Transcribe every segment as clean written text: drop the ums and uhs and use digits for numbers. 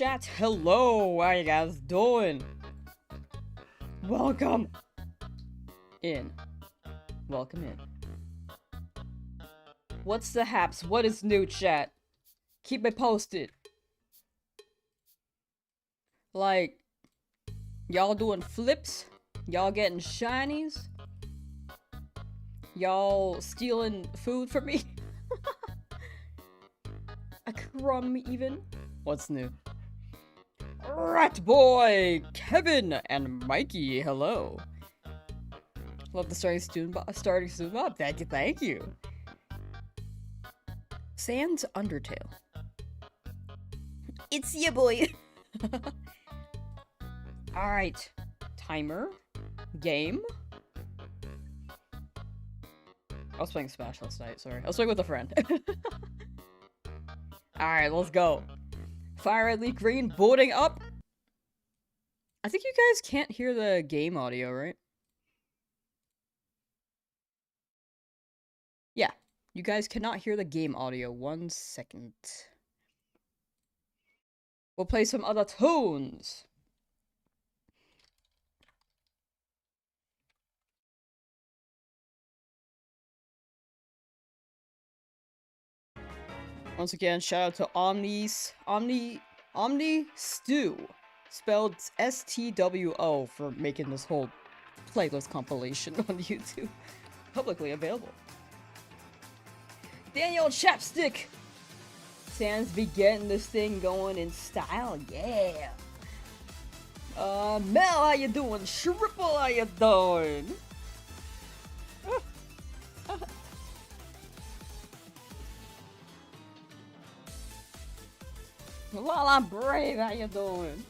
chat. Hello, how you guys doing? Welcome in. Welcome in. What's the haps? What is new, chat? Keep me posted. Like, y'all doing flips? Y'all getting shinies? Y'all stealing food from me? A crumb, even? What's new? Rat Boy, Kevin, and Mikey, hello. Love the starting student mob. Thank you. Sans Undertale. It's ya, boy. Alright. Timer. Game. I was playing Smash last night, sorry. I was playing with a friend. Alright, let's go. FireRed, LeafGreen, booting up. I think you guys can't hear the game audio, right? Yeah, you guys cannot hear the game audio. 1 second. We'll play some other tunes. Once again, shout out to Omni Stew, spelled S-T-W-O, for making this whole playlist compilation on YouTube. Publicly available. Daniel Chapstick! Sans be getting this thing going in style, yeah! Mel, how you doing? Triple, how you doing? While I'm brave, how you doing?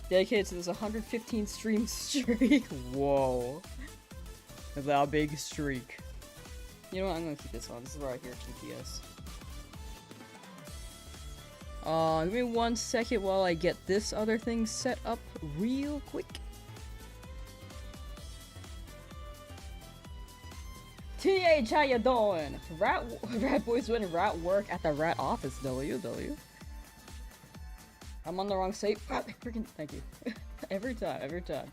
Dedicated to this 115 stream streak. Whoa. That's a big streak. You know what? I'm gonna keep this on. This is where I hear TPS. Give me 1 second while I get this other thing set up real quick. TH, how you doing? Rat Boys win rat work at the rat office. W. I'm on the wrong site. Freaking thank you. every time.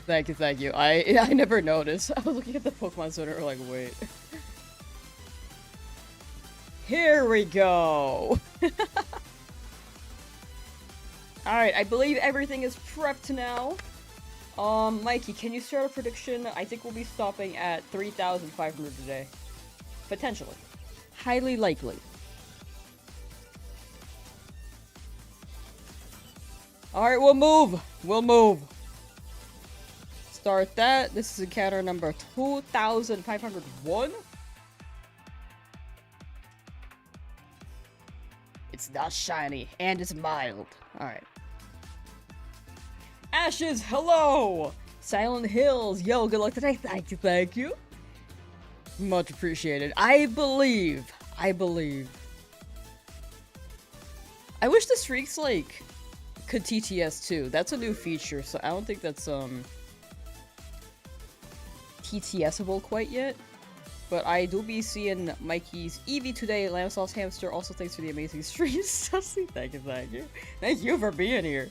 Thank you. I never noticed. I was looking at the Pokemon Center like, wait. Here we go. Alright, I believe everything is prepped now. Mikey, can you start a prediction? I think we'll be stopping at 3,500 today. Potentially. Highly likely. Alright, we'll move. Start that. This is encounter number 2,501. It's not shiny, and it's mild. Alright. Ashes, hello! Silent Hills, yo, good luck today. Thank you. Much appreciated. I believe. I wish the streaks, like, could TTS too. That's a new feature, so I don't think that's, TTSable quite yet. But I do be seeing Mikey's Eevee today, Lamsauce Hamster. Also, thanks for the amazing stream, Sussy. Thank you. Thank you for being here.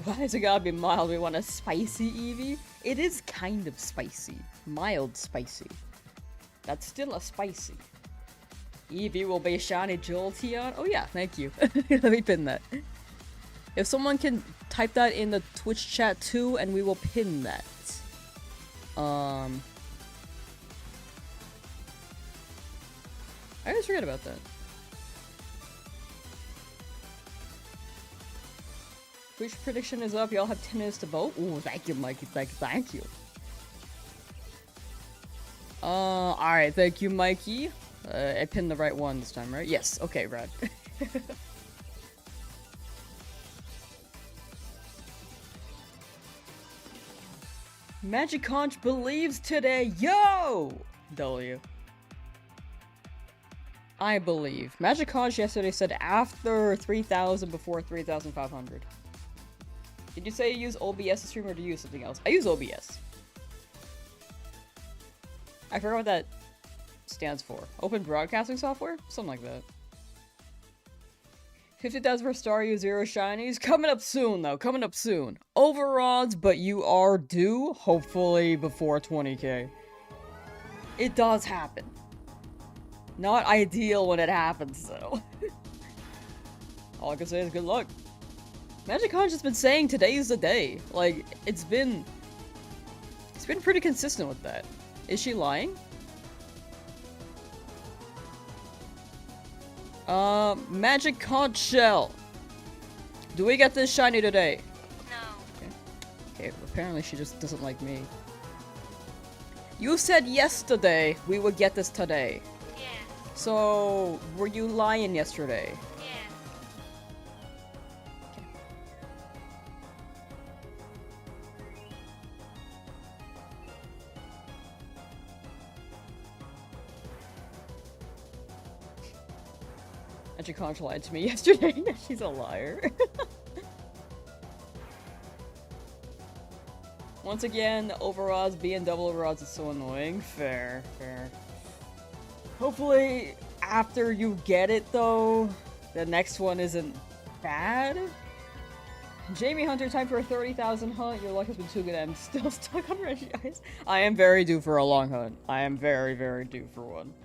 Why is it gotta be mild? We want a spicy Eevee? It is kind of spicy. Mild spicy. That's still a spicy. Eevee will be shiny Jolteon? Oh yeah, thank you. Let me pin that. If someone can type that in the Twitch chat too, and we will pin that. I always forget about that. Twitch prediction is up. Y'all have 10 minutes to vote. Ooh, thank you, Mikey. Thank you. Alright, thank you, Mikey. I pinned the right one this time, right? Yes, okay, rad. Magikarp believes today. Yo! W. I believe. Magikarp yesterday said after 3,000, before 3,500. Did you say you use OBS to stream or do you use something else? I use OBS. I forgot what that stands for. Open broadcasting software? Something like that. 50,000 for Staryu, 0 shinies. Coming up soon, though. Coming up soon. Over odds, but you are due, hopefully, before 20k. It does happen. Not ideal when it happens, though. All I can say is good luck. Magikarp's just been saying today's the day. Like, it's been pretty consistent with that. Is she lying? Magic conch shell. Do we get this shiny today? No. Okay, apparently she just doesn't like me. You said yesterday we would get this today. Yeah. So, were you lying yesterday? Yeah. Magic conch lied to me yesterday. She's a liar. Once again, overodds being double overodds is so annoying. Fair, fair. Hopefully, after you get it though, the next one isn't bad. Jamie Hunter, time for a 30,000 hunt. Your luck has been too good. I'm still stuck on Reggie Ice. I am very due for a long hunt. I am very, very due for one.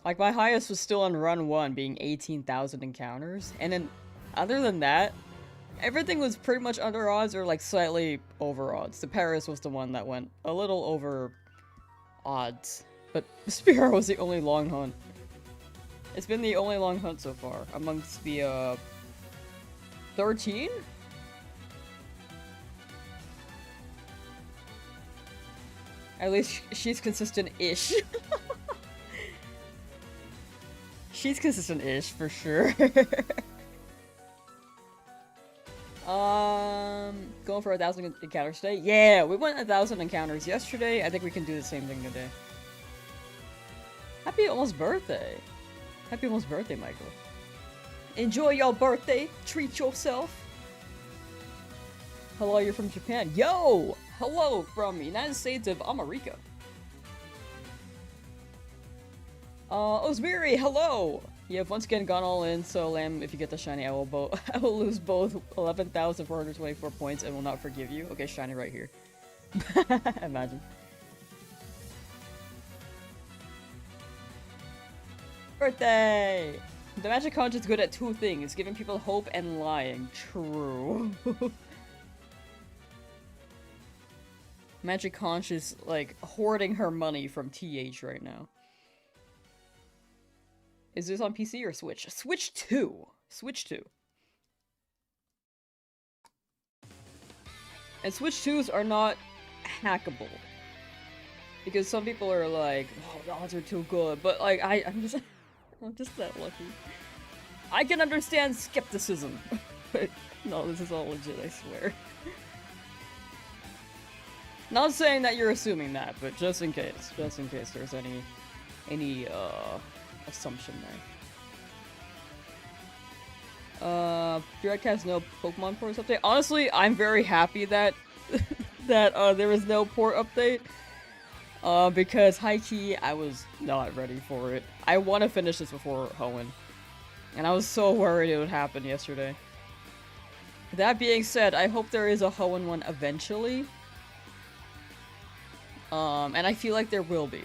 Like, my highest was still on run 1, being 18,000 encounters. And then, other than that, everything was pretty much under odds or, like, slightly over odds. The Paris was the one that went a little over odds. But Spear was the only long hunt. It's been the only long hunt so far, amongst the, 13? At least she's consistent-ish. She's consistent-ish, for sure. Going for 1,000 encounters today? Yeah, we went 1,000 encounters yesterday. I think we can do the same thing today. Happy almost birthday. Happy almost birthday, Michael. Enjoy your birthday. Treat yourself. Hello, you're from Japan. Yo! Hello from United States of America. Osmiri, hello! You have once again gone all in, so Lamb, if you get the shiny, I will lose both 11,424 points and will not forgive you. Okay, shiny right here. Imagine. Birthday! The Magic Conch is good at 2 things, giving people hope and lying. True. Magic Conch is, like, hoarding her money from TH right now. Is this on PC or Switch? Switch 2! Switch 2. And Switch 2s are not hackable. Because some people are like, oh, the odds are too good, but like, I'm just that lucky. I can understand skepticism, but no, this is all legit, I swear. Not saying that you're assuming that, but just in case there's any assumption there. Broadcast no Pokemon Ports update. Honestly, I'm very happy that there was no port update. Because high-key, I was not ready for it. I want to finish this before Hoenn. And I was so worried it would happen yesterday. That being said, I hope there is a Hoenn one eventually. And I feel like there will be.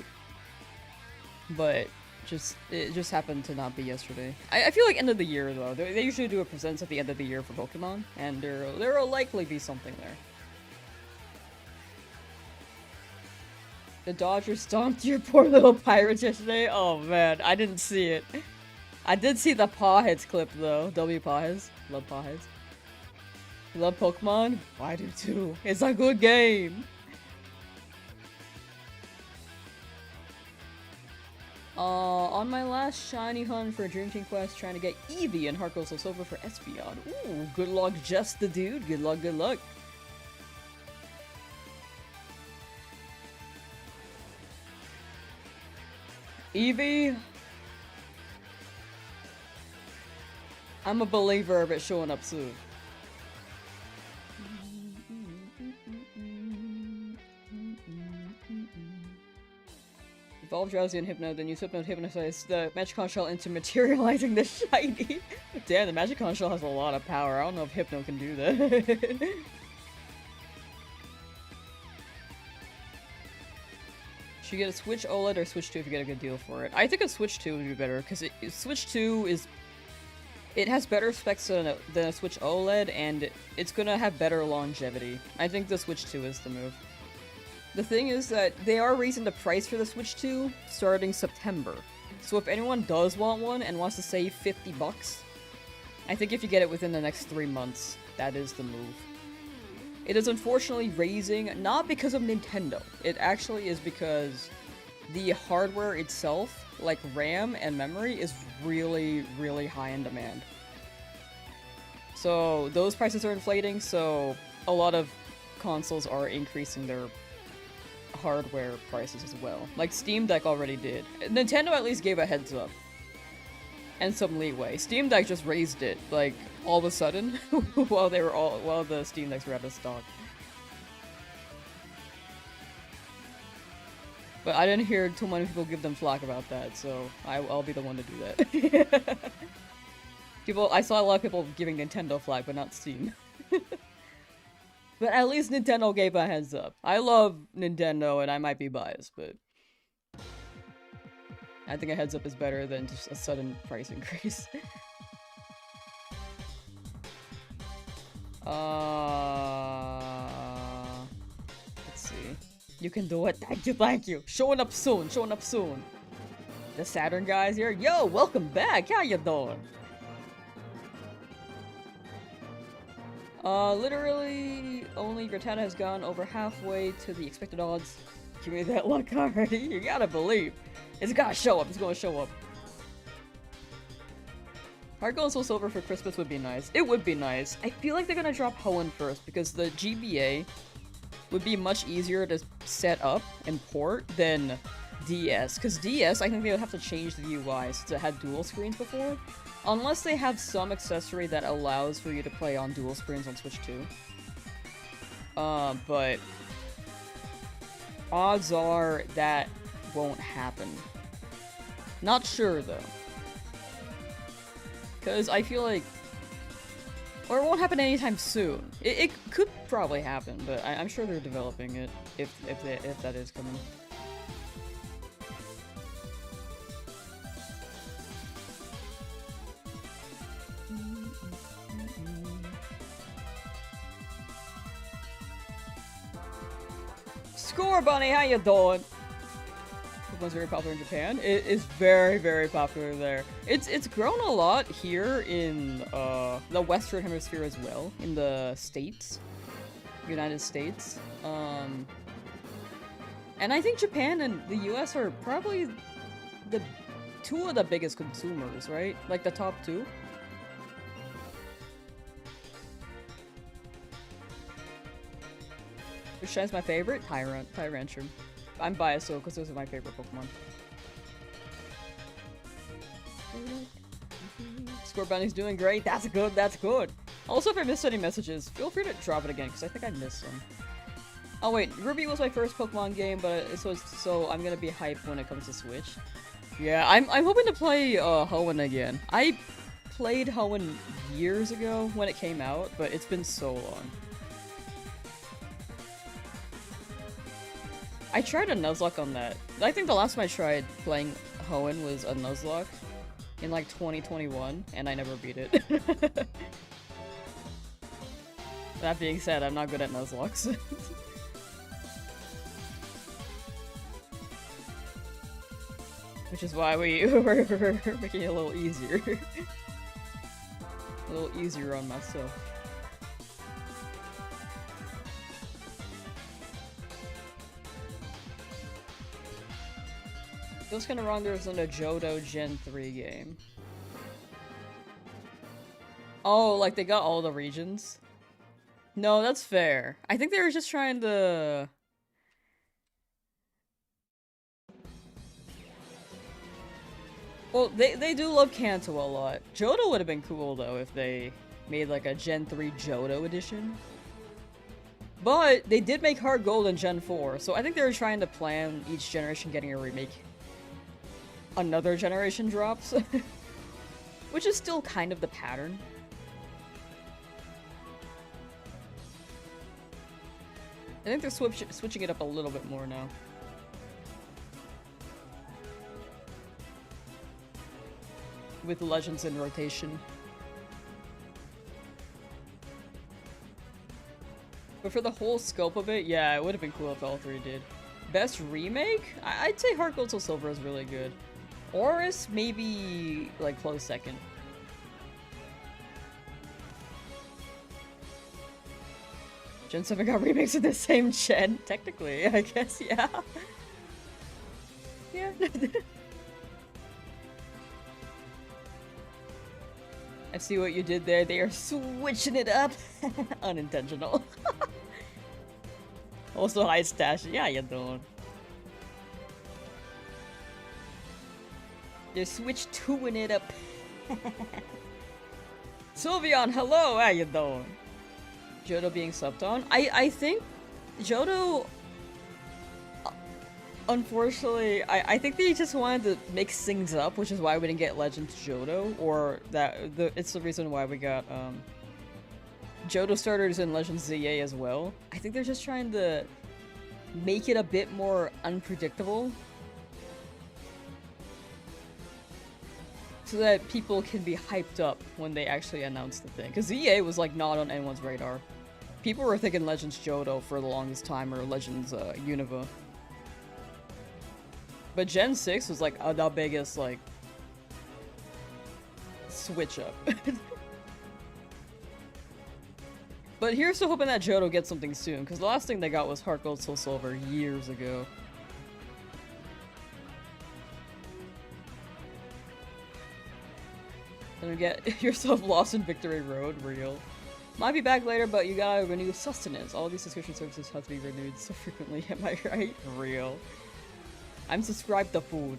But it just happened to not be yesterday. I feel like end of the year though. They usually do a presents at the end of the year for Pokemon, and there will likely be something there. The Dodgers stomped your poor little Pirates yesterday? Oh man, I didn't see it. I did see the Pawheads clip though. W Pawheads. Love Pawheads. You love Pokemon? I do too. It's a good game. On my last shiny hunt for Dream Team Quest, trying to get Eevee and Heart Gold Silver for Espeon. Ooh, good luck, just the dude. Good luck, good luck. Eevee? I'm a believer of it showing up soon. Evolve Drowzee and Hypno, then use Hypno to hypnotize the Magicon Shell into materializing the shiny. Damn, the Magicon Shell has a lot of power. I don't know if Hypno can do that. Should you get a Switch OLED or Switch 2 if you get a good deal for it? I think a Switch 2 would be better, because Switch 2 is... It has better specs than a Switch OLED, and it's gonna have better longevity. I think the Switch 2 is the move. The thing is that they are raising the price for the Switch 2 starting September. So if anyone does want one and wants to save 50 bucks, I think if you get it within the next 3 months, that is the move. It is unfortunately raising, not because of Nintendo. It actually is because the hardware itself, like RAM and memory, is really, really high in demand. So those prices are inflating, so a lot of consoles are increasing their hardware prices as well. Like Steam Deck already did. Nintendo at least gave a heads up. And some leeway. Steam Deck just raised it, like, all of a sudden, while the Steam Decks were out of stock. But I didn't hear too many people give them flack about that, so I'll be the one to do that. I saw a lot of people giving Nintendo flack, but not Steam. But at least Nintendo gave a heads up. I love Nintendo, and I might be biased, but I think a heads up is better than just a sudden price increase. Let's see. You can do it. Thank you. Showing up soon. The Saturn guys here. Yo, welcome back. How you doing? Literally, only Rattata has gone over halfway to the expected odds. Give me that luck already. You gotta believe. It's gotta show up. It's gonna show up. Heart Gold and Soul Silver for Christmas would be nice. It would be nice. I feel like they're gonna drop Hoenn first because the GBA would be much easier to set up and port than DS. Because DS, I think they would have to change the UI since it had dual screens before. Unless they have some accessory that allows for you to play on dual screens on Switch 2. But odds are that won't happen. Not sure, though. Because I feel like... Or it won't happen anytime soon. It could probably happen, but I'm sure they're developing it, if that is coming. Score Bunny, how you doing? Pokemon's very popular in Japan. It is very, very popular there. It's grown a lot here in the Western Hemisphere as well, in the States, United States. And I think Japan and the US are probably the two of the biggest consumers, right? Like the top two. Which is my favorite? Tyrantrum. I'm biased though, because those are my favorite Pokemon. Score Bunny's doing great. That's good, that's good. Also, if I missed any messages, feel free to drop it again, because I think I missed some. Oh wait, Ruby was my first Pokemon game, but so I'm gonna be hyped when it comes to Switch. Yeah, I'm hoping to play Hoenn again. I played Hoenn years ago when it came out, but it's been so long. I tried a Nuzlocke on that. I think the last time I tried playing Hoenn was a Nuzlocke in like 2021, and I never beat it. That being said, I'm not good at Nuzlocks. Which is why we're making it a little easier. A little easier on myself. Feels kinda wrong there wasn't a Johto Gen 3 game. Oh, like they got all the regions? No, that's fair. I think they were just trying to... Well, they do love Kanto a lot. Johto would have been cool though if they made like a Gen 3 Johto edition. But they did make Heart Gold in Gen 4, so I think they were trying to plan each generation getting a remake another generation drops. Which is still kind of the pattern. I think they're switching it up a little bit more now. With Legends in rotation. But for the whole scope of it, yeah, it would have been cool if all three did. Best remake? I'd say Heart Gold Soul Silver is really good. Oris, maybe, like, close second. Gen 7 got remakes in the same gen, technically, I guess, yeah. Yeah. I see what you did there. They are switching it up. Unintentional. Also, hi Stash. Yeah, you doing? They're switch-2ing it up. Sylveon, hello. How you doing? Johto being subbed on. I think Johto. Unfortunately, I think they just wanted to mix things up, which is why we didn't get Legends Johto, or it's the reason why we got Johto starters in Legends ZA as well. I think they're just trying to make it a bit more unpredictable, so that people can be hyped up when they actually announce the thing. Because ZA was like not on anyone's radar. People were thinking Legends Johto for the longest time, or Legends Unova. But Gen 6 was like the biggest, like, switch up. But here's to hoping that Johto gets something soon, because the last thing they got was Heart Gold Soul Silver years ago. Then we get yourself lost in Victory Road, real. Might be back later, but you gotta renew sustenance. All these subscription services have to be renewed so frequently, am I right? Real. I'm subscribed to food.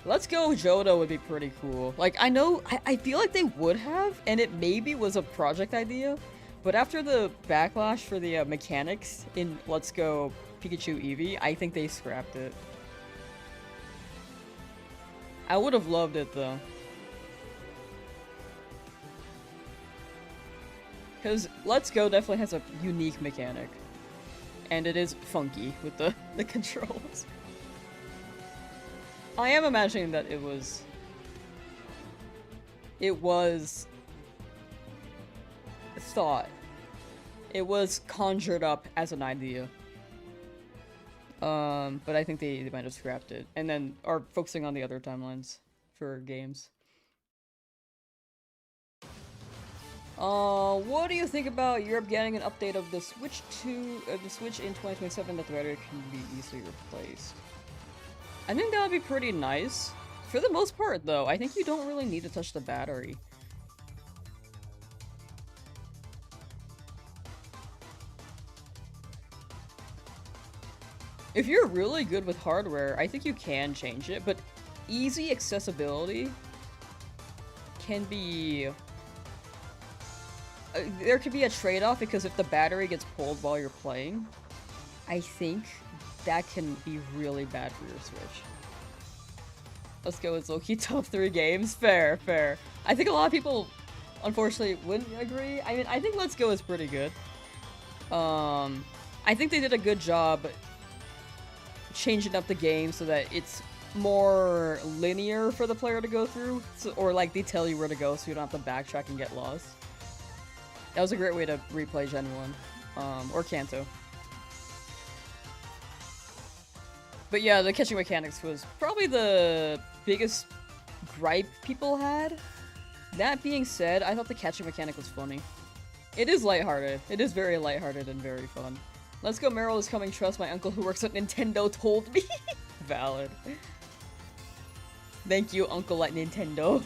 Let's Go Johto would be pretty cool. Like, I feel like they would have, and it maybe was a project idea, but after the backlash for the mechanics in Let's Go Pikachu Eevee, I think they scrapped it. I would have loved it though. Because Let's Go definitely has a unique mechanic. And it is funky with the controls. I am imagining that it was thought. It was conjured up as an idea. But I think they might have scrapped it. And then are focusing on the other timelines for games. What do you think about Europe getting an update of the Switch in 2027 that the battery can be easily replaced? I think that would be pretty nice. For the most part, though, I think you don't really need to touch the battery. If you're really good with hardware, I think you can change it, but easy accessibility can be... there could be a trade-off, because if the battery gets pulled while you're playing, I think that can be really bad for your Switch. Let's go with low-key top 3 games. Fair, fair. I think a lot of people, unfortunately, wouldn't agree. I mean, I think Let's Go is pretty good. I think they did a good job changing up the game so that it's more linear for the player to go through, or like they tell you where to go so you don't have to backtrack and get lost. That was a great way to replay Gen 1, or Kanto. But yeah, the catching mechanics was probably the biggest gripe people had. That being said, I thought the catching mechanic was funny. It is lighthearted. It is very lighthearted and very fun. Let's Go Meryl is coming, trust my uncle who works at Nintendo told me. Valid. Thank you, uncle at Nintendo.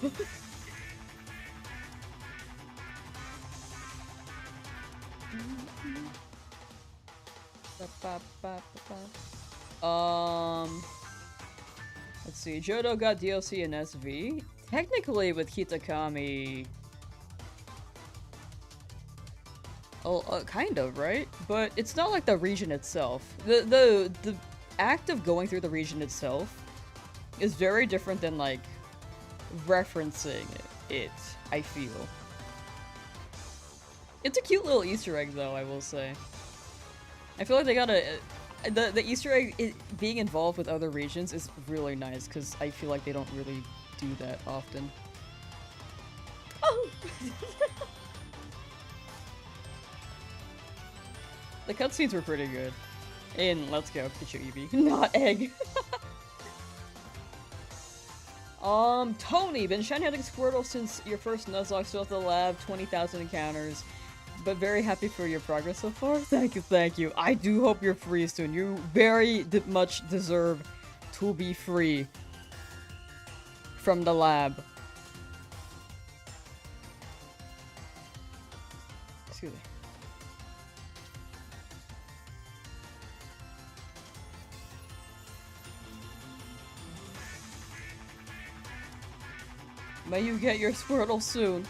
Let's see. Johto got DLC in SV. Technically, with Kitakami, kind of, right? But it's not like the region itself. The act of going through the region itself is very different than, like, referencing it, I feel. It's a cute little Easter egg, though, I will say. I feel like they gotta... The Easter egg being involved with other regions is really nice, because I feel like they don't really do that often. Oh! The cutscenes were pretty good. In Let's Go, Pikachu Eevee. Not Egg! Tony, been shiny hunting Squirtle since your first Nuzlocke, still at the lab, 20,000 encounters. But very happy for your progress so far. Thank you, thank you. I do hope you're free soon. You very much deserve to be free from the lab. Excuse me. May you get your Squirtle soon.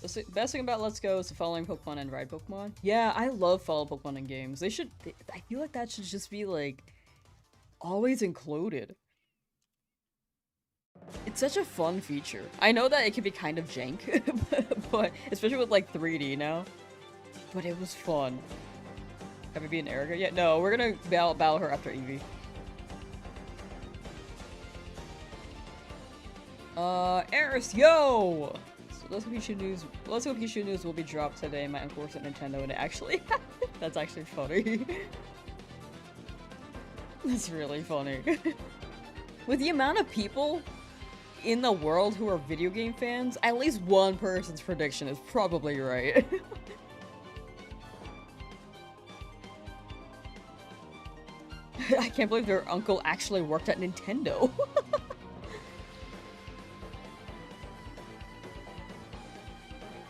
The best thing about Let's Go is the following Pokemon and ride Pokemon. Yeah, I love follow Pokemon in games. I feel like that should just be, like, always included. It's such a fun feature. I know that it can be kind of jank, but especially with, like, 3D now. But it was fun. Have we been Erica yet? No, we're gonna battle her after Eevee. Eris, yo! So Let's Go Pikachu news will be dropped today. My uncle works at Nintendo and it actually that's actually funny. That's really funny. With the amount of people in the world who are video game fans, at least one person's prediction is probably right. I can't believe their uncle actually worked at Nintendo.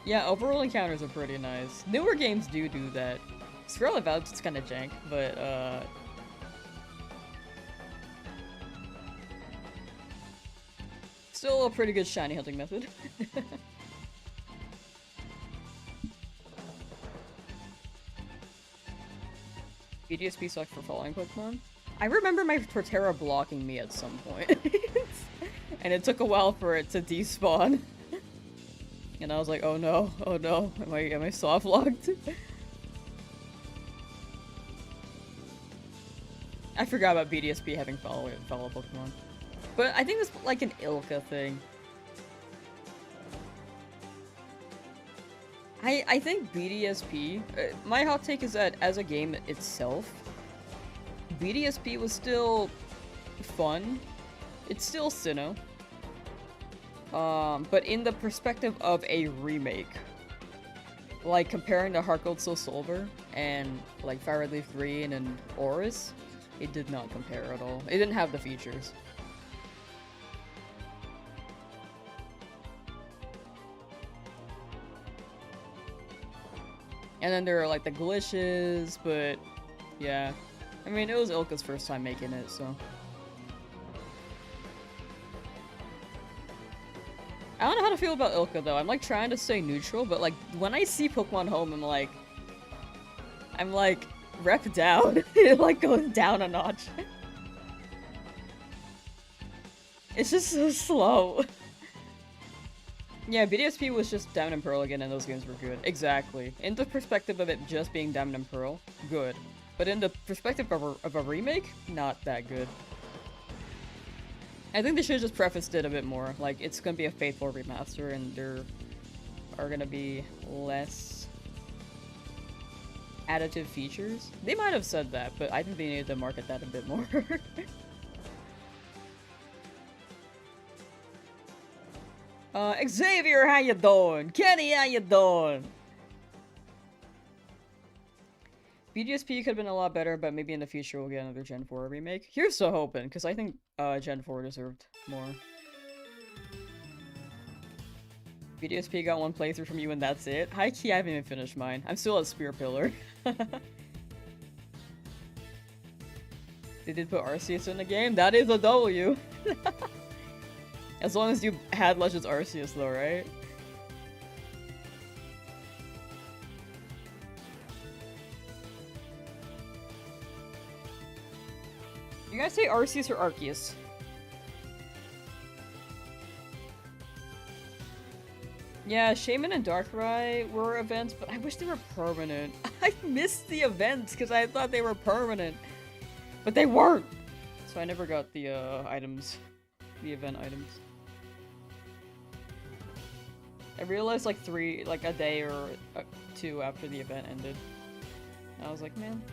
Yeah, overall encounters are pretty nice. Newer games do that. Scarlet Vouch is kind of jank, but still a pretty good shiny hunting method. BDSP sucked for following Pokemon. I remember my Torterra blocking me at some point. And it took a while for it to despawn. And I was like, oh no, am I soft locked? I forgot about BDSP having follow Pokemon. But I think it's like an Ilka thing. I think BDSP, my hot take is that as a game itself, BDSP was still fun. It's still Sinnoh. But in the perspective of a remake, like comparing to Heart Gold Soul Silver and like FireRed, LeafGreen and Oris, it did not compare at all. It didn't have the features. And then there are like the glitches, but yeah. I mean, it was Ilka's first time making it, so. I don't know how to feel about Ilka though. I'm like trying to stay neutral, but like when I see Pokemon Home, I'm like rep down. It like goes down a notch. It's just so slow. Yeah, BDSP was just Diamond and Pearl again and those games were good. Exactly. In the perspective of it just being Diamond and Pearl, good. But in the perspective of a remake, not that good. I think they should have just prefaced it a bit more. Like, it's gonna be a faithful remaster and there are gonna be less additive features. They might have said that, but I think they needed to market that a bit more. Xavier, how you doing? Kenny, how you doing? BDSP could have been a lot better, but maybe in the future we'll get another Gen 4 remake. Here's to hoping, because I think Gen 4 deserved more. BDSP got one playthrough from you and that's it? High key, I haven't even finished mine. I'm still at Spear Pillar. They did put Arceus in the game? That is a W! As long as you had Legends Arceus though, right? You guys say Arceus or Arceus? Yeah, Shaman and Darkrai were events, but I wish they were permanent. I missed the events because I thought they were permanent. But they weren't! So I never got the items. The event items. I realized like a day or two after the event ended. And I was like, man.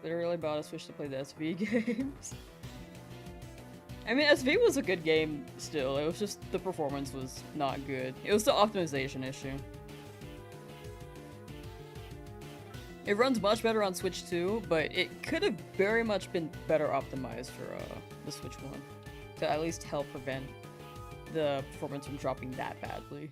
Literally bought a Switch to play the SV games. I mean, SV was a good game still, it was just the performance was not good. It was the optimization issue. It runs much better on Switch 2, but it could have very much been better optimized for the Switch 1. To at least help prevent the performance from dropping that badly.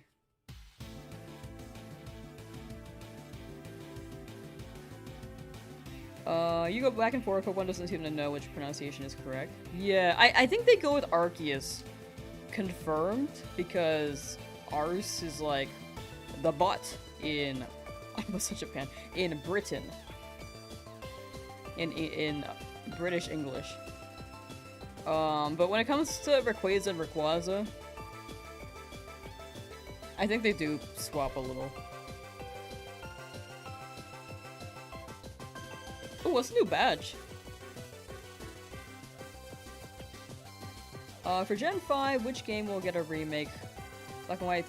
You go back and forth, but one doesn't seem to know which pronunciation is correct. Yeah, I think they go with Arceus. Confirmed, because Ars is like the butt in... I almost said Japan. In Britain. In British English. But when it comes to Rayquaza and Rayquaza, I think they do swap a little. Oh, what's a new badge? For Gen 5, which game will get a remake? Black and White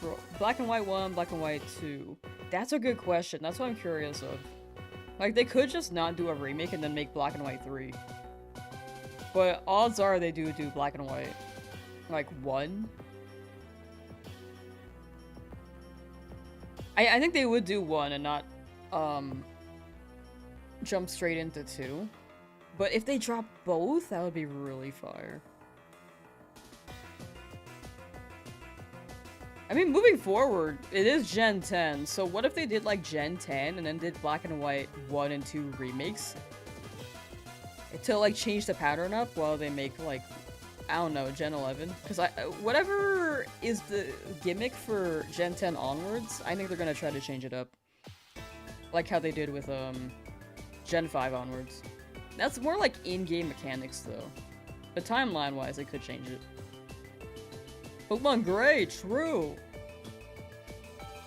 1, Black and White 2. That's a good question. That's what I'm curious of. Like, they could just not do a remake and then make Black and White 3. But odds are they do Black and White. Like, 1? I think they would do 1 and not, jump straight into 2. But if they drop both, that would be really fire. I mean, moving forward, it is Gen 10, so what if they did like Gen 10 and then did Black and White 1 and 2 remakes? To like change the pattern up while they make like, I don't know, Gen 11? Because whatever is the gimmick for Gen 10 onwards, I think they're gonna try to change it up. Like how they did with Gen 5 onwards. That's more like in-game mechanics though. But timeline-wise, they could change it. Pokemon Gray, true!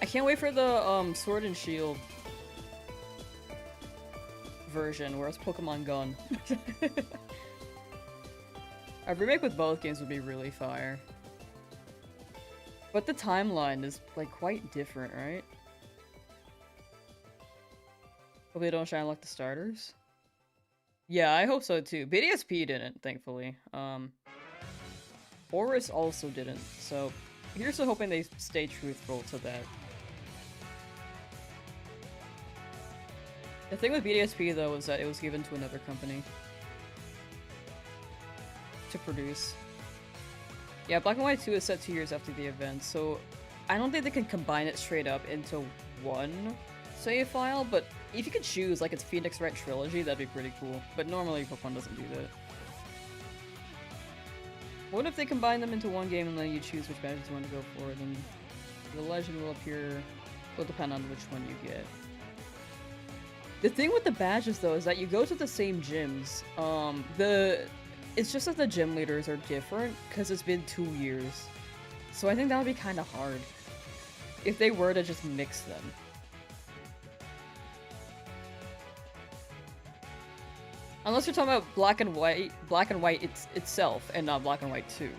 I can't wait for the Sword and Shield version, where it's Pokemon Gun. A remake with both games would be really fire. But the timeline is, like, quite different, right? Hope they don't shine like the starters. Yeah, I hope so too. BDSP didn't, thankfully. Horus also didn't, so here's to hoping they stay truthful to that. The thing with BDSP though is that it was given to another company to produce. Yeah, Black and White 2 is set 2 years after the event, so I don't think they can combine it straight up into one save file, but if you could choose, like it's Phoenix Wright Trilogy, that'd be pretty cool. But normally Pokemon doesn't do that. What if they combine them into one game and then you choose which badges you want to go for, then the legend will depend on which one you get. The thing with the badges though is that you go to the same gyms. It's just that the gym leaders are different because it's been 2 years. So I think that would be kind of hard if they were to just mix them. Unless you're talking about Black and White itself, and not Black and White 2.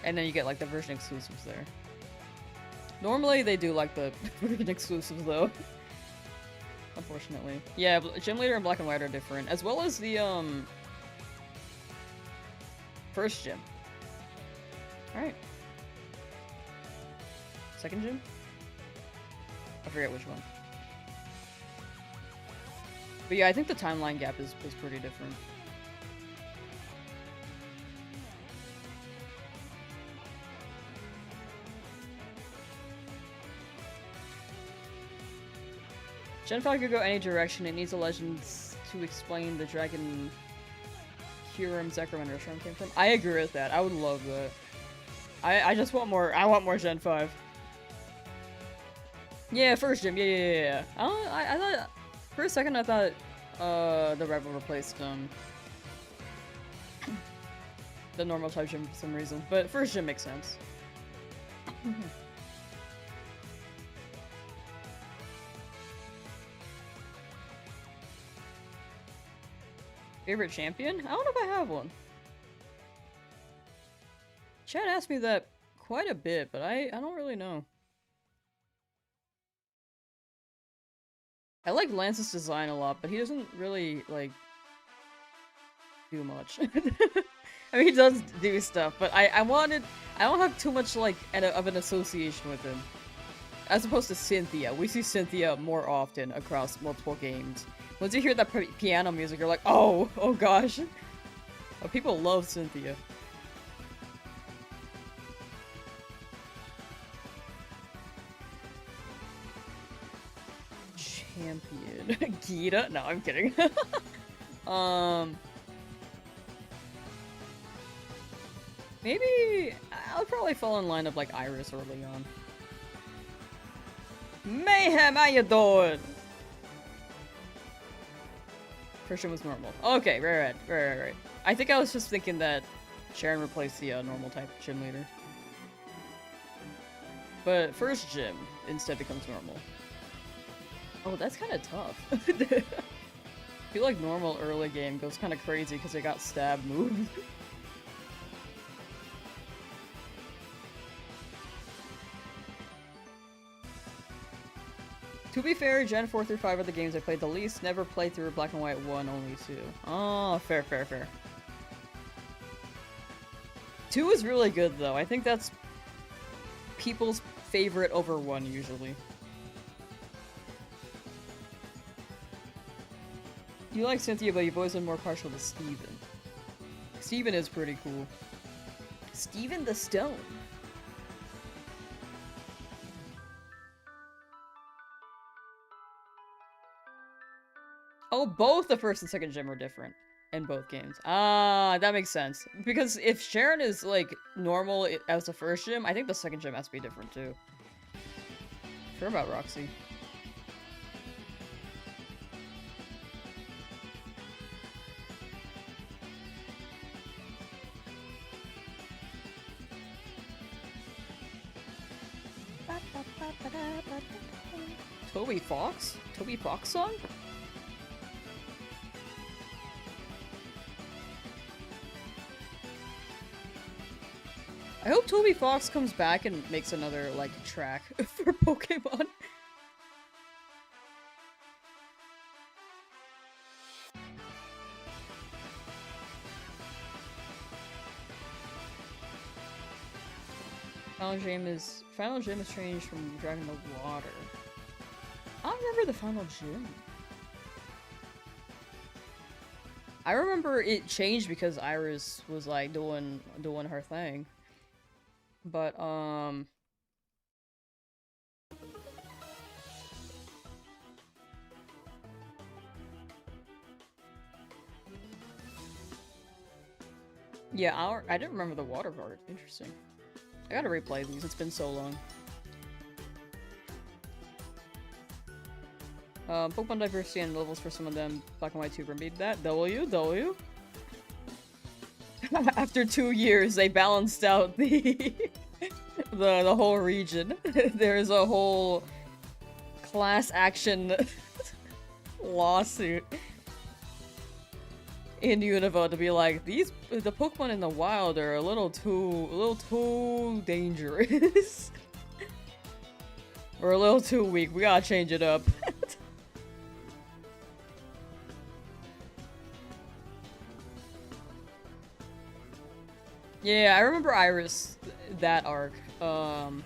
And then you get like the version exclusives there. Normally they do like the version exclusives though. Unfortunately. Yeah, Gym Leader and Black and White are different, as well as the first gym. Alright. Second gym? I forget which one. But yeah, I think the timeline gap is pretty different. Gen 5 could go any direction. It needs a legend to explain the Dragon Kyurem Zekrom and Reshiram came from. I agree with that. I would love that. I just want more. I want more Gen 5. Yeah, first gym. Yeah. I thought for a second I thought the Rebel replaced the normal type gym for some reason, but first gym makes sense. Favorite champion? I don't know if I have one. Chad asked me that quite a bit, but I don't really know. I like Lance's design a lot, but he doesn't really, like, do much. I mean, he does do stuff, but I don't have too much, like, of an association with him. As opposed to Cynthia. We see Cynthia more often across multiple games. Once you hear that piano music, you're like, oh gosh. Oh, people love Cynthia. Champion. Gita? No, I'm kidding. Maybe I'll probably fall in line of like Iris early on. Mayhem, how you doing? First one was normal. Okay, right. I think I was just thinking that Sharon replaced the normal type gym leader. But first gym instead becomes normal. Oh, that's kind of tough. I feel like normal early game goes kind of crazy because it got stab moved. To be fair, Gen 4 through 5 are the games I played the least. Never played through Black and White 1, only 2. Oh, fair. 2 is really good, though. I think that's people's favorite over 1, usually. You like Cynthia, but you've always been more partial to Steven. Steven is pretty cool. Steven the Stone. Oh, both the first and second gym are different in both games. Ah, that makes sense. Because if Sharon is, like, normal as the first gym, I think the second gym has to be different, too. Sure about Roxy. Toby Fox? Toby Fox song? I hope Toby Fox comes back and makes another, like, track for Pokemon. Final Gym is changed from Dragon to Water. I don't remember the Final Gym. I remember it changed because Iris was like doing her thing. But yeah, I didn't remember the water part. Interesting. I gotta replay these, it's been so long. Pokemon diversity and levels for some of them. Black and White 2 remade that. W. After 2 years, they balanced out the the whole region. There's a whole class action lawsuit in Unova to be like, the Pokemon in the wild are a little too dangerous. We're a little too weak. We gotta change it up. Yeah, I remember Iris, that arc. But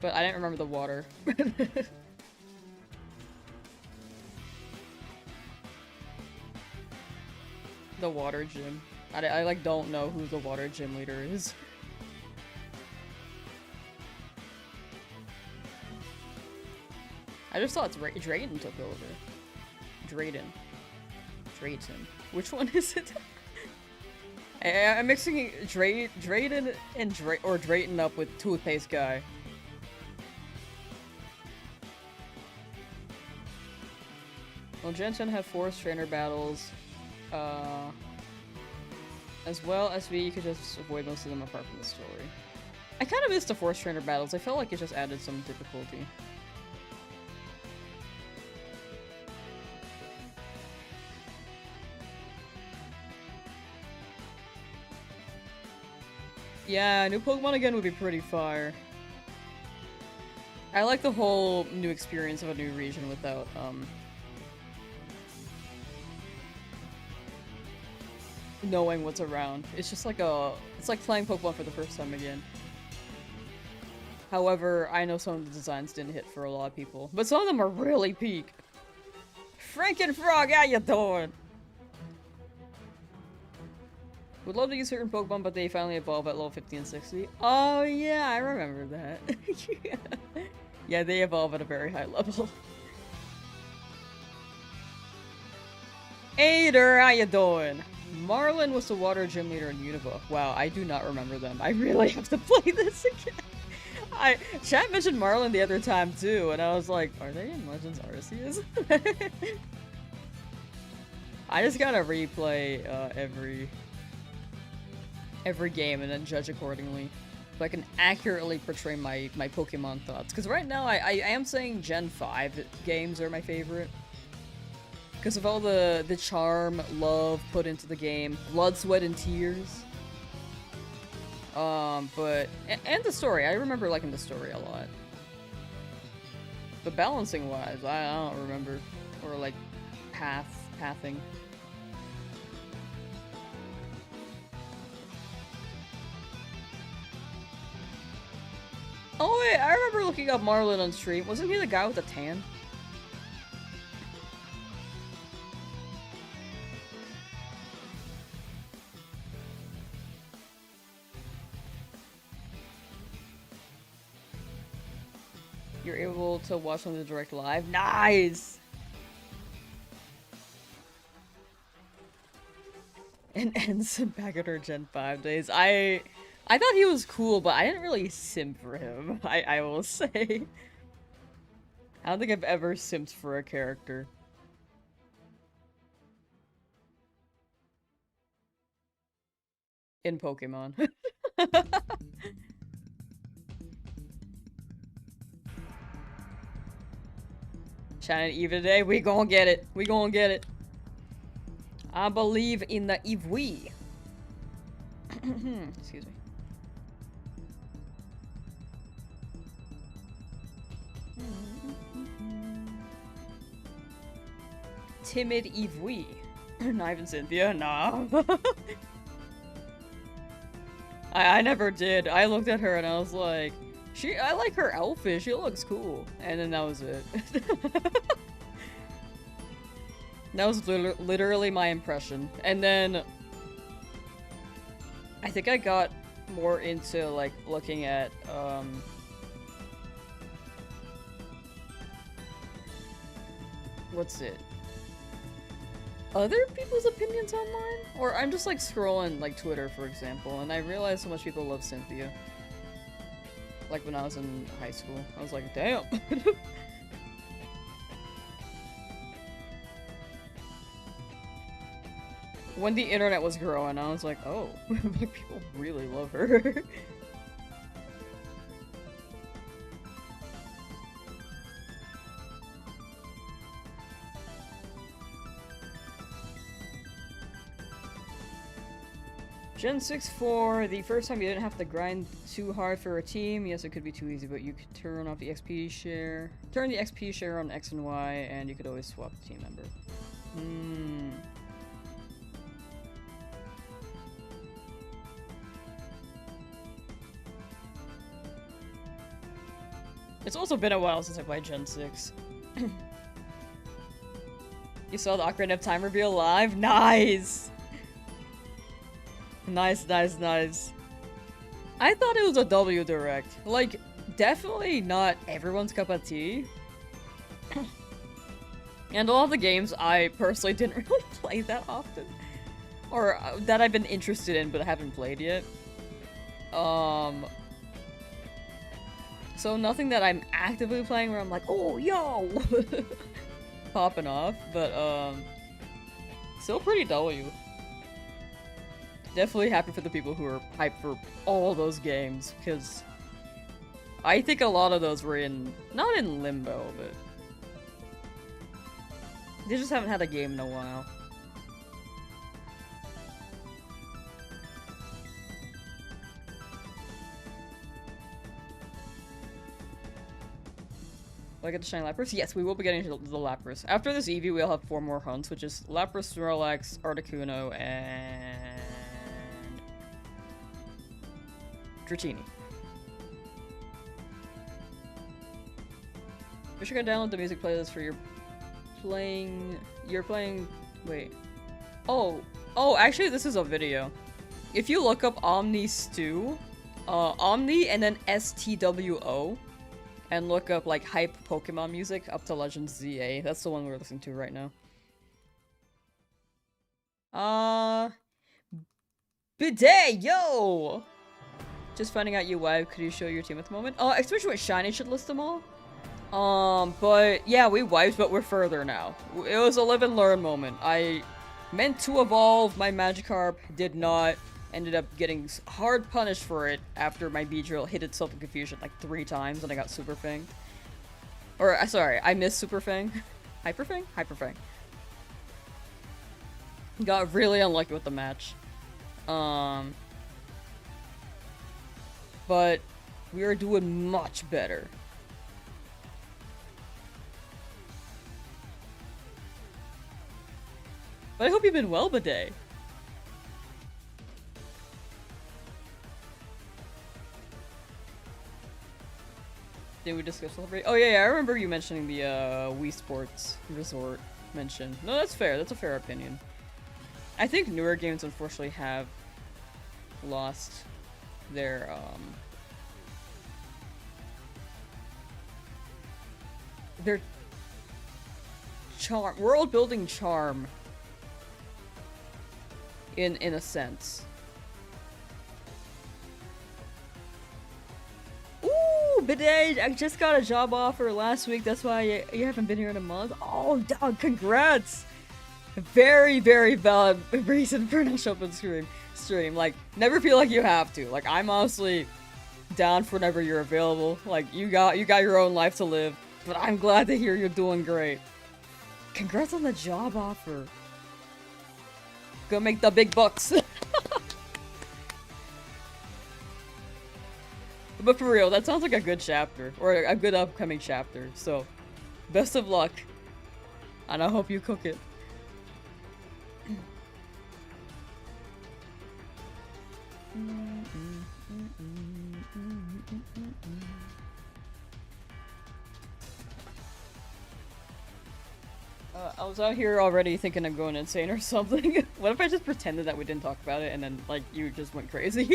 I didn't remember the water. The water gym. I like don't know who the water gym leader is. I just thought Drayton took over. Drayton. Which one is it? I'm mixing Drayden and Drayton up with Toothpaste Guy. Well, Gen 10 had forest trainer battles, as well as you could just avoid most of them apart from the story. I kind of missed the forest trainer battles. I felt like it just added some difficulty. Yeah, new Pokemon again would be pretty fire. I like the whole new experience of a new region without, knowing what's around. It's just like it's like playing Pokemon for the first time again. However, I know some of the designs didn't hit for a lot of people, but some of them are really peak. Frankenfrog, how you doing? Would love to use certain Pokemon, but they finally evolve at level 50 and 60. Oh yeah, I remember that. Yeah. Yeah, they evolve at a very high level. Aider, how you doing? Marlin was the water gym leader in Unova. Wow, I do not remember them. I really have to play this again. Chat mentioned Marlin the other time too, and I was like, are they in Legends Arceus? I just gotta replay every game and then judge accordingly, so I can accurately portray my Pokemon thoughts. Because right now I am saying Gen 5 games are my favorite. Because of all the charm, love put into the game, blood, sweat, and tears. But and the story. I remember liking the story a lot. But balancing wise, I don't remember. Or like pathing. Oh wait, I remember looking up Marlin on stream. Wasn't he the guy with the tan? You're able to watch on the direct live. Nice! And Ensign back at her Gen 5 days. I thought he was cool, but I didn't really simp for him, I will say. I don't think I've ever simped for a character. In Pokemon. Shining Eevee today, we gon' get it. We gon' get it. I believe in the Eevee. Excuse me. Timid Eevee. Not even Cynthia, nah. I never did. I looked at her and I was like, I like her outfit, she looks cool. And then that was it. That was literally my impression. And then I think I got more into like looking at what's it? Other people's opinions online? Or I'm just like scrolling like Twitter, for example, and I realized how much people love Cynthia. Like when I was in high school. I was like, damn. When the internet was growing, I was like, oh, people really love her. Gen 6 for the first time you didn't have to grind too hard for a team. Yes, it could be too easy, but you could turn off the XP share. Turn the XP share on X and Y, and you could always swap the team member. It's also been a while since I played Gen 6. You saw the Ocarina of Time reveal live? Nice! Nice, nice, nice. I thought it was a W Direct. Like, definitely not everyone's cup of tea. And a lot of the games I personally didn't really play that often. Or that I've been interested in but haven't played yet. So nothing that I'm actively playing where I'm like, oh, yo! Popping off, but, still pretty W. Definitely happy for the people who are hyped for all those games, because I think a lot of those were in, not in limbo, but they just haven't had a game in a while. Will I get the shiny Lapras? Yes, we will be getting to the Lapras. After this Eevee, we'll have 4 more hunts, which is Lapras, Snorlax, Articuno, and Dratini. Be sure to download the music playlist for your playing. Wait. Oh, actually, this is a video. If you look up Omni Stew, Omni and then STWO. And look up, like, hype Pokemon music up to Legends ZA. That's the one we're listening to right now. Bidet, yo! Just finding out you wipe. Could you show your team at the moment? Especially with Shiny should list them all. But yeah, we wiped, but we're further now. It was a live and learn moment. I meant to evolve my Magikarp, did not. Ended up getting hard punished for it after my Beedrill hit itself in confusion like 3 times and I got Super Fang. Or, sorry, I missed Super Fang. Hyper Fang? Hyper Fang. Got really unlucky with the match. But we are doing much better. But I hope you've been well, Bidet. Did we discuss Celebrate? Oh yeah, I remember you mentioning the Wii Sports Resort mention. No, that's fair. That's a fair opinion. I think newer games unfortunately have lost their charm, world-building charm in a sense. Bidet, I just got a job offer last week. That's why you haven't been here in a month. Oh, dog, congrats! Very, very valid reason for not showing up on stream. Like, never feel like you have to. Like, I'm honestly down for whenever you're available. Like, you got your own life to live. But I'm glad to hear you're doing great. Congrats on the job offer. Go make the big bucks. But for real, that sounds like a good chapter, or a good upcoming chapter, so best of luck, and I hope you cook it. I was out here already thinking of going insane or something. What if I just pretended that we didn't talk about it, and then, like, you just went crazy?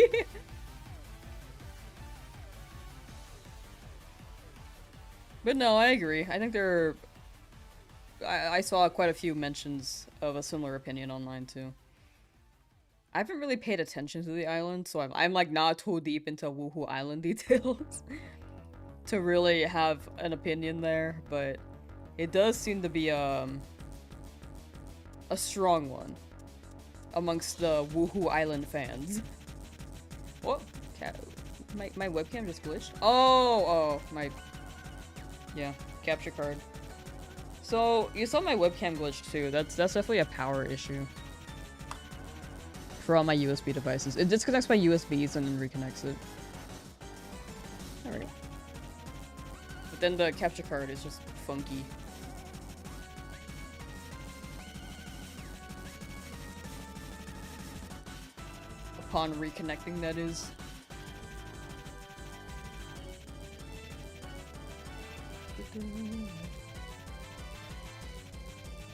But no, I agree. I think I saw quite a few mentions of a similar opinion online too. I haven't really paid attention to the island, so I'm like not too deep into Woohoo Island details to really have an opinion there, but it does seem to be a strong one amongst the Woohoo Island fans. What? My webcam just glitched? Oh, yeah, capture card. So, you saw my webcam glitch too. That's definitely a power issue. For all my USB devices. It disconnects my USBs and then reconnects it. Alright. But then the capture card is just funky. Upon reconnecting, that is.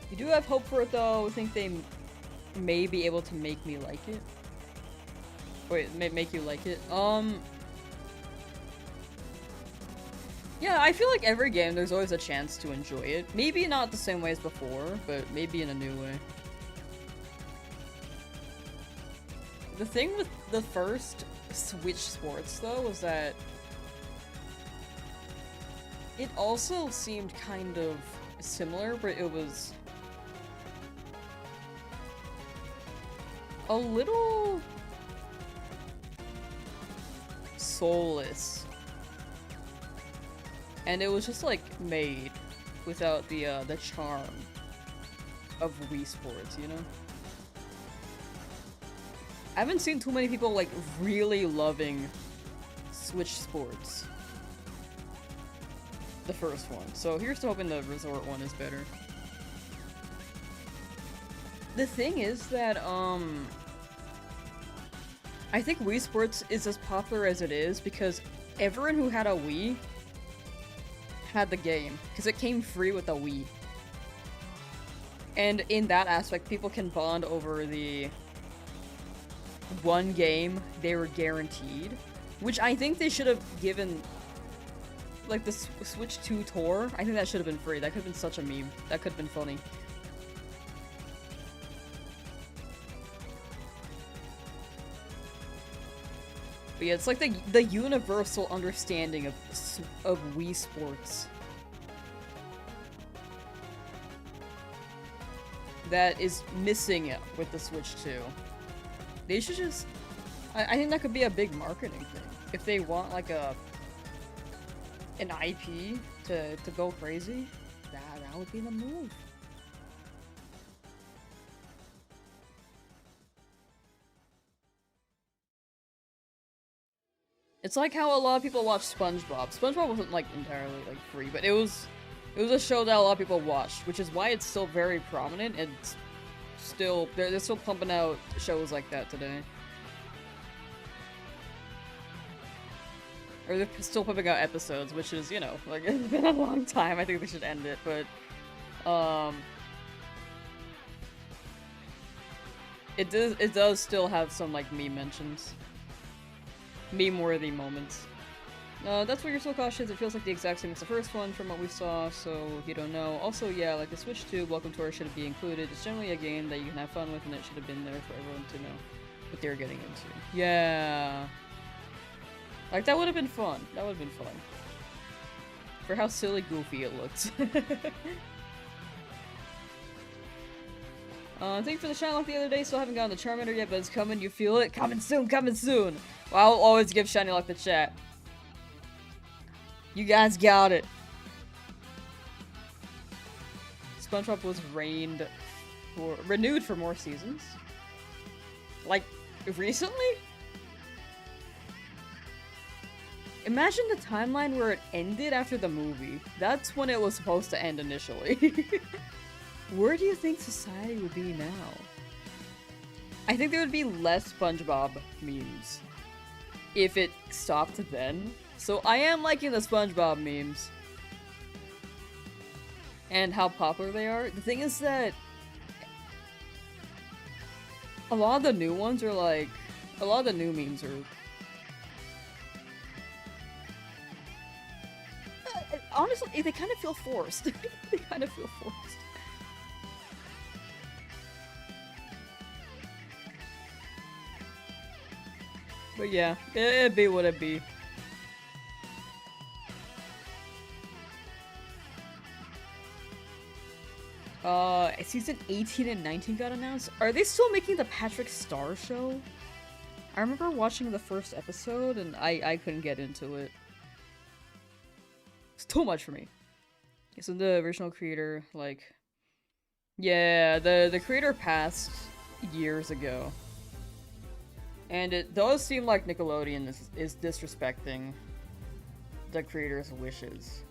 You do have hope for it though. I think they may be able to make me like it. Wait, make you like it? Yeah, I feel like every game there's always a chance to enjoy it. Maybe not the same way as before, but maybe in a new way. The thing with the first Switch Sports, though, was that it also seemed kind of similar, but it was a little soulless. And it was just, like, made without the charm of Wii Sports, you know? I haven't seen too many people, like, really loving Switch Sports. The first one. So here's to hoping the Resort one is better. The thing is that, I think Wii Sports is as popular as it is because everyone who had a Wii had the game, because it came free with a Wii. And in that aspect, people can bond over the one game they were guaranteed, which I think they should have given, like, the Switch 2 tour. I think that should have been free. That could have been such a meme. That could have been funny. But yeah, it's like the universal understanding of Wii Sports that is missing with the Switch 2. They should just... I think that could be a big marketing thing. If they want, like, an IP to go crazy, that would be the move. It's like how a lot of people watch SpongeBob. SpongeBob wasn't, like, entirely, like, free, but it was a show that a lot of people watched, which is why it's still very prominent, and still, they're still pumping out shows like that today. Or they're still pumping out episodes, which is, you know, like, it's been a long time. I think they should end it, but, it does still have some, like, meme mentions. Meme-worthy moments. That's what your so cautious. It feels like the exact same as the first one from what we saw, so you don't know. Also, yeah, like the Switch 2 Welcome Tour should be included. It's generally a game that you can have fun with, and it should have been there for everyone to know what they're getting into. Yeah. Like, that would have been fun. That would have been fun. For how silly goofy it looked. Thank you for the shout out the other day. Still haven't gotten the Charmander yet, but it's coming. You feel it? Coming soon, coming soon. Well, I'll always give Shiny Luck the chat. You guys got it. SpongeBob was renewed for more seasons. Like, recently? Imagine the timeline where it ended after the movie. That's when it was supposed to end initially. Where do you think society would be now? I think there would be less SpongeBob memes if it stopped then. So I am liking the SpongeBob memes and how popular they are. The thing is that a lot of the new ones are like, a lot of the new memes are honestly, they kind of feel forced. They kind of feel forced. But yeah, it'd be what it be. Season 18 and 19 got announced. Are they still making the Patrick Star show? I remember watching the first episode and I couldn't get into it. It's too much for me. So the original creator, like... Yeah, the creator passed years ago. And it does seem like Nickelodeon is disrespecting the creator's wishes.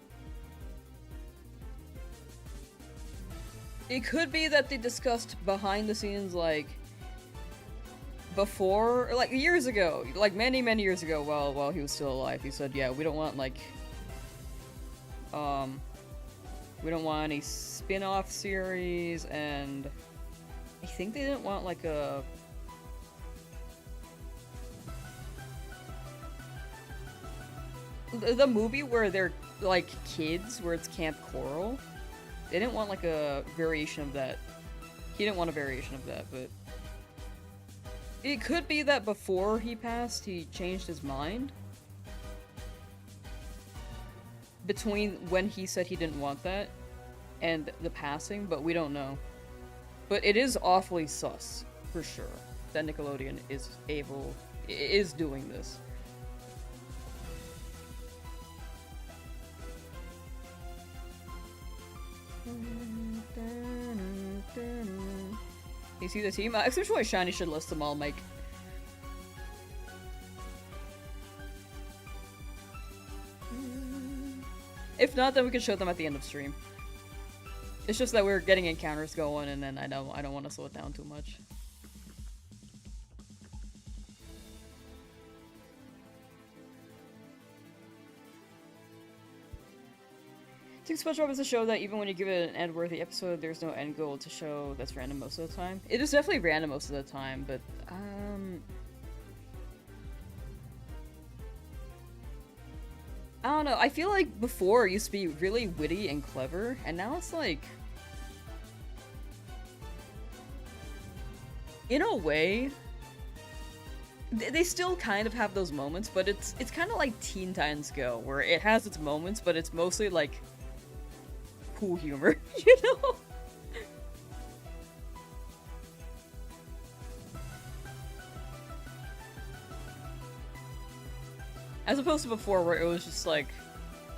It could be that they discussed behind the scenes, like, before, like, years ago, like, many, many years ago, while he was still alive, he said, yeah, we don't want, like, we don't want any spin-off series, and I think they didn't want, like, the movie where they're, like, kids, where it's Camp Coral, they didn't want, like, a variation of that. He didn't want a variation of that, but... It could be that before he passed, he changed his mind. Between when he said he didn't want that and the passing, but we don't know. But it is awfully sus, for sure, that Nickelodeon is doing this. You see the team? Actually, Shiny should list them all, Mike. If not, then we can show them at the end of stream. It's just that we're getting encounters going, and then I don't want to slow it down too much. I think SpongeBob is a show that even when you give it an end-worthy episode, there's no end goal to show that's random most of the time. It is definitely random most of the time, but I don't know. I feel like before it used to be really witty and clever, and now it's like, in a way, they still kind of have those moments, but it's kind of like Teen Titans Go, where it has its moments, but it's mostly like cool humor, you know? As opposed to before, where it was just like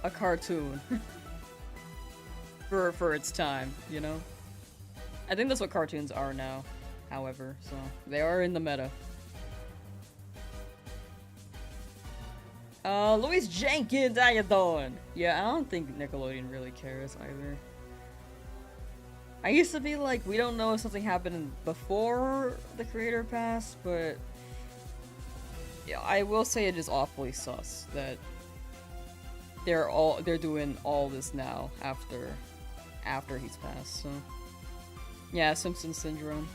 a cartoon for its time, you know? I think that's what cartoons are now, however, so they are in the meta. Louis Jenkins, how you doing? Yeah, I don't think Nickelodeon really cares either. I used to be like, we don't know if something happened before the creator passed, but yeah, I will say it is awfully sus that they're doing all this now after he's passed. So yeah, Simpson syndrome.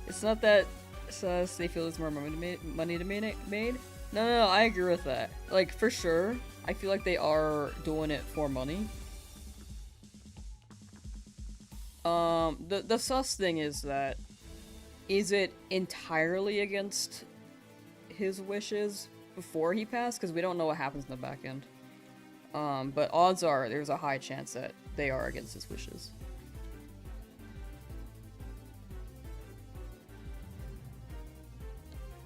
It's not that sus they feel there's more money to be made. No, I agree with that. Like, for sure, I feel like they are doing it for money. The sus thing is that, is it entirely against his wishes before he passed? Because we don't know what happens in the back end. But odds are there's a high chance that they are against his wishes.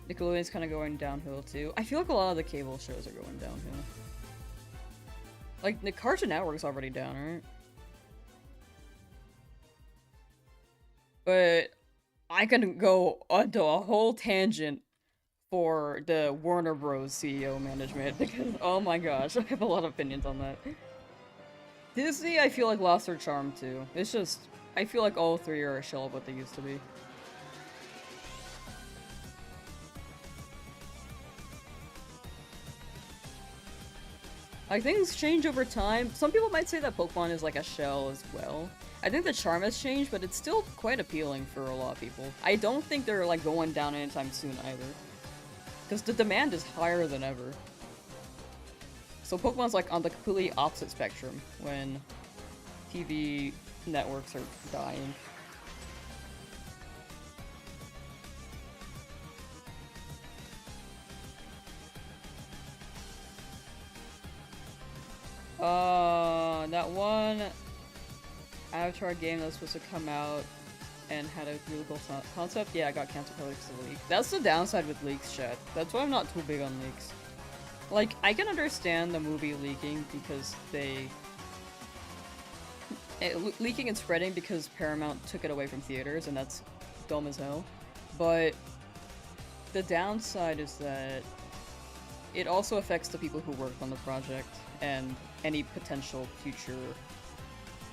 Nickelodeon's kind of going downhill too. I feel like a lot of the cable shows are going downhill. Like, the Cartoon Network's already down, right? But I can go onto a whole tangent for the Warner Bros. CEO management because, oh my gosh, I have a lot of opinions on that. Disney, I feel like lost their charm too. It's just, I feel like all three are a shell of what they used to be. Like, things change over time. Some people might say that Pokemon is like a shell as well. I think the charm has changed, but it's still quite appealing for a lot of people. I don't think they're like going down anytime soon either. Because the demand is higher than ever. So Pokemon's like on the completely opposite spectrum when TV networks are dying. That one Avatar game that was supposed to come out and had a really cool concept, yeah, I got canceled because of the leak. That's the downside with leaks, chat. That's why I'm not too big on leaks. Like, I can understand the movie leaking because leaking and spreading because Paramount took it away from theaters, and that's dumb as hell. But the downside is that it also affects the people who worked on the project and any potential future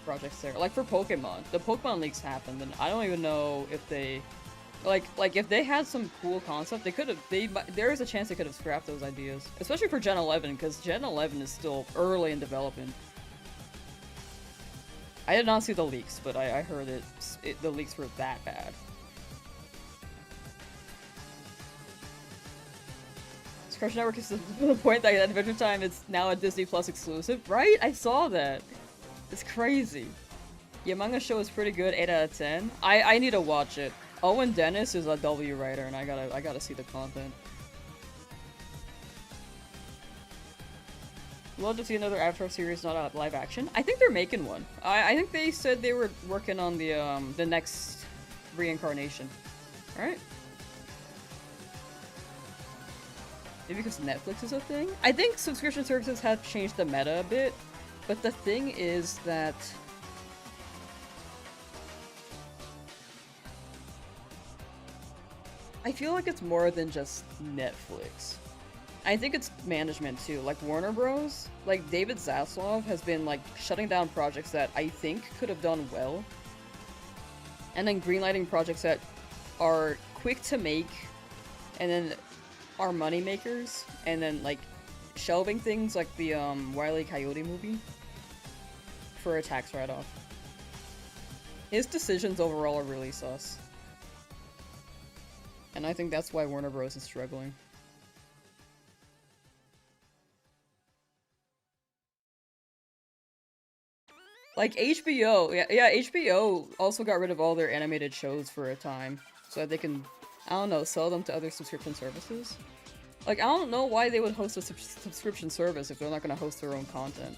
projects there. Like for Pokemon, the Pokemon leaks happened, and I don't even know if they, like if they had some cool concept, they could have. There is a chance they could have scrapped those ideas, especially for Gen 11, because Gen 11 is still early in development. I did not see the leaks, but I heard the leaks were that bad. Cartoon Network is to the point that Adventure Time is now a Disney Plus exclusive, right? I saw that. It's crazy. The Among Us show is pretty good, 8 out of 10. I need to watch it. Owen Dennis is a W writer, and I gotta see the content. Love to see another Avatar series, not a live action. I think they're making one. I think they said they were working on the next reincarnation. Alright. Maybe because Netflix is a thing? I think subscription services have changed the meta a bit, but the thing is that I feel like it's more than just Netflix. I think it's management too, like Warner Bros. Like David Zaslav has been like shutting down projects that I think could have done well, and then greenlighting projects that are quick to make, and then are money makers, and then like shelving things like the Wile E. Coyote movie for a tax write-off. His decisions overall are really sus, and I think that's why Warner Bros. Is struggling. Like HBO, yeah, HBO also got rid of all their animated shows for a time, so that they can, I don't know, sell them to other subscription services. Like, I don't know why they would host a subscription service if they're not gonna host their own content.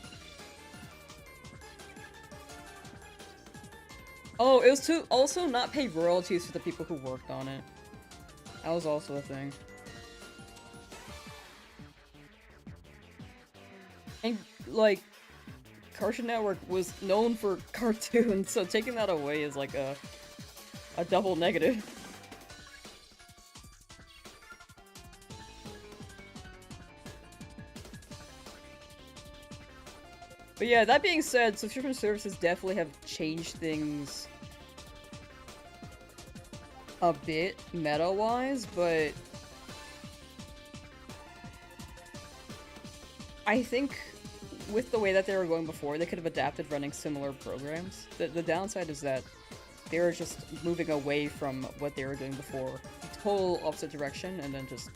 Oh, it was to also not pay royalties to the people who worked on it. That was also a thing. And, like, Cartoon Network was known for cartoons, so taking that away is like a double negative. But yeah, that being said, subscription services definitely have changed things a bit meta-wise, but I think with the way that they were going before, they could have adapted running similar programs. The downside is that they were just moving away from what they were doing before. Total opposite direction, and then just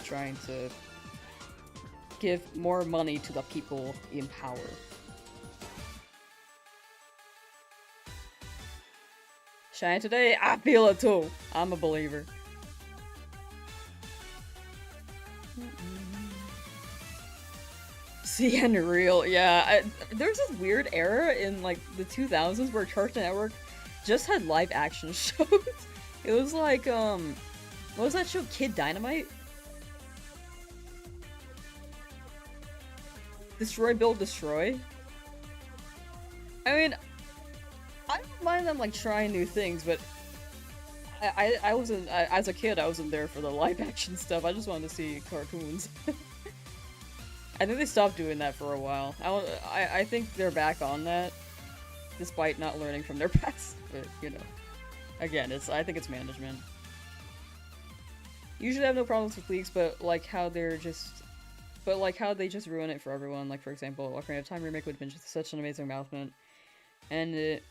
trying to give more money to the people in power. Shine today? I feel it too! I'm a believer. CN Real, yeah. There's this weird era in like the 2000s where Cartoon Network just had live action shows. It was like, what was that show? Kid Dynamite? Destroy, Build, Destroy? I mean, I don't mind them like trying new things, but I wasn't, as a kid, I wasn't there for the live action stuff. I just wanted to see cartoons. I think they stopped doing that for a while. I think they're back on that, despite not learning from their past. But, you know, again, I think it's management. Usually I have no problems with leaks, but like how they just ruin it for everyone. Like, for example, Ocarina of Time remake would have been just such an amazing announcement, and it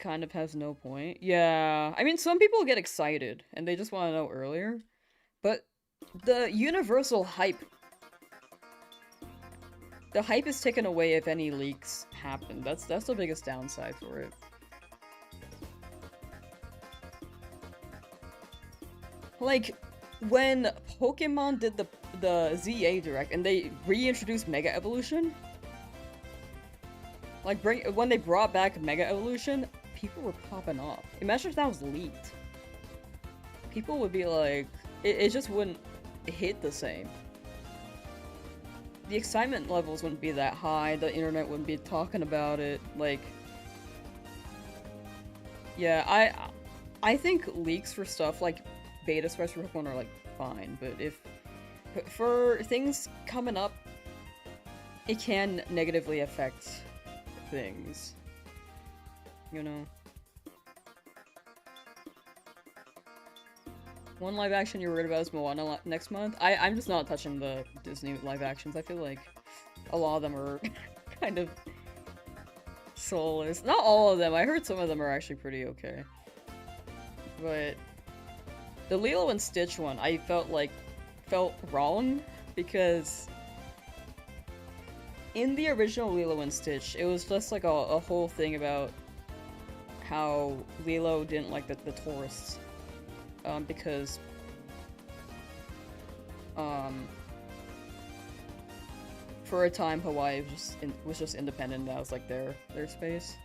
kind of has no point. Yeah, I mean, some people get excited and they just want to know earlier, but the universal hype. The hype is taken away if any leaks happen. That's the biggest downside for it. Like, when Pokemon did the ZA Direct and they reintroduced Mega Evolution, like when they brought back Mega Evolution, people were popping off. Imagine if that was leaked. People would be like, it just wouldn't hit the same. The excitement levels wouldn't be that high, the internet wouldn't be talking about it, like... Yeah, I think leaks for stuff like beta specs for Pokemon are, like, fine, but for things coming up, it can negatively affect things. You know? One live action you're worried about is Moana next month. I'm just not touching the Disney live actions. I feel like a lot of them are kind of soulless. Not all of them. I heard some of them are actually pretty okay. But the Lilo and Stitch one, I felt wrong because in the original Lilo and Stitch, it was just like a whole thing about how Lilo didn't like the tourists. Because for a time Hawaii was just independent. That was like their space.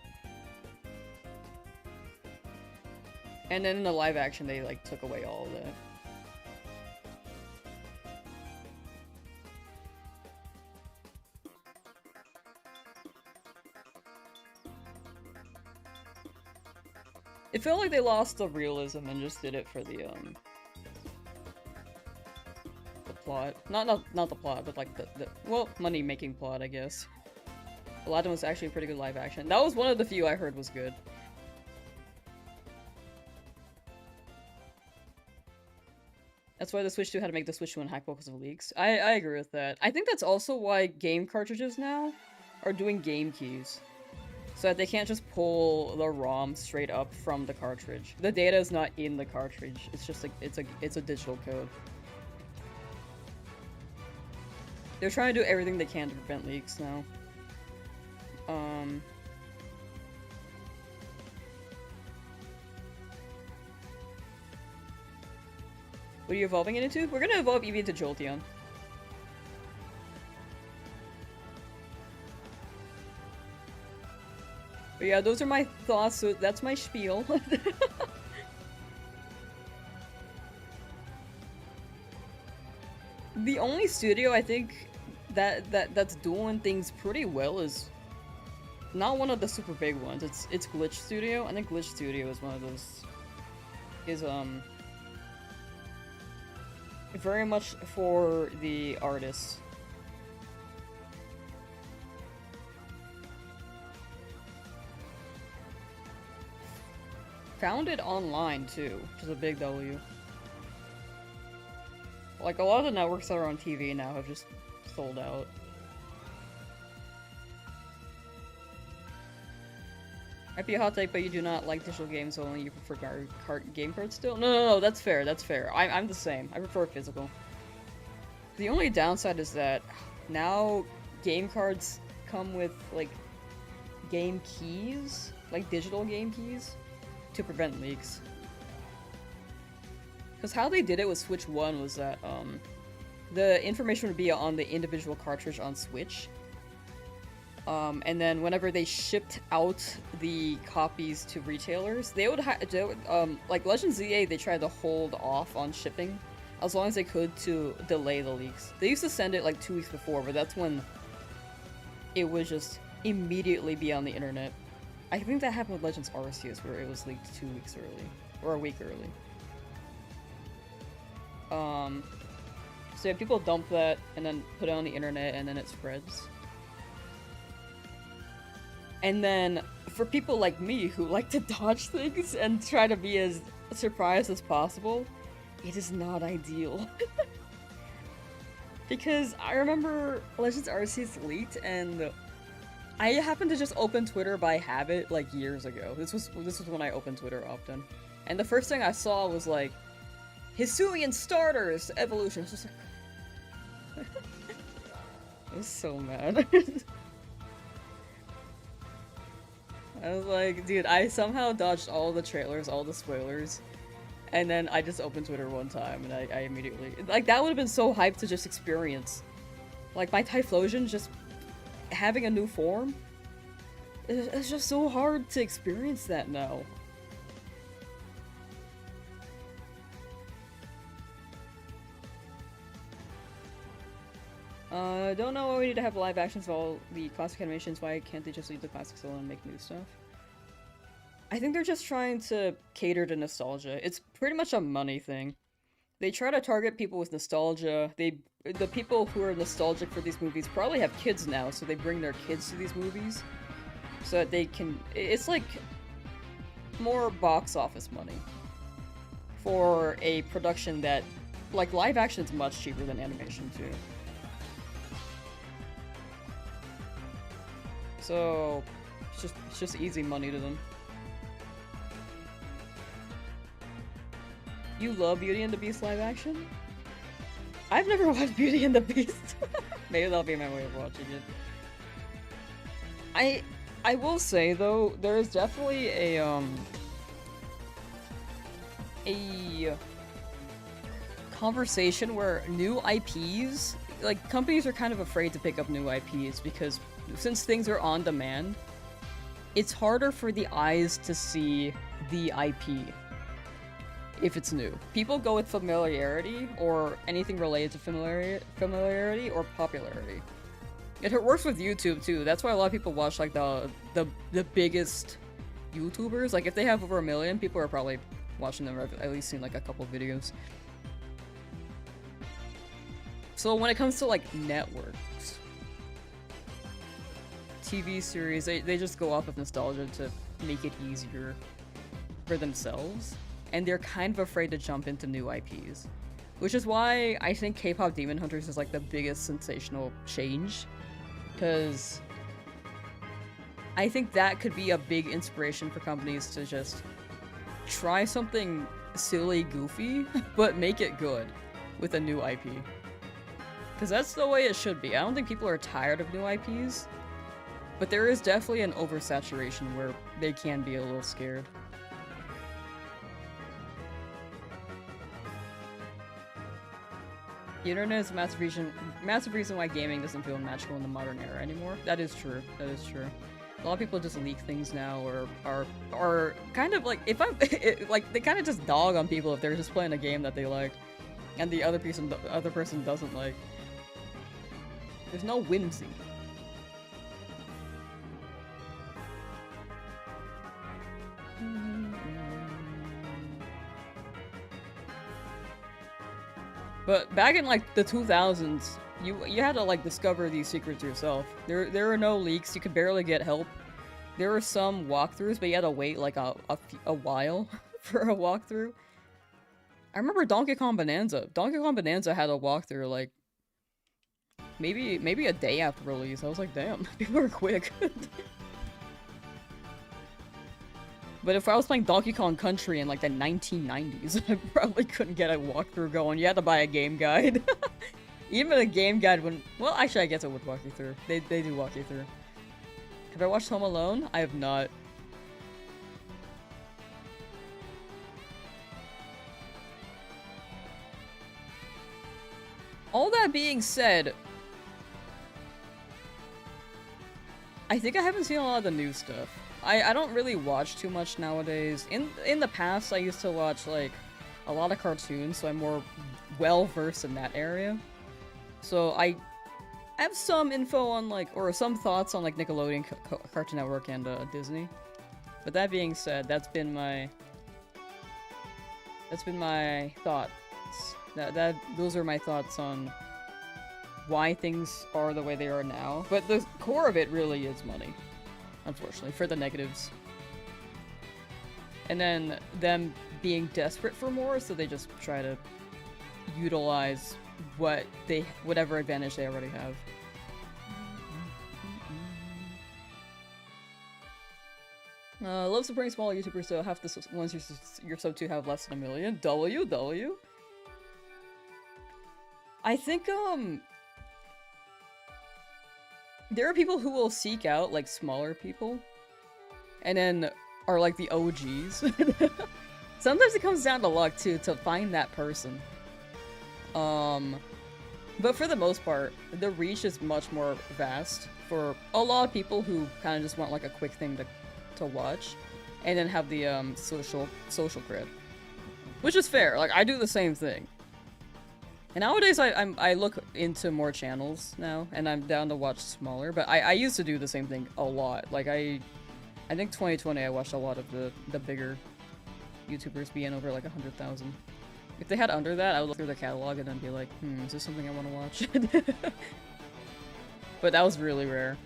And then in the live action they like took away all of that. It felt like they lost the realism and just did it for the plot. Not the plot, but like the well, money-making plot, I guess. Aladdin was actually a pretty good live action. That was one of the few I heard was good. That's why the Switch 2 had to make the Switch 2 unhackable because of leaks. I agree with that. I think that's also why game cartridges now are doing game keys. So that they can't just pull the ROM straight up from the cartridge. The data is not in the cartridge. It's just like it's a digital code. They're trying to do everything they can to prevent leaks now. What are you evolving it into? We're gonna evolve Eevee into Jolteon. But yeah, those are my thoughts, so that's my spiel. The only studio I think that's doing things pretty well is not one of the super big ones. It's Glitch Studio. I think Glitch Studio is one of those very much for the artists. Founded online too, which is a big W. Like a lot of the networks that are on TV now have just sold out. Might be a hot take, but you do not like digital games only. You prefer game cards still? No, that's fair. That's fair. I'm the same. I prefer physical. The only downside is that now game cards come with like game keys, like digital game keys, to prevent leaks. Because how they did it with Switch 1 was that the information would be on the individual cartridge on Switch. And then whenever they shipped out the copies to retailers, they would like Legend ZA, they tried to hold off on shipping as long as they could to delay the leaks. They used to send it like 2 weeks before, but that's when it would just immediately be on the internet. I think that happened with Legends Arceus, where it was leaked 2 weeks early, or a week early. So yeah, people dump that and then put it on the internet, and then it spreads. And then for people like me who like to dodge things and try to be as surprised as possible, it is not ideal. Because I remember Legends Arceus leaked, and I happened to just open Twitter by habit like years ago. This was when I opened Twitter often. And the first thing I saw was like, Hisuian starters evolution. I was just like I was so mad. I was like, dude, I somehow dodged all the trailers, all the spoilers, and then I just opened Twitter one time and I immediately, like, that would have been so hyped to just experience. Like, my Typhlosion just having a new form, it's just so hard to experience that now. Don't know why we need to have live actions of all the classic animations. Why can't they just leave the classics alone and make new stuff? I think they're just trying to cater to nostalgia. It's pretty much a money thing. They try to target people with nostalgia. The people who are nostalgic for these movies probably have kids now, so they bring their kids to these movies so that they can... It's like more box office money for a production that... Like, live action is much cheaper than animation, too. So, it's just easy money to them. You love Beauty and the Beast live action? I've never watched Beauty and the Beast. Maybe that'll be my way of watching it. I will say though, there is definitely a conversation where new IPs, like companies are kind of afraid to pick up new IPs because since things are on demand, it's harder for the eyes to see the IP if it's new. People go with familiarity or anything related to familiarity or popularity. It works with YouTube too. That's why a lot of people watch like the biggest YouTubers. Like if they have over 1 million, people are probably watching them or at least seen like a couple videos. So when it comes to like networks, TV series, they just go off of nostalgia to make it easier for themselves. And they're kind of afraid to jump into new IPs. Which is why I think K-pop Demon Hunters is like the biggest sensational change. Because I think that could be a big inspiration for companies to just try something silly, goofy, but make it good with a new IP. Because that's the way it should be. I don't think people are tired of new IPs, but there is definitely an oversaturation where they can be a little scared. The internet is a massive reason why gaming doesn't feel magical in the modern era anymore. That is true. That is true. A lot of people just leak things now, or are kind of like like they kind of just dog on people if they're just playing a game that they like, and the other person doesn't like. There's no whimsy. But back in like the 2000s, you had to like discover these secrets yourself. There were no leaks. You could barely get help. There were some walkthroughs, but you had to wait like a while for a walkthrough. I remember Donkey Kong Bonanza. Donkey Kong Bonanza had a walkthrough like maybe a day after release. I was like, damn, people are quick. But if I was playing Donkey Kong Country in like the 1990s, I probably couldn't get a walkthrough going. You had to buy a game guide. Even a game guide wouldn't... Well, actually, I guess it would walk you through. They do walk you through. Have I watched Home Alone? I have not. All that being said, I think I haven't seen a lot of the new stuff. I don't really watch too much nowadays. In the past, I used to watch like a lot of cartoons, so I'm more well-versed in that area. So I have some info on like, or some thoughts on like Nickelodeon, Cartoon Network, and Disney. But that being said, that's been my thoughts. Those are my thoughts on why things are the way they are now. But the core of it really is money. Unfortunately, for the negatives. And then them being desperate for more, so they just try to utilize whatever advantage they already have. Love supporting smaller YouTubers, so half the ones you're sub to have less than 1 million. W. I think, there are people who will seek out, like, smaller people, and then are, like, the OGs. Sometimes it comes down to luck, too, to find that person. But for the most part, the reach is much more vast for a lot of people who kind of just want, like, a quick thing to watch, and then have the, social cred. Which is fair, like, I do the same thing. And nowadays, I look into more channels now, and I'm down to watch smaller, but I used to do the same thing a lot. Like, I think 2020 I watched a lot of the bigger YouTubers being over, like, 100,000. If they had under that, I would look through the catalog and then be like, is this something I want to watch? But that was really rare.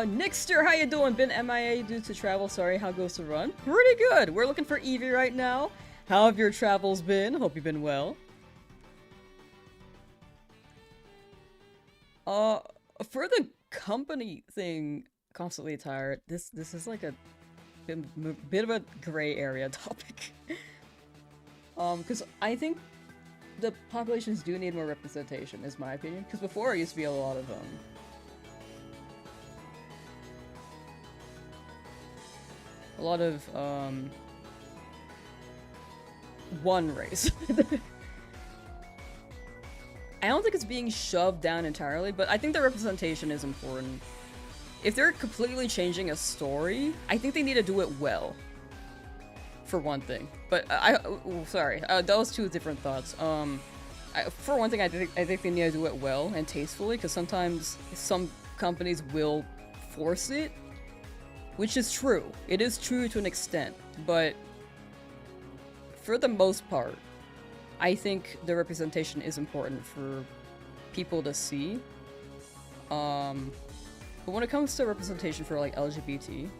Nixter, how you doing? Been MIA due to travel, sorry, how goes the run? Pretty good! We're looking for Eevee right now. How have your travels been? Hope you've been well. For the company thing, constantly tired, this is like a bit of a gray area topic. Because I think the populations do need more representation, is my opinion. Because before, it used to be a lot of, one race. I don't think it's being shoved down entirely, but I think the representation is important. If they're completely changing a story, I think they need to do it well. For one thing. But sorry, those two different thoughts. For one thing, I think they need to do it well and tastefully, because sometimes some companies will force it, which is true. It is true to an extent, but for the most part, I think the representation is important for people to see. But when it comes to representation for like LGBT,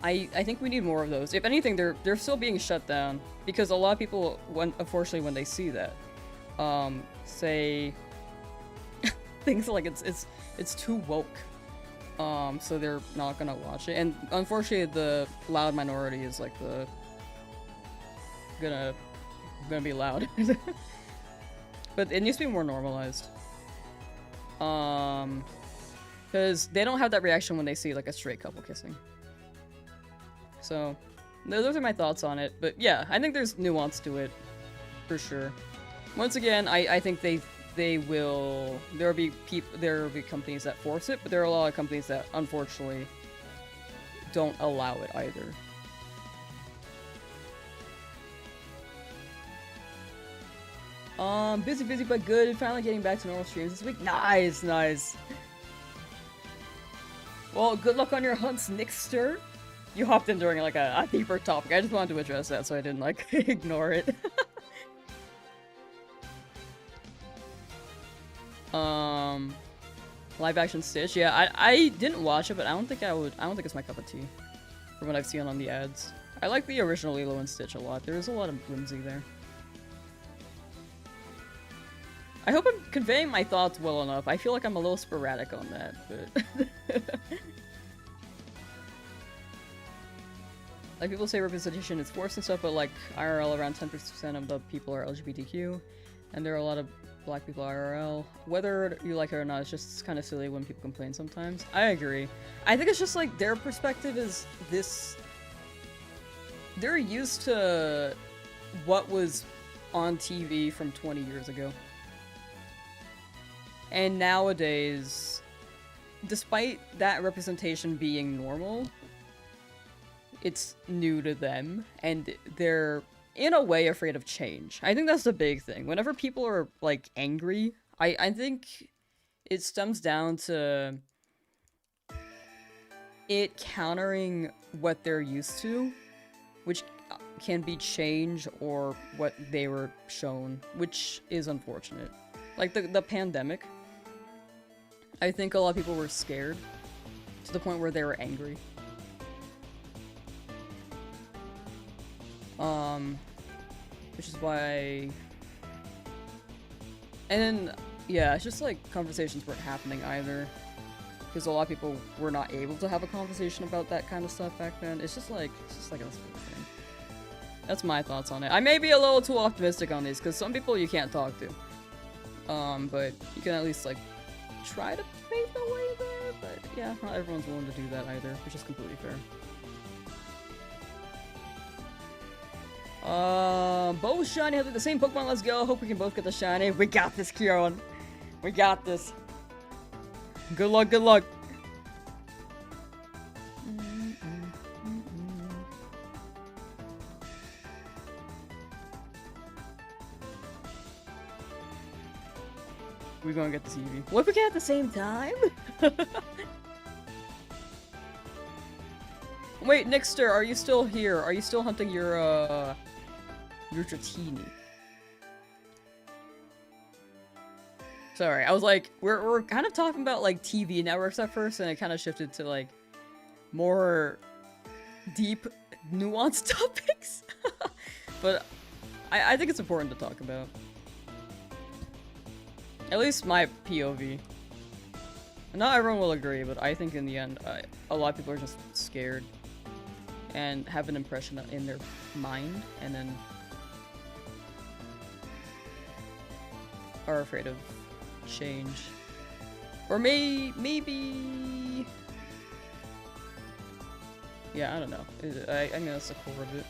I think we need more of those. If anything, they're still being shut down because a lot of people, unfortunately, when they see that, say things like it's too woke, so they're not gonna watch it. And unfortunately, the loud minority is like the gonna be loud. But it needs to be more normalized. Because they don't have that reaction when they see like a straight couple kissing. So, those are my thoughts on it. But yeah, I think there's nuance to it, for sure. Once again, I think there will be companies that force it, but there are a lot of companies that unfortunately don't allow it either. Busy but good. Finally getting back to normal streams this week. Nice, nice. Well, good luck on your hunts, Nixter. You hopped in during like a deeper topic. I just wanted to address that so I didn't like ignore it. Live action Stitch. Yeah, I didn't watch it, but I don't think it's my cup of tea from what I've seen on the ads. I like the original Lilo and Stitch a lot. There's a lot of whimsy there. I hope I'm conveying my thoughts well enough. I feel like I'm a little sporadic on that, but... Like, people say representation is forced and stuff, but like, IRL, around 10% of the people are LGBTQ, and there are a lot of black people IRL. Whether you like it or not, it's just kind of silly when people complain sometimes. I agree. I think it's just like, their perspective is this... They're used to what was on TV from 20 years ago. And nowadays, despite that representation being normal, it's new to them, and they're, in a way, afraid of change. I think that's the big thing. Whenever people are, like, angry, I think it stems down to it countering what they're used to, which can be change or what they were shown, which is unfortunate. Like, the pandemic, I think a lot of people were scared to the point where they were angry. Which is why... And then, yeah, it's just like conversations weren't happening either. Because a lot of people were not able to have a conversation about that kind of stuff back then. It's just like a sort of thing. That's my thoughts on it. I may be a little too optimistic on these, because some people you can't talk to. But you can at least, like, try to pave the way there, but yeah, not everyone's willing to do that either, which is completely fair. Both shiny have the same Pokemon, let's go. Hope we can both get the shiny. We got this, Kieran. We got this. Good luck, good luck. We're gonna get this Eevee. What if we get it at the same time? Wait, Nixter, are you still here? Are you still hunting your Dratini? Sorry, I was like, we're kind of talking about like TV networks at first, and it kind of shifted to like more deep nuanced topics. But I think it's important to talk about. At least my POV. Not everyone will agree, but I think in the end, a lot of people are just scared and have an impression in their mind, and then are afraid of change. Or maybe... Yeah, I don't know. I think that's the core of it.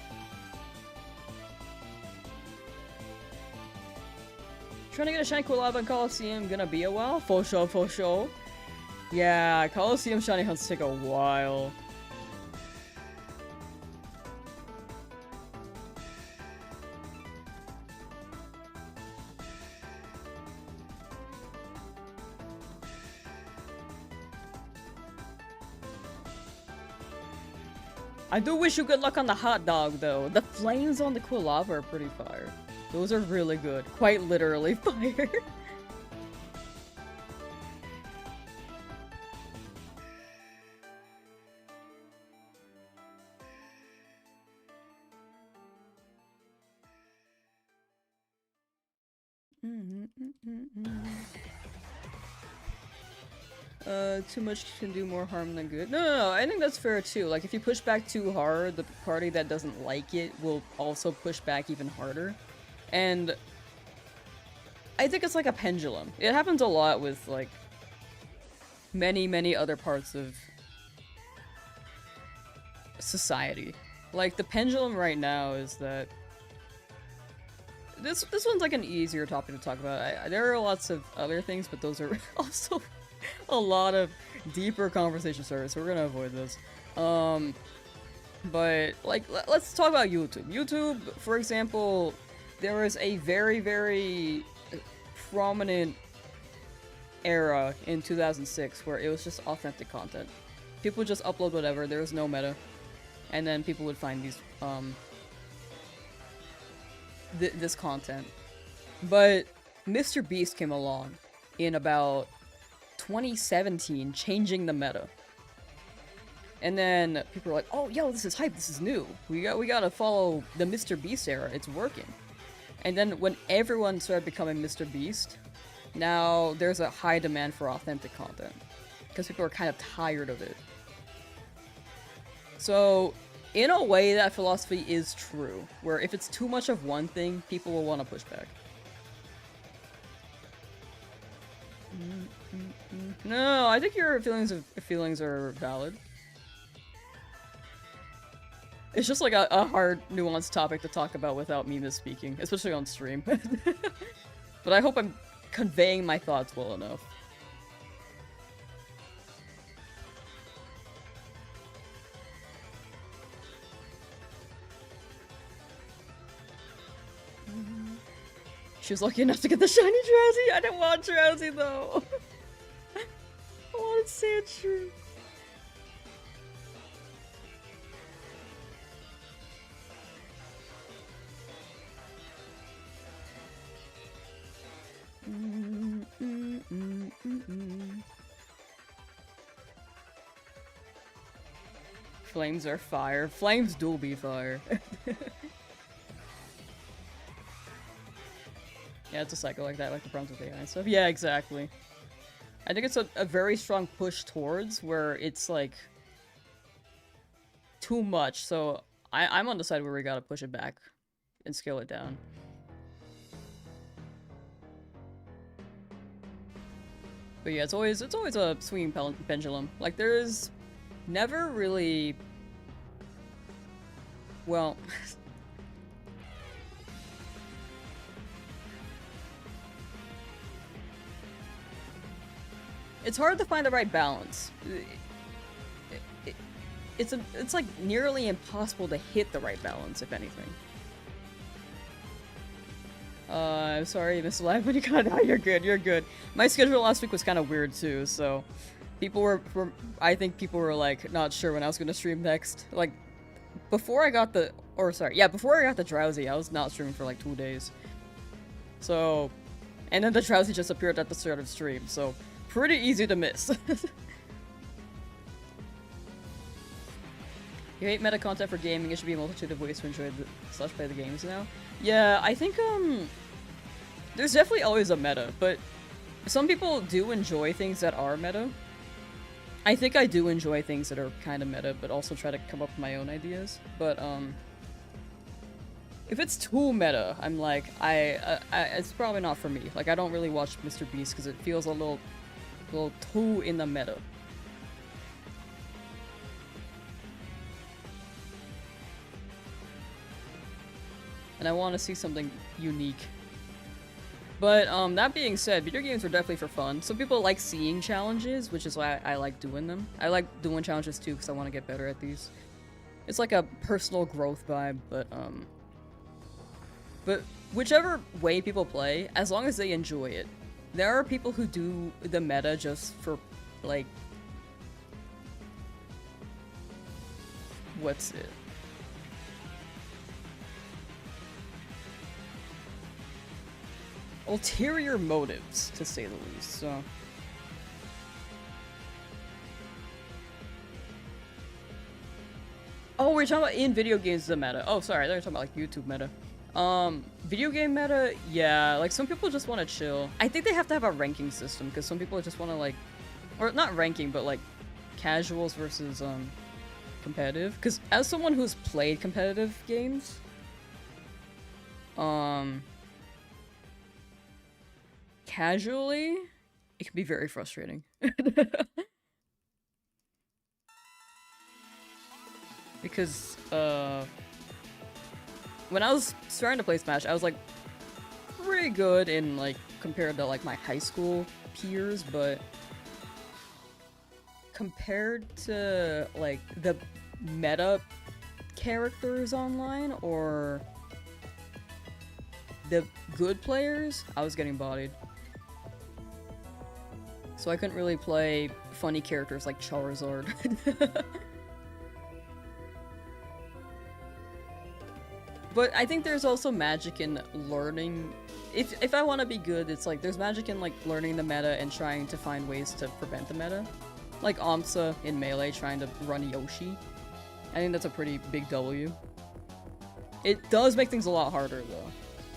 Trying to get a shiny collab on Coliseum, gonna be a while? For sure, for sure. Yeah, Coliseum shiny hunts take a while. I do wish you good luck on the hot dog, though. The flames on the Quilava are pretty fire. Those are really good. Quite literally fire. Too much can do more harm than good. No, I think that's fair too. Like, if you push back too hard, the party that doesn't like it will also push back even harder. And I think it's like a pendulum. It happens a lot with, like, many other parts of society. Like, the pendulum right now is that this one's like an easier topic to talk about. There are lots of other things, but those are also a lot of deeper conversation starters, so we're gonna avoid this. But like, let's talk about YouTube. YouTube, for example, there was a very prominent era in 2006 where it was just authentic content. People would just upload whatever, there was no meta, and then people would find these this content. But Mr. Beast came along in about 2017, changing the meta. And then people were like, oh, yo, this is hype, this is new. We gotta follow the Mr. Beast era, it's working. And then when everyone started becoming Mr. Beast, now there's a high demand for authentic content. Because people are kind of tired of it. So, in a way, that philosophy is true. Where if it's too much of one thing, people will want to push back. No, I think your feelings are valid. It's just like a hard, nuanced topic to talk about without me misspeaking, especially on stream. But I hope I'm conveying my thoughts well enough. She was lucky enough to get the shiny Drowzee. I didn't want Drowzee though. I wanted Sandshrew. Flames are fire. Flames do be fire. Yeah, it's a cycle like that, like the problems with AI and stuff. Yeah, exactly. I think it's a very strong push towards where it's like too much. So I'm on the side where we gotta push it back and scale it down. But yeah, it's always a swinging pendulum. Like, there's never really... Well... It's hard to find the right balance. It's like nearly impossible to hit the right balance, if anything. I'm sorry you missed live when you got out. You're good, you're good. My schedule last week was kind of weird too, so people were I think people were like not sure when I was gonna stream next. Like before I got the before I got the Drowzee, I was not streaming for like 2 days. So, and then the Drowzee just appeared at the start of stream, so pretty easy to miss. You hate meta content for gaming, it should be a multitude of ways to enjoy slash play the games now. Yeah, I think, there's definitely always a meta, but some people do enjoy things that are meta. I think I do enjoy things that are kind of meta, but also try to come up with my own ideas. But, if it's too meta, I'm like, it's probably not for me. Like, I don't really watch Mr. Beast because it feels a little too in the meta. And I want to see something unique. But, that being said, video games are definitely for fun. Some people like seeing challenges, which is why I like doing them. I like doing challenges too, because I want to get better at these. It's like a personal growth vibe, but whichever way people play, as long as they enjoy it. There are people who do the meta just for, like... What's it? Ulterior motives, to say the least, so... Oh, we're talking about in video games the meta. Oh, sorry, they're talking about like YouTube meta. Video game meta, yeah, like some people just want to chill. I think they have to have a ranking system, because some people just want to like... Or not ranking, but like casuals versus, competitive. Because as someone who's played competitive games, casually, it can be very frustrating. Because, when I was starting to play Smash, I was, like, pretty good in, like, compared to, like, my high school peers, but compared to, like, the meta characters online, or the good players, I was getting bodied. So I couldn't really play funny characters like Charizard. But I think there's also magic in learning. If I want to be good, it's like there's magic in like learning the meta and trying to find ways to prevent the meta. Like Amsa in Melee trying to run Yoshi. I think that's a pretty big W. It does make things a lot harder though.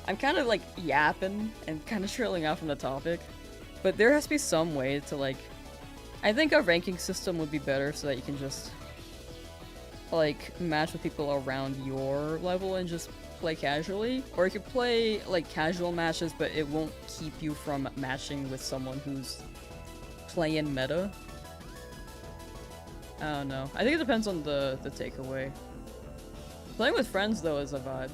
I'm kind of like yapping and kind of trailing out from the topic. But there has to be some way to like... I think a ranking system would be better so that you can just like match with people around your level and just play casually, or you could play like casual matches but it won't keep you from matching with someone who's playing meta. I don't know. I think it depends on the takeaway. Playing with friends though is a vibe.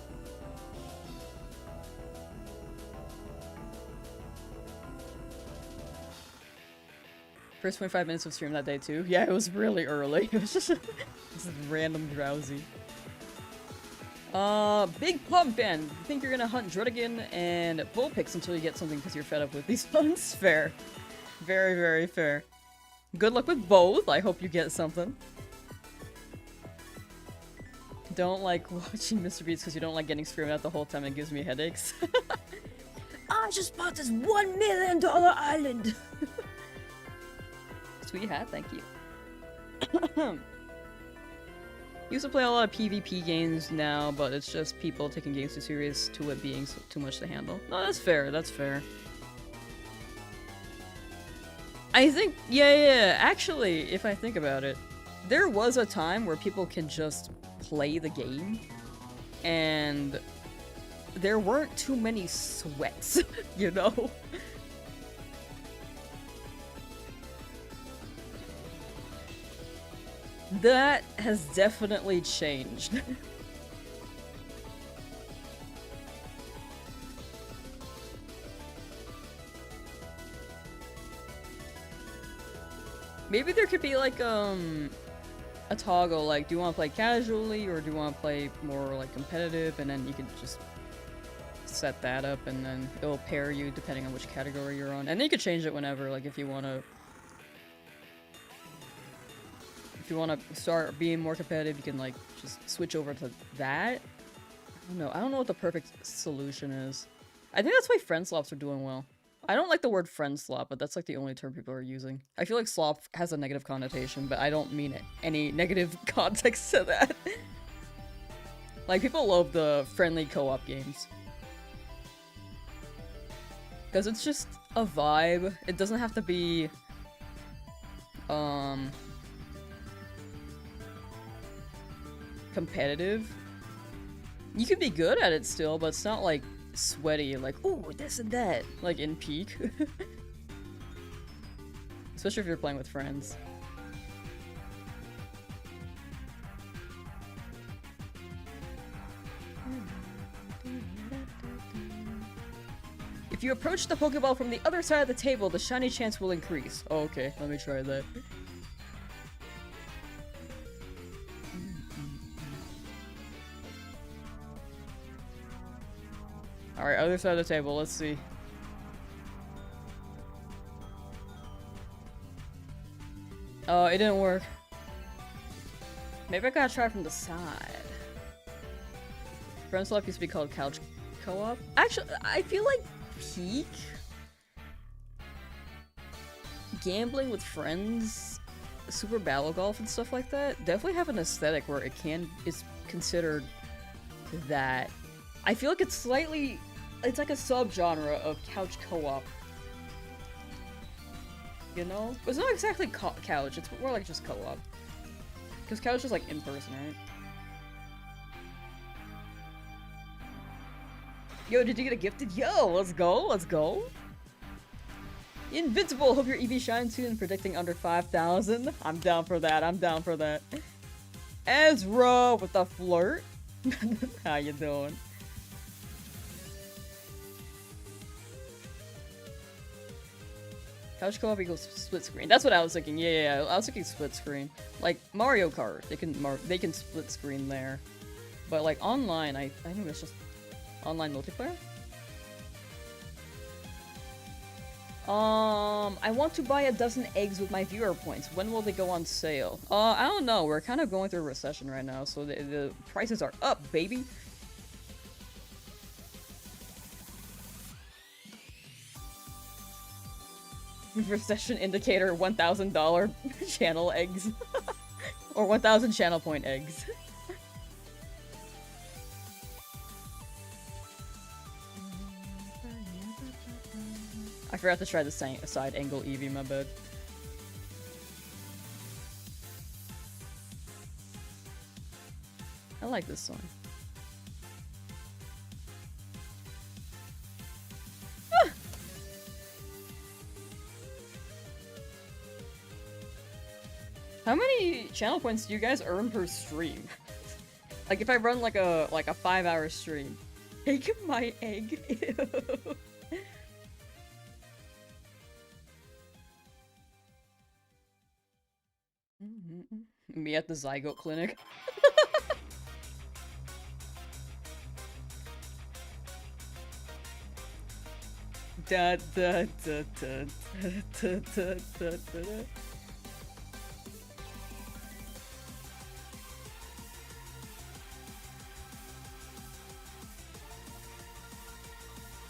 First 25 minutes of stream that day too. Yeah, it was really early. It was just this random Drowzee. Big Plum fan. You think you're gonna hunt Druddigan and Vulpix until you get something because you're fed up with these hunts? Fair. Very, very fair. Good luck with both. I hope you get something. Don't like watching Mr. Beats because you don't like getting screamed at the whole time and it gives me headaches. I just bought this $1 million island! Sweet hat, thank you. Used to play a lot of PvP games now, but it's just people taking games too serious to it being too much to handle. No, that's fair, that's fair. I think, yeah, actually, if I think about it, there was a time where people can just play the game, and there weren't too many sweats, you know? That has definitely changed. Maybe there could be like a toggle, like do you want to play casually or do you want to play more like competitive, and then you can just set that up and then it'll pair you depending on which category you're on. And then you could change it whenever, like if you want to start being more competitive, you can like just switch over to that. I don't know what the perfect solution is. I think that's why friend swaps are doing well. I don't like the word friend slop, but that's like the only term people are using. I feel like slop has a negative connotation, but I don't mean any negative context to that. Like, people love the friendly co-op games. Because it's just a vibe. It doesn't have to be, competitive. You can be good at it still, but it's not like sweaty, like, ooh, this and that, like in Peak. Especially if you're playing with friends. If you approach the Pokeball from the other side of the table, the shiny chance will increase. Oh, okay, let me try that. Alright, other side of the table, let's see. Oh, it didn't work. Maybe I gotta try from the side. Friends Swap used to be called Couch Co-op. Actually, I feel like Peak gambling with friends, Super Battle Golf and stuff like that definitely have an aesthetic where it's considered that. I feel like it's like a subgenre of couch co-op. You know? But it's not exactly couch, it's more like just co-op. Because couch is like in person, right? Yo, did you get a gifted? Yo, let's go, let's go. Invincible, hope your Eevee shines soon, predicting under 5,000. I'm down for that, I'm down for that. Ezra with the flirt. How you doing? Couch co-op equals split screen. That's what I was thinking. Yeah, I was thinking split screen. Like Mario Kart, they can split screen there. But like online, I think that's just online multiplayer. I want to buy a dozen eggs with my viewer points. When will they go on sale? I don't know. We're kind of going through a recession right now, so the prices are up, baby. Recession indicator, $1,000 channel eggs. Or 1,000 channel point eggs. I forgot to try the side angle Eevee, my bad. I like this song. How many channel points do you guys earn per stream? Like if I run like a 5-hour stream. Take my egg. Me at the Zygote clinic. Da da da da da da da da.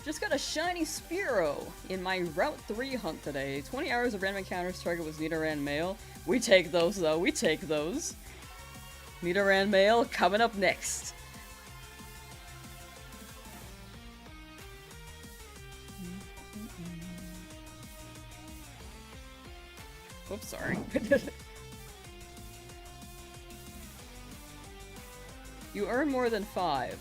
Just got a shiny Spearow in my Route 3 hunt today. 20 hours of random encounters, target was Nidoran male. We take those though, we take those. Nidoran male coming up next. Oops, sorry. You earn more than 5.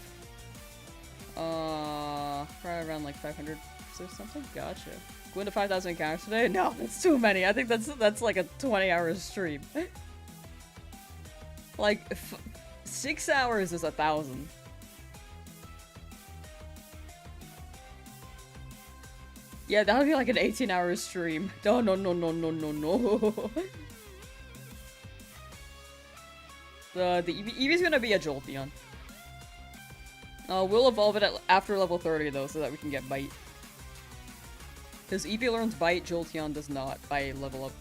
Probably around like 500 or something? Gotcha. Going to 5,000 encounters today? No, that's too many. I think that's like a 20-hour stream. Like, 6 hours is 1,000. Yeah, that would be like an 18-hour stream. No, no, no, no, no, no, no. The Eevee's gonna be a Jolteon. We'll evolve it after level 30 though, so that we can get Bite. Because Eevee learns Bite, Jolteon does not by level up.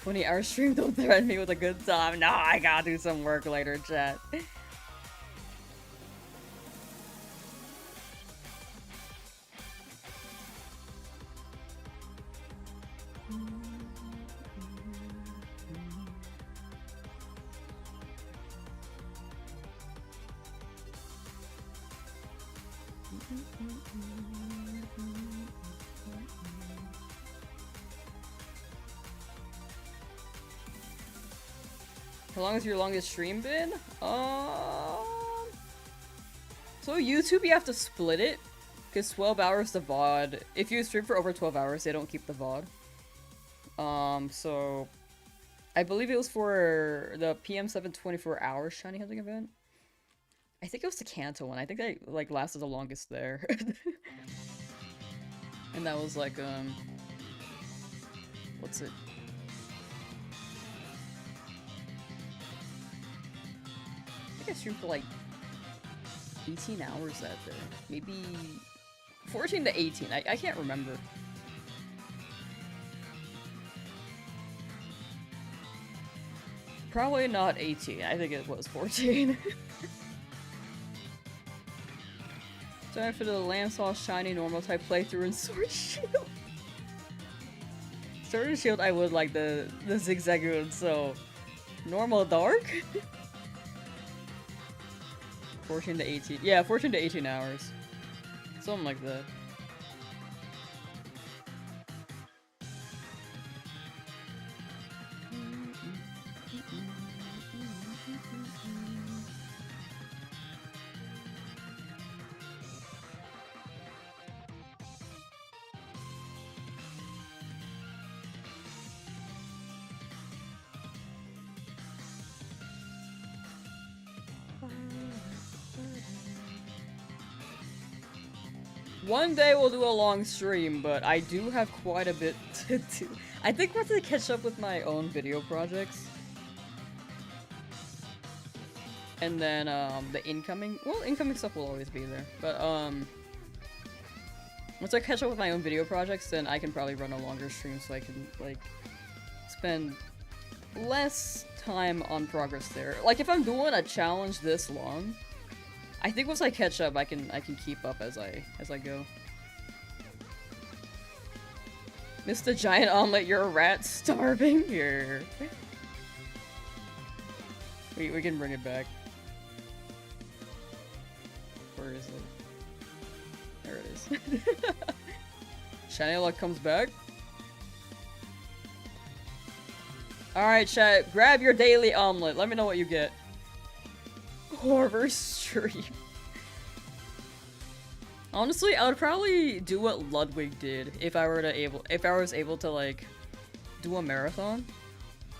20-hour stream, don't threaten me with a good time. No, I gotta do some work later, chat. How long has your longest stream been? So YouTube, you have to split it, because 12 hours the VOD. If you stream for over 12 hours, they don't keep the VOD. So I believe it was for the PM7 24-hour Shiny Hunting event. I think it was the Kanto one. I think they like lasted the longest there. And that was like what's it? I think I streamed for like 18 hours that day. Maybe 14 to 18. I can't remember. Probably not 18. I think it was 14. Sorry for the Lamsauce shiny normal type playthrough in Sword Shield. Sword and Shield, I would like the zigzag one, so normal dark. 14 to 18. Yeah, 14 to 18 hours. Something like that. One day we'll do a long stream, but I do have quite a bit to do. I think we're to catch up with my own video projects. And then, the incoming stuff will always be there. But, once I catch up with my own video projects, then I can probably run a longer stream so I can, like, spend less time on progress there. Like, if I'm doing a challenge this long, I think once I catch up, I can keep up as I go. Mr. Giant Omelet, you're a rat starving here. We can bring it back. Where is it? There it is. Shiny Luck comes back. Alright, chat, grab your daily omelet. Let me know what you get. Horror stream. Honestly, I would probably do what Ludwig did if I was able to like do a marathon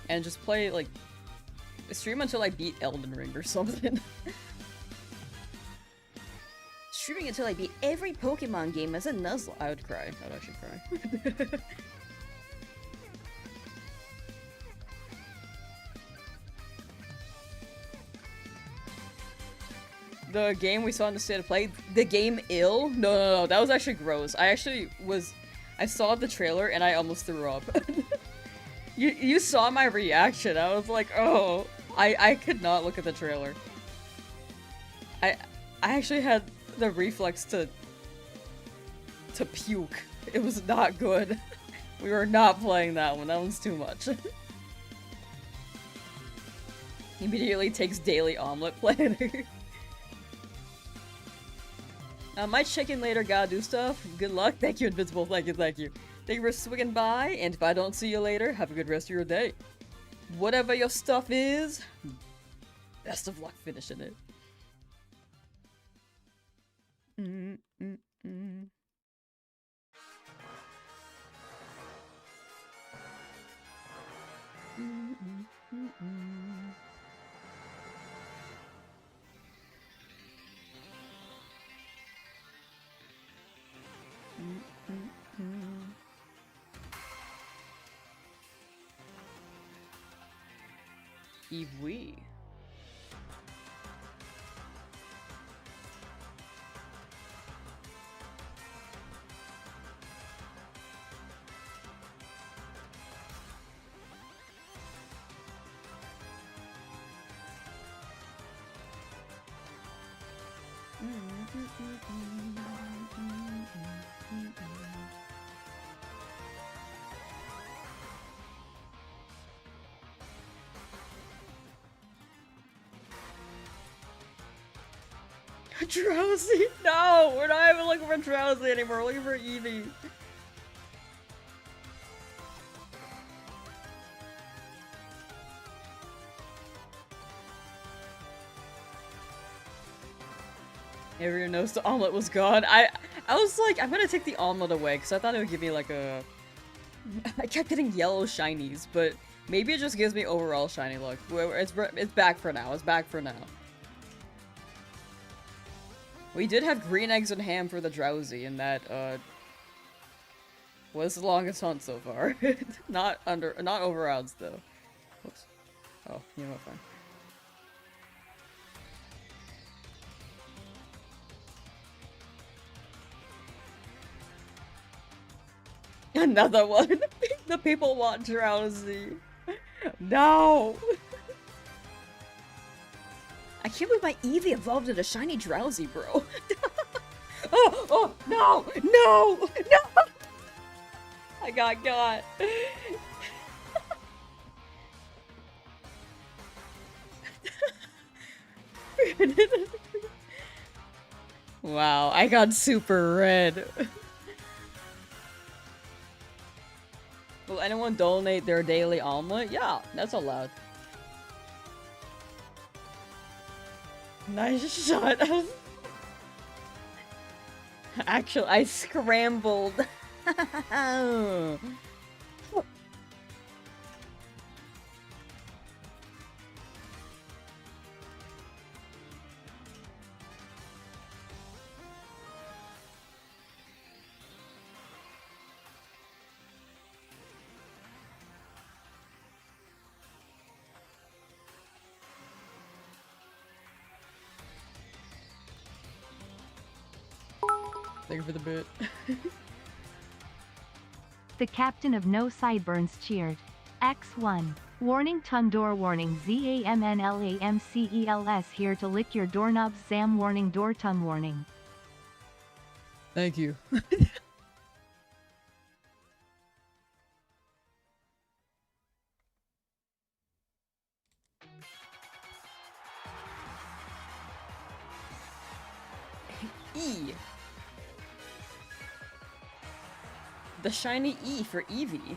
and just play like stream until I beat Elden Ring or something. Streaming until I beat every Pokemon game as a Nuzlocke. I would cry. I would actually cry. The game we saw in the State of Play, the game Ill? No, that was actually gross. I saw the trailer and I almost threw up. You saw my reaction. I was like, oh, I could not look at the trailer. I actually had the reflex to puke. It was not good. We were not playing that one. That one's too much. Immediately takes daily omelet planner. Might check in later, gotta do stuff. Good luck. Thank you, Invincible. Thank you, thank you. Thank you for swinging by, and if I don't see you later, have a good rest of your day. Whatever your stuff is, best of luck finishing it. Eevee. Drowzee! No! We're not even looking for Drowzee anymore, we're looking for Eevee. Everyone knows the omelet was gone. I was like, I'm gonna take the omelet away because I thought it would give me like a... I kept getting yellow shinies, but maybe it just gives me overall shiny luck. It's back for now. It's back for now. We did have green eggs and ham for the Drowzee, and that was the longest hunt so far. not over odds though. Whoops. Oh, you know what? Fine. Another one. The people want Drowzee. No. I can't believe my Eevee evolved into shiny Drowzee, bro. Oh, no, no, no. I got. Wow, I got super red. Will anyone donate their daily omelet? Yeah, that's allowed. Nice shot. Actually, I scrambled. Thank you for the bit. The captain of No Sideburns cheered. X1. Warning Tundor warning ZAMNLAMCELS here to lick your doorknobs Zam warning door tongue warning. Thank you. E. The shiny E for Eevee.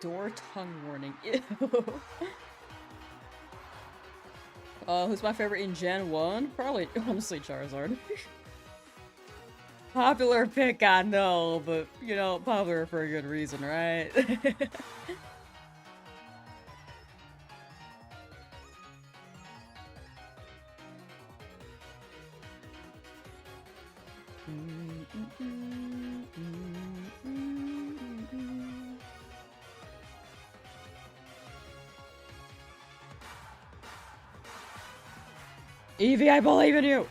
Door tongue warning. Ew. Who's my favorite in Gen 1? Probably, honestly, Charizard. Popular pick, I know, but, you know, popular for a good reason, right? Eevee, I believe in you!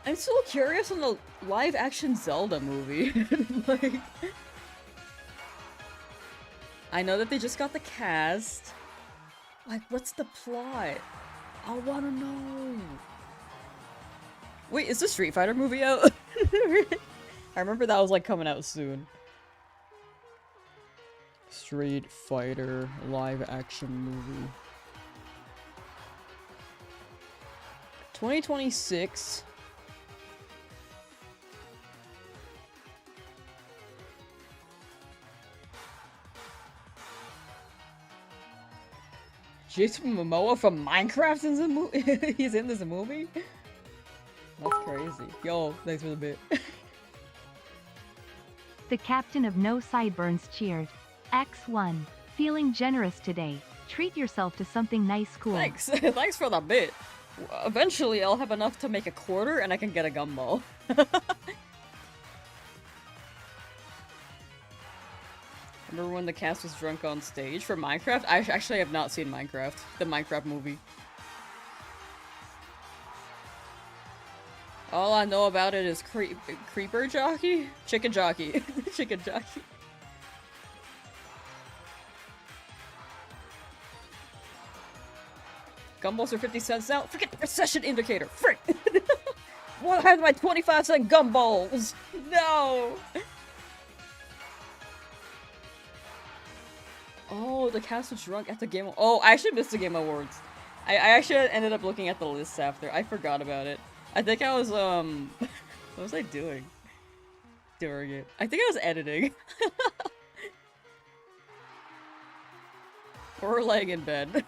I'm so curious on the live-action Zelda movie. Like, I know that they just got the cast. Like, what's the plot? I wanna know. Wait, is the Street Fighter movie out? I remember that was like coming out soon. Street Fighter live-action movie. 2026. Jason Momoa from Minecraft in the movie? He's in this movie? That's crazy. Yo, thanks for the bit. The captain of No Sideburns cheered. X1. Feeling generous today. Treat yourself to something nice cool. Thanks. Thanks for the bit. Eventually, I'll have enough to make a quarter and I can get a gumball. Remember when the cast was drunk on stage for Minecraft? I actually have not seen Minecraft, the Minecraft movie. All I know about it is creeper jockey? Chicken jockey. Chicken jockey. Gumballs are 50 cents now? Forget the recession indicator! Frick! What happened to my 25-cent gumballs? No! Oh, the cast was drunk at the game. Oh, I actually missed the Game Awards. I actually ended up looking at the list after. I forgot about it. I think I was, what was I doing? During it. I think I was editing. Or laying in bed.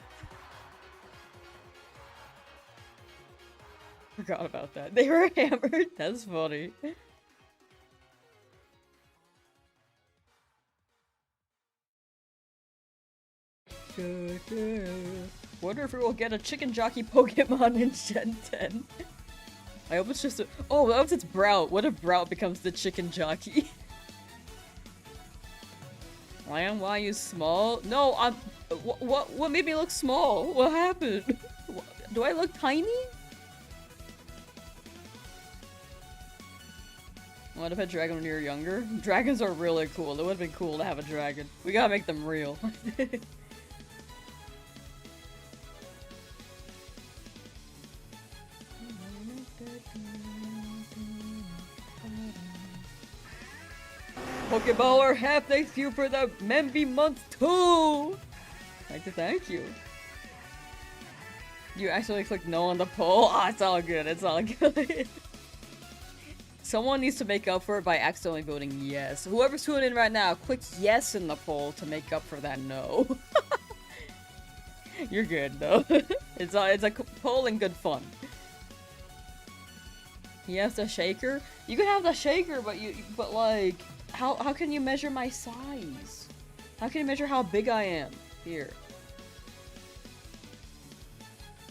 Forgot about that. They were hammered? That's funny. Wonder if we will get a chicken jockey Pokemon in Gen 10. I hope it's just a- oh, I hope it's Brout. What if Brout becomes the chicken jockey? Lion, why are you small? No, I'm- what made me look small? What happened? Do I look tiny? What if I had a dragon when you were younger? Dragons are really cool. It would have been cool to have a dragon. We gotta make them real. Pokeballer, half thank you for the Memby month too! Thank you. You actually clicked no on the poll? Ah, it's all good, it's all good. Someone needs to make up for it by accidentally voting yes. Whoever's tuning in right now, click yes in the poll to make up for that no. You're good though. It's a poll and good fun. He has the shaker? You can have the shaker, but like, how can you measure my size? How can you measure how big I am? Here.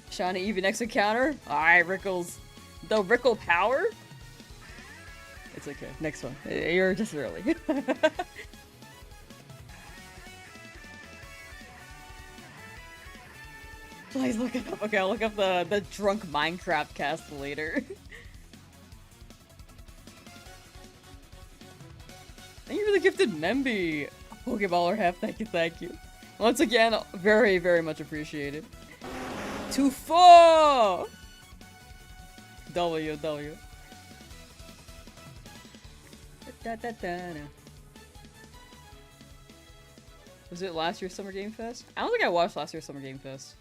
Shiny Eevee next encounter? Alright, Rickles. The Rickle power? It's okay. Next one. You're just early. Please look it up. Okay, I'll look up the drunk Minecraft cast later. Thank you for the gifted Memby. Pokeballer half, thank you. Once again, very, very much appreciated. 2-4! W. Was it last year's Summer Game Fest? I don't think I watched last year's Summer Game Fest.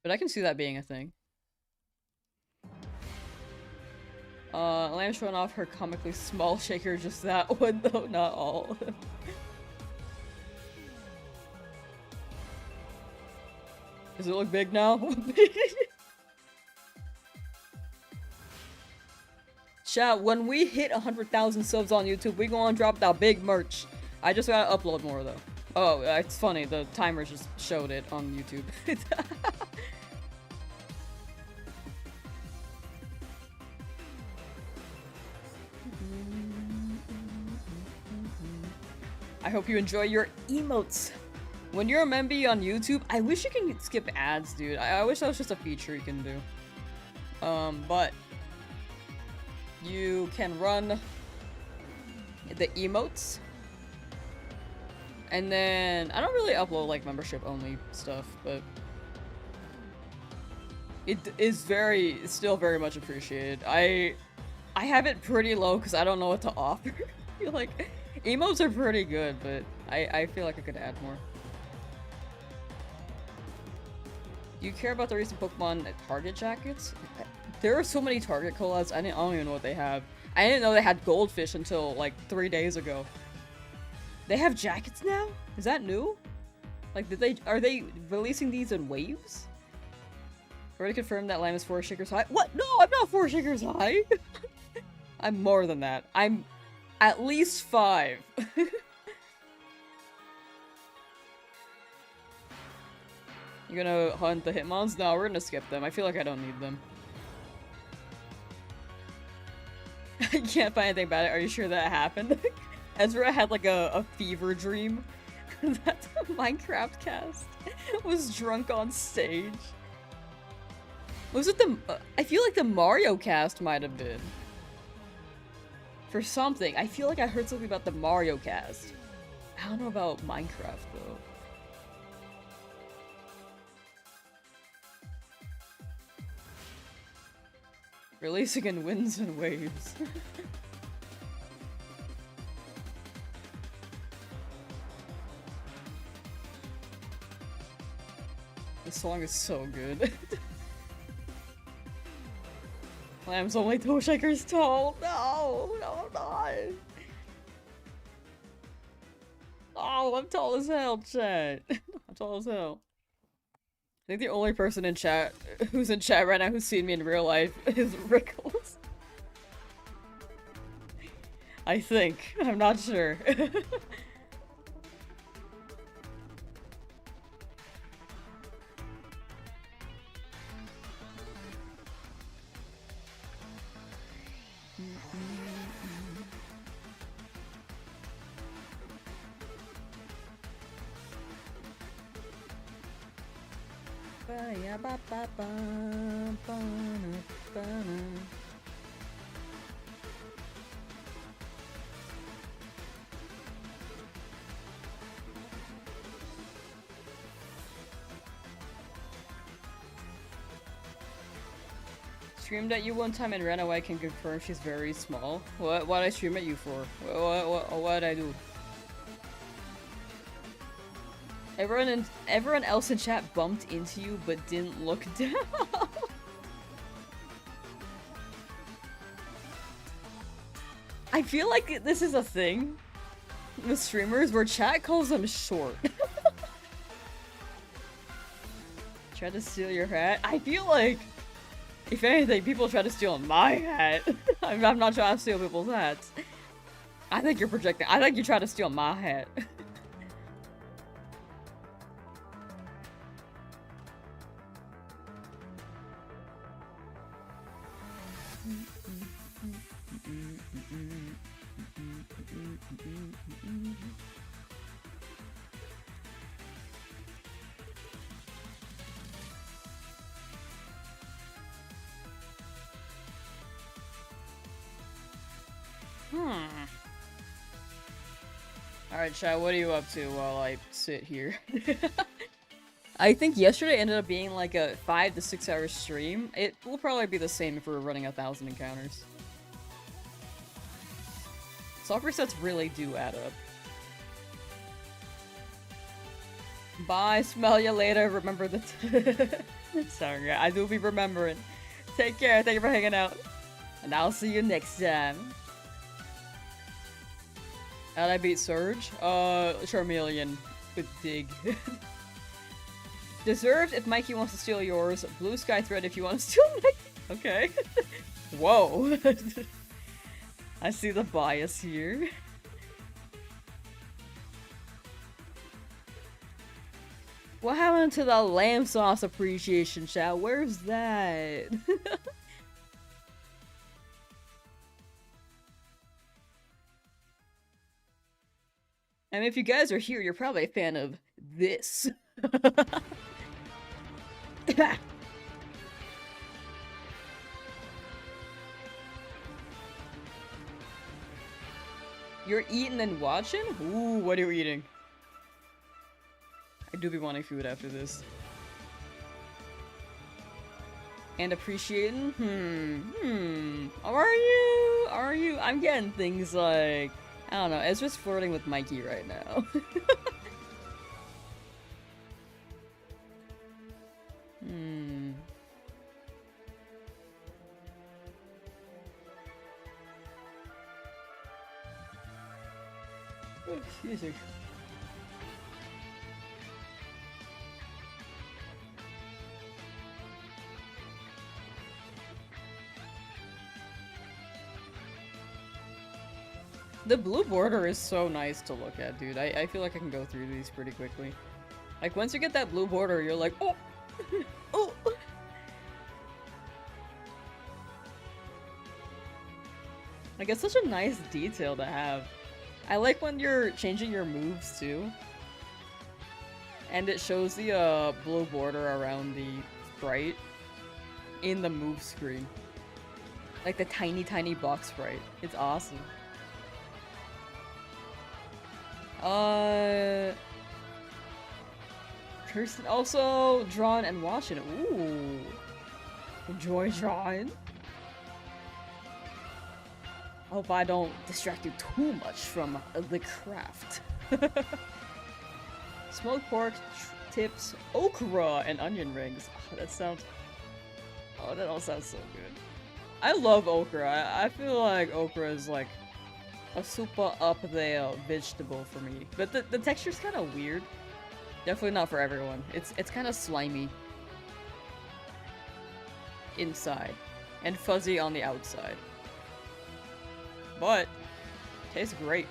But I can see that being a thing. Lam's showing off her comically small shaker, just that one though, not all. Does it look big now? Chat, when we hit 100,000 subs on YouTube, we gonna drop that big merch. I just gotta upload more though. Oh, it's funny, the timer just showed it on YouTube. I hope you enjoy your emotes. When you're a Memby on YouTube, I wish you can skip ads, dude. I wish that was just a feature you can do. But you can run the emotes. And then, I don't really upload like membership only stuff, but it is still very much appreciated. I have it pretty low because I don't know what to offer. Like, emotes are pretty good, but I feel like I could add more. Do you care about the recent Pokemon Target jackets? There are so many Target collabs, I don't even know what they have. I didn't know they had Goldfish until like 3 days ago. They have jackets now? Is that new? Like, are they releasing these in waves? Already confirmed that Lamb is 4 shakers high. What? No, I'm not 4 shakers high! I'm more than that. I'm at least 5. You gonna hunt the Hitmons? No, we're gonna skip them. I feel like I don't need them. I can't find anything about it. Are you sure that happened? Ezra had like a fever dream that the Minecraft cast was drunk on stage. Was it the... I feel like the Mario cast might have been. For something. I feel like I heard something about the Mario cast. I don't know about Minecraft though. Releasing in winds and waves. This song is so good. Lamb's only toe shaker's tall. No, no, not. Oh, I'm tall as hell, chat. I'm tall as hell. I think the only person in chat who's in chat right now who's seen me in real life is Rickles. I think. I'm not sure. Streamed at you one time and ran away. Can confirm she's very small. What I stream at you for? What I do? Everyone else in chat bumped into you but didn't look down. I feel like this is a thing with streamers where chat calls them short. Try to steal your hat? I feel like, if anything, people try to steal my hat. I'm not trying to steal people's hats. I think you're projecting. I think you try to steal my hat. Alright, chat, what are you up to while I sit here? I think yesterday ended up being like a 5 to 6 hour stream. It will probably be the same if we're running 1,000 encounters. Software sets really do add up. Bye, smell you later, remember the sorry, I do be remembering. Take care, thank you for hanging out. And I'll see you next time. How'd I beat Surge? Charmeleon with Dig. Deserved if Mikey wants to steal yours. Blue Sky Thread if you want to steal Mikey. Okay. Whoa. I see the bias here. What happened to the Lamsauce appreciation, chat? Where's that? I mean, if you guys are here, you're probably a fan of this. You're eating and watching? Ooh, what are you eating? I do be wanting food after this. And appreciating? Are you? I'm getting things like... I don't know, Ezra's flirting with Mikey right now. Oh, excuse me. The blue border is so nice to look at, dude. I feel like I can go through these pretty quickly. Like, once you get that blue border, you're like, oh! Oh! Like, it's such a nice detail to have. I like when you're changing your moves, too. And it shows the, blue border around the sprite in the move screen. Like the tiny, tiny box sprite. It's awesome. Kirsten also drawn and watching. Ooh. Enjoy drawing. Hope I don't distract you too much from the craft. Smoked pork tips, okra, and onion rings. Oh, that sounds... Oh, that all sounds so good. I love okra. I feel like okra is like a super up there vegetable for me. But the texture's kind of weird. Definitely not for everyone. It's kind of slimy inside and fuzzy on the outside. But tastes great.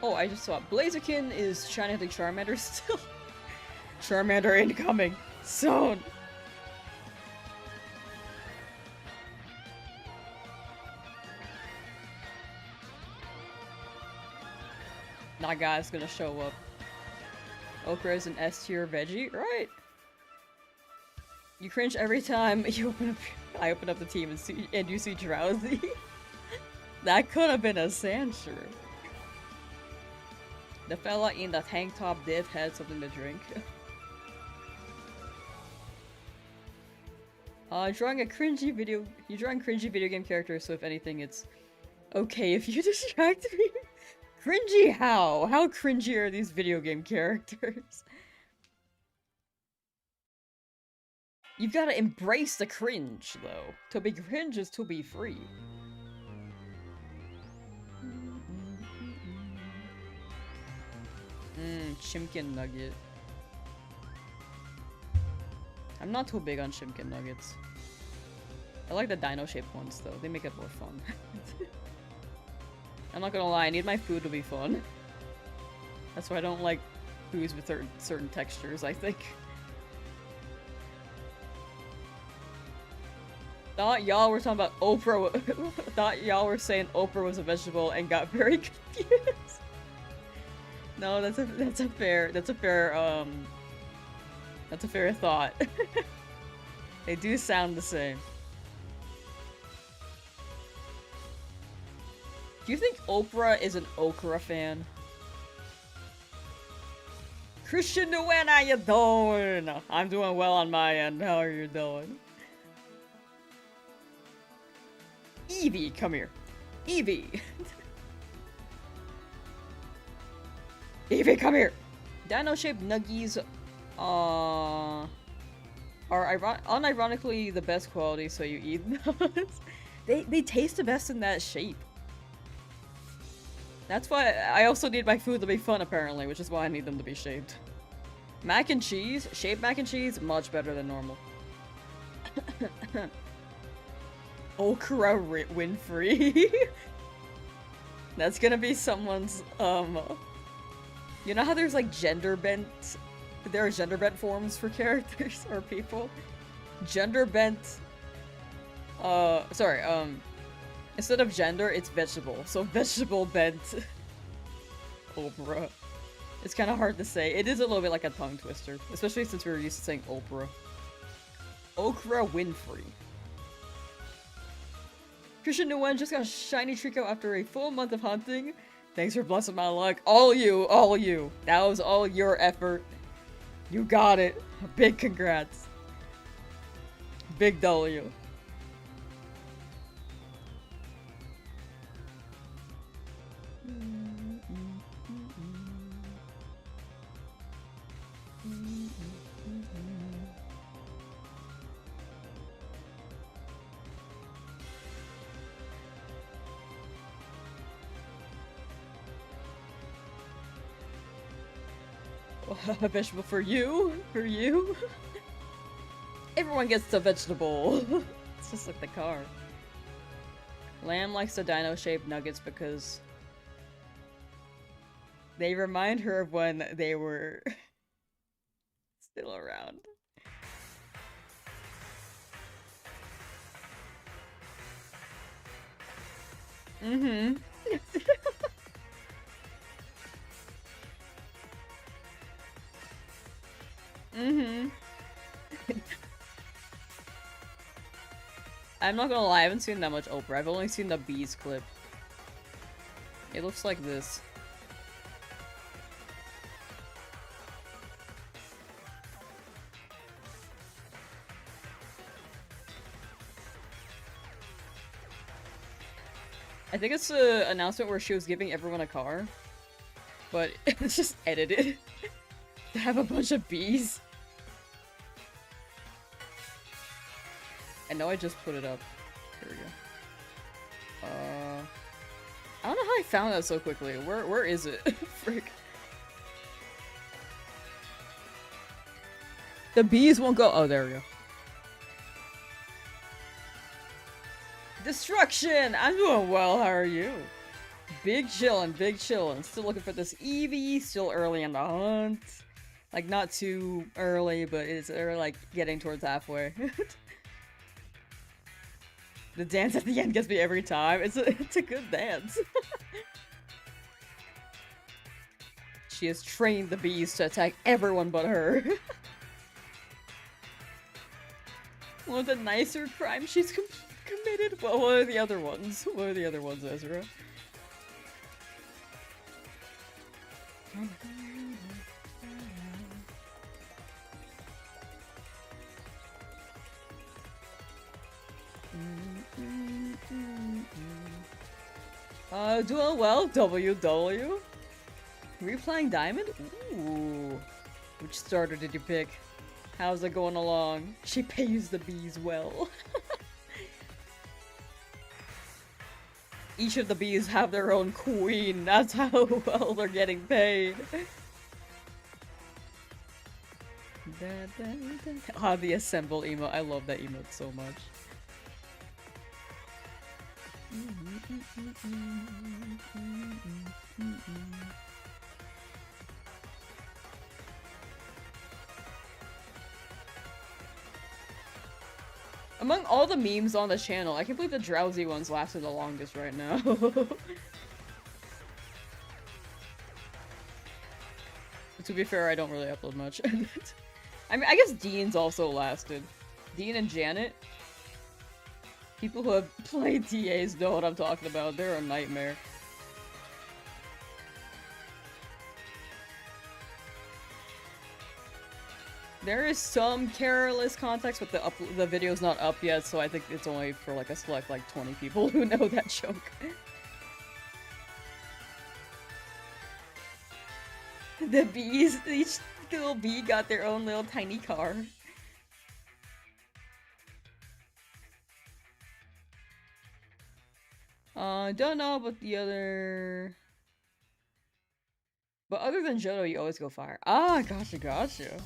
Oh, I just saw Blaziken is shining the Charmander still. Charmander incoming soon. That guy's gonna show up. Okra is an S tier veggie, right? You cringe every time you open up. I open up the team and you see Drowzee. That could have been a Sandshrew. The fella in the tank top did have something to drink. Drawing cringy video game characters, so if anything, it's okay if you distract me. Cringy how? How cringy are these video game characters? You've gotta embrace the cringe, though. To be cringe is to be free. Chimkin nugget. I'm not too big on chimkin nuggets. I like the dino-shaped ones, though. They make it more fun. I'm not gonna lie, I need my food to be fun. That's why I don't like foods with certain textures, I think. Thought y'all were talking about Oprah. Thought y'all were saying Oprah was a vegetable and got very confused. No, that's a fair thought. They do sound the same. Do you think Oprah is an okra fan? Christian Nguyen, how you doing? I'm doing well on my end. How are you doing? Eevee, come here. Eevee. Eevee, come here. Dino-shaped nuggies are unironically the best quality, so you eat those. They taste the best in that shape. That's why I also need my food to be fun, apparently, which is why I need them to be shaped. Mac and cheese, shaped mac and cheese, much better than normal. Okra Winfrey. That's gonna be someone's, you know how there's like gender bent forms for characters or people? Gender bent, instead of gender, it's vegetable. So vegetable bent Oprah. It's kind of hard to say. It is a little bit like a tongue twister, especially since we were used to saying Oprah. Okra Winfrey. Christian Nguyen just got a shiny Trico after a full month of hunting. Thanks for blessing my luck. All you. That was all your effort. You got it. Big congrats. Big W. A vegetable for you? For you? Everyone gets the vegetable. It's just like the car. Lamb likes the dino-shaped nuggets because they remind her of when they were still around. Mm-hmm. Mm-hmm. I'm not gonna lie, I haven't seen that much Oprah. I've only seen the bees clip. It looks like this. I think it's an announcement where she was giving everyone a car. But it's just edited to have a bunch of bees. I know I just put it up. Here we go. I don't know how I found that so quickly. Where is it? Frick. The bees won't go. Oh, there we go. Destruction! I'm doing well, how are you? Big chillin', big chillin'. Still looking for this Eevee, still early in the hunt. Like, not too early, but it's like getting towards halfway. The dance at the end gets me every time. It's a good dance. She has trained the bees to attack everyone but her. One of the nicer crimes she's committed? Well, what are the other ones? What are the other ones, Ezra? Doing well, WW. Replaying Diamond? Ooh. Which starter did you pick? How's it going along? She pays the bees well. Each of the bees have their own queen. That's how well they're getting paid. Ah, the assemble emote. I love that emote so much. Among all the memes on the channel, I can't believe the Drowzee ones lasted the longest right now. To be fair, I don't really upload much. I mean, I guess Dean's also lasted. Dean and Janet. People who have played TAs know what I'm talking about. They're a nightmare. There is some careless context, but the video's not up yet, so I think it's only for like a select like 20 people who know that joke. The bees, each little bee got their own little tiny car. Don't know about the other... But other than Johto, you always go fire. Ah, gotcha, gotcha.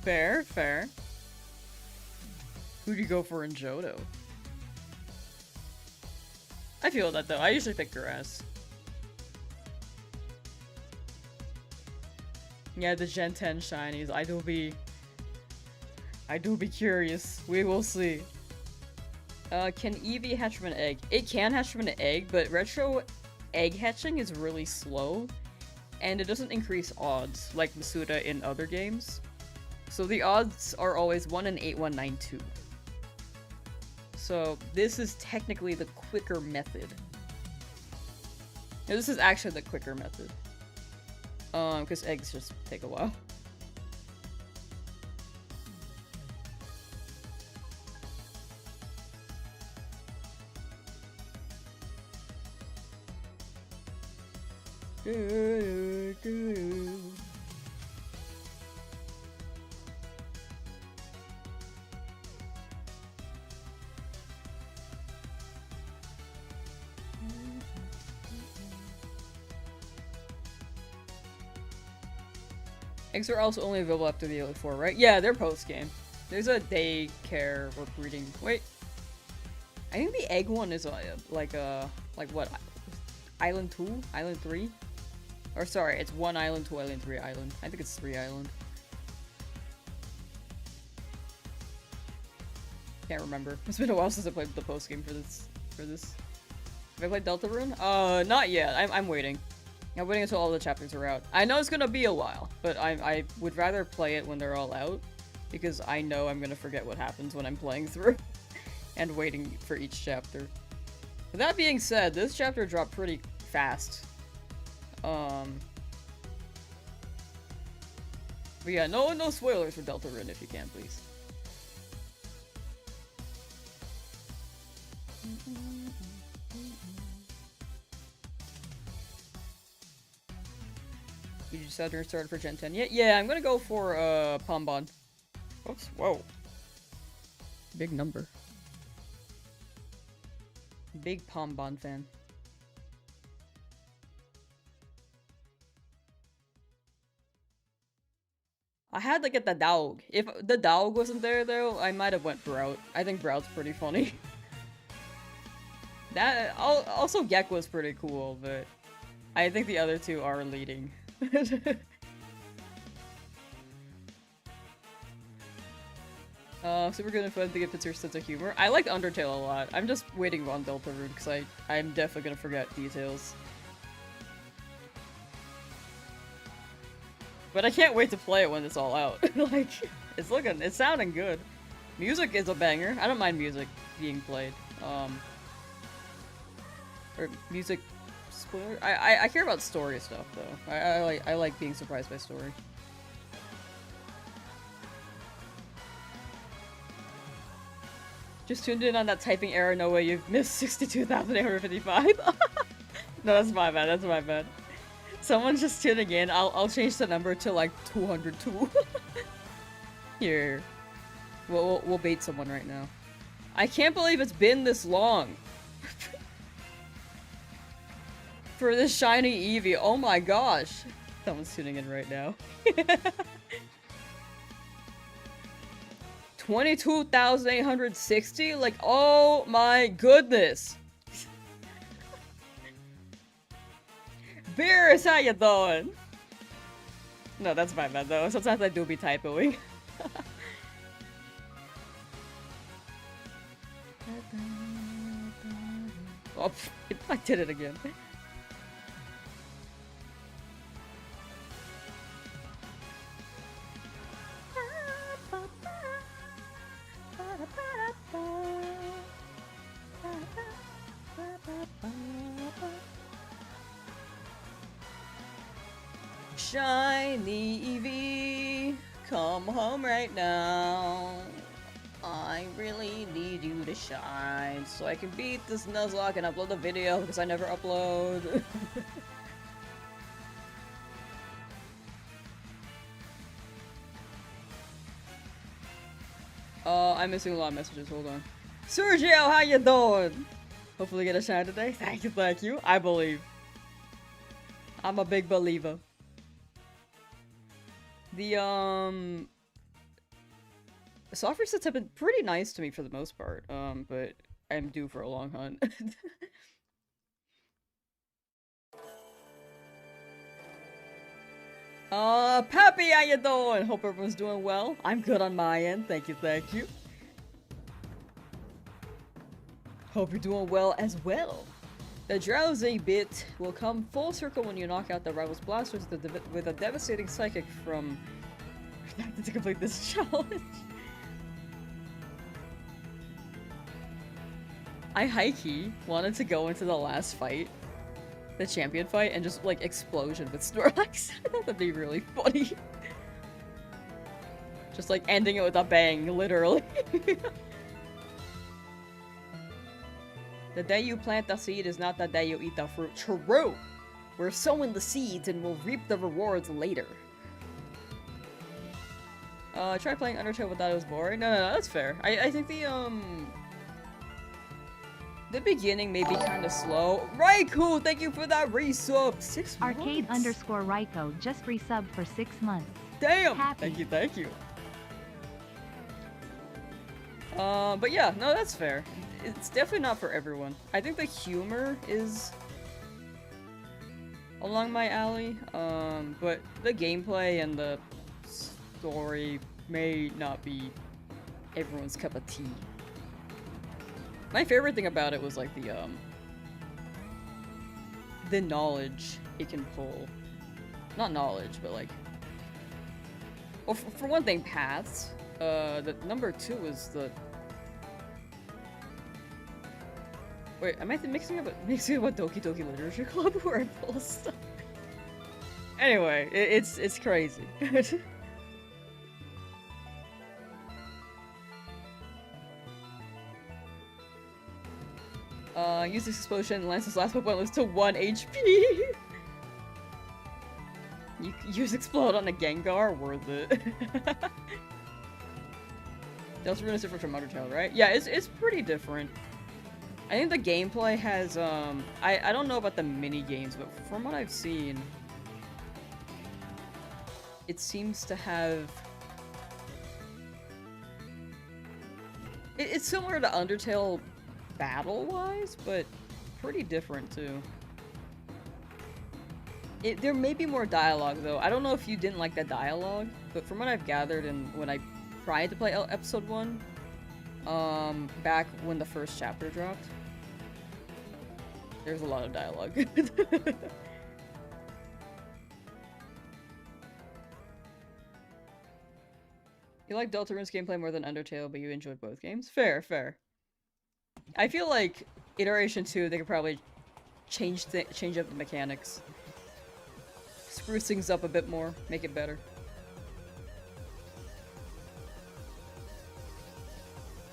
Fair, fair. Who do you go for in Johto? I feel that though. I usually pick grass. Yeah, the Gen 10 shinies. I do be curious. We will see. Can Eevee hatch from an egg? It can hatch from an egg, but retro egg hatching is really slow, and it doesn't increase odds like Masuda in other games. So the odds are always 1 in 8192. So this is technically the quicker method. No, this is actually the quicker method. Because eggs just take a while. Eggs are also only available after the Elite Four, right? Yeah, they're post-game. There's a daycare or breeding. Wait. I think the egg one is like what? Island 2? Island 3? Or sorry, it's 1 island, 2 island, 3 island. I think it's 3 island. Can't remember. It's been a while since I played the post-game for this. Have I played Deltarune? Not yet. I'm waiting. I'm waiting until all the chapters are out. I know it's gonna be a while, but I would rather play it when they're all out, because I know I'm gonna forget what happens when I'm playing through and waiting for each chapter. With that being said, this chapter dropped pretty fast. But yeah, no spoilers for Deltarune if you can, please. You just had her started for Gen 10. Yeah, I'm gonna go for Pombon. Oops, whoa. Big number. Big Pombon fan. I had to get the dog. If the dog wasn't there though, I might have went Brout. I think Brout's pretty funny. That also Gek was pretty cool, but I think the other two are leading. Super good and fun to get Pizzer's sense of humor. I liked Undertale a lot. I'm just waiting on Deltarune because I'm definitely gonna forget details. But I can't wait to play it when it's all out. Like, it's sounding good. Music is a banger. I don't mind music being played. Or music spoiler. I care about story stuff though. I like being surprised by story. Just tuned in on that typing error. No way, you've missed 62,855. No, that's my bad. That's my bad. Someone's just tuning in. I'll change the number to like 202. Here, we'll bait someone right now. I can't believe it's been this long for this shiny Eevee. Oh my gosh, someone's tuning in right now. 22,860? Like, oh my goodness. Beerus, how you doing? No, that's my bad though. Sometimes I do be typoing. Oh, I did it again. Shiny Eevee, come home right now. I really need you to shine so I can beat this Nuzlocke and upload the video because I never upload. I'm missing a lot of messages, hold on. Sergio, how you doing? Hopefully get a shine today. Thank you, thank you. I believe. I'm a big believer. The software sets have been pretty nice to me for the most part, but I'm due for a long hunt. Pappy, how you doing? Hope everyone's doing well. I'm good on my end, thank you, thank you. Hope you're doing well as well. The Drowzee bit will come full circle when you knock out the rival's blasters with a devastating psychic from... to complete this challenge. I high-key wanted to go into the last fight, the champion fight, and just like explosion with Snorlax. I thought that'd be really funny. Just like ending it with a bang, literally. The day you plant the seed is not the day you eat the fruit. True! We're sowing the seeds and we'll reap the rewards later. Try playing Undertale without it was boring. No, that's fair. I think the beginning may be kind of slow. Raikou, thank you for that resub. 6 months. Arcade_Raikou just resubbed for 6 months. Damn! Happy. Thank you, thank you. But yeah, no, that's fair. It's definitely not for everyone. I think the humor is along my alley, but the gameplay and the story may not be everyone's cup of tea. My favorite thing about it was like the knowledge it can pull. Not knowledge, but like... Well, for one thing, paths. The number 2 is the... Wait, am I mixing up Doki Doki Literature Club where I pull stuff? Anyway, it's crazy. Use this explosion, Lance's last Pokemon was to 1 HP! You use Explode on a Gengar, worth it. Deltarune is different from Undertale, right? Yeah, it's pretty different. I think the gameplay has, I don't know about the mini games, but from what I've seen, it seems to have... It's similar to Undertale battle-wise, but pretty different too. There may be more dialogue though. I don't know if you didn't like that dialogue, but from what I've gathered and when I tried to play episode 1, back when the first chapter dropped, there's a lot of dialogue. You like Deltarune's gameplay more than Undertale, but you enjoyed both games? Fair, fair. I feel like Iteration 2, they could probably change up the mechanics. Spruce things up a bit more, make it better.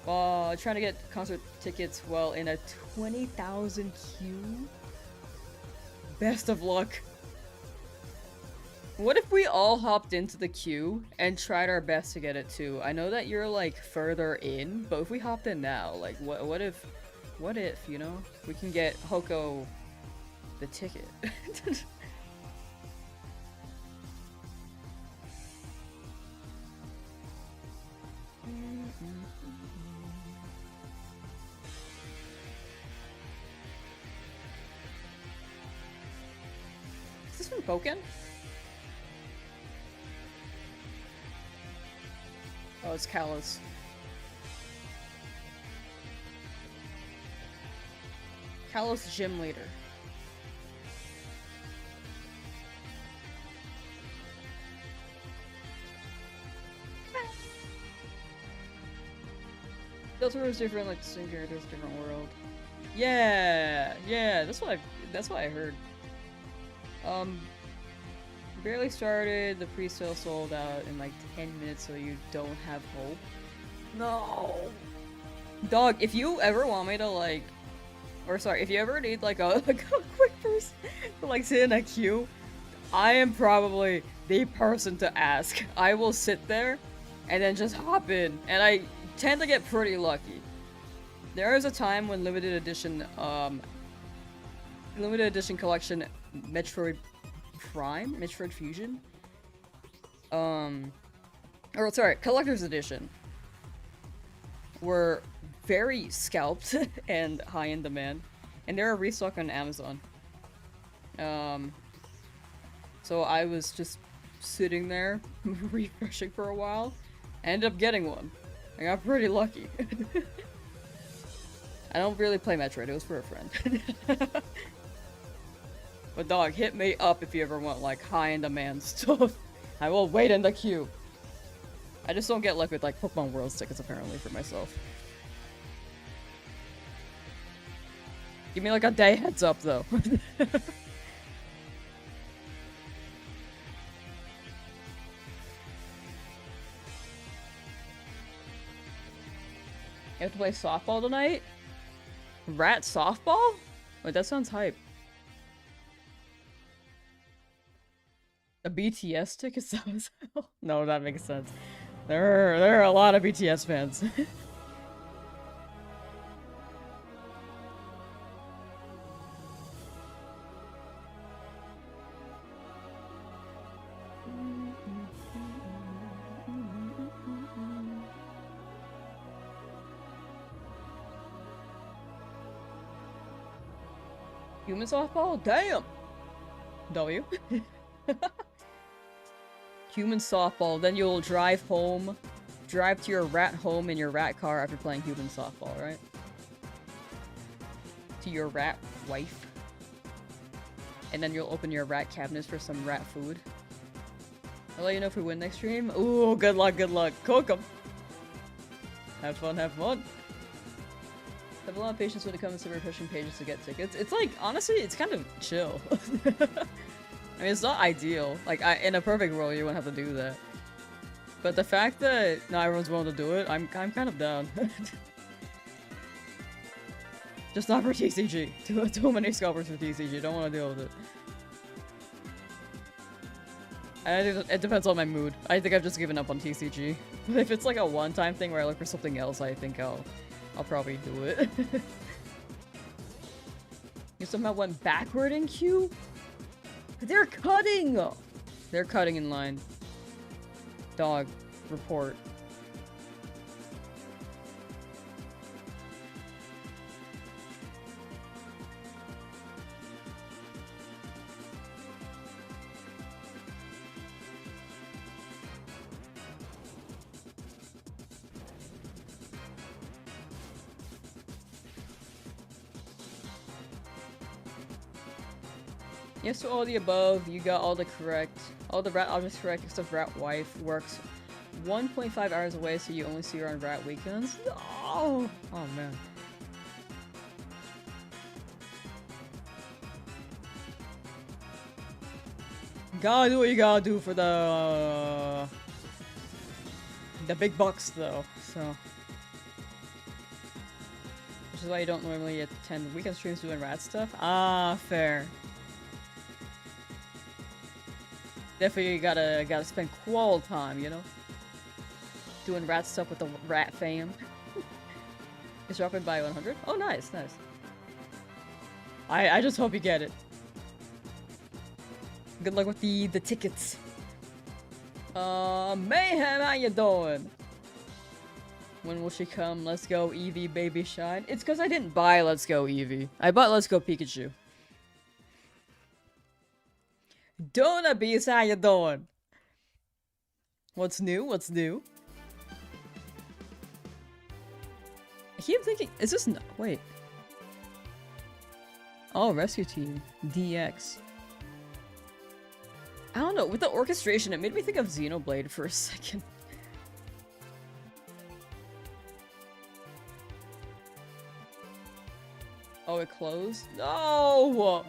Trying to get concert tickets while in a 20,000 queue? Best of luck. What if we all hopped into the queue and tried our best to get it too? I know that you're like further in, but if we hopped in now, like what if, you know, we can get Hoko the ticket? Is this from Pokken? Oh, it's Kalos. Kalos gym leader. Deltarune is different, like the same characters, different world. Yeah, that's what I heard. Barely started, the pre-sale sold out in like 10 minutes, so you don't have hope. No! Dog, if you ever want me to like... Or sorry, if you ever need like a quick person to like sit in a queue, I am probably the person to ask. I will sit there and then just hop in, and I tend to get pretty lucky. There is a time when limited edition collection Metroid Prime? Metroid Fusion? Or sorry, Collector's Edition were very scalped and high in demand. And they're a restock on Amazon. So I was just sitting there, refreshing for a while. I ended up getting one. I got pretty lucky. I don't really play Metroid, it was for a friend. But dog, hit me up if you ever want like high in demand stuff. I will wait in the queue. I just don't get luck with like Pokemon Worlds tickets apparently for myself. Give me like a day heads up though. You have to play softball tonight? Rat softball? Wait, that sounds hype. A BTS ticket sounds... No, that makes sense. There are a lot of BTS fans. Human softball? Damn! W. Human softball, then you'll drive home. Drive to your rat home in your rat car after playing human softball, right? To your rat wife. And then you'll open your rat cabinets for some rat food. I'll let you know if we win next stream. Ooh, good luck, good luck. Cook 'em. Have fun, have fun. I have a lot of patience when it comes to refreshing pages to get tickets. It's like, honestly, it's kind of chill. I mean, it's not ideal. Like, in a perfect world, you wouldn't have to do that. But the fact that not everyone's willing to do it, I'm kind of down. Just not for TCG. Too many scalpers for TCG. Don't want to deal with it. I think it depends on my mood. I think I've just given up on TCG. But if it's like a one-time thing where I look for something else, I think I'll probably do it. You somehow went backward in queue? They're cutting! They're cutting in line. Dog. Report. Yes to all the above, you got all the rat objects correct except rat wife works 1.5 hours away, so you only see her on rat weekends. Oh man. Gotta do what you gotta do for the big bucks though, so. Which is why you don't normally attend weekend streams doing rat stuff. Ah, fair. Definitely gotta spend qual time, you know? Doing rat stuff with the rat fam. It's dropping by 100? Oh, nice, nice. I just hope you get it. Good luck with the tickets. Mayhem, how you doing? When will she come? Let's go Eevee, baby shine. It's because I didn't buy Let's Go Eevee. I bought Let's Go Pikachu. Donut Beast, how you doing? What's new? What's new? I keep thinking, is this no? Wait. Oh, Rescue Team. DX. I don't know, with the orchestration, it made me think of Xenoblade for a second. Oh, it closed? No!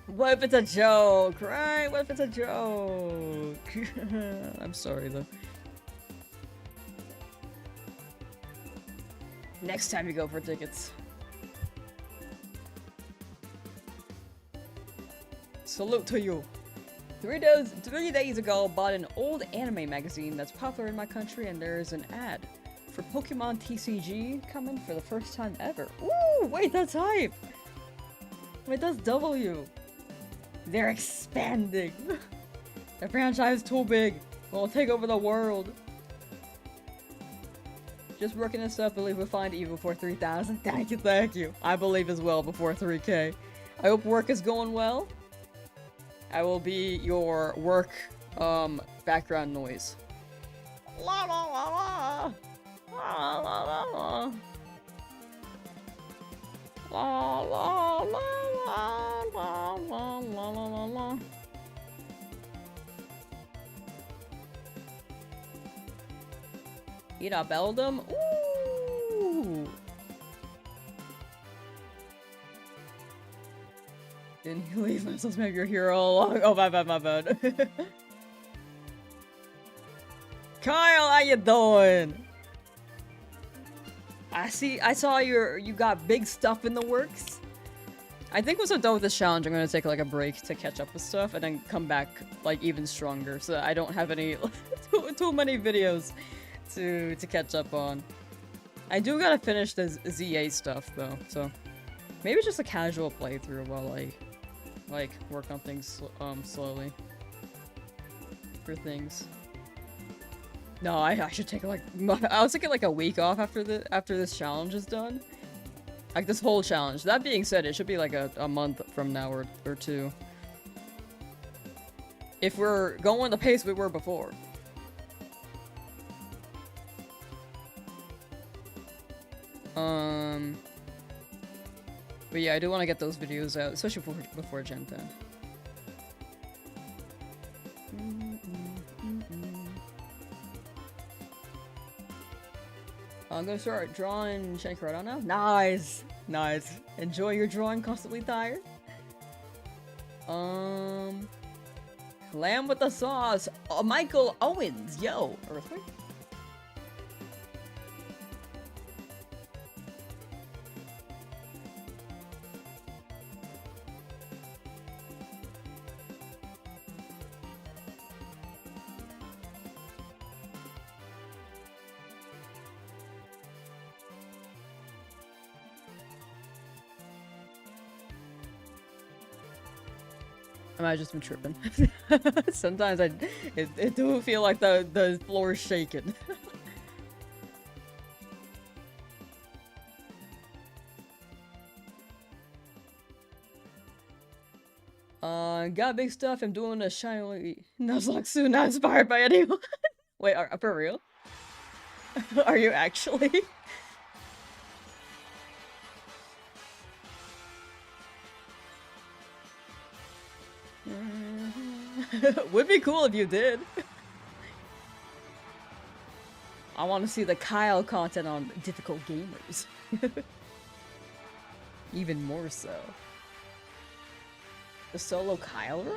What if it's a joke, right? What if it's a joke? I'm sorry, though. Next time you go for tickets. Salute to you. 3 days ago, bought an old anime magazine that's popular in my country, and there's an ad for Pokemon TCG coming for the first time ever. Ooh, wait, that's hype. Wait, that's W. They're expanding. The franchise is too big. We'll take over the world. Just working this up. Believe we'll find Eevee before 3,000. Thank you, thank you. I believe as well before 3K. I hope work is going well. I will be your work background noise. La la la la. La la la la. La la la la la la la la la. Eat up, Eldum. Ooh. Didn't you leave? I'm supposed to make your hero all along. Oh, my bad, my bad. Kyle, how you doing? I saw you got big stuff in the works. I think once I'm done with this challenge, I'm gonna take like a break to catch up with stuff and then come back like even stronger, so I don't have any too many videos to catch up on. I do gotta finish the ZA stuff though, so maybe just a casual playthrough while I like work on things slowly for things. No, I should take like I was thinking like a week off after this challenge is done. Like this whole challenge. That being said, it should be like a month from now or two. If we're going the pace we were before. But yeah, I do want to get those videos out, especially before Gen 10. I'm gonna start drawing Shiny Rattata now. Nice! Nice. Enjoy your drawing, constantly tired. Lamb with the sauce. Michael Owens, yo. Earthquake? I might have just been tripping. Sometimes it do feel like the floor is shaking. Got big stuff. I'm doing a shiny Nuzlocke soon. Not inspired by anyone. Wait, for real? Are you actually? Would be cool if you did. I want to see the Kyle content on difficult gamers. Even more so. The solo Kyle run?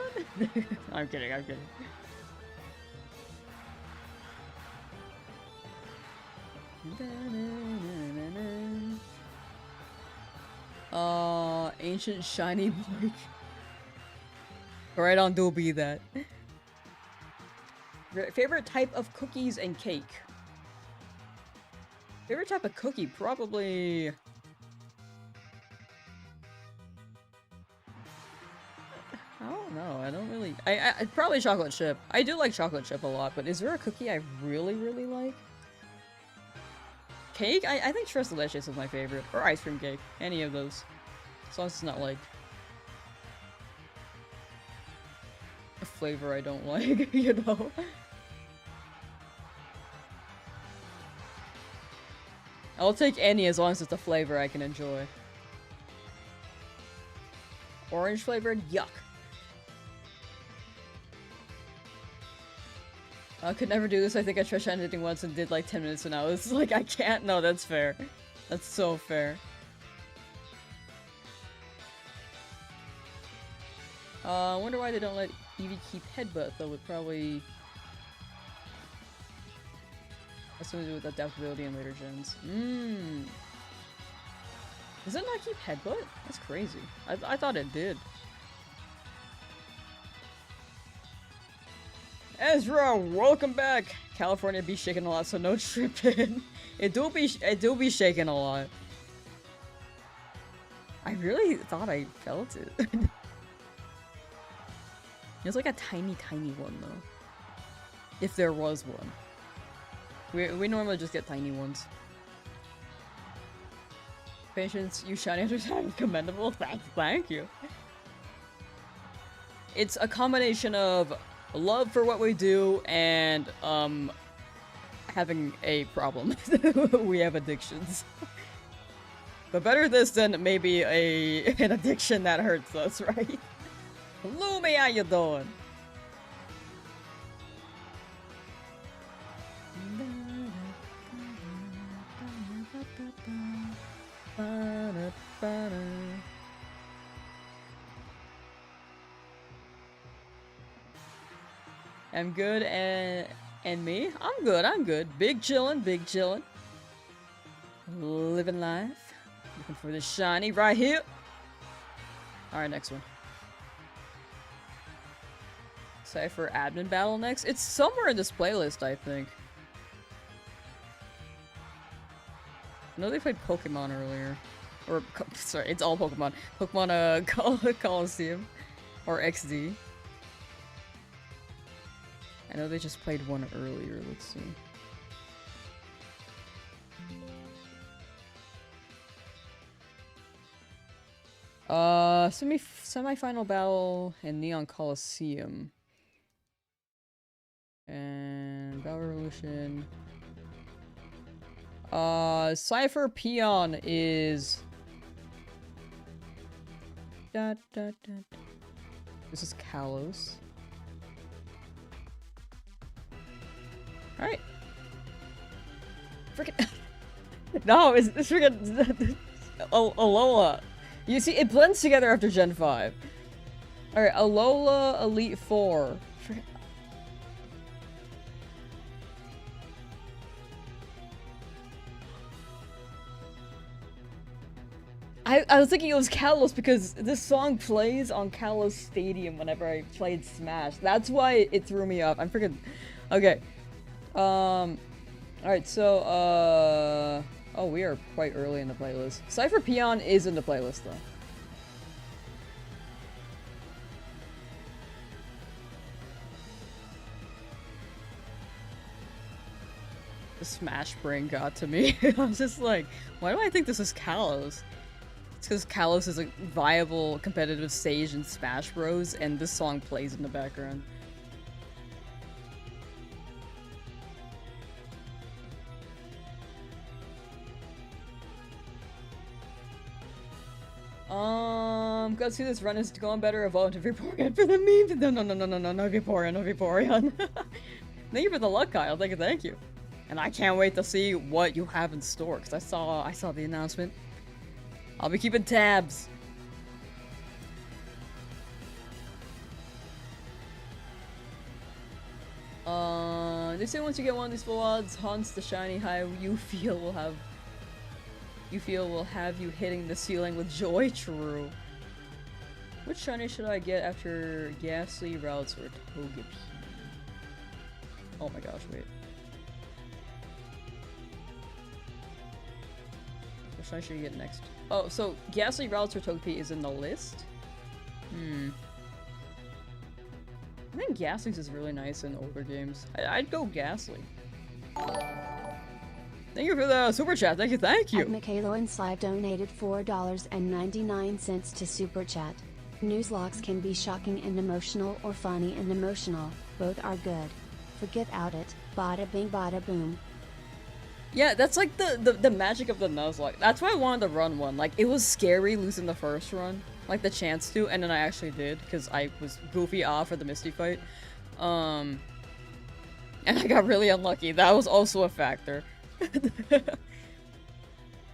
I'm kidding, I'm kidding. Ancient shiny Blake. Right on, do be that. Favorite type of cookies and cake? Favorite type of cookie? Probably... I don't know, I don't really... I probably chocolate chip. I do like chocolate chip a lot, but is there a cookie I really, really like? Cake? I think Tres Leches is my favorite. Or ice cream cake. Any of those. As long as it's not like... a flavor I don't like, you know? I'll take any as long as it's a flavor I can enjoy. Orange flavored? Yuck. I could never do this. I think I tried editing once and did like 10 minutes and I was like, I can't. No, that's fair. That's so fair. I wonder why they don't let Eevee keep headbutt, though. It probably has something to do with adaptability in later gens. Does it not keep headbutt? That's crazy. I thought it did. Ezra, welcome back! California be shaking a lot, so no tripping. It do be shaking a lot. I really thought I felt it. It's like a tiny, tiny one, though. If there was one. We normally just get tiny ones. Patience, you shiny are commendable. Thank you. It's a combination of love for what we do and, having a problem. We have addictions. But better this than maybe an addiction that hurts us, right? Lumi, how you doing? I'm good, and me? I'm good. Big chillin'. Living life. Looking for the shiny right here. Alright, next one. Cypher admin battle next? It's somewhere in this playlist, I think. I know they played Pokemon earlier. Or, sorry, it's all Pokemon. Pokemon, Coliseum. Or XD. I know they just played one earlier, let's see. Semi-final battle in Neon Coliseum. And Battle Revolution. Cypher Peon is... This is Kalos. Alright. Freaking... No, it's freaking... Alola. You see, it blends together after Gen 5. Alright, Alola Elite 4. I was thinking it was Kalos because this song plays on Kalos Stadium whenever I played Smash. That's why it threw me off. I'm freaking... Okay. Alright, so, oh, we are quite early in the playlist. Cypher Peon is in the playlist, though. The Smash brain got to me. I was just like, why do I think this is Kalos? It's because Kalos is a viable competitive stage in Smash Bros, and this song plays in the background. Gotta see this run is going better. Evolve to Vaporeon for the meme. No, Vaporeon, no Vaporeon. Thank you for the luck, Kyle. Thank you. And I can't wait to see what you have in store, because I saw the announcement. I'll be keeping tabs. They say once you get one of these full odds hunts, the shiny high you feel will have you hitting the ceiling with joy. True. Which shiny should I get after Ghastly, Routes, or Togepi? Oh my gosh, wait. Which shiny should you get next? Oh, so Ghastly, Routes, or Togepi is in the list? I think Ghastly's is really nice in older games. I'd go Ghastly. Thank you for the super chat. Thank you. Michaelo and Slive donated $4.99 to super chat. Nuzlocke can be shocking and emotional or funny and emotional. Both are good. Forget out it. Bada bing bada boom. Yeah, that's like the magic of the Nuzlocke. That's why I wanted to run one. Like, it was scary losing the first run. Like, the chance to, and then I actually did, because I was goofy off for the Misty fight. And I got really unlucky. That was also a factor. It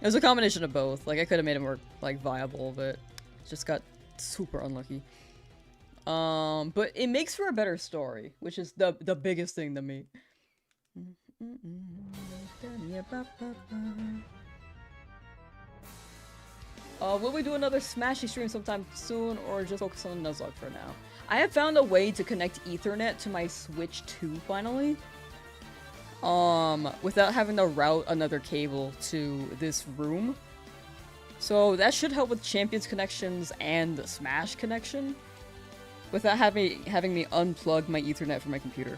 was a combination of both. Like, I could have made it more, like, viable, but just got super unlucky. But it makes for a better story, which is the biggest thing to me. Will we do another Smashy stream sometime soon, or just focus on Nuzlocke for now? I have found a way to connect Ethernet to my Switch 2 finally. Without having to route another cable to this room. So that should help with Champions connections and the Smash connection. Without having me unplug my Ethernet from my computer.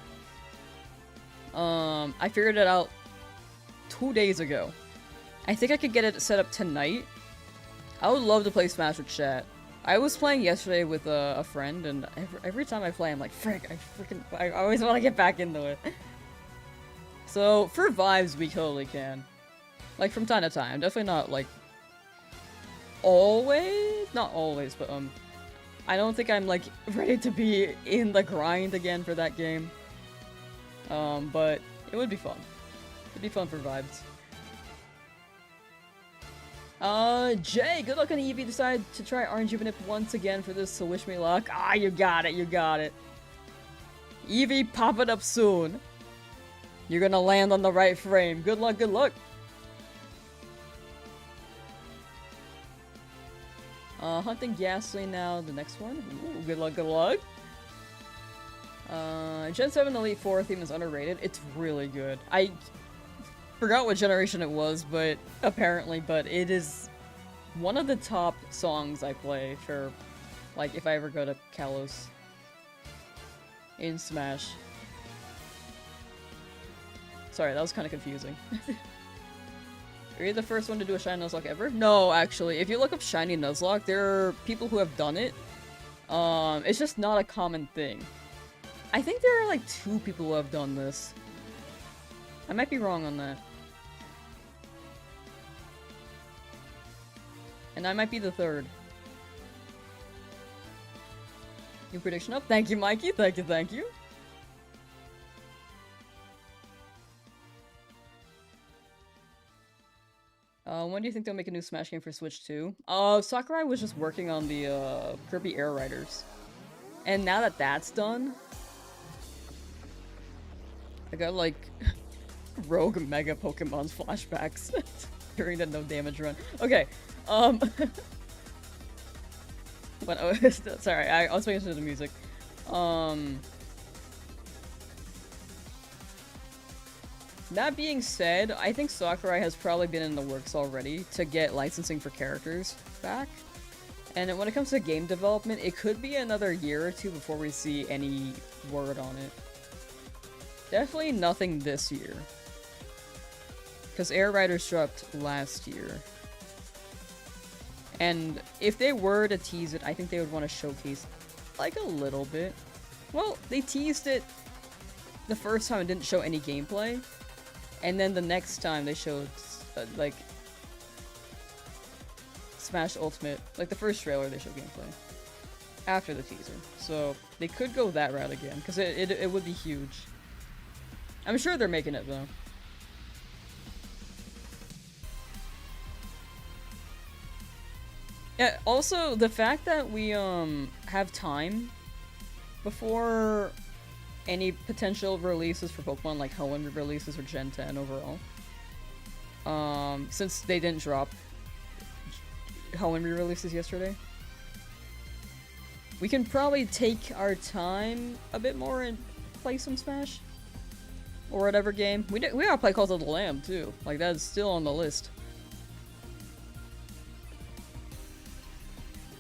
I figured it out 2 days ago. I think I could get it set up tonight. I would love to play Smash with chat. I was playing yesterday with a friend, and every time I play, I'm like, frick, I always want to get back into it. So, for vibes, we totally can. Like, from time to time. Definitely not, like, always? Not always, but, I don't think I'm, like, ready to be in the grind again for that game. But it would be fun. It'd be fun for vibes. Jay, good luck on Eevee. Decided to try RNG Manip once again for this, so wish me luck. Ah, you got it. Eevee, pop it up soon. You're gonna land on the right frame. Good luck, good luck. Hunting Ghastly now, the next one. Ooh, good luck, good luck. Gen 7 Elite 4 theme is underrated. It's really good. I forgot what generation it was, but it is one of the top songs I play for, like, if I ever go to Kalos in Smash. Sorry, that was kind of confusing. Are you the first one to do a Shiny Nuzlocke ever? No, actually. If you look up Shiny Nuzlocke, there are people who have done it. It's just not a common thing. I think there are like 2 people who have done this. I might be wrong on that. And I might be the third. New prediction up. Thank you, Mikey. Thank you, thank you. When do you think they'll make a new Smash game for Switch 2? Sakurai was just working on the Kirby Air Riders. And now that that's done, I got like rogue mega Pokemon's flashbacks during the no damage run. Okay, but sorry, I was paying attention to the music. That being said, I think Sakurai has probably been in the works already to get licensing for characters back. And when it comes to game development, it could be another year or two before we see any word on it. Definitely nothing this year. Because Air Riders dropped last year. And if they were to tease it, I think they would want to showcase like a little bit. Well, they teased it the first time and didn't show any gameplay. And then the next time they showed, like, Smash Ultimate. Like, the first trailer they showed gameplay. After the teaser. So, they could go that route again. Because it would be huge. I'm sure they're making it, though. Yeah, also, the fact that we, have time before any potential releases for Pokemon, like Hoenn releases or Gen 10 overall. Since they didn't drop Hoenn re-releases yesterday. We can probably take our time a bit more and play some Smash. Or whatever game. We gotta play Cult of the Lamb, too. Like, that's still on the list.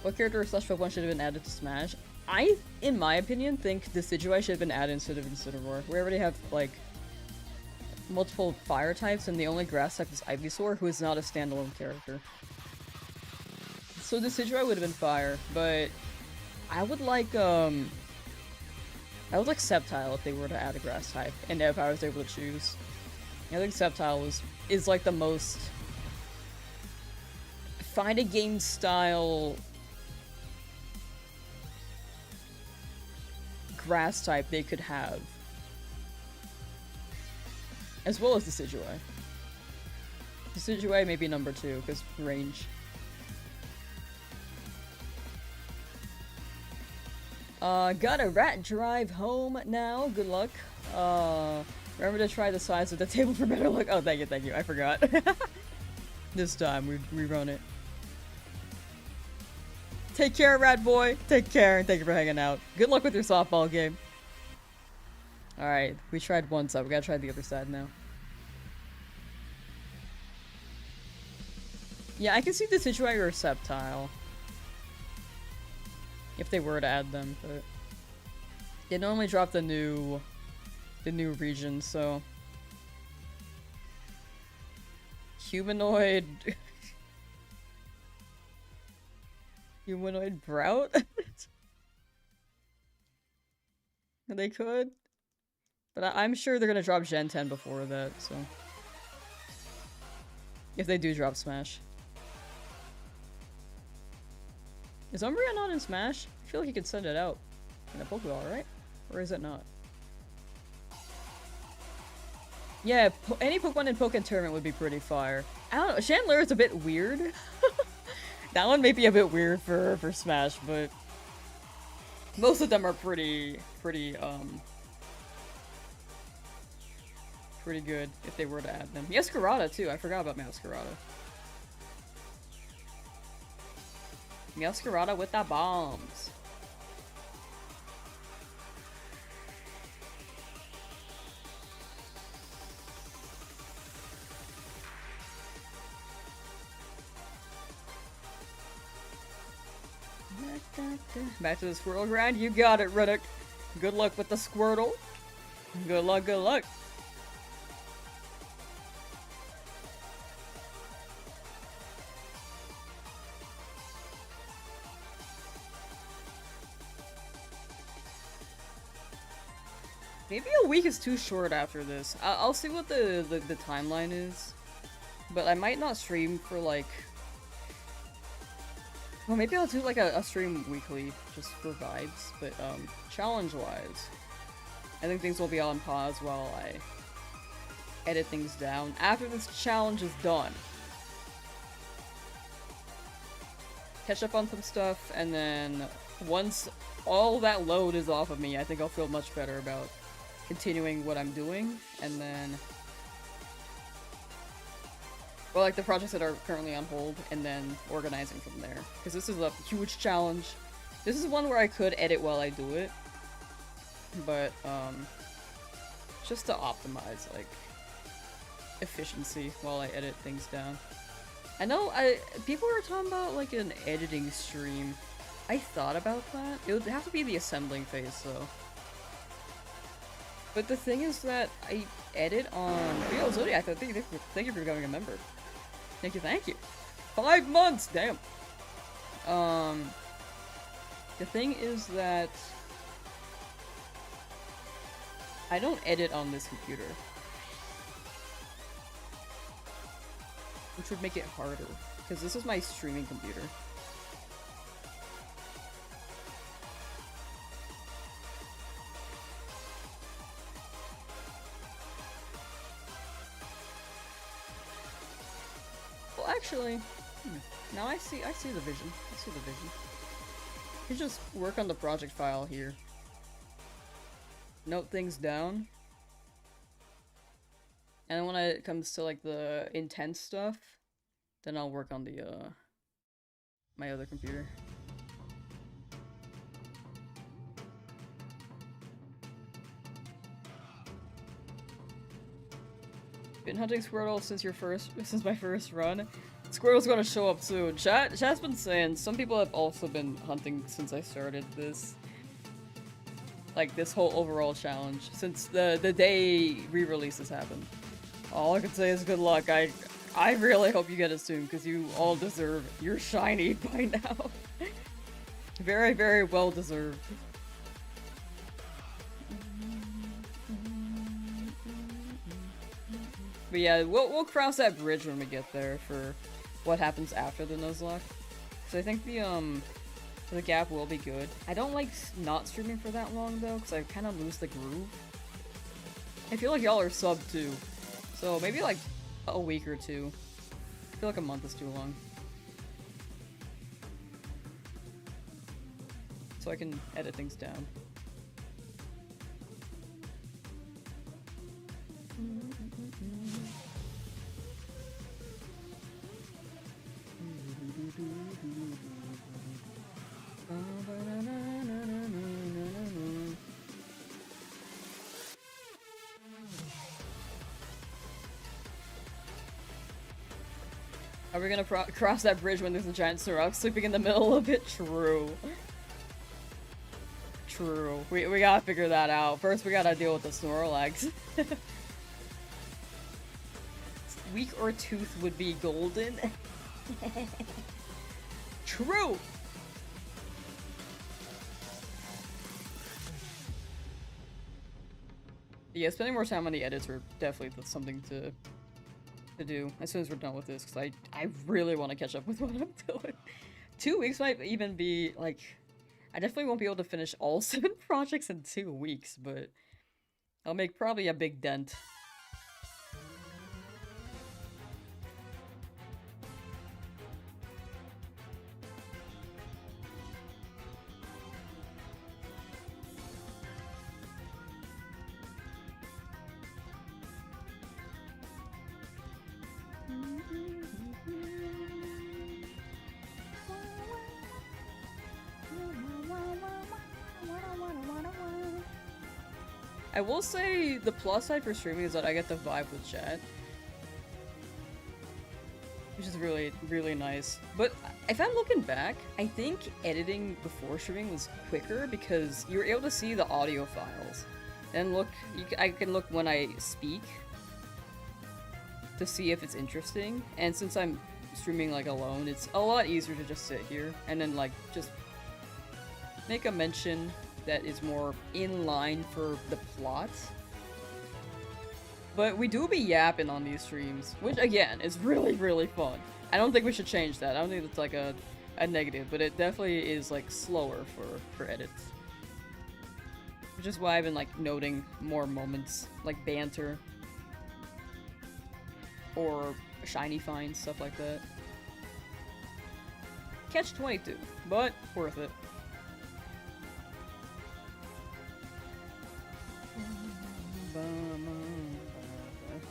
What character or slash Pokemon should have been added to Smash? I, in my opinion, think the Decidueye should have been added instead of Incineroar. We already have, like, multiple fire types, and the only grass type is Ivysaur, who is not a standalone character. So Decidueye would have been fire, but I would like Sceptile if they were to add a grass type, and if I was able to choose. I think Sceptile is like the most fighting game style grass type they could have. As well as Decidueye. Decidueye may be number 2, because range. Got a rat drive home now. Good luck. Remember to try the size of the table for better luck. Oh, thank you. I forgot. This time we run it. Take care, rat boy. Take care, and thank you for hanging out. Good luck with your softball game. Alright, we tried one side. We gotta try the other side now. Yeah, I can see the Decidueye or Sceptile. If they were to add them, but they normally drop the new region, so humanoid humanoid Brout. They could, but I'm sure they're gonna drop Gen 10 before that, so if they do drop Smash. Is Umbreon not in Smash? I feel like you could send it out in a Pokeball, right? Or is it not? Yeah, any Pokemon in Pokken Tournament would be pretty fire. I don't know, Chandler is a bit weird. That one may be a bit weird for Smash, but most of them are pretty good if they were to add them. Masquerada too, I forgot about Masquerada. Masquerada with the bombs. Back to the Squirtle grind. You got it, Riddick. Good luck with the Squirtle. Good luck, good luck. Maybe a week is too short after this. I'll see what the timeline is. But I might not stream for like Well, maybe I'll do like a stream weekly, just for vibes, but challenge-wise, I think things will be on pause while I edit things down after this challenge is done. Catch up on some stuff, and then once all that load is off of me, I think I'll feel much better about continuing what I'm doing, and then... Well, like the projects that are currently on hold, and then organizing from there. Because this is a huge challenge. This is one where I could edit while I do it. But, just to optimize, like, efficiency while I edit things down. I know, people were talking about, like, an editing stream. I thought about that. It would have to be the assembling phase, though. But the thing is that I edit on... Yo, Zodiac, thank you for becoming a member. Thank you, thank you. 5 months, damn. The thing is that I don't edit on this computer, which would make it harder, because this is my streaming computer. Well, actually, now I see the vision. I see the vision. You just work on the project file here. Note things down. And then when it comes to like the intense stuff, then I'll work on the my other computer. Been hunting Squirtle since my first run. Squirtle's gonna show up soon. Chat's been saying some people have also been hunting since I started this. Like this whole overall challenge since the day re-releases happened. All I can say is good luck. I really hope you get it soon because you all deserve your shiny by now. Very, very well deserved. But yeah, we'll cross that bridge when we get there for what happens after the Nuzlocke. So I think the gap will be good. I don't like not streaming for that long though, because I kind of lose the groove. I feel like y'all are sub too, so maybe like a week or two. I feel like a month is too long. So I can edit things down. Are we gonna cross that bridge when there's a giant Snorlax sleeping in the middle of it? True. True. We gotta figure that out. First we gotta deal with the Snorlax. Weak or Tooth would be golden. True! Yeah, spending more time on the edits are definitely something to do as soon as we're done with this, because I really want to catch up with what I'm doing. 2 weeks might even be, like, I definitely won't be able to finish all 7 projects in 2 weeks, but I'll make probably a big dent. I will say the plus side for streaming is that I get to vibe with chat, which is really, really nice. But if I'm looking back, I think editing before streaming was quicker because you were able to see the audio files. And look, I can look when I speak to see if it's interesting. And since I'm streaming like alone, it's a lot easier to just sit here and then like just make a mention that is more in line for the plot. But we do be yapping on these streams, which again is really, really fun. I don't think we should change that. I don't think it's like a a negative, but it definitely is like slower for edits. Which is why I've been like noting more moments, like banter or shiny finds, stuff like that. Catch 22, but worth it.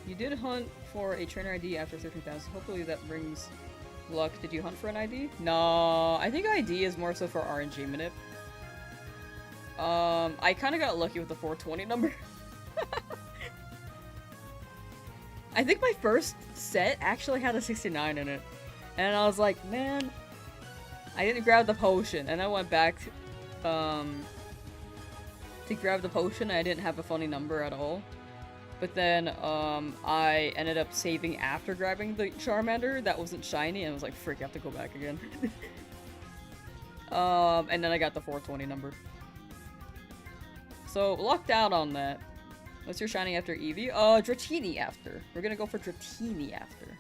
You did hunt for a trainer ID after 13,000. Hopefully that brings luck. Did you hunt for an ID? No, I think ID is more so for RNG manip. I kind of got lucky with the 420 number. I think my first set actually had a 69 in it. And I was like, man, I didn't grab the potion. And I went back to grab the potion and I didn't have a funny number at all. But then, I ended up saving after grabbing the Charmander that wasn't shiny, and I was like, frick, I have to go back again. And then I got the 420 number. So, lucked out on that. What's your shiny after Eevee? Dratini after. We're gonna go for Dratini after.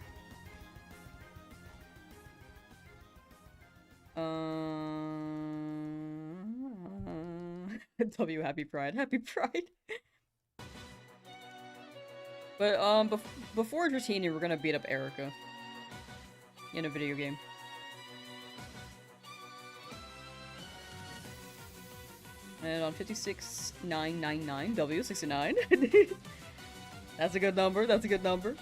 W, happy pride. Happy pride. But, before Dratini, we're gonna beat up Erica. In a video game. And on 56999, W69. That's a good number, that's a good number.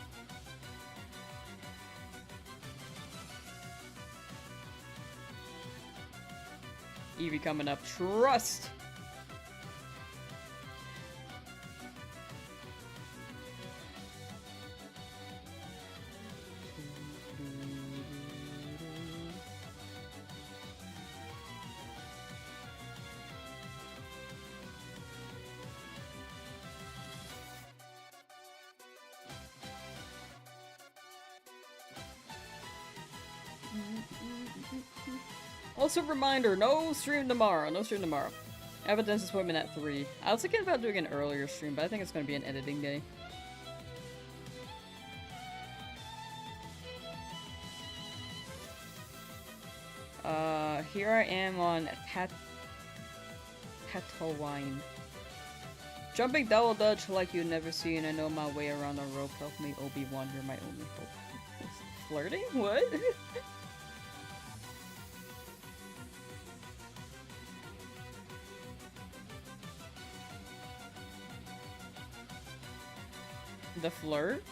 Eevee coming up. Trust! Also, reminder, no stream tomorrow, no stream tomorrow. I have a dentist appointment at 3. I was thinking about doing an earlier stream, but I think it's going to be an editing day. Here I am on Tatooine. Jumping double dutch like you never seen. I know my way around the rope. Help me, Obi-Wan, you're my only hope. Flirting? What? The flirt?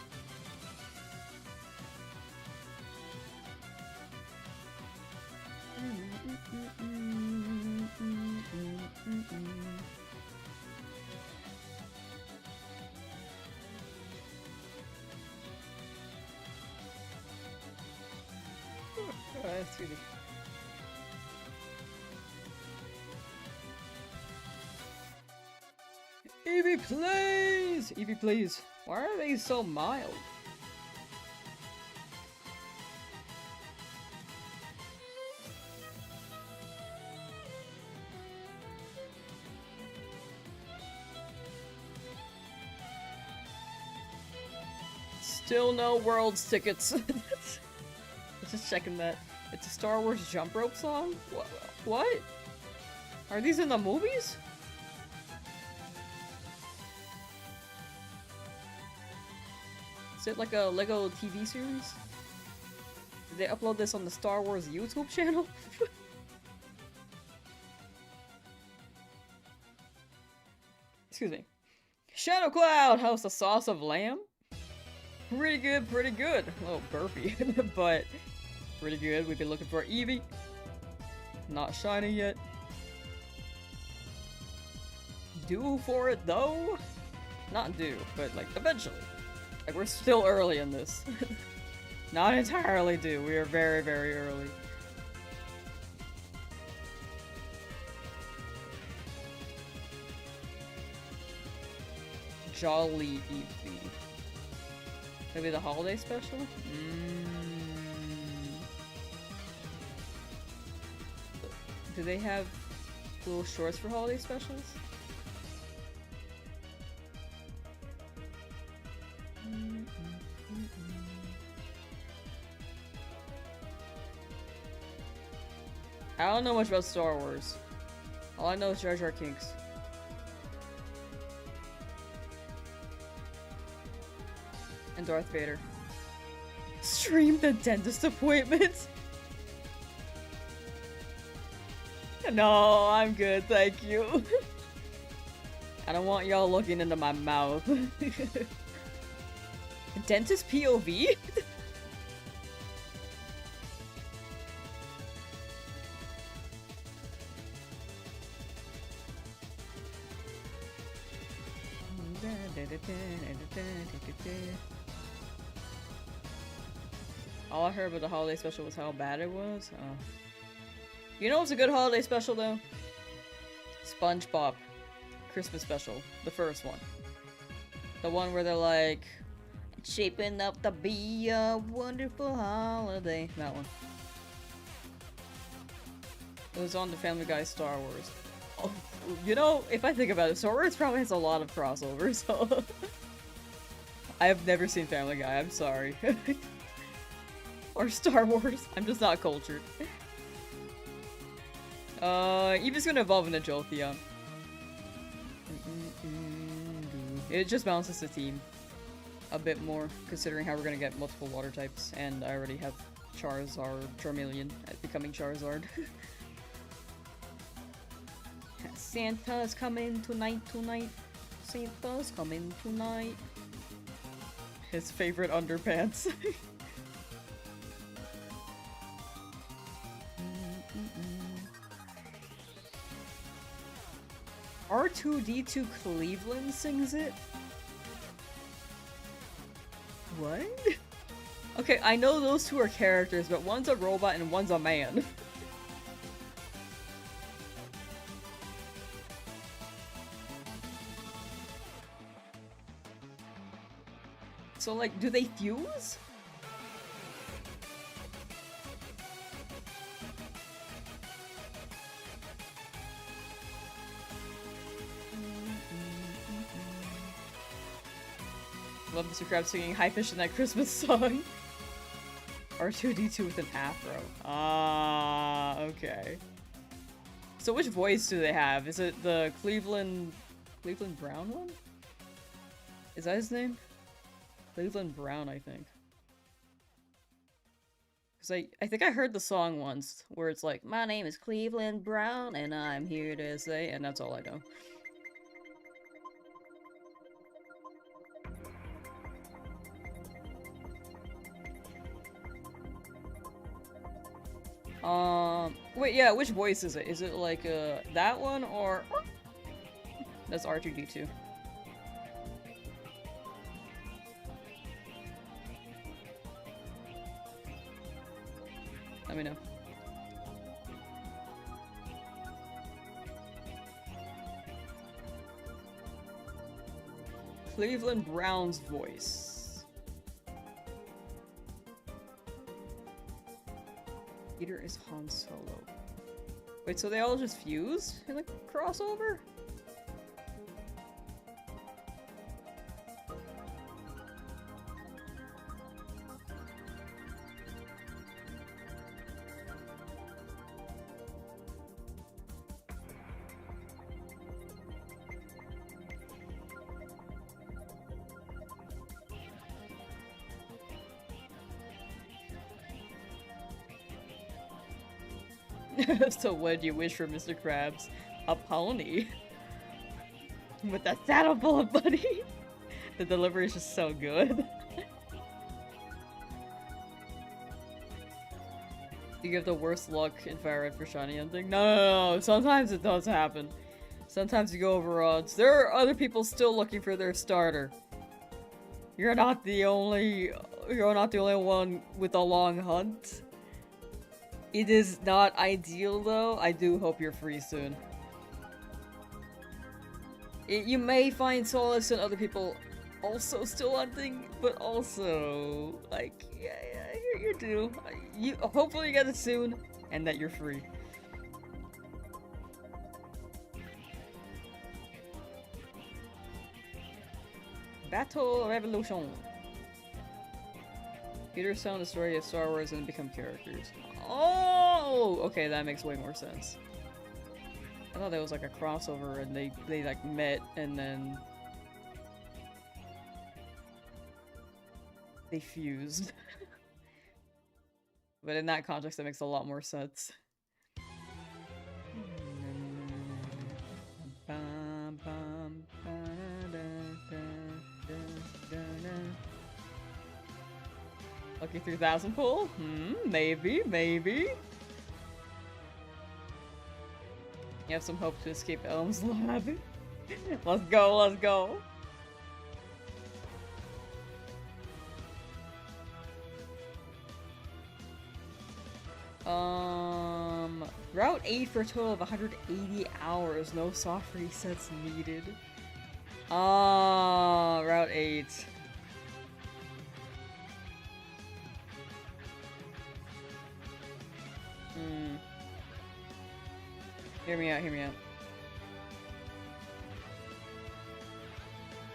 Excuse me. Eevee, please! Eevee, please. Why are they so mild? Still no Worlds tickets. Just checking that. It's a Star Wars jump rope song? What? Are these in the movies? Is it like a Lego TV series? Did they upload this on the Star Wars YouTube channel? Excuse me. Shadow Cloud! How's the sauce of lamb? Pretty good, pretty good. A little burpy, but pretty good. We've been looking for Eevee. Not shiny yet. Due for it though? Not due, but like eventually. Like we're still early in this. Not entirely due. We are very, very early. Jolly Eevee. Maybe the holiday special? Do they have little shorts for holiday specials? I don't know much about Star Wars. All I know is Jar Jar Kinks. And Darth Vader. Stream the dentist appointment? No, I'm good, thank you. I don't want y'all looking into my mouth. Dentist POV? All I heard about the holiday special was how bad it was. Oh. You know what's a good holiday special though? SpongeBob Christmas special. The first one. The one where they're like, it's shaping up to be a wonderful holiday. That one. It was on the Family Guy Star Wars. Oh, you know, if I think about it, Star Wars probably has a lot of crossovers, so... I have never seen Family Guy, I'm sorry. Or Star Wars, I'm just not cultured. Eevee's gonna evolve into Jolteon. It just balances the team a bit more, considering how we're gonna get multiple water types, and I already have Charizard, Charmeleon becoming Charizard. Santa's coming tonight. Santa's coming tonight. His favorite underpants. R2-D2 Cleveland sings it? What? Okay, I know those two are characters, but one's a robot and one's a man. So, like, do they fuse? Love Mr. Krabs singing High Fish in that Christmas song. R2-D2 with an afro. Ah, okay. So which voice do they have? Is it the Cleveland Brown one? Is that his name? Cleveland Brown, I think. Because I think I heard the song once, where it's like, my name is Cleveland Brown, and I'm here to say, and that's all I know. Wait, yeah, which voice is it? Is it like, that one, or... That's R2-D2. Let me know. Cleveland Brown's voice. Peter is Han Solo. Wait, so they all just fuse in the crossover? So what do you wish for, Mr. Krabs? A pony. With that saddle full of money. The delivery is just so good. You give the worst luck in FireRed for shiny hunting? No. Sometimes it does happen. Sometimes you go over odds. There are other people still looking for their starter. You're not the only one with a long hunt. It is not ideal though. I do hope you're free soon. You may find solace in other people also still hunting, but also, like, yeah, you do. Hopefully you get it soon, and that you're free. Battle Revolution. Peter sound the story of Star Wars and become characters. Oh, Oh, okay, that makes way more sense. I thought that was like a crossover and they like met and then they fused. But in that context, that makes a lot more sense. Lucky 3000 pull? Maybe, maybe. You have some hope to escape Elm's lab. Let's go, let's go. Route 8 for a total of 180 hours. No soft resets needed. Ah, Route 8. Hear me out, hear me out.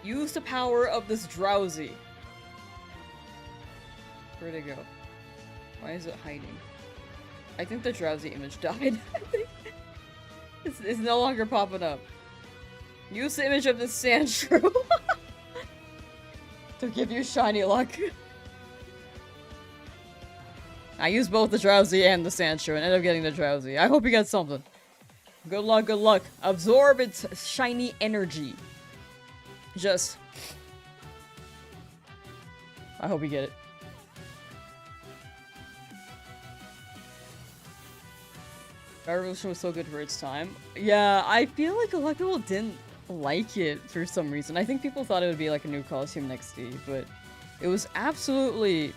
Use the power of this Drowzee. Where'd it go? Why is it hiding? I think the Drowzee image died. it's no longer popping up. Use the image of the Sandshrew to give you shiny luck. I used both the Drowzee and the Sandshrew and ended up getting the Drowzee. I hope you get something. Good luck, good luck. Absorb its shiny energy. Just... I hope you get it. Revolution was so good for its time. Yeah, I feel like a lot of people didn't like it for some reason. I think people thought it would be like a new Coliseum XD, but it was absolutely...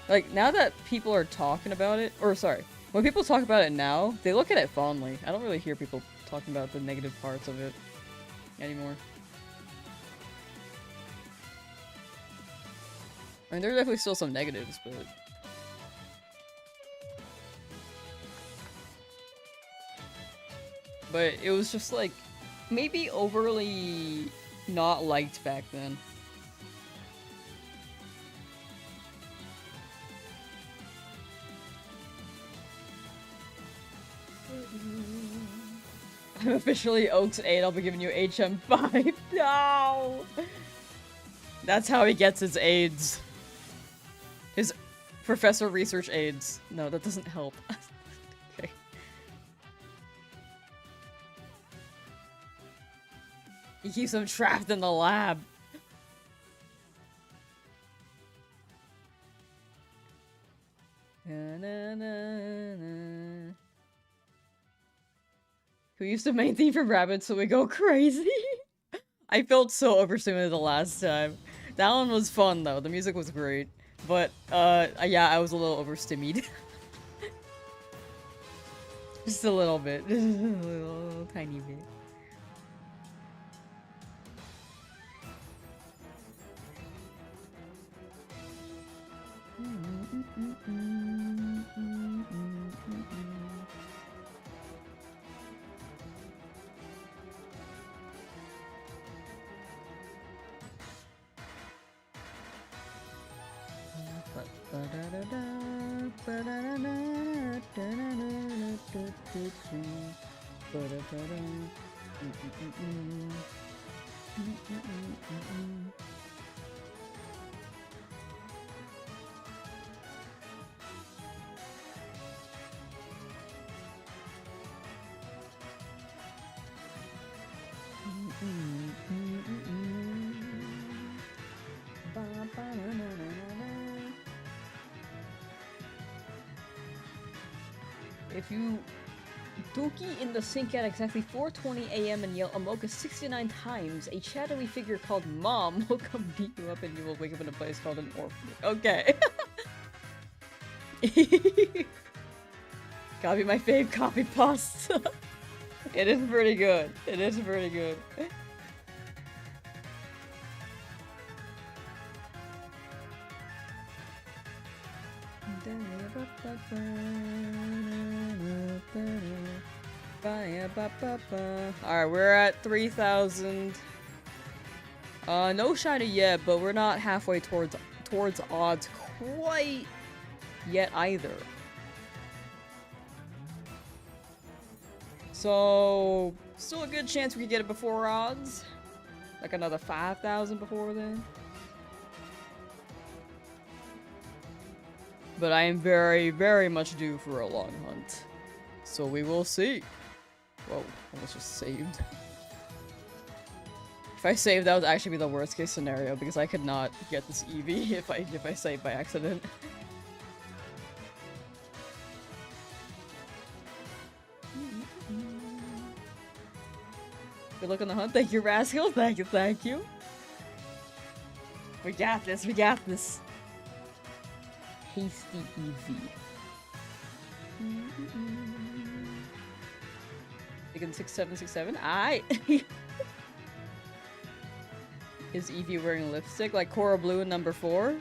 Like, now that people are talking about it, or sorry, when people talk about it now, they look at it fondly. I don't really hear people talking about the negative parts of it anymore. I mean, there are definitely still some negatives, but... But it was just like, maybe overly not liked back then. I'm officially Oaks 8, I'll be giving you HM5. No! That's how he gets his AIDS. His professor research aids. No, that doesn't help. Okay. He keeps them trapped in the lab. Na, na, na, na. Who used to main theme from Rabbit so we go crazy? I felt so overstimulated the last time. That one was fun though, the music was great. But, yeah, I was a little overstimmied. Just a little bit. Just a little tiny bit. If you dookie in the sink at exactly 4:20 AM and yell Amoka 69 times, a shadowy figure called Mom will come beat you up and you will wake up in a place called an orphanage. Okay. Gotta be my fave copy pasta. It is pretty good. It is pretty good. Alright, we're at 3,000. No shiny yet, but we're not halfway towards odds quite yet either. So, still a good chance we could get it before odds. Like another 5,000 before then. But I am very, very much due for a long hunt. So we will see. Whoa, almost just saved. If I saved, that would actually be the worst case scenario because I could not get this Eevee if I saved by accident. Good luck on the hunt. Thank you, Rascal. Thank you, thank you. We got this, we got this. Hasty Eevee. Thinking 6767. Is Eevee wearing lipstick like Cora Blue in number 4?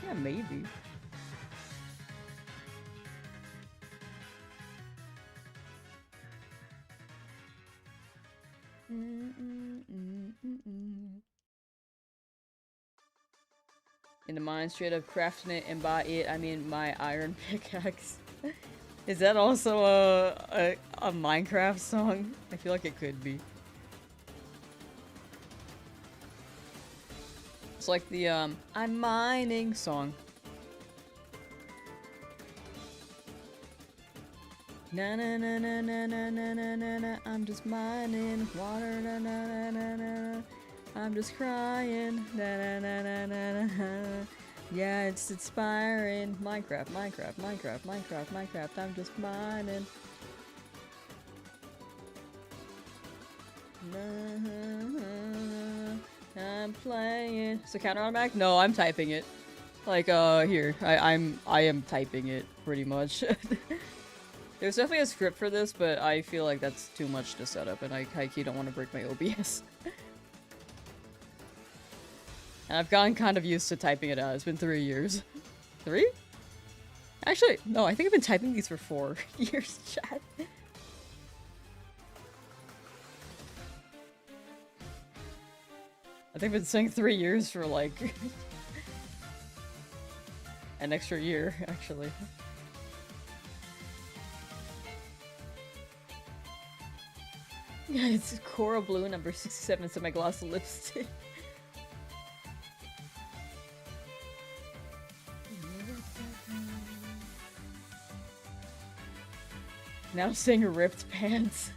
Yeah, maybe. In the mine, straight up crafting it, and by it I mean my iron pickaxe. Is that also a Minecraft song? I feel like it could be. It's like the I'm mining song. Na na na na na na na na na na. I'm just mining water. Na na na na na. I'm just crying. Na na na na na na. Yeah, it's inspiring. Minecraft, Minecraft, Minecraft, Minecraft, Minecraft. I'm just mining. I'm playing. So counter automatic? No, I'm typing it. Like here. I am typing it pretty much. There's definitely a script for this, but I feel like that's too much to set up, and I high-key don't want to break my OBS. And I've gotten kind of used to typing it out. It's been 3 years. 3? Actually, no, I think I've been typing these for 4 years, chat. I think I've been saying 3 years for like an extra year, actually. Yeah, it's Cora Blue number 67 semi-gloss lipstick. Now sing ripped pants.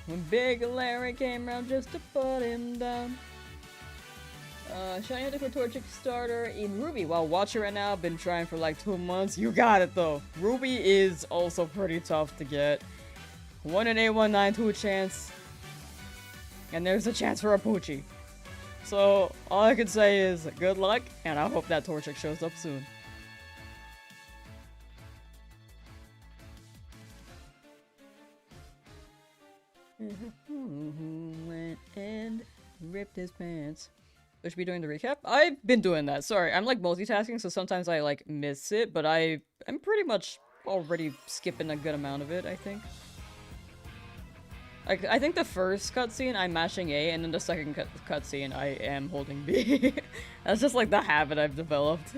When Big Larry came round just to put him down. Shiny for Torchic starter in Ruby. Well, watch it right now. Been trying for like 2 months. You got it though. Ruby is also pretty tough to get. 1 in 819 chance. And there's a chance for a Poochie. So all I can say is good luck, and I hope that Torchic shows up soon. And ripped his pants. We should be doing the recap? I've been doing that. Sorry, I'm like multitasking, so sometimes I like miss it, but I'm pretty much already skipping a good amount of it, I think. Like, I think the first cutscene I'm mashing A, and then the second cutscene I am holding B. That's just like the habit I've developed.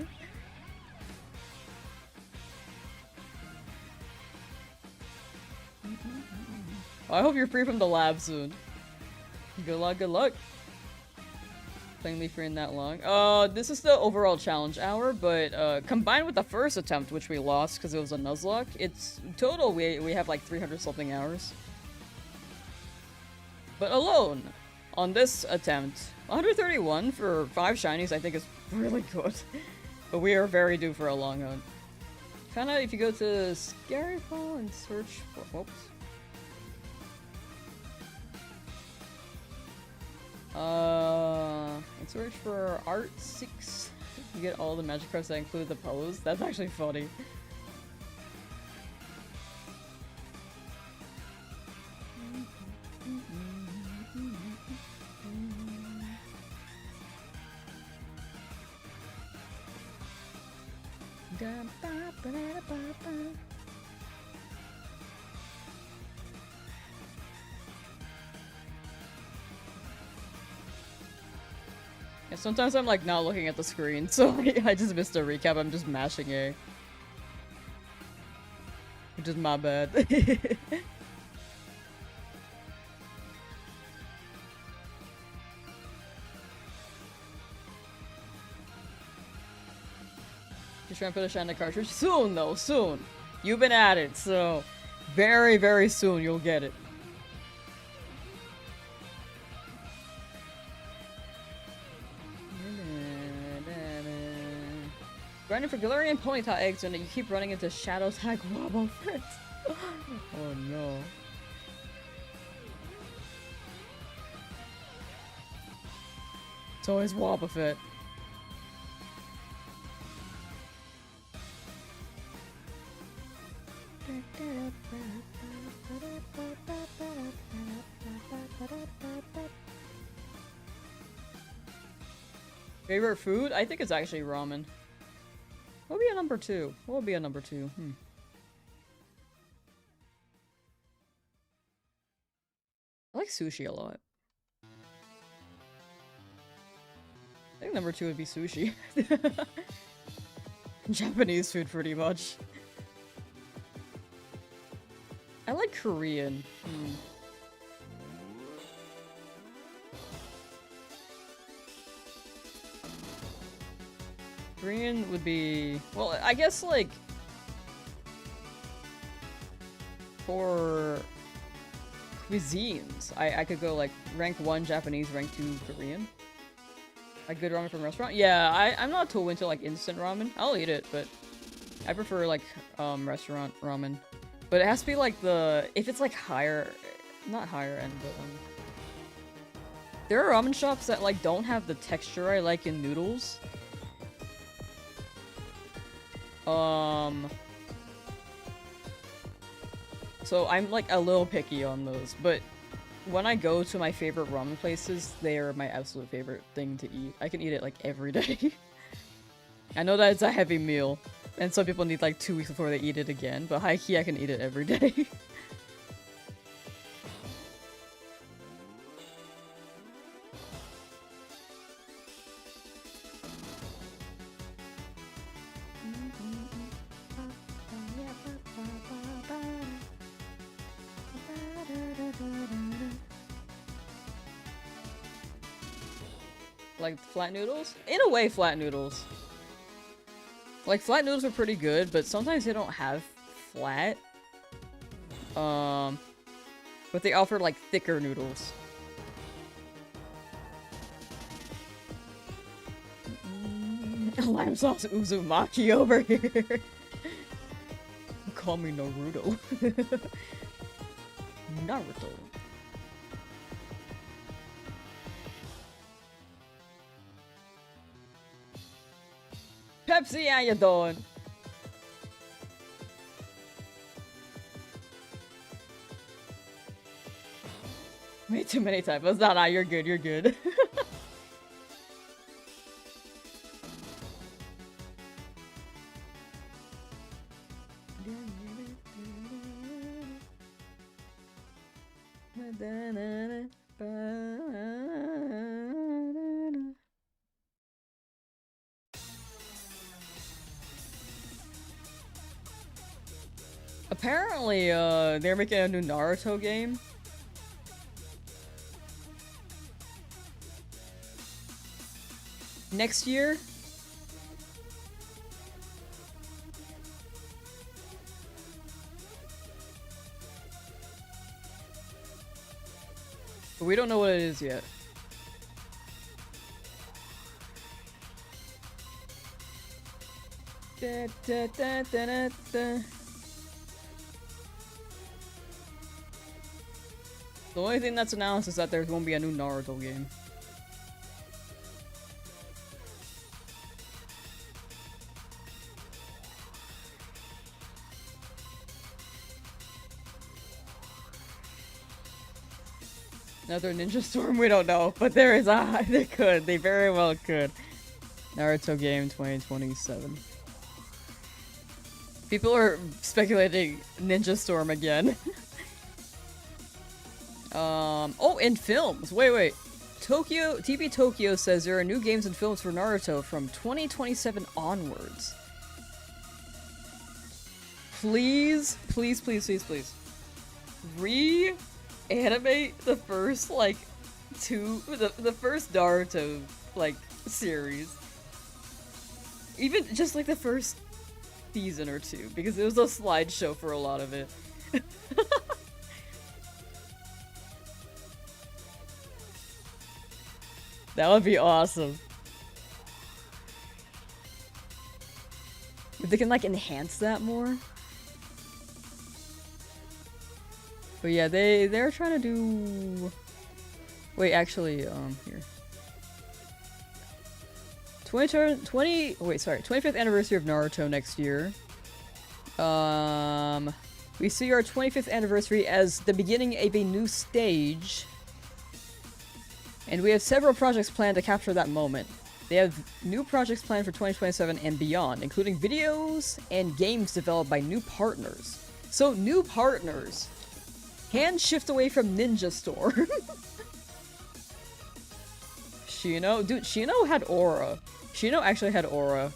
Well, I hope you're free from the lab soon. Good luck, good luck. Playing LeafGreen that long. This is the overall challenge hour, but combined with the first attempt, which we lost because it was a Nuzlocke, it's total we have like 300 something hours. But alone, on this attempt, 131 for 5 shinies I think is really good. But we are very due for a long hunt. Kinda, if you go to Scary Fall and search for... Whoops. And search for Art 6. You get all the Magikarps that include the pose. That's actually funny. Yeah, sometimes I'm like not looking at the screen, so I just missed a recap. I'm just mashing A. Which is my bad. trying to put a Shiny cartridge. Soon, though, soon. You've been at it, so very, very soon you'll get it. Grinding for Galarian Ponyta eggs and you keep running into Shadow Tag Wobbuffet. Oh no. It's always Wobbuffet. Favorite food? I think it's actually ramen. What would be a number 2? What would be a number 2? I like sushi a lot. I think number 2 would be sushi. Japanese food, pretty much. I like Korean. Korean would be... Well, I guess, like... For... cuisines, I could go, like, rank 1 Japanese, rank 2 Korean. Like, good ramen from a restaurant? Yeah, I'm not too into, like, instant ramen. I'll eat it, but... I prefer, like, restaurant ramen. But it has to be, like, the... If it's, like, higher... Not higher end, but, there are ramen shops that, like, don't have the texture I like in noodles. So I'm like a little picky on those, but when I go to my favorite ramen places, they are my absolute favorite thing to eat. I can eat it like every day. I know that it's a heavy meal, and some people need like 2 weeks before they eat it again, but high-key I can eat it every day. Like flat noodles? In a way, flat noodles. Like, flat noodles are pretty good, but sometimes they don't have flat. But they offer, like, thicker noodles. Lamsauce Uzumaki over here. Call me Naruto. Naruto. Pepsi, how you doing? Way too many typos. Nah, you're good, you're good. Apparently, they're making a new Naruto game. Next year? But we don't know what it is yet. Da, da, da, da, da, da. The only thing that's announced is that there's going to be a new Naruto game. Another Ninja Storm? We don't know, but there is a- they could. They very well could. Naruto game 2027. People are speculating Ninja Storm again. Oh, in films. Wait. TP Tokyo says there are new games and films for Naruto from 2027 onwards. Please. Reanimate the first, like, the first Naruto, like, series. Even just, like, the first season or two, because it was a slideshow for a lot of it. That would be awesome. If they can, like, enhance that more. But yeah, they're trying to do... Wait, actually, here. 25th anniversary of Naruto next year. We see our 25th anniversary as the beginning of a new stage. And we have several projects planned to capture that moment. They have new projects planned for 2027 and beyond, including videos and games developed by new partners. So, new partners. Hand shift away from Ninja Store. Shino? Dude, Shino had aura. Shino actually had aura.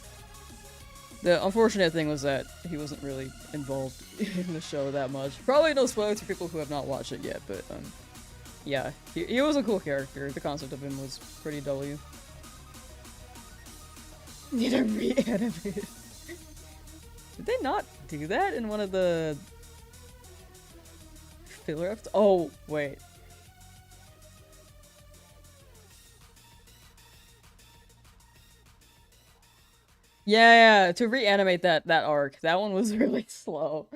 The unfortunate thing was that he wasn't really involved in the show that much. Probably no spoilers for people who have not watched it yet, but, yeah. He was a cool character. The concept of him was pretty W. Need to reanimate. Did they not do that in one of the filler episodes? Oh, wait. Yeah, to reanimate that arc. That one was really slow.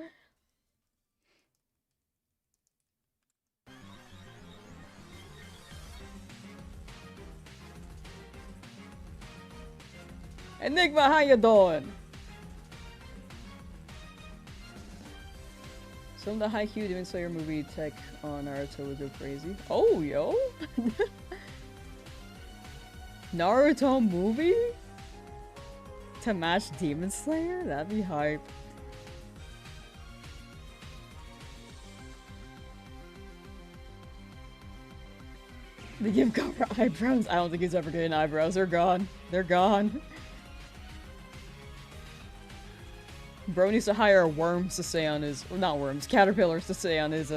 Enigma, how you doing? Some of the Haikyuu Demon Slayer movie tech on Naruto would go crazy. Oh, yo! Naruto movie? To match Demon Slayer? That'd be hype. They give cover eyebrows. I don't think he's ever getting eyebrows. They're gone. They're gone. Bro needs to hire worms to stay on his— well, not worms, caterpillars to stay on his,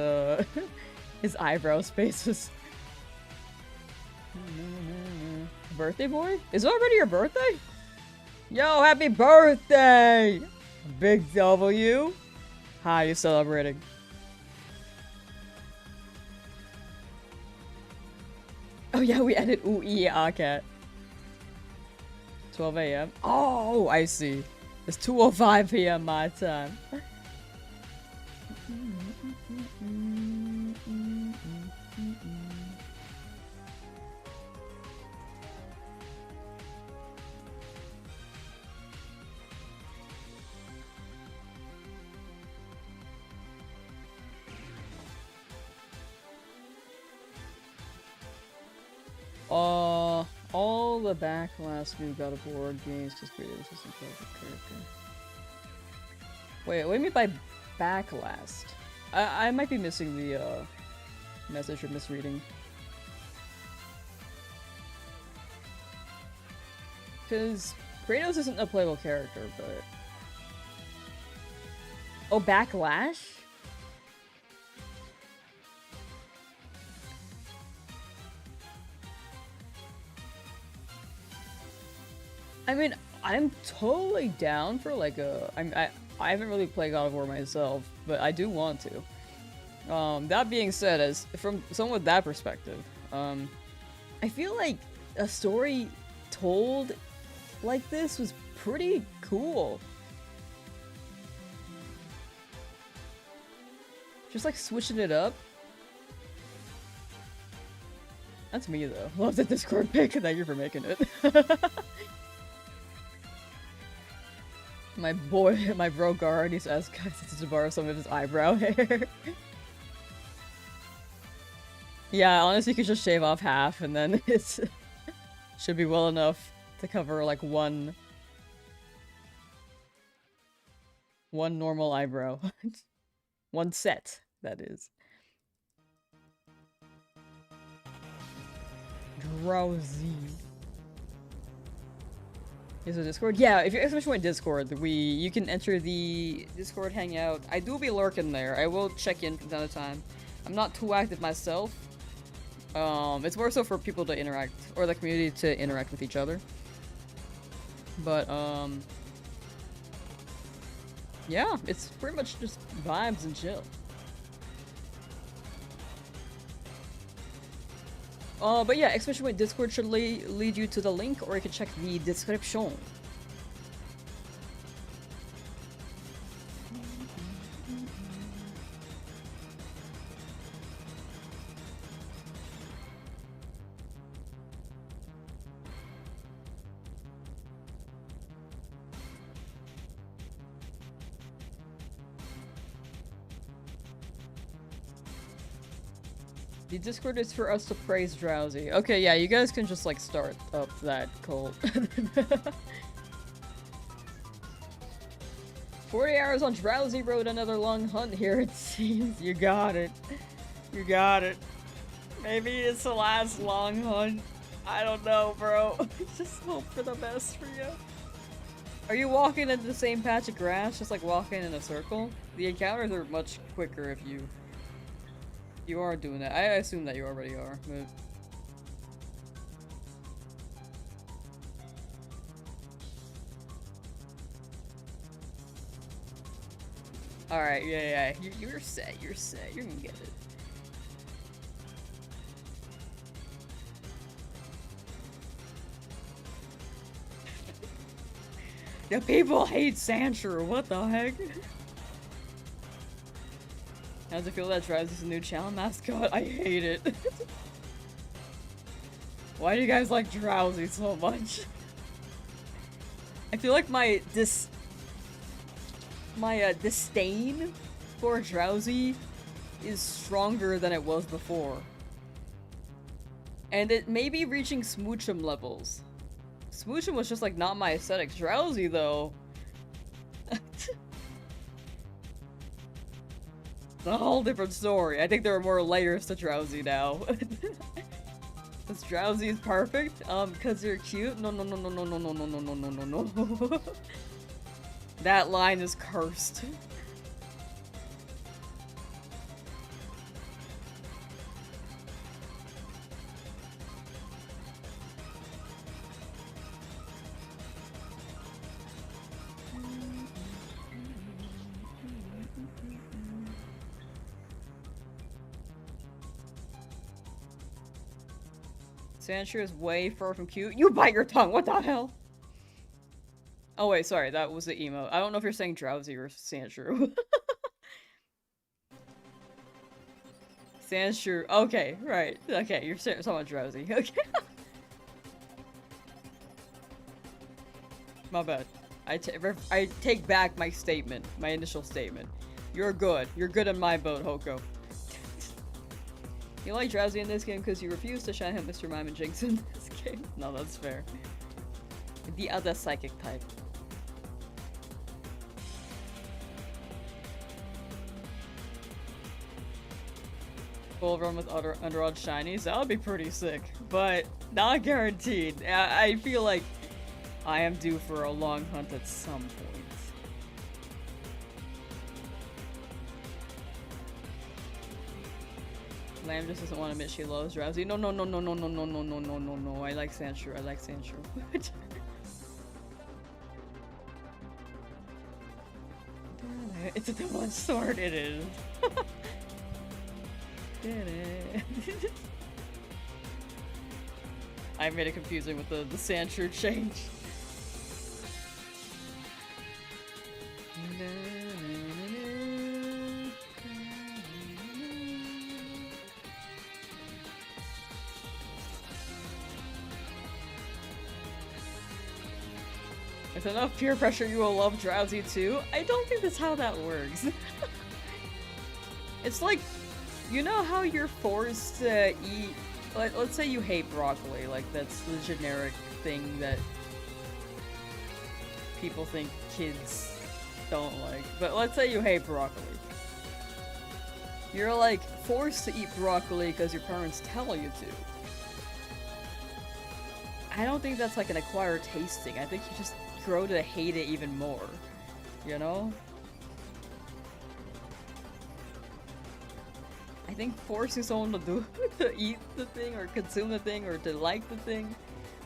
his eyebrow spaces. Birthday boy? Is it already your birthday? Yo, happy birthday! Big W. How you celebrating? Oh yeah, we ended ooh yeah cat. 12 a.m. Oh, I see. It's 2:05 p.m. my time. All the backlash new God of War games just created a system character. Wait, what do you mean by backlash? I might be missing the message or misreading. Because Kratos isn't a playable character, but... Oh, backlash? I mean, I'm totally down for like a... I haven't really played God of War myself, but I do want to. That being said, as from someone with that perspective, I feel like a story told like this was pretty cool. Just like switching it up. That's me though. Love the Discord pic. Thank you for making it. My boy, my bro Gar needs to ask guys to borrow some of his eyebrow hair. Yeah, honestly, you could just shave off half and then it should be well enough to cover like one normal eyebrow. One set, that is. Drowzee. Is it Discord? Yeah, if you're especially in Discord, you can enter the Discord hangout. I do be lurking there. I will check in from time to time. I'm not too active myself. It's more so for people to interact, or the community to interact with each other. But Yeah, it's pretty much just vibes and chill. But yeah, especially when Discord should lead you to the link, or you can check the description. The Discord is for us to praise Drowzee. Okay, yeah, you guys can just like start up that cult. 40 hours on Drowzee Road, another long hunt here it seems. You got it. You got it. Maybe it's the last long hunt. I don't know, bro. Just hope for the best for you. Are you walking into the same patch of grass, just like walking in a circle? The encounters are much quicker if you are doing that. I assume that you already are, but... Alright, yeah. You're set, you're set. You're gonna get it. The people hate Sandshrew, what the heck? How's it feel that Drowzee's a new challenge mascot? I hate it. Why do you guys like Drowzee so much? I feel like my disdain for Drowzee is stronger than it was before. And it may be reaching Smoochum levels. Smoochum was just like not my aesthetic. Drowzee though. It's a whole different story. I think there are more layers to Drowzee now. Because Drowzee is perfect? Because you're cute? No. That line is cursed. Sandshrew is way far from cute. You bite your tongue, what the hell? Oh wait, sorry, that was the emo. I don't know if you're saying Drowzee or Sandshrew. Sandshrew, okay, right. Okay, you're talking about Drowzee, okay. My bad. I take back my statement, my initial statement. You're good. You're good in my boat, Hoko. You like Drowzee in this game because you refuse to shine him Mr. Mime and Jinx in this game? No, that's fair. The other psychic type. Full run with Underodd Shinies? That would be pretty sick, but not guaranteed. I feel like I am due for a long hunt at some point. Lamb just doesn't want to admit she loves Drowzee. No. I like Sandshrew. I like Sandshrew. It's a double-edged sword. It is. I made it confusing with the Sandshrew change. With enough peer pressure, you will love Drowzee too? I don't think that's how that works. It's like, you know how you're forced to eat, like, let's say you hate broccoli, like that's the generic thing that people think kids don't like. But let's say you hate broccoli. You're like forced to eat broccoli because your parents tell you to. I don't think that's like an acquired tasting. I think you just grow to hate it even more, you know? I think forcing someone to eat the thing or consume the thing or to like the thing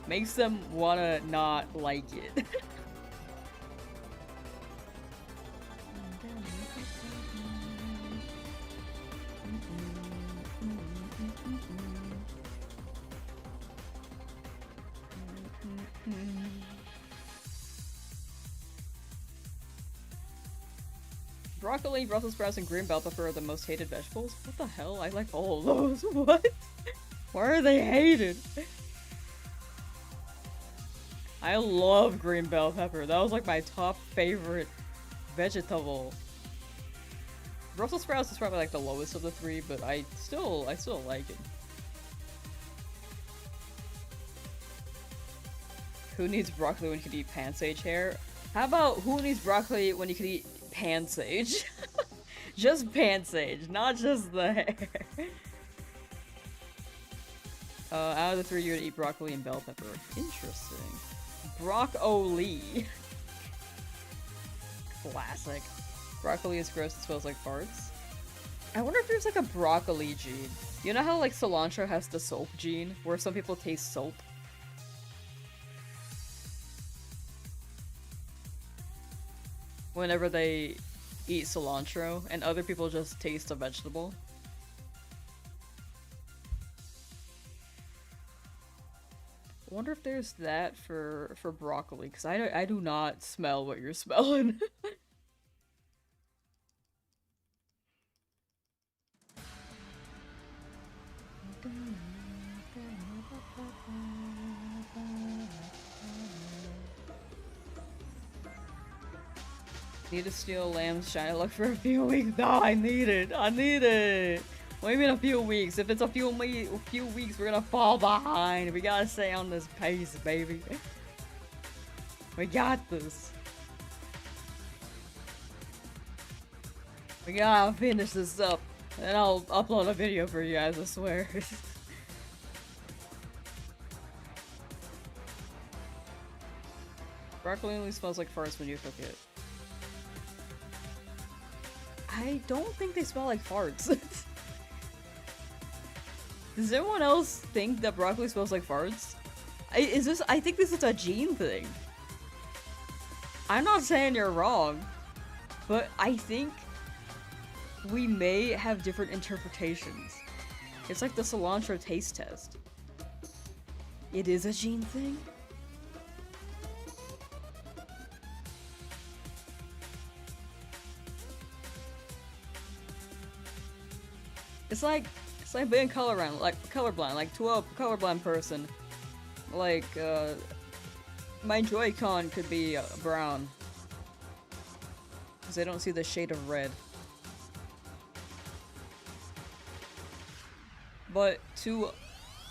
makes them wanna not like it. Broccoli, Brussels sprouts, and green bell pepper are the most hated vegetables? What the hell? I like all of those. What? Why are they hated? I love green bell pepper. That was like my top favorite vegetable. Brussels sprouts is probably like the lowest of the three, but I still like it. Who needs broccoli when you can eat pan-sage hair? How about who needs broccoli when you can eat pan-sage? Just pan-sage, not just the hair. Out of the three, you would eat broccoli and bell pepper. Interesting. Broccoli. Classic. Broccoli is gross, it smells like farts. I wonder if there's like a broccoli gene. You know how like cilantro has the soap gene, where some people taste soap? Whenever they eat cilantro, and other people just taste a vegetable. I wonder if there's that for broccoli, because I do not smell what you're smelling. Need to steal Lamb's shiny luck for a few weeks. No, I need it. I need it. What do you mean a few weeks? If it's a few weeks, we're gonna fall behind. We gotta stay on this pace, baby. We got this. We gotta finish this up, and I'll upload a video for you guys, I swear. Broccoli only smells like farts when you cook it. I don't think they smell like farts. Does anyone else think that broccoli smells like farts? I think this is a gene thing. I'm not saying you're wrong, but I think we may have different interpretations. It's like the cilantro taste test. It is a gene thing? It's like being colorblind, like to a colorblind person. Like, my Joy-Con could be brown. Because they don't see the shade of red. But to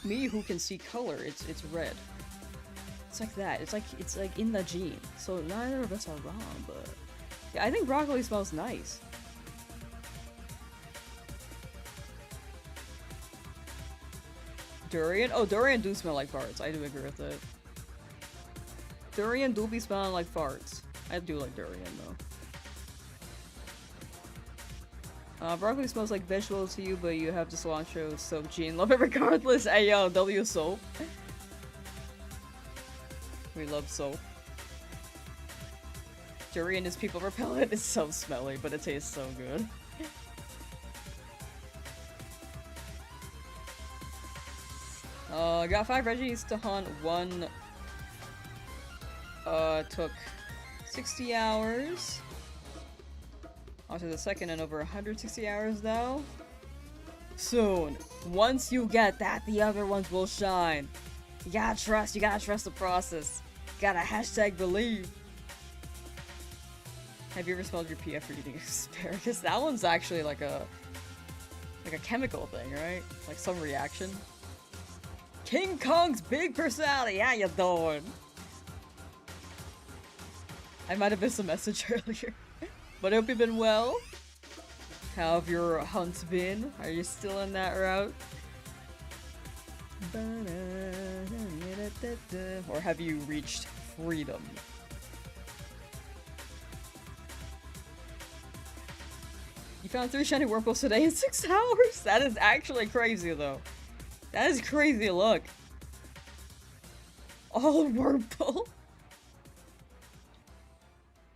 me who can see color, it's red. It's like that. It's like in the gene. So neither of us are wrong, but yeah, I think broccoli smells nice. Durian? Oh, durian do smell like farts. I do agree with it. Durian do be smelling like farts. I do like durian though. Broccoli smells like vegetable to you, but you have the cilantro soap gene. Love it regardless. Hey yo, W soap. We love soap. Durian is people repellent. It's so smelly, but it tastes so good. Got 5 Reggies to hunt, 1 took 60 hours. On to the second in over 160 hours now. Soon. Once you get that, the other ones will shine. You gotta trust the process. You gotta hashtag believe. Have you ever smelled your pee after eating asparagus? That one's actually like a chemical thing, right? Like some reaction. King Kong's big personality, how you doing? I might have missed a message earlier, but I hope you've been well. How have your hunts been? Are you still in that route? Or have you reached freedom? You found 3 shiny Wurmples today in 6 hours? That is actually crazy though. That is crazy luck. All Wurmple.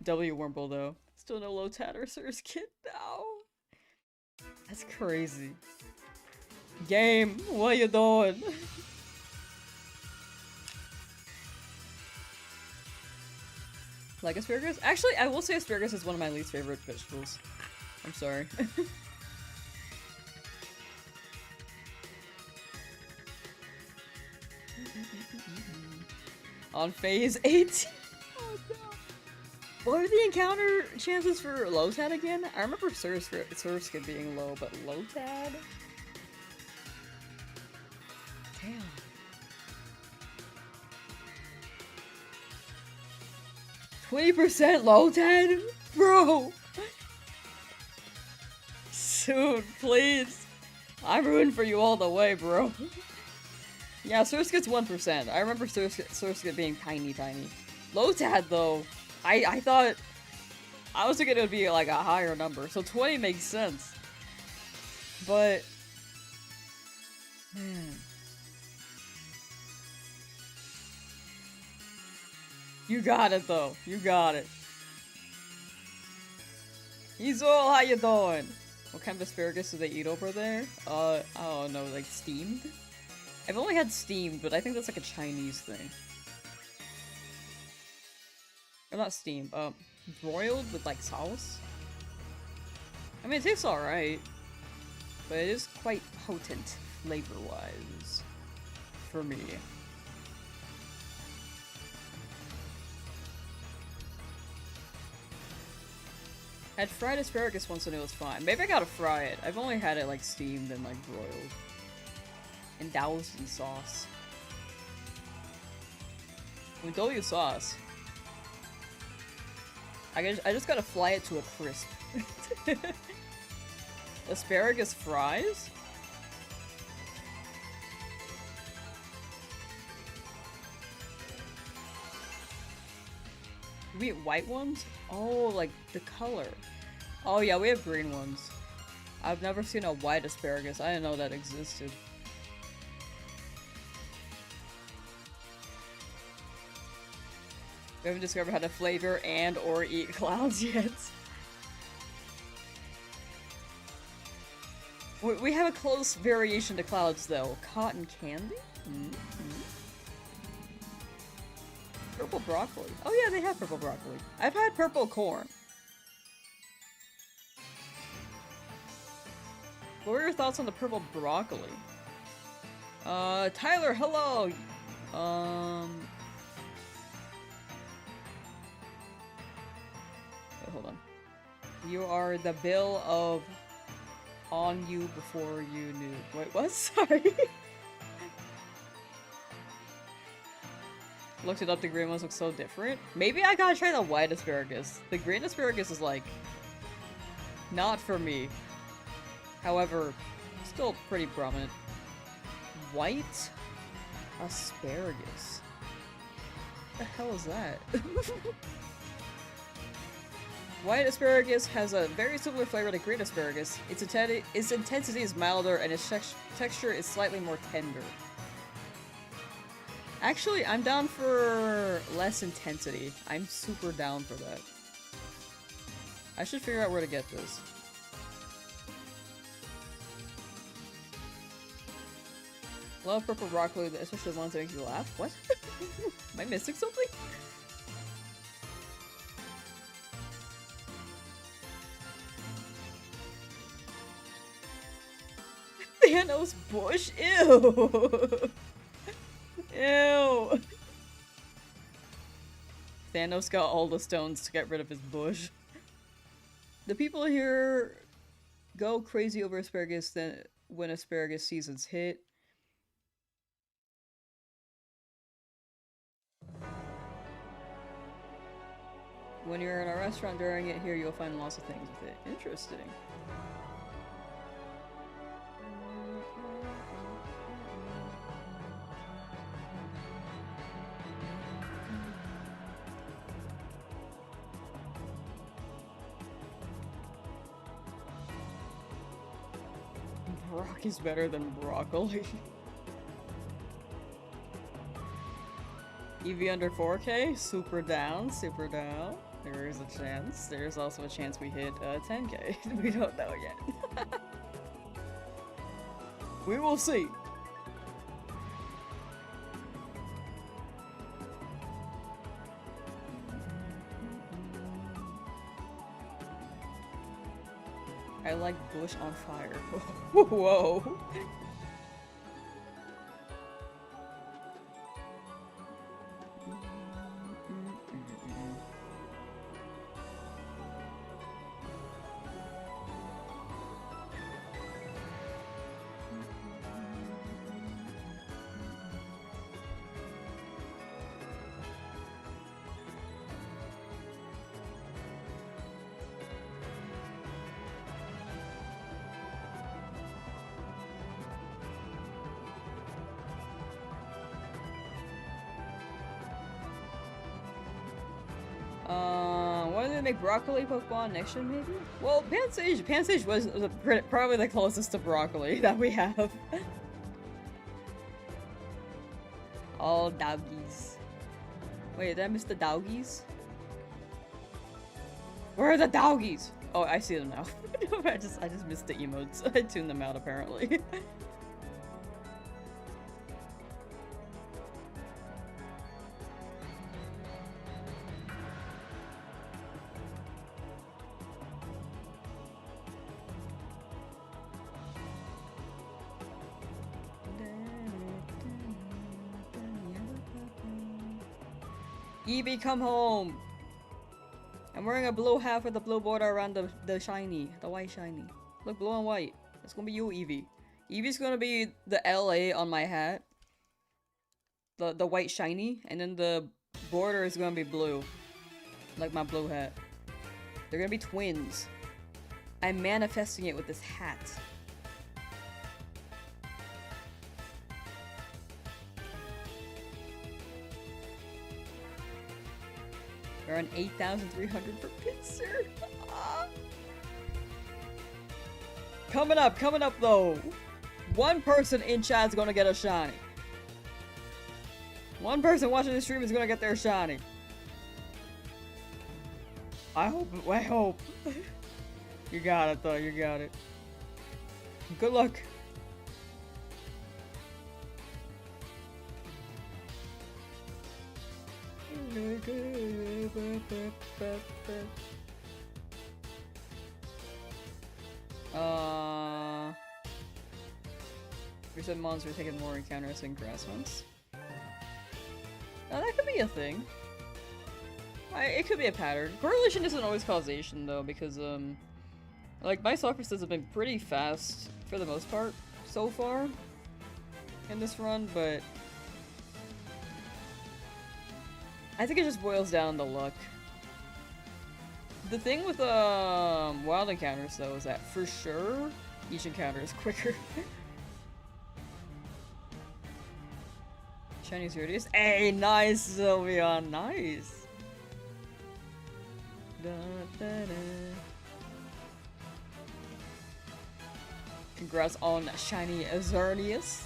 W Wurmple though. Still no low Tattersaur's kit now. That's crazy. Game, what you doing? Like asparagus? Actually, I will say asparagus is one of my least favorite vegetables. I'm sorry. On phase 18. Oh no. What were the encounter chances for Lotad again? I remember Surskit being low, but Lotad? Damn. %, Lotad? Bro! Soon, please. I'm rooting for you all the way, bro. Yeah, Surskit's 1%. I remember Surskit being tiny. Lotad, though, I thought... I was thinking it would be like a higher number, so 20 makes sense. But... Man... You got it, though. You got it. Izol, how you doing? What kind of asparagus do they eat over there? I don't know, like steamed? I've only had steamed, but I think that's like a Chinese thing. Or not steamed, broiled with like sauce? I mean, it tastes alright. But it is quite potent, flavor-wise. For me. Had fried asparagus once and it was fine. Maybe I gotta fry it. I've only had it like steamed and like broiled. And doused in sauce. With Dolly sauce. I just gotta fly it to a crisp. Asparagus fries? We eat white ones? Oh, like the color. Oh yeah, we have green ones. I've never seen a white asparagus. I didn't know that existed. We haven't discovered how to flavor and or eat clouds yet. We have a close variation to clouds though. Cotton candy? Purple broccoli. Oh yeah, they have purple broccoli. I've had purple corn. What were your thoughts on the purple broccoli? Tyler, hello! Wait, hold on. You are the bill of on you before you knew. Wait, what? Sorry. Looked it up, the green ones look so different. Maybe I gotta try the white asparagus. The green asparagus is like... not for me. However, still pretty prominent. White asparagus. What the hell is that? White asparagus has a very similar flavor to green asparagus. Its intensity is milder and its texture is slightly more tender. Actually, I'm down for less intensity. I'm super down for that. I should figure out where to get this. Love purple broccoli, especially the ones that make you laugh. What? Am I missing something? Thanos bush? Ew! Ew! Thanos got all the stones to get rid of his bush. The people here go crazy over asparagus when asparagus seasons hit. When you're in a restaurant during it here, you'll find lots of things with it. Interesting. Brock is better than broccoli. Eevee under 4K? Super down, super down. There is a chance. There's also a chance we hit 10K. We don't know yet. We will see. I like bush on fire. Whoa. Why did they make broccoli Pokemon next gen, maybe? Well, Pansage was probably the closest to broccoli that we have. All doggies. Wait, did I miss the doggies? Where are the doggies? Oh, I see them now. I just missed the emotes. I tuned them out apparently. Eevee, come home! I'm wearing a blue hat with the blue border around the shiny, the white shiny. Look, blue and white. It's gonna be you, Eevee. Eevee's gonna be the LA on my hat. The white shiny, and then the border is gonna be blue. Like my blue hat. They're gonna be twins. I'm manifesting it with this hat. They're on 8,300 per pincer. Coming up though. One person in chat is gonna get a shiny. One person watching the stream is gonna get their shiny. I hope. You got it though, you got it. Good luck. Reset monsters taking more encounters than grass ones. That could be a thing. It could be a pattern. Correlation isn't always causation though, because like my soccer stats have been pretty fast for the most part so far in this run, but I think it just boils down to luck. The thing with wild encounters though is that for sure each encounter is quicker. Shinies Radius. Hey, nice, Sylveon, nice. Da, da, da. Congrats on Shiny Xerneas.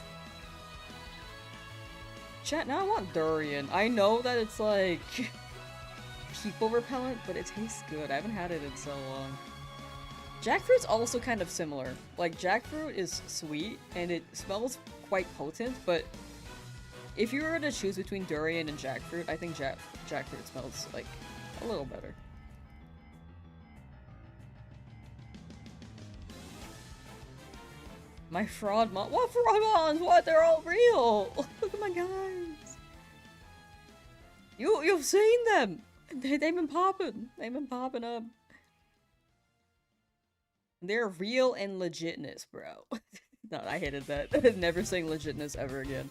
Chat, now I want durian. I know that it's like people repellent, but it tastes good. I haven't had it in so long. Jackfruit's also kind of similar. Like, jackfruit is sweet and it smells quite potent, but if you were to choose between durian and jackfruit, I think jackfruit smells like a little better. My fraud mon- What fraud mons? What? They're all real! Look at my guys! You've seen them! They've been popping. They've been popping up. They're real and legitness, bro. No, I hated that. Never saying legitness ever again.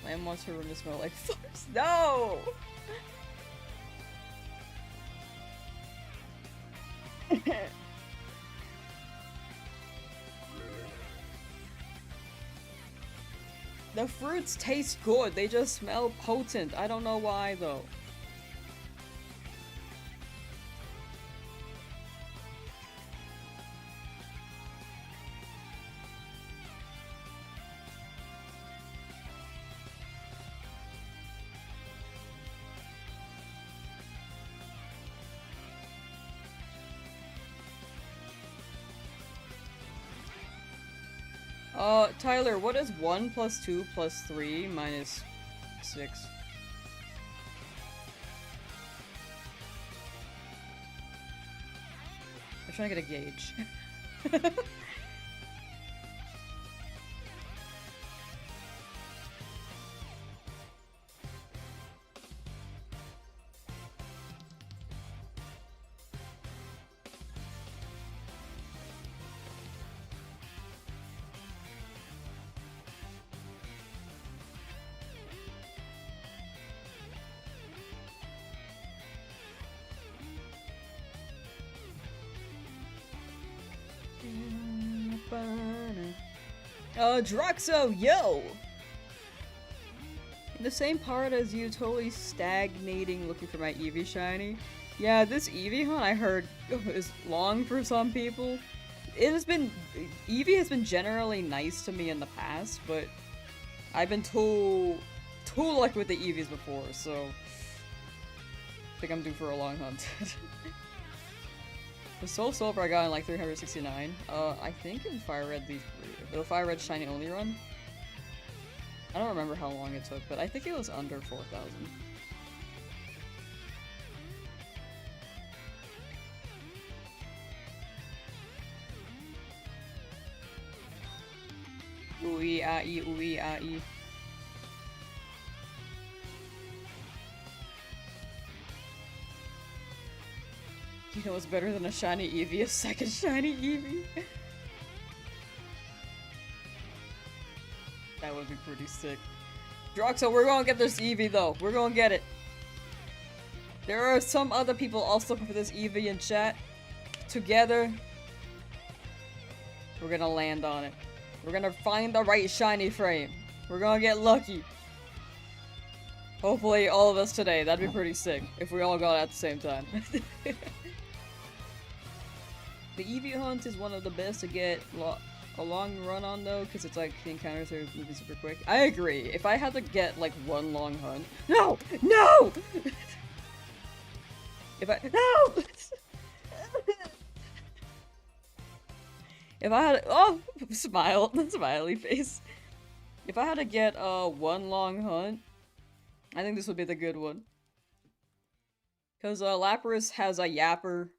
Lamb wants her room to smell like farts. No! The fruits taste good, they just smell potent. I don't know why though. Tyler, what is 1 plus 2 plus 3 minus 6? I'm trying to get a gauge. Drowzee, yo! In the same part as you, totally stagnating looking for my Eevee shiny. Yeah, this Eevee hunt I heard is long for some people. Eevee has been generally nice to me in the past, but I've been too lucky with the Eevees before, so I think I'm due for a long hunt. The Soul Silver I got in like 369. I think in FireRed the FireRed Shiny Only run. I don't remember how long it took, but I think it was under 4,000. Ooey ah ee, ooey ah ee. You know what's better than a shiny Eevee? A second shiny Eevee? That would be pretty sick. Drowzee, we're gonna get this Eevee though. We're gonna get it. There are some other people also looking for this Eevee in chat. Together, we're gonna land on it. We're gonna find the right shiny frame. We're gonna get lucky. Hopefully all of us today. That'd be pretty sick if we all got it at the same time. The Eevee hunt is one of the best to get a long run on though, because it's like the encounters are moving super quick. I agree. If I had to get like one long hunt— No! No! No! If I had— oh! Smile. Smiley face. If I had to get one long hunt, I think this would be the good one. Because Lapras has a Yapper,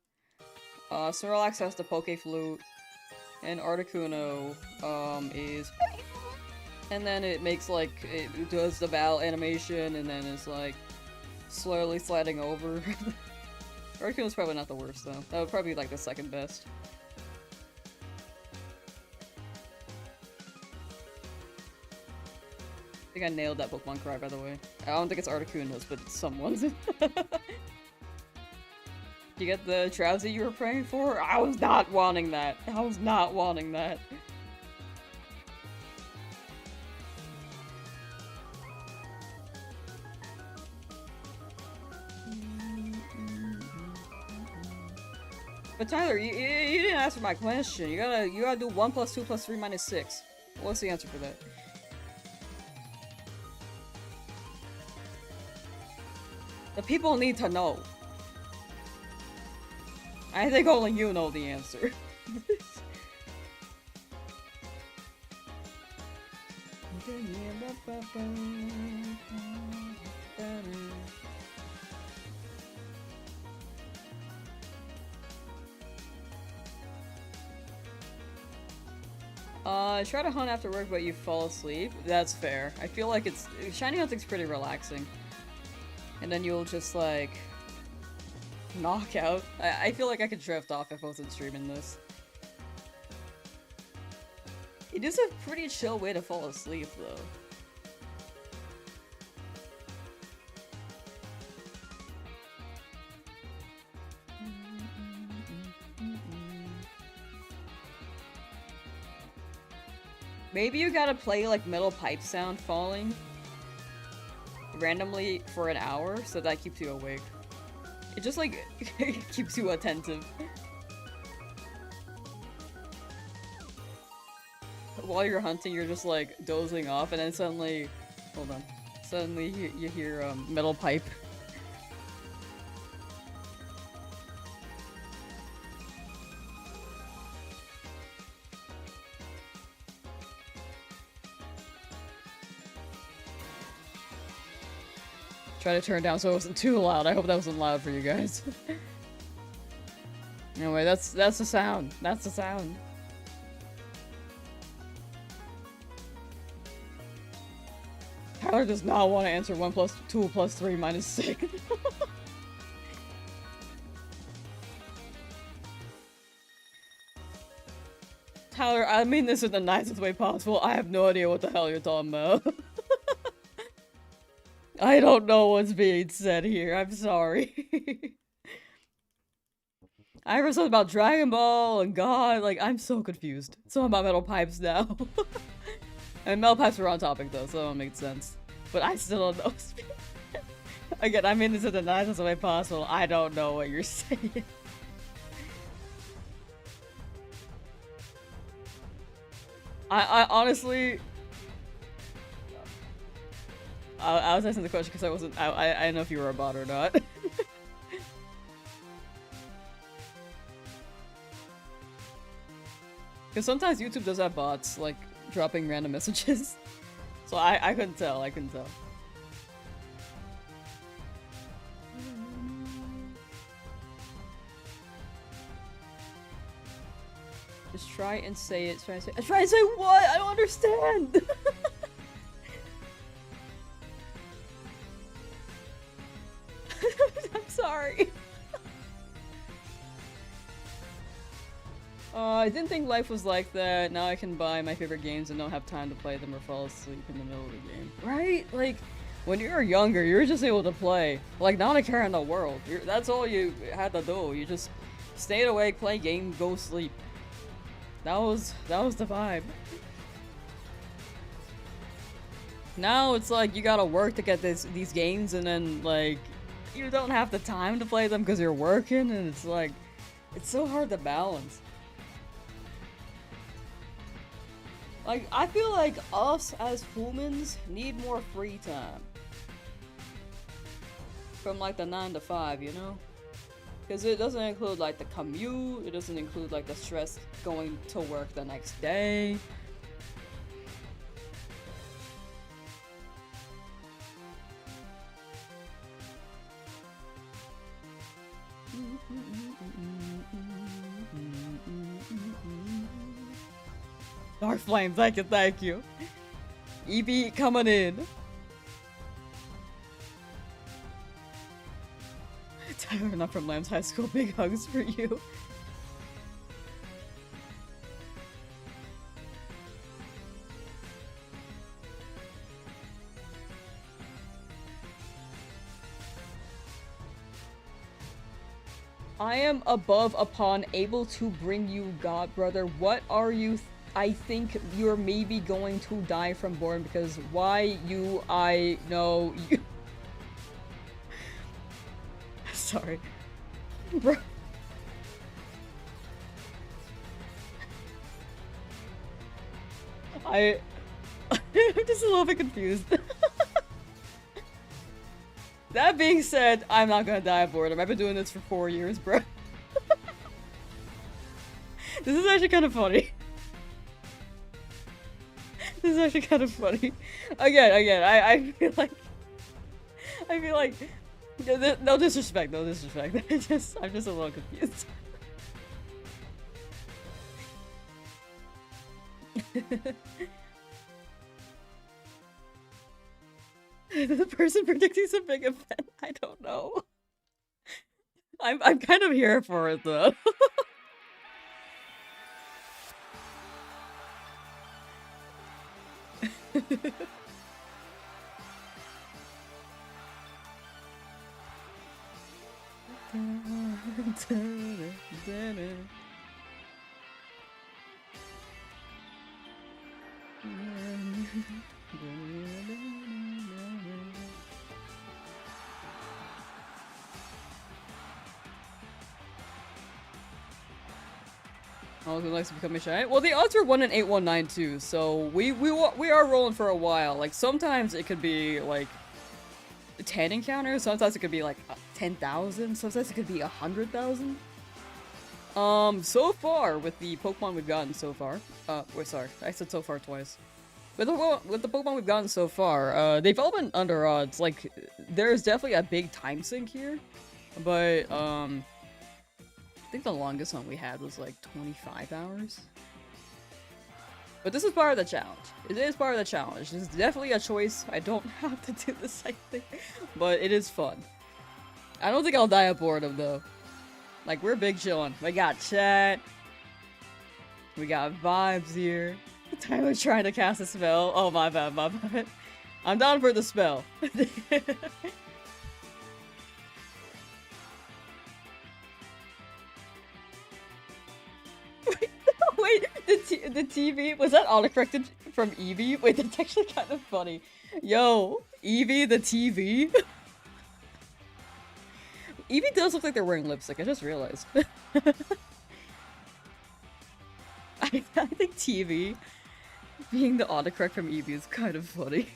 Snorlax has the Poke Flute, and Articuno is— and then it makes like— it does the Val animation and then it's like slowly sliding over. Articuno's probably not the worst though. That would probably be like the second best. I think I nailed that Pokemon cry, by the way. I don't think it's Articuno's, but it's someone's. You get the Drowzee you were praying for? I was not wanting that. I was not wanting that. But Tyler, you didn't answer my question. You gotta do 1 plus 2 plus 3 minus 6. What's the answer for that? The people need to know. I think only you know the answer. Try to hunt after work but you fall asleep. That's fair. I feel like shiny hunting's pretty relaxing. And then you'll just like knock out. I feel like I could drift off if I wasn't streaming this. It is a pretty chill way to fall asleep though. Maybe you gotta play like metal pipe sound falling randomly for an hour so that keeps you awake. It just like keeps you attentive. While you're hunting, you're just like dozing off and then suddenly— hold on. Suddenly you hear metal pipe. Try to turn it down so it wasn't too loud. I hope that wasn't loud for you guys. Anyway, that's the sound. That's the sound. Tyler does not want to answer 1 plus 2 plus 3 minus 6. Tyler, I mean this in the nicest way possible. I have no idea what the hell you're talking about. I don't know what's being said here. I'm sorry. I heard something about Dragon Ball and God. Like, I'm so confused. Something about metal pipes now. And metal pipes were on topic though, so it don't make sense. But I still don't know. Again, I mean this in the nicest way possible. I don't know what you're saying. I honestly... I was asking the question because I wasn't... I didn't know if you were a bot or not. Because sometimes YouTube does have bots, like, dropping random messages. So I couldn't tell, I couldn't tell. Just try and say it, try and say what? I don't understand! I'm sorry. I didn't think life was like that. Now I can buy my favorite games and don't have time to play them or fall asleep in the middle of the game. Right? Like, when you were younger, you were just able to play. Like, not a care in the world. That's all you had to do. You just stayed awake, play game, go sleep. That was the vibe. Now it's like you gotta work to get these games, and then like you don't have the time to play them because you're working, and it's like it's so hard to balance. Like, I feel like us as humans need more free time. From like the 9 to 5, you know? Because it doesn't include like the commute, it doesn't include like the stress going to work the next day. Dark Flame, thank you, thank you. Eevee coming in. Tyler, not from Lamb's High School, big hugs for you. I am above upon able to bring you God, brother. What are you? I think you're maybe going to die from boredom because why you, I know you. Sorry. Bro. I'm just a little bit confused. That being said, I'm not gonna die of boredom. I've been doing this for 4 years, bro. This is actually kind of funny. This is actually kind of funny. Again, I feel like no disrespect, no disrespect. I'm just a little confused. The person predicting some big event, I don't know. I'm kind of here for it though. Oh, who likes to become a Shiny? Well, the odds are 1 in 8192, so we are rolling for a while. Like, sometimes it could be, like, 10 encounters, sometimes it could be, like, 10,000, sometimes it could be 100,000. So far, with the Pokemon we've gotten so far, wait, sorry, I said so far twice. with the Pokemon we've gotten so far, they've all been under odds. Like, there's definitely a big time sink here, but I think the longest one we had was like 25 hours. But this is part of the challenge. It is part of the challenge. This is definitely a choice. I don't have to do the same thing, but it is fun. I don't think I'll die of boredom though. Like, we're big chillin'. We got chat. We got vibes here. Tyler's trying to cast a spell. Oh, my bad, my bad. I'm down for the spell. Wait, the TV, was that autocorrected from Eevee? Wait, that's actually kind of funny. Yo, Eevee the TV? Eevee does look like they're wearing lipstick, I just realized. I think TV being the autocorrect from Eevee is kind of funny.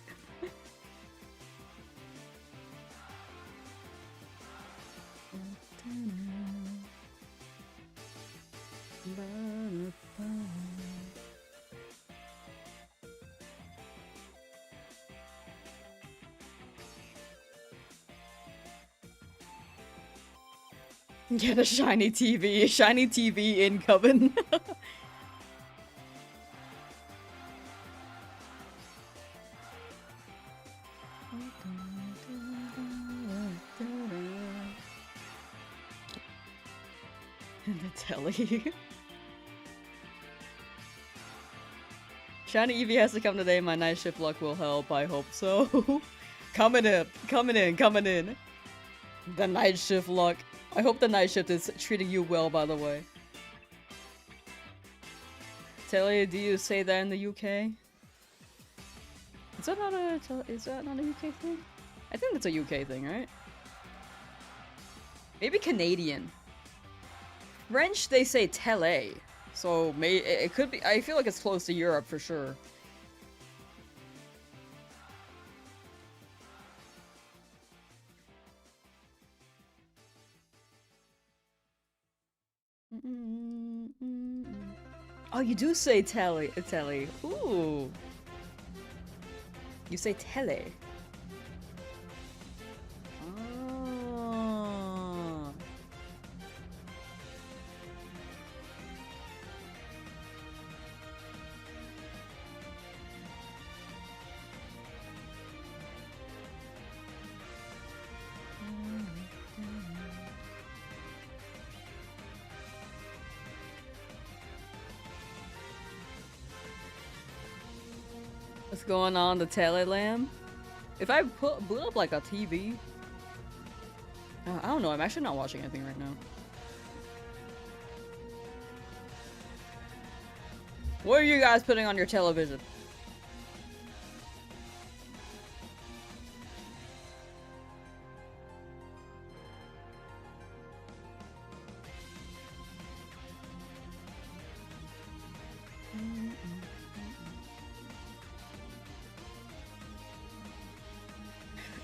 Get a shiny TV. Shiny TV incoming. The telly. Shiny Eevee has to come today. My night shift luck will help. I hope so. Coming in. The night shift luck. I hope the night shift is treating you well, by the way. Telly, do you say that in the UK? Is that not a UK thing? I think it's a UK thing, right? Maybe Canadian. French, they say tele. So, it could be. I feel like it's close to Europe for sure. Oh, you do say tele. Ooh. You say tele. Ah. What's going on, the Telelam? If I blew up like a TV, I don't know. I'm actually not watching anything right now. What are you guys putting on your television?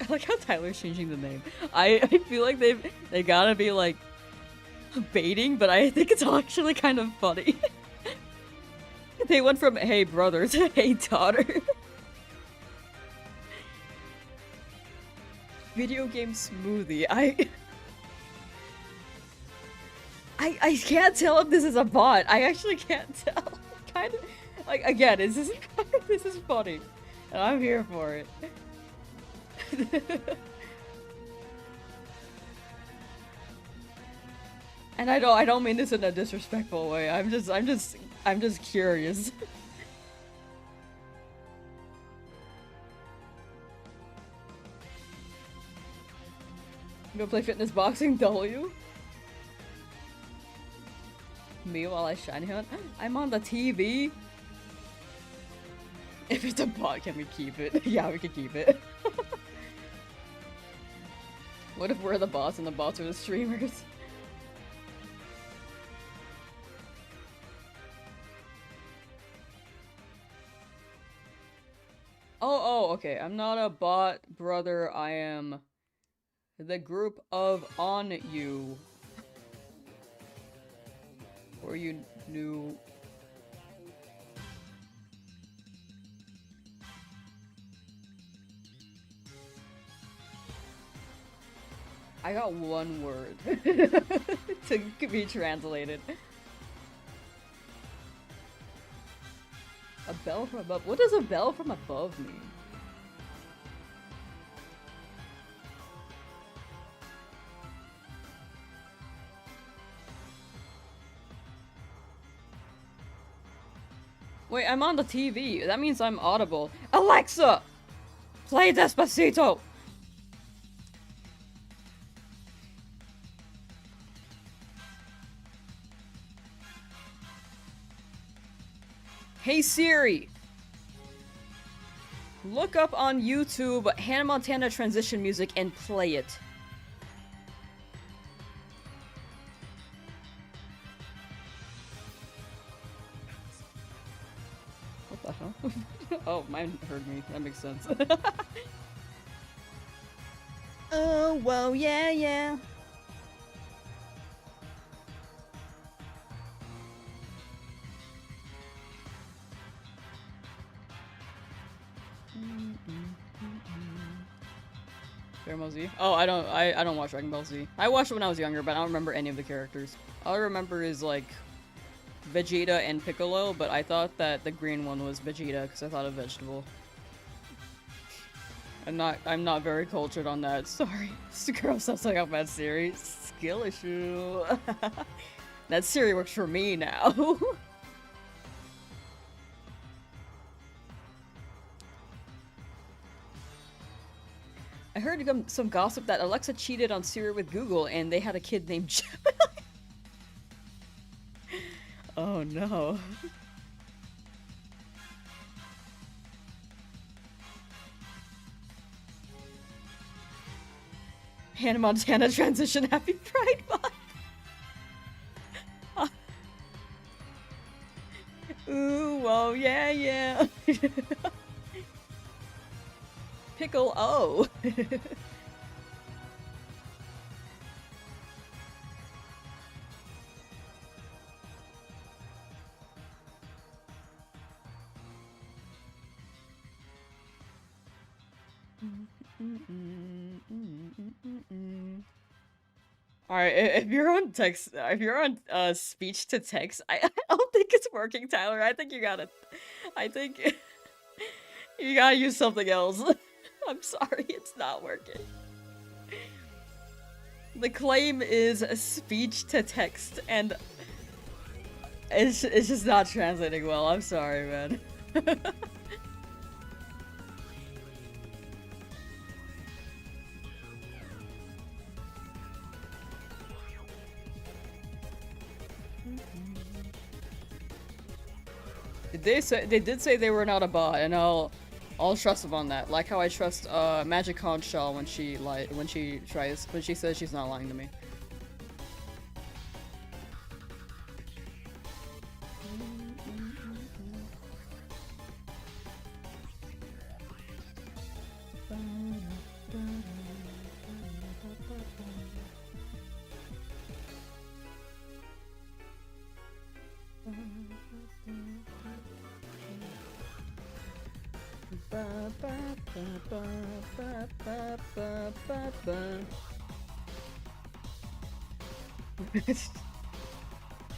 I like how Tyler's changing the name. I feel like they gotta be like baiting, but I think it's actually kind of funny. They went from hey brother to hey daughter. Video game smoothie. I can't tell if this is a bot. I actually can't tell. Kind of like, again, this is funny, and I'm here for it. And I don't mean this in a disrespectful way. I'm just curious. You gonna play fitness boxing W? Me while I shiny hunt? I'm on the TV. If it's a bot, can we keep it? Yeah, we can keep it. What if we're the bots and the bots are the streamers? Oh, okay. I'm not a bot, brother. I am the group of on you. Or you new. I got one word to be translated. A bell from above. What does a bell from above mean? Wait, I'm on the TV. That means I'm audible. Alexa! Play Despacito! Hey Siri! Look up on YouTube Hannah Montana transition music and play it. What the hell? Oh, mine heard me. That makes sense. Oh, whoa, yeah, yeah. Dragon Ball Z? Oh, I don't watch Dragon Ball Z. I watched it when I was younger, but I don't remember any of the characters. All I remember is like Vegeta and Piccolo, but I thought that the green one was Vegeta because I thought of vegetable. I'm not very cultured on that. Sorry. This girl sounds like a bad Siri. Skill issue. That Siri works for me now. I heard some gossip that Alexa cheated on Siri with Google and they had a kid named Gemini. Oh no. Hannah Montana transition happy Pride Month. Ooh, whoa, yeah, yeah. Pickle O. Alright, if you're on text, if you're on speech to text, I don't think it's working, Tyler. I think you gotta use something else. I'm sorry, it's not working. The claim is speech to text, and it's just not translating well. I'm sorry, man. They did say they were not a bot, and I'll trust them on that. Like how I trust Magikarp Shaw when she says she's not lying to me.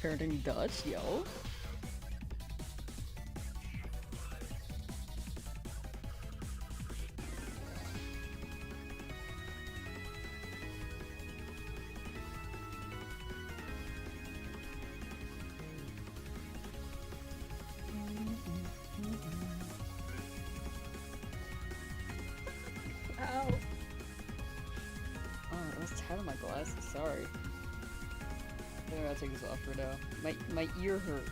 Turning Dutch, yo. Ow. Oh, I was tired of my glasses, sorry. I gotta take this off for now. My ear hurt.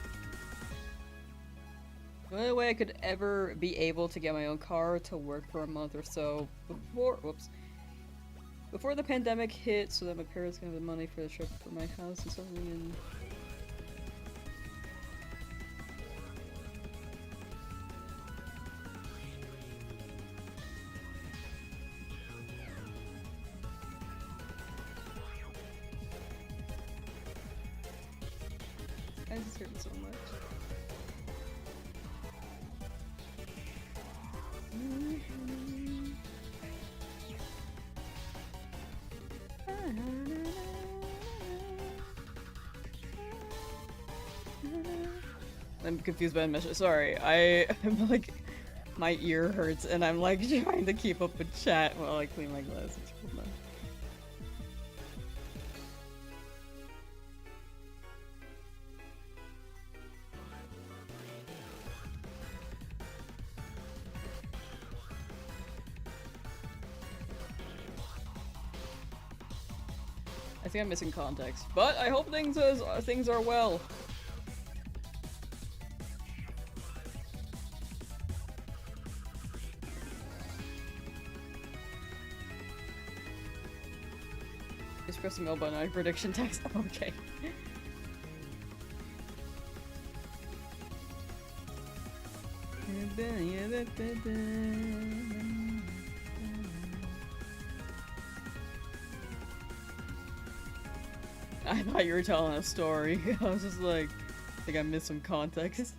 The only way I could ever be able to get my own car to work for a month or so before the pandemic hit, so that my parents can have the money for the trip for my house and something in. I just hurt so much. I'm confused by the message. Sorry, I'm like, my ear hurts and I'm like trying to keep up with chat while I clean my glasses. Hold on. I think I'm missing context, but I hope things are well. Just press the mail button on prediction text. Okay. I thought you were telling a story. I was just like, I think I missed some context.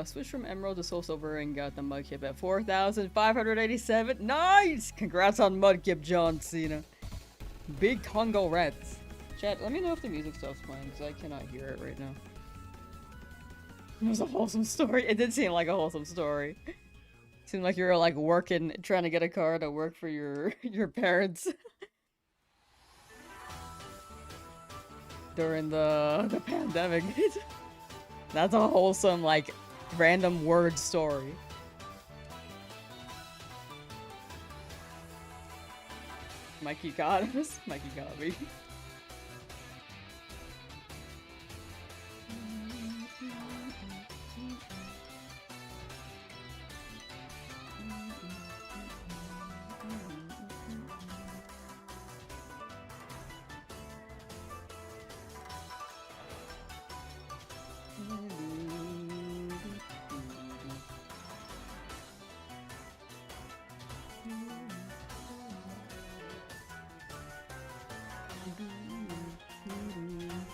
Switched from Emerald to Soul Silver and got the Mudkip at 4,587. Nice! Congrats on Mudkip, John Cena. Big Congo Reds. Chat, let me know if the music stops playing, because I cannot hear it right now. It was a wholesome story. It did seem like a wholesome story. Seemed like you were like working, trying to get a car to work for your parents. During the pandemic. That's a wholesome, like, random word story. Mikey got us. Mikey got me.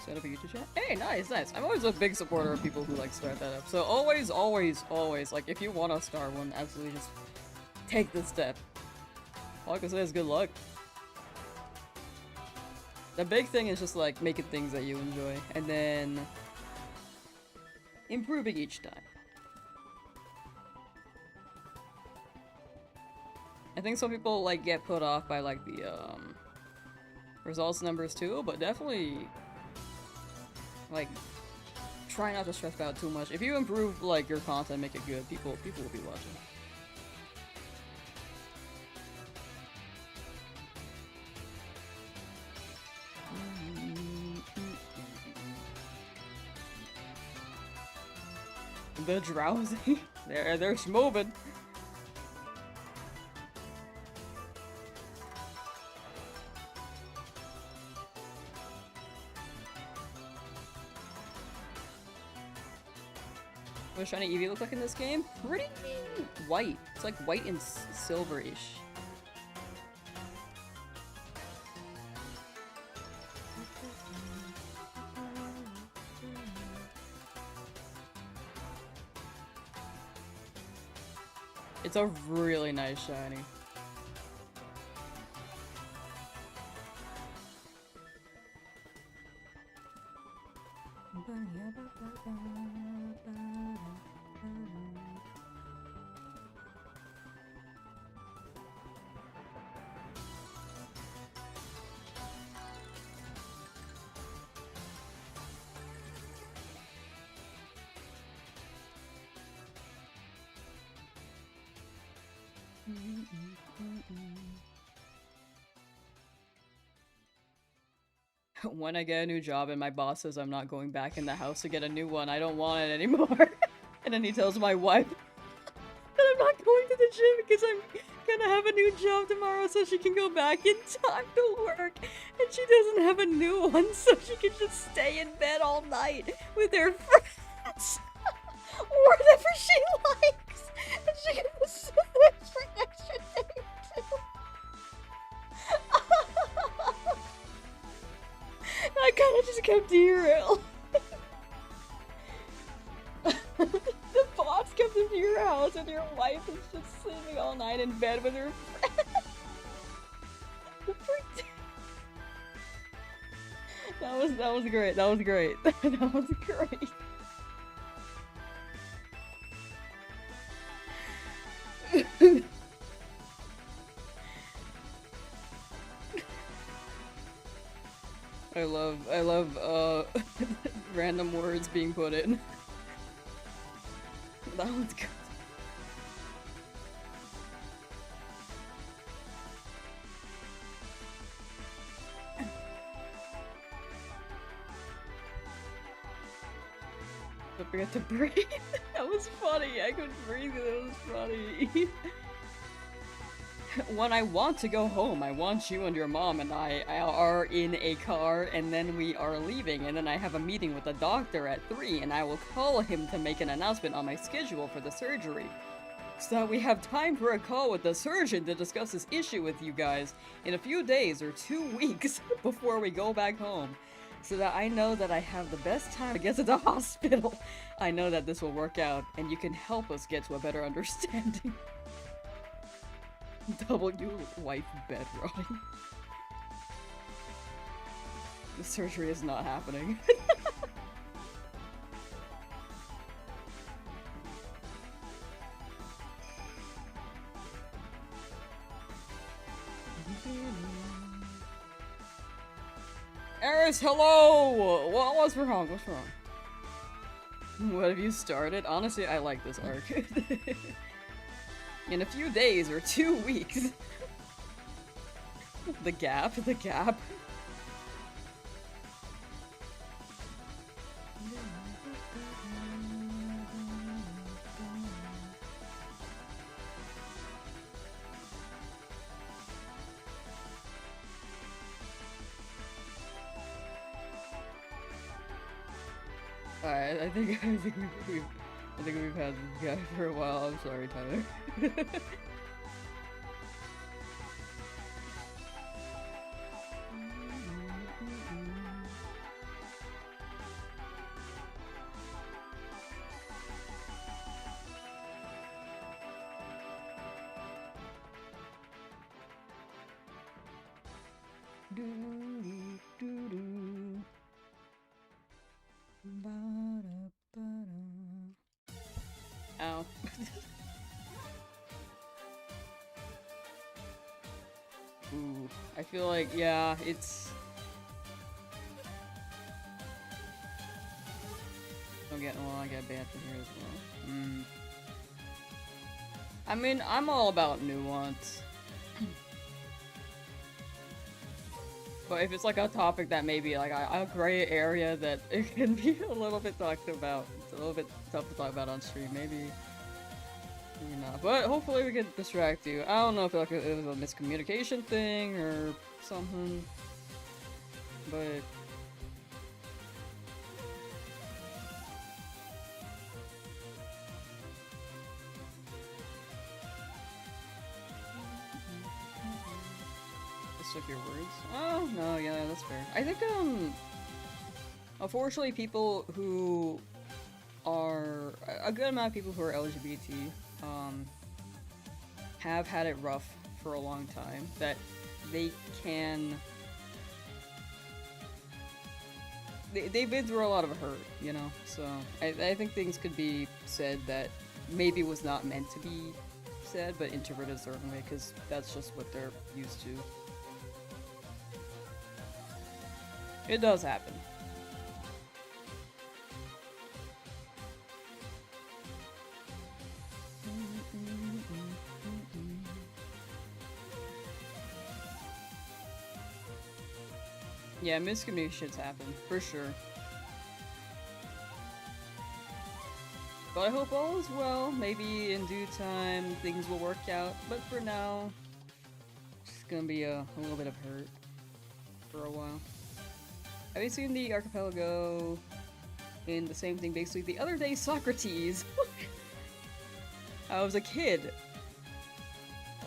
Set up a YouTube channel. Hey, nice, nice. I'm always a big supporter of people who like start that up. So always, always, always, like if you want to start one, absolutely just take the step. All I can say is good luck. The big thing is just like making things that you enjoy and then improving each time. I think some people like get put off by like the results numbers too, but definitely like try not to stress out too much. If you improve like your content, make it good, people will be watching. The Drowzee. They're moving. What does shiny Eevee look like in this game? Pretty white. It's like white and silverish. It's a really nice shiny. When I get a new job and my boss says I'm not going back in the house to get a new one, I don't want it anymore. And then he tells my wife that I'm not going to the gym because I'm gonna have a new job tomorrow so she can go back in time to work. And she doesn't have a new one so she can just stay in bed all night with her friends. Or whatever she likes. And she can switch for an extra day too. I kinda just kept derail. The boss comes into your house and your wife is just sleeping all night in bed with her friends. That was great. That was great. That was great. I love random words being put in. That one's good. Don't forget to breathe. That was funny. I couldn't breathe. That was funny. When I want to go home, I want you and your mom and I are in a car, and then we are leaving, and then I have a meeting with the doctor at 3, and I will call him to make an announcement on my schedule for the surgery. So that we have time for a call with the surgeon to discuss this issue with you guys in a few days or 2 weeks before we go back home. So that I know that I have the best time to get to the hospital. I know that this will work out, and you can help us get to a better understanding. W wife bed rotting. The surgery is not happening. Eris, hello! What's wrong? What's wrong? What have you started? Honestly, I like this arc. In a few days or 2 weeks. The gap. Alright, I think we've had this guy for a while. I'm sorry, Tyler. Ow. Ooh, I feel like, yeah, it's... I get banned from here as well. I mean, I'm all about nuance. But if it's like a topic that may be like a gray area that it can be a little bit talked about, it's a little bit tough to talk about on stream, maybe not. But hopefully we can distract you. I don't know if like it was a miscommunication thing or something, but of your words. Oh, no, yeah, that's fair. I think, unfortunately people who are, a good amount of people who are LGBT, have had it rough for a long time, that they've been through a lot of hurt, you know, so I think things could be said that maybe was not meant to be said, but interpreted a certain way, because that's just what they're used to. It does happen. Yeah, miscommunications happen, for sure. But I hope all is well. Maybe in due time things will work out. But for now, it's gonna be a little bit of hurt for a while. Have you seen the archipelago in the same thing basically the other day, Socrates? I was a kid.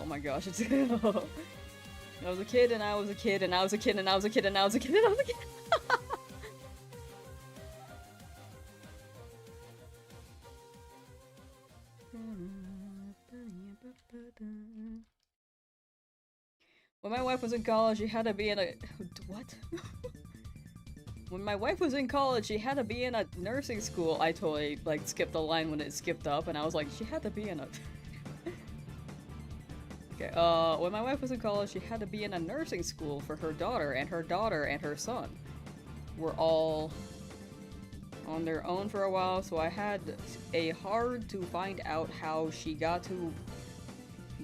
Oh my gosh, it's I was a kid and I was a kid and I was a kid and I was a kid and I was a kid and I was a kid. When my wife was in college, she had to be in a... What? When my wife was in college, she had to be in a nursing school. I totally, like, skipped a line when it skipped up, and I was like, she had to be in a... Okay, when my wife was in college, she had to be in a nursing school for her daughter and her son were all on their own for a while, so I had a hard to find out how she got to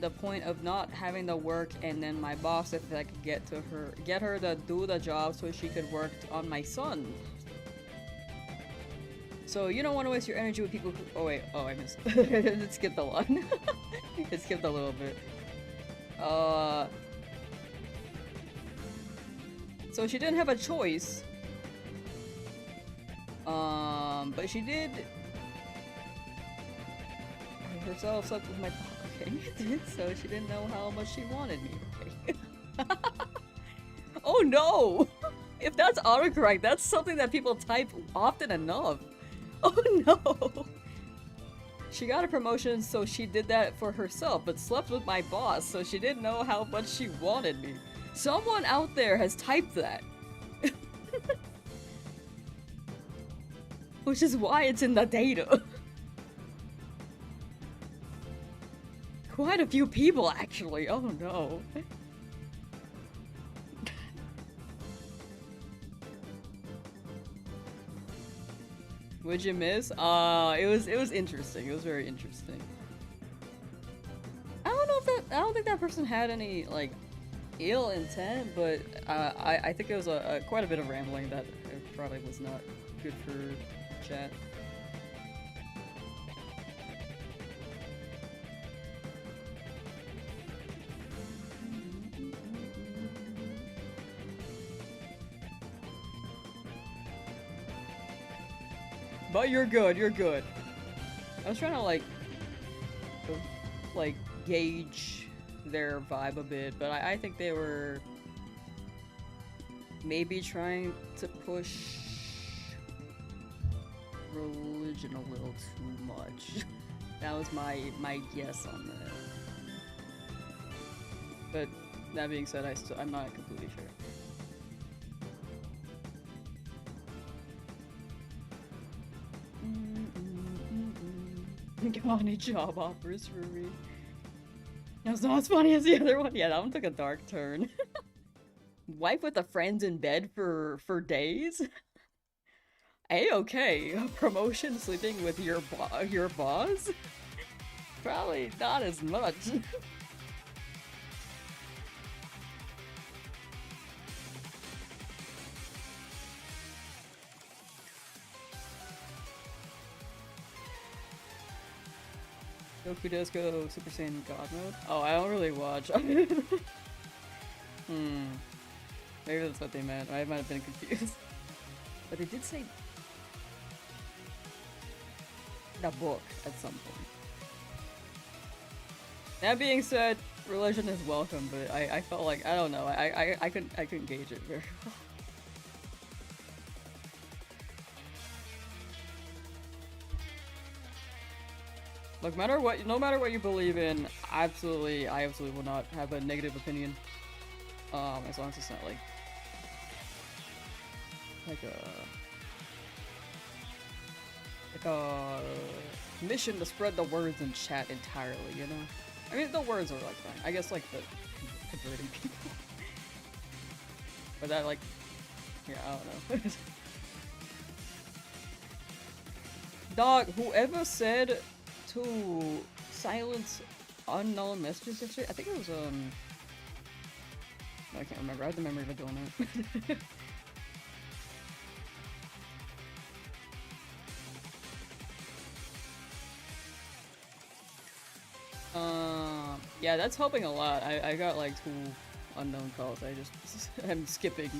the point of not having to work, and then my boss, if I could get her to do the job so she could work on my son. So you don't want to waste your energy with people who— oh wait, oh I missed. It skipped a lot. It skipped a little bit. So she didn't have a choice. But she did herself slept with my— okay. So she didn't know how much she wanted me. Okay. Oh no! If that's autocorrect, that's something that people type often enough. Oh no! She got a promotion, so she did that for herself, but slept with my boss, so she didn't know how much she wanted me. Someone out there has typed that. Which is why it's in the data. Quite a few people, actually. Oh no. What'd you miss? It was interesting. It was very interesting. I don't think that person had any, like, ill intent, but I think it was quite a bit of rambling that it probably was not good for chat. But you're good, you're good. I was trying to like gauge their vibe a bit, but I think they were maybe trying to push religion a little too much. That was my guess on that. But that being said, I'm not completely sure. Got any job offers for me? That's not as funny as the other one. Yeah, that one took a dark turn. Wife with a friend in bed for days? A-okay. Promotion sleeping with your boss? Probably not as much. Goku does go Super Saiyan God mode? Oh, I don't really watch. Maybe that's what they meant. I might have been confused. But they did say the book at some point. That being said, religion is welcome, but I felt like, I don't know, I couldn't gauge it very well. Look, no matter what you believe in, I absolutely will not have a negative opinion. As long as it's not like a mission to spread the words in chat entirely, you know? I mean, the words are like fine. I guess like the converting people. But that like, yeah, I don't know. Dog, whoever said to silence unknown messages yesterday, I think it was I can't remember. I have the memory of doing it. Yeah, that's helping a lot. I got like 2 unknown calls. I just am skipping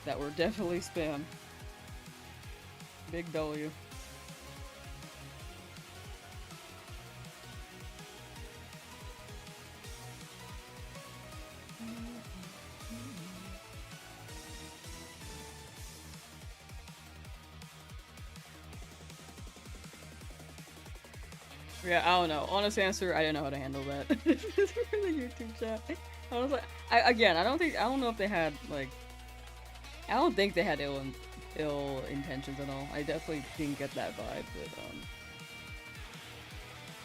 that were definitely spam. Big W. Yeah, I don't know. Honest answer, I didn't know how to handle that. For the YouTube chat. I was like, I don't know if they had, like, I don't think they had ill intentions at all. I definitely didn't get that vibe, but,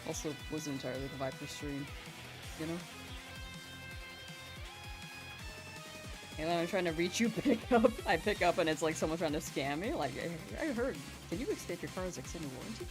also wasn't entirely the vibe for stream, you know? And then I'm trying to reach you, I pick up and it's like someone trying to scam me. Like, I heard, can you extend your car's extended warranty?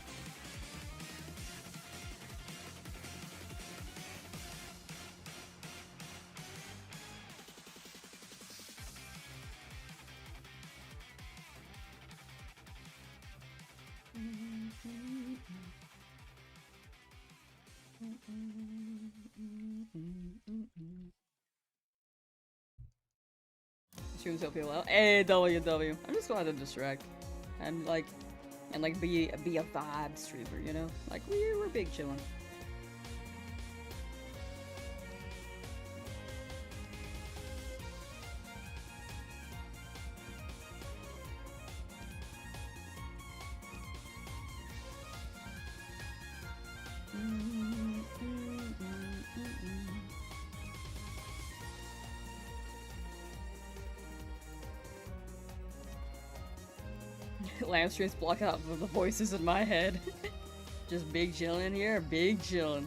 Streams help you well. Hey, WW. I'm just glad to distract. And like be a vibe streamer, you know? Like we're big chillin'. Lamsauce block out the voices in my head. Just big chillin' here, big chillin'.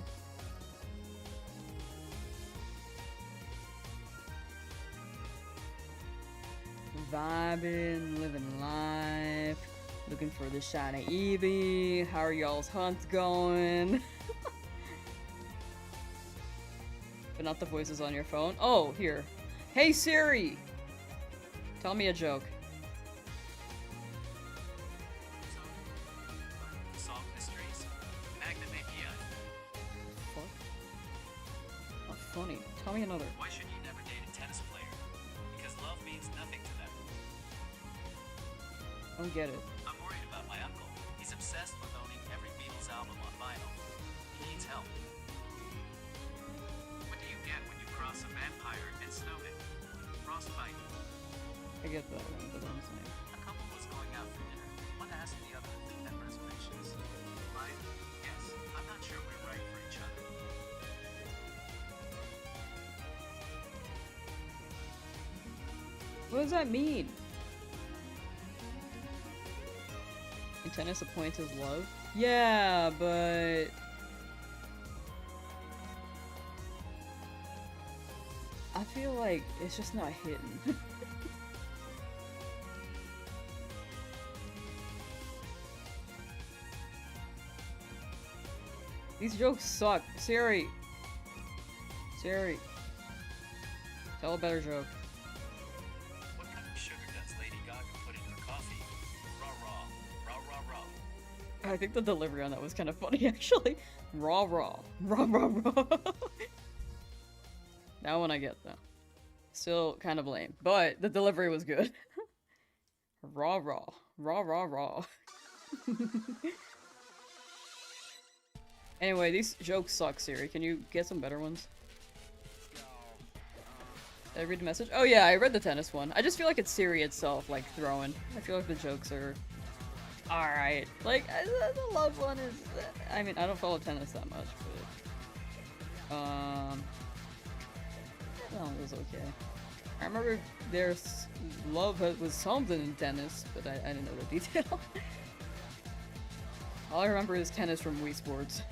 Vibing, living life, looking for the shiny Eevee. How are y'all's hunts going? But not the voices on your phone. Oh, here. Hey Siri! Tell me a joke. Funny. Tell me another. Why should you never date a tennis player? Because love means nothing to them. I don't get it. I'm worried about my uncle. He's obsessed with owning every Beatles album on vinyl. He needs help. What do you get when you cross a vampire and snowman? Frostbite. I get that one, but I'm saying. A couple was going out for dinner. One asked the other if they had reservations. Right? Yes. I'm not sure we're right for each other. What does that mean? In tennis, a point is love? Yeah, but... I feel like it's just not hitting. These jokes suck. Siri! Siri. Tell a better joke. I think the delivery on that was kind of funny, actually. Raw, raw. Raw, raw, raw. That one I get, though. Still kind of lame. But the delivery was good. Raw, raw. Raw, raw, raw. Anyway, these jokes suck, Siri. Can you get some better ones? Did I read the message? Oh yeah, I read the tennis one. I just feel like it's Siri itself, like, throwing. I feel like the jokes are... alright. Like, the love one is... I mean, I don't follow tennis that much, but... that one was okay. I remember there's... love was something in tennis, but I didn't know the detail. All I remember is tennis from Wii Sports.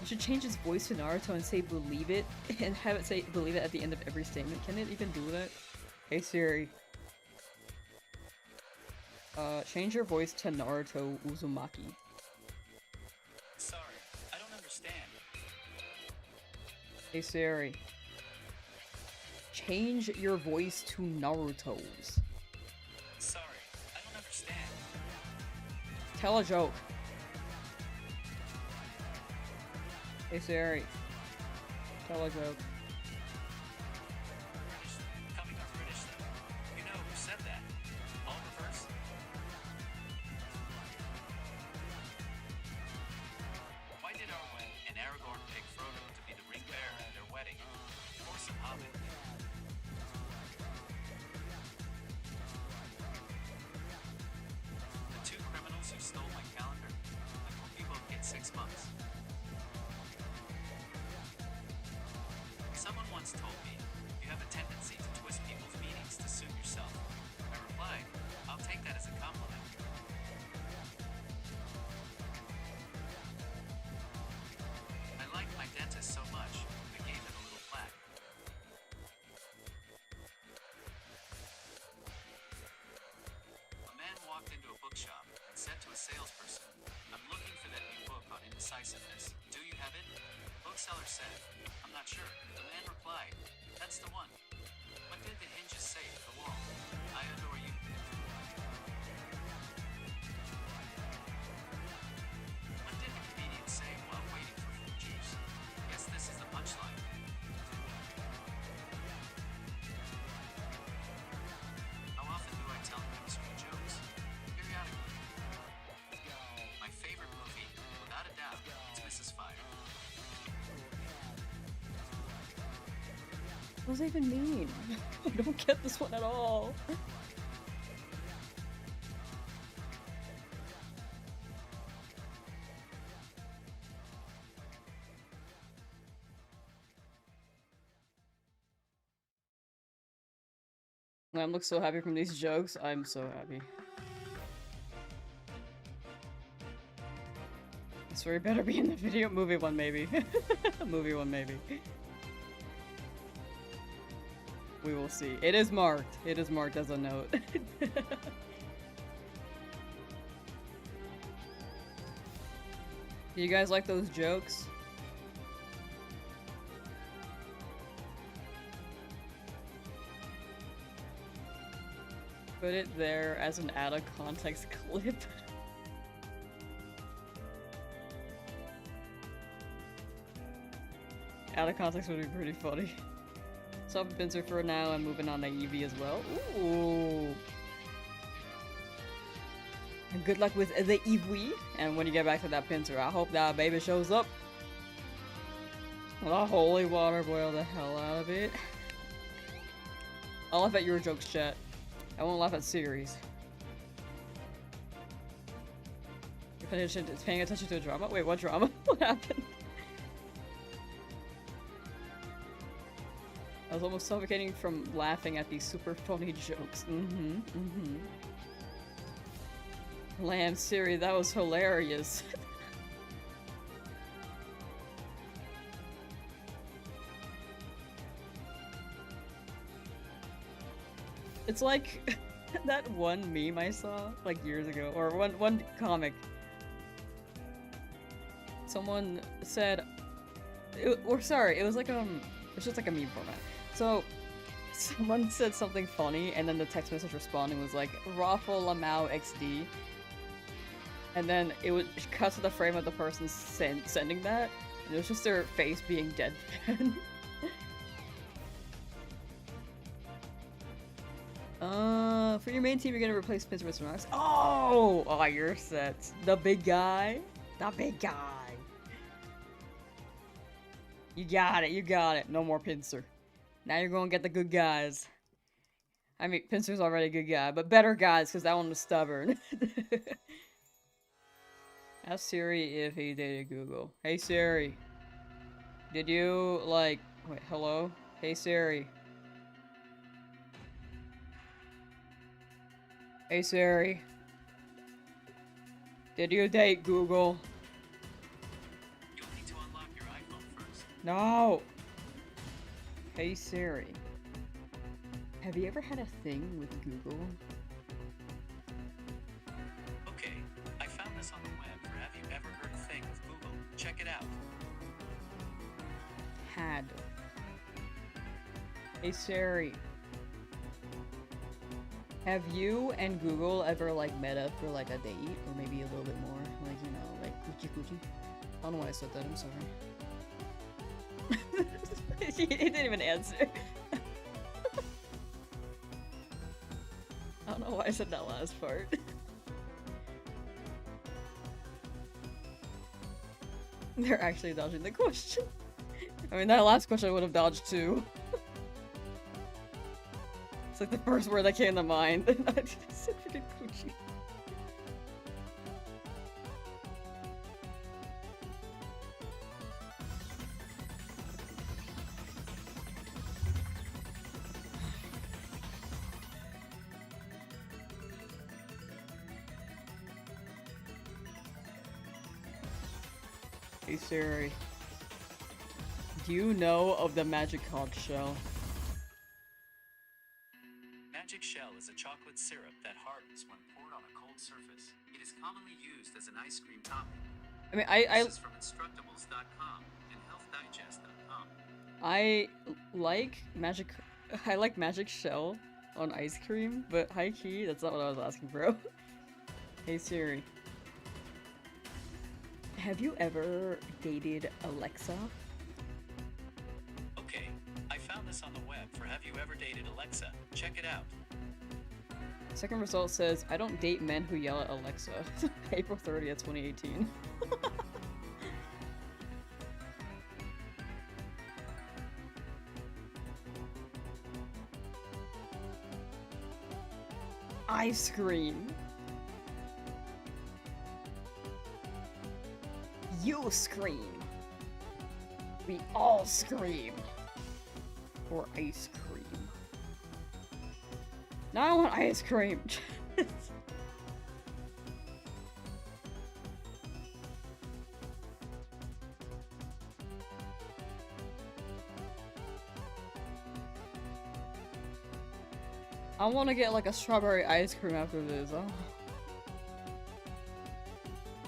You should change his voice to Naruto and say believe it, and have it say believe it at the end of every statement. Can it even do that? Hey Siri. Change your voice to Naruto Uzumaki. Sorry, I don't understand. Hey Siri. Change your voice to Naruto's. Sorry, I don't understand. Tell a joke. Hey Siri. Tell a joke. Coming up British though. You know who said that? All reverse. Why did Arwen and Aragorn pick Frodo to be the ring bearer at their wedding? Or some hobbit? The two criminals who stole my calendar? 6 months. Someone once told me, you have a tendency to twist people's meanings to suit yourself. I replied, I'll take that as a compliment. I liked my dentist so much, I gave him a little plaque. A man walked into a bookshop and said to a salesperson, I'm looking for that new book on indecisiveness. Do you have it? The bookseller said, I'm not sure. The man replied, that's the one. What did the hinges say to the wall? I adore you. What did the comedian say while waiting for fruit juice? Guess this is the punchline. How often do I tell nursery jokes? Periodically. My favorite movie, without a doubt, is Mrs. Fire. What does that even mean? I don't get this one at all. I'm look so happy from these jokes. I'm so happy. I swear it better be in the video. Movie one maybe. Movie one maybe. We will see. It is marked. It is marked as a note. Do you guys like those jokes? Put it there as an out of context clip. Out of context would be pretty funny. So I'm Pincer for now. I'm moving on to Eevee as well. Ooh. And good luck with the Eevee. And when you get back to that Pincer, I hope that baby shows up. The holy water boil the hell out of it. I'll laugh at your jokes, chat. I won't laugh at series. You're paying attention to a drama? Wait, what drama? What happened? I was almost suffocating from laughing at these super funny jokes. Lamb Siri, that was hilarious. It's like that one meme I saw like years ago, or one comic. Someone said, it was like it's just like a meme format. So someone said something funny, and then the text message responding was like Raffle Lamau XD, and then it would cut to the frame of the person sending that, and it was just their face being deadpan. For your main team, you're gonna replace Pincer with Mr. Oh, you're set. The big guy. The big guy. You got it. No more Pincer. Now you're gonna get the good guys. I mean, Pincer's already a good guy, but better guys, because that one was stubborn. Ask Siri if he dated Google. Hey Siri. Did you, like... Wait, hello? Hey Siri. Hey Siri. Did you date Google? You'll need to unlock your iPhone first. No! Hey Siri. Have you ever had a thing with Google? Okay, I found this on the web for Have You Ever Heard a Thing with Google? Check it out. Had. Hey Siri. Have you and Google ever like met up for like a date, or maybe a little bit more, like, you know, like coochie coochie? I don't know why I said that. I'm sorry. He didn't even answer. I don't know why I said that last part. They're actually dodging the question. I mean, that last question I would have dodged too. It's like the first word that came to mind. I just said freaking coochie. Hey Siri. Do you know of the Magikarp shell? Magic Shell is a chocolate syrup that hardens when poured on a cold surface. It is commonly used as an ice cream topping. I mean, I This is from Instructables.com and HealthDigest.com. I like magic. I like Magic Shell on ice cream, but high key, that's not what I was asking, bro. Hey Siri. Have you ever dated Alexa? Okay, I found this on the web for Have You Ever Dated Alexa? Check it out. Second result says, I don't date men who yell at Alexa. April 30th, 2018. Ice cream. You scream. We all scream. For ice cream. Now I want ice cream. I want to get like a strawberry ice cream after this. Oh.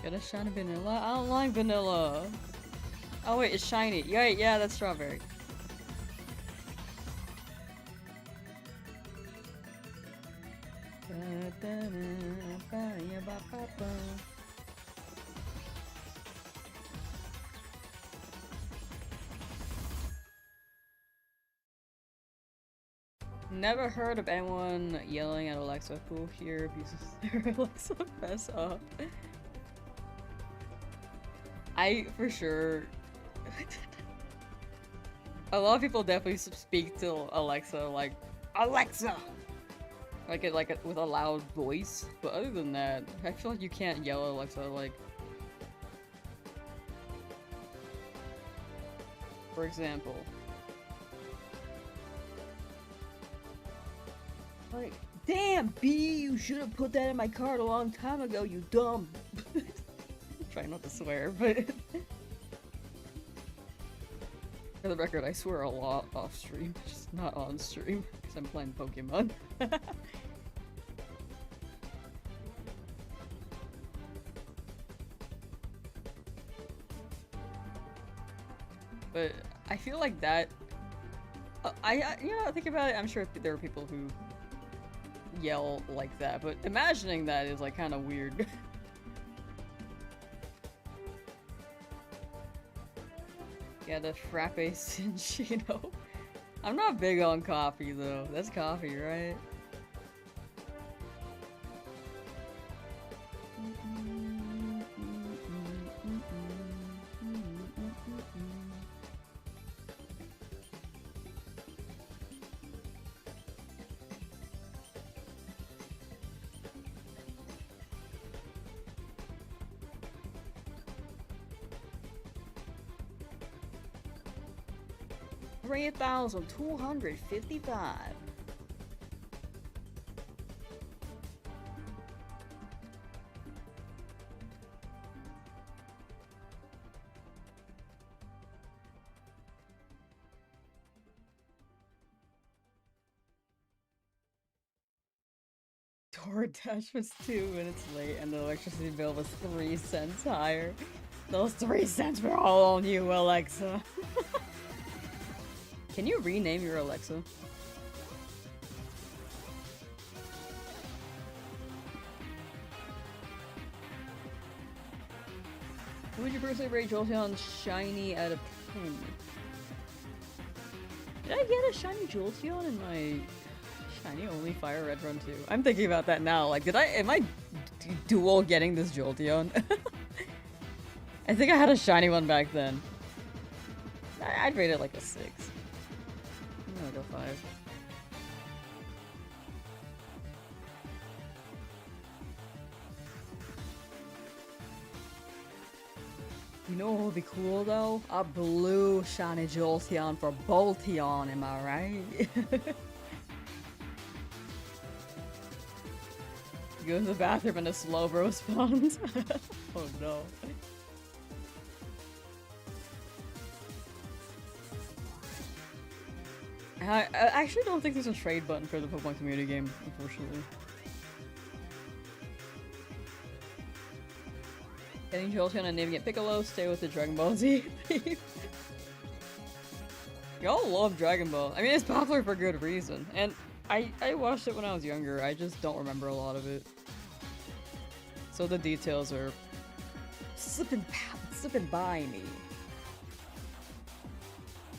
Get a shiny vanilla? I don't like vanilla. Oh wait, it's shiny. Yeah, that's strawberry. Never heard of anyone yelling at Alexa. Who here abuses their Alexa? Mess up. I for sure. A lot of people definitely speak to Alexa like Alexa, like it with a loud voice. But other than that, I feel like you can't yell at Alexa like. For example. Like, damn, B, you should have put that in my cart a long time ago, you dumb. Try not to swear, but for the record, I swear a lot off stream, just not on stream, because I'm playing Pokemon. But I feel like that. Think about it. I'm sure there are people who yell like that, but imagining that is like kind of weird. Yeah, the frappe Cinchino. I'm not big on coffee though. That's coffee, right? $3,255. DoorDash was 2 minutes late and the electricity bill was 3 cents higher. Those 3 cents were all on you, Alexa. Can you rename your Alexa? Who would you personally rate Jolteon shiny out of 10? Did I get a shiny Jolteon in my shiny only FireRed run too? I'm thinking about that now. Like, am I dual getting this Jolteon? I think I had a shiny one back then. I'd rate it like a 6. I'm gonna go 5. You know what would be cool though? A blue shiny Jolteon for Bolteon, am I right? Go to the bathroom and a Slowbro spawns. Oh no. I actually don't think there's a trade button for the Pokemon community game, unfortunately. Getting Jolteon and naming it Piccolo, stay with the Dragon Ball Z theme. Y'all love Dragon Ball. I mean, it's popular for good reason. And I watched it when I was younger, I just don't remember a lot of it. So the details are slipping by me.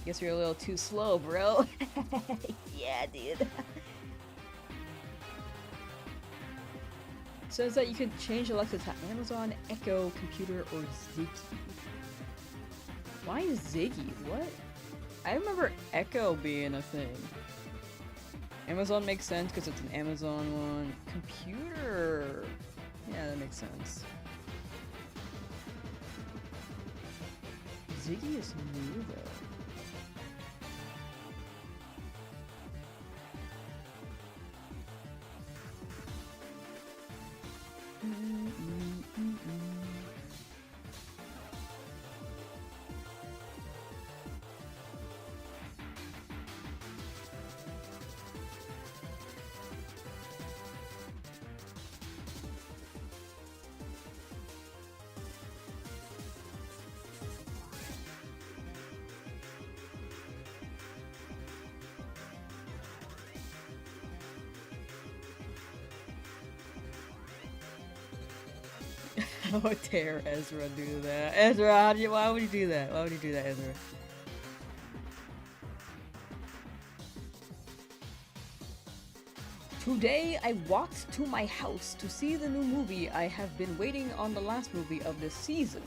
Guess you're a little too slow, bro. Yeah, dude. Says that you can change Alexa to Amazon, Echo, Computer, or Ziggy. Why Ziggy? What? I remember Echo being a thing. Amazon makes sense because it's an Amazon one. Computer. Yeah, that makes sense. Ziggy is new though. How dare Ezra do that? Ezra, why would you do that? Why would you do that, Ezra? Today, I walked to my house to see the new movie. I have been waiting on the last movie of this season.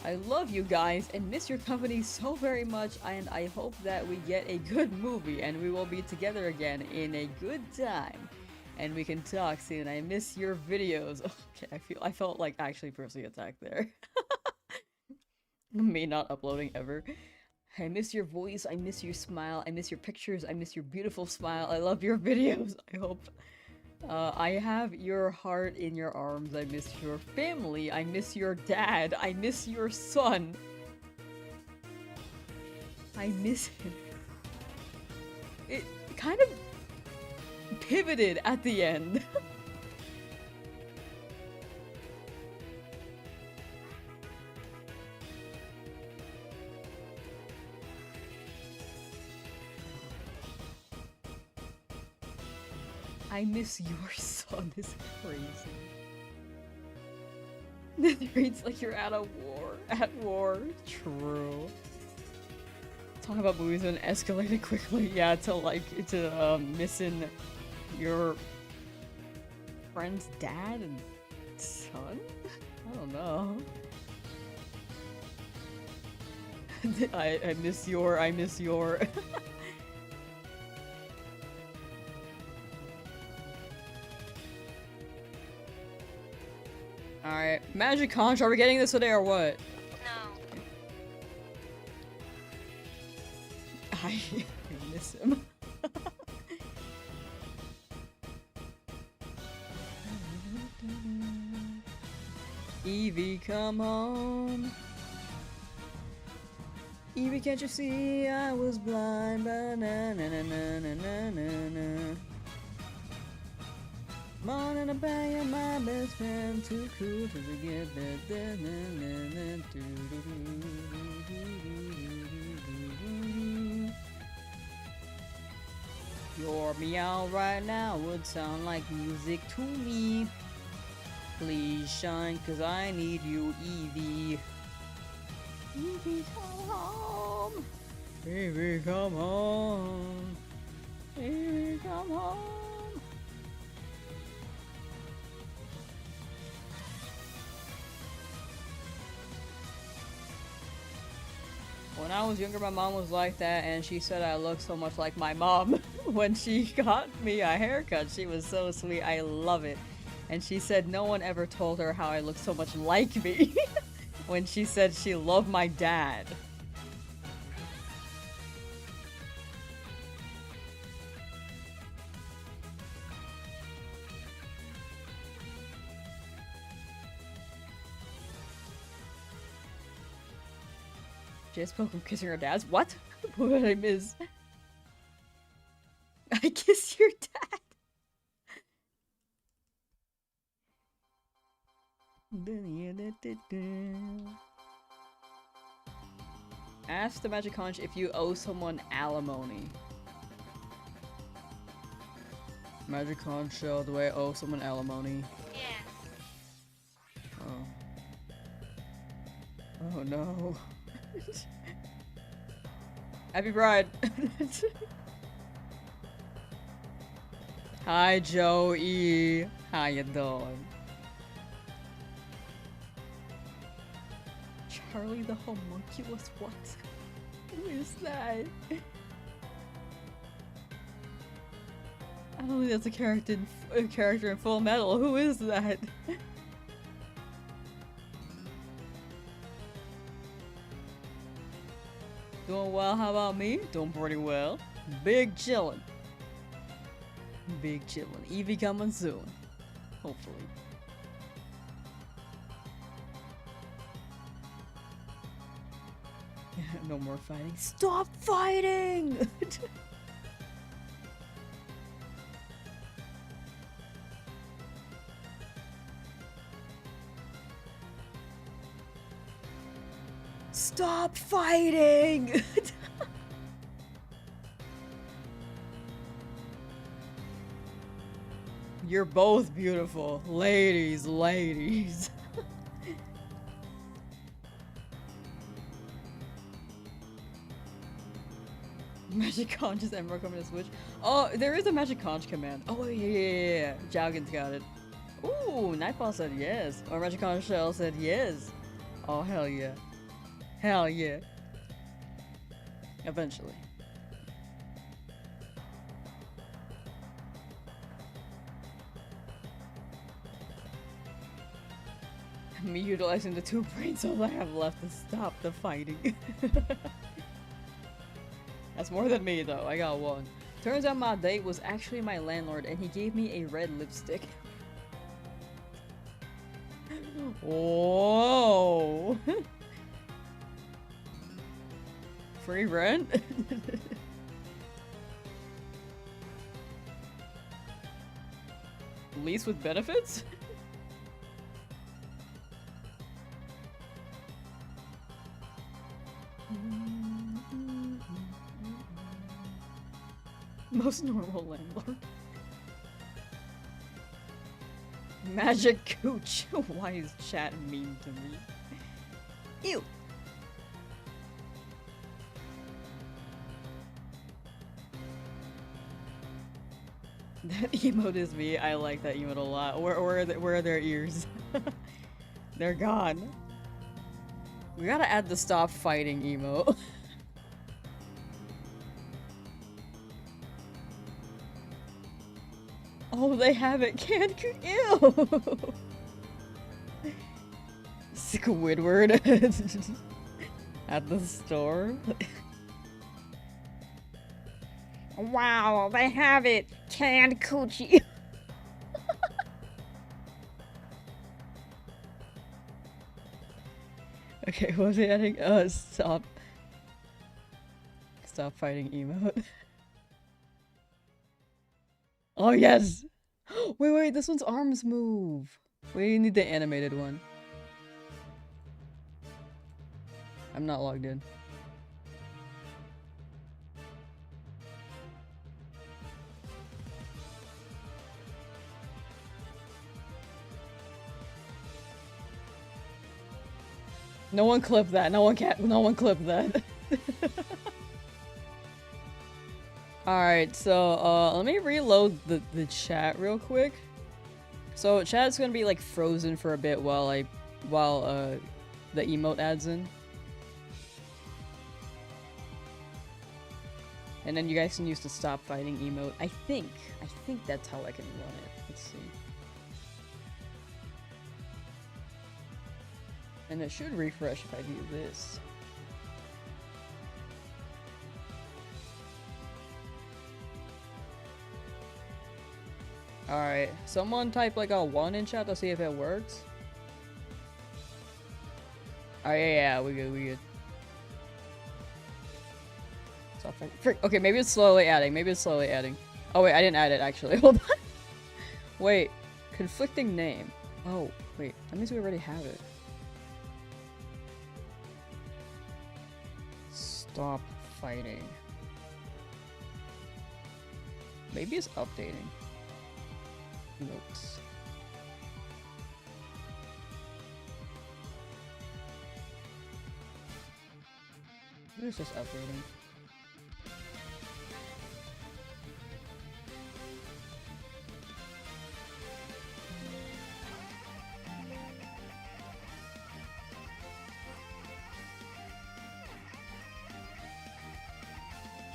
I love you guys and miss your company so very much, and I hope that we get a good movie and we will be together again in a good time. And we can talk soon. I miss your videos. Okay, I felt like actually personally attacked there. Me not uploading ever. I miss your voice, I miss your smile, I miss your pictures, I miss your beautiful smile, I love your videos, I hope. I have your heart in your arms, I miss your family, I miss your dad, I miss your son. I miss him. It kind of pivoted at the end. I miss your son is crazy. This reads like you're at a war. At war. True. Talking about movies and escalated quickly, yeah, to missing your friend's dad and son? I don't know. I miss your Alright, Magic Conch, are we getting this today or what? No. I miss him. Eevee, come home. Eevee, can't you see I was blind? Ba-na-na-na-na-na-na-na. Come on and bang, you're my best friend. Too cool to forget that. Your meow right now would sound like music to me. Please shine, cause I need you, Eevee. Eevee, come home. Eevee, come home. Eevee, come home. When I was younger, my mom was like that, and she said I look so much like my mom. When she got me a haircut, she was so sweet. I love it. And she said no one ever told her how I look so much like me. When she said she loved my dad. Just spoke from kissing her dad's. What? What did I miss? I kiss your dad. Ask the Magic Conch if you owe someone alimony. Magic Conch, do I owe someone alimony? Yes. Oh. Oh no. Happy Bride! Hi Joey! How you doing? Charlie the Homunculus? What? Who is that? I don't think that's a character in Full Metal. Who is that? Doing well, how about me? Doing pretty well. Big chillin'. Big chillin'. Eevee coming soon. Hopefully. No more fighting. Stop fighting! Stop fighting! You're both beautiful. Ladies, ladies. Magic Conch is Emerald coming to Switch. Oh, there is a Magic Conch command. Oh, yeah. Jowgen's got it. Ooh, Nightfall said yes. Or Magic Conch Shell said yes. Oh, hell yeah. Hell yeah. Eventually. Me utilizing the 2 brain cells I have left to stop the fighting. That's more than me though, I got 1. Turns out my date was actually my landlord and he gave me a red lipstick. Whoa! Free rent? Lease with benefits? Most normal landlord. Magic Cooch. Why is chat mean to me? Ew. That emote is me. I like that emote a lot. Where are their ears? They're gone. We gotta add the stop fighting emote. Oh, they have it. Can't ew. Squidward at the store. Wow, they have it. Canned coochie. Okay, what was he adding? Stop fighting emote. Oh yes! Wait, this one's arms move. We need the animated one. I'm not logged in. No one clip that. No one clip that. Alright, so let me reload the chat real quick. So chat's gonna be like frozen for a bit while the emote adds in. And then you guys can use the stop fighting emote. I think that's how I can run it. Let's see. And it should refresh if I do this. Alright, someone type like a 1 in chat to see if it works. Oh yeah, we good. Stop fighting. Frick. Okay, maybe it's slowly adding. Oh wait, I didn't add it actually. Hold on. Wait, conflicting name. Oh, wait, that means we already have it. Stop fighting. Maybe it's updating. Notes. Maybe it's just updating.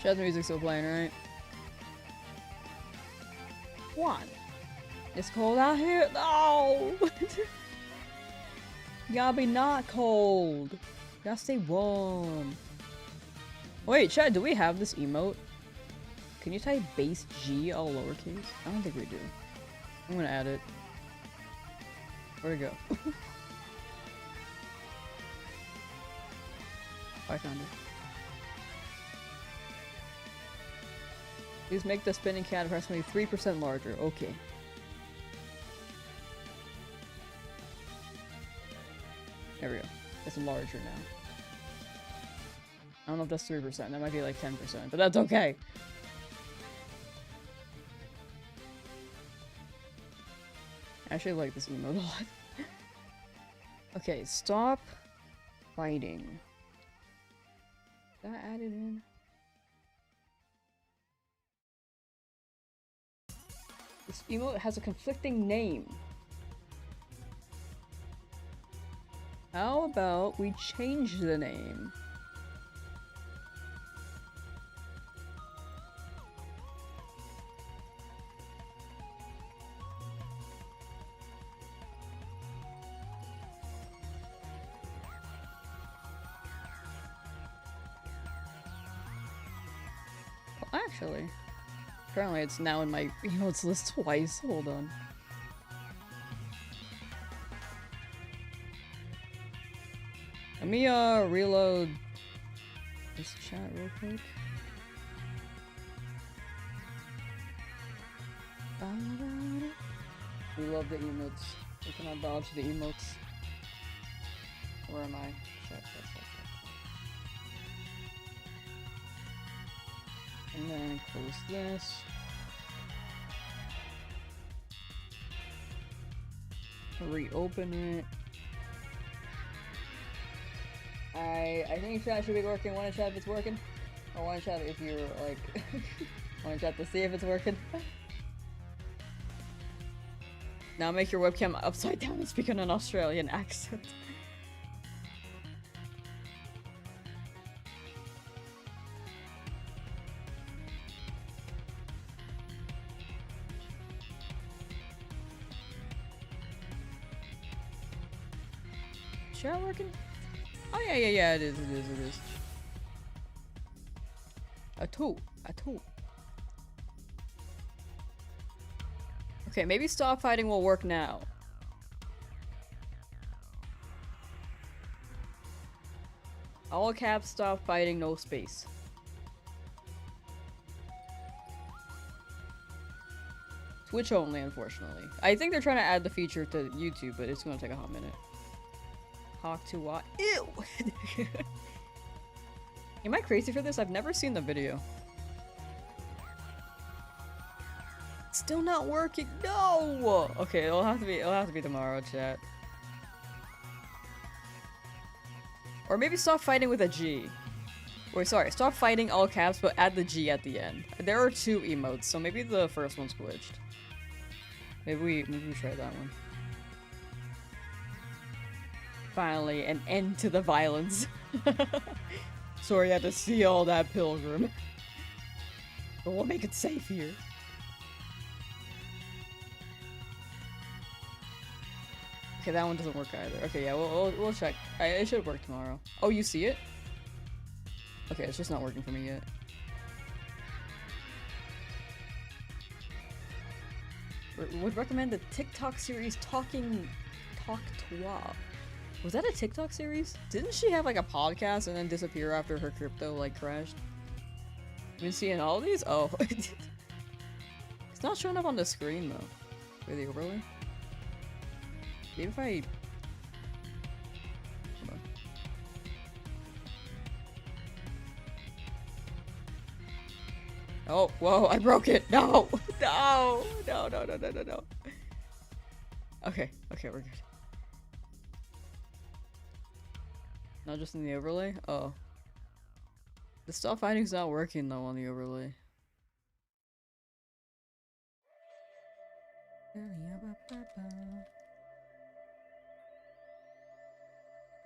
Chat music's still playing, right? One. It's cold out here. No! You gotta be not cold. You gotta stay warm. Wait, chat, do we have this emote? Can you type base G all lowercase? I don't think we do. I'm gonna add it. Where'd it go? I found it. Please make the spinning cat approximately 3% larger. Okay. There we go. It's larger now. I don't know if that's 3%. That might be like 10%, but that's okay. I actually like this emote a lot. Okay, stop fighting. Did I add it in? This emote has a conflicting name. How about we change the name? Well, actually, apparently it's now in my emotes list twice. Hold on. Let me reload this chat real quick. We love the emotes. We cannot dodge the emotes. Where am I? Chat. And then close this. Reopen it. I think chat should be working. One in chat if it's working. Or one in chat if you're like one in chat to see if it's working. Now make your webcam upside down and speak in an Australian accent. Chat working? Oh yeah, it is. A two. Okay, maybe stop fighting will work now. All caps, stop fighting, no space. Twitch only, unfortunately. I think they're trying to add the feature to YouTube, but it's gonna take a hot minute. Hawk to what? Ew! Am I crazy for this? I've never seen the video. Still not working. No! Okay, it'll have to be tomorrow, chat. Or maybe stop fighting with a G. Wait, sorry, stop fighting all caps, but add the G at the end. There are two emotes, so maybe the first one's glitched. Maybe we try that one. Finally, an end to the violence. Sorry I had to see all that, Pilgrim. But we'll make it safe here. Okay, that one doesn't work either. Okay, yeah, we'll check. It should work tomorrow. Oh, you see it? Okay, it's just not working for me yet. Would recommend the TikTok series Talk Toi. Was that a TikTok series? Didn't she have like a podcast and then disappear after her crypto like crashed? Been seeing all these? Oh. It's not showing up on the screen though. For the overlay. Maybe if I... Hold on. Oh, whoa, I broke it! No! No! No, no, no, no, no, no. Okay, okay, we're good. Not just in the overlay? Oh. The stop fighting's not working though on the overlay.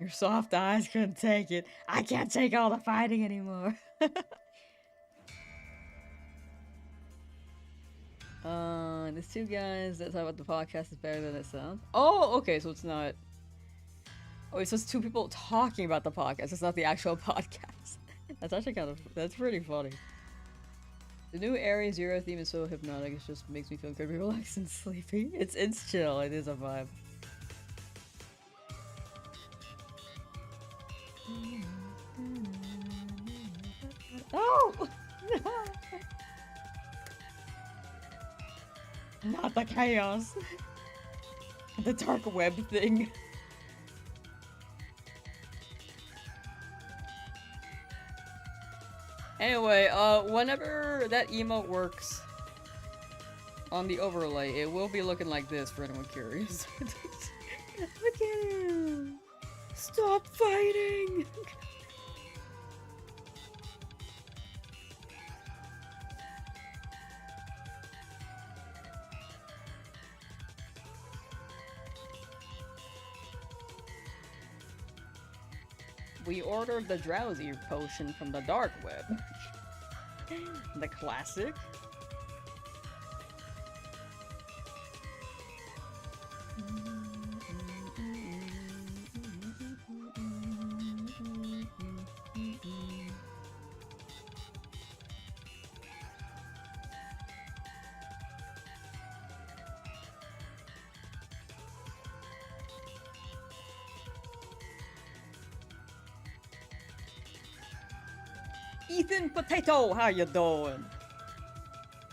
Your soft eyes couldn't take it. I can't take all the fighting anymore. There's two guys that talk about the podcast is better than it sounds. Oh, okay, so it's not. Oh, it's just two people talking about the podcast. It's not the actual podcast. That's actually kind of. That's pretty funny. The new Area Zero theme is so hypnotic. It just makes me feel incredibly relaxed and sleepy. It's chill. It is a vibe. Oh! No! Not the chaos. The dark web thing. Anyway, whenever that emote works on the overlay, it will be looking like this for anyone curious. Look at him! Stop fighting! We ordered the Drowzee potion from the dark web. The classic. Ethan Potato, how you doing?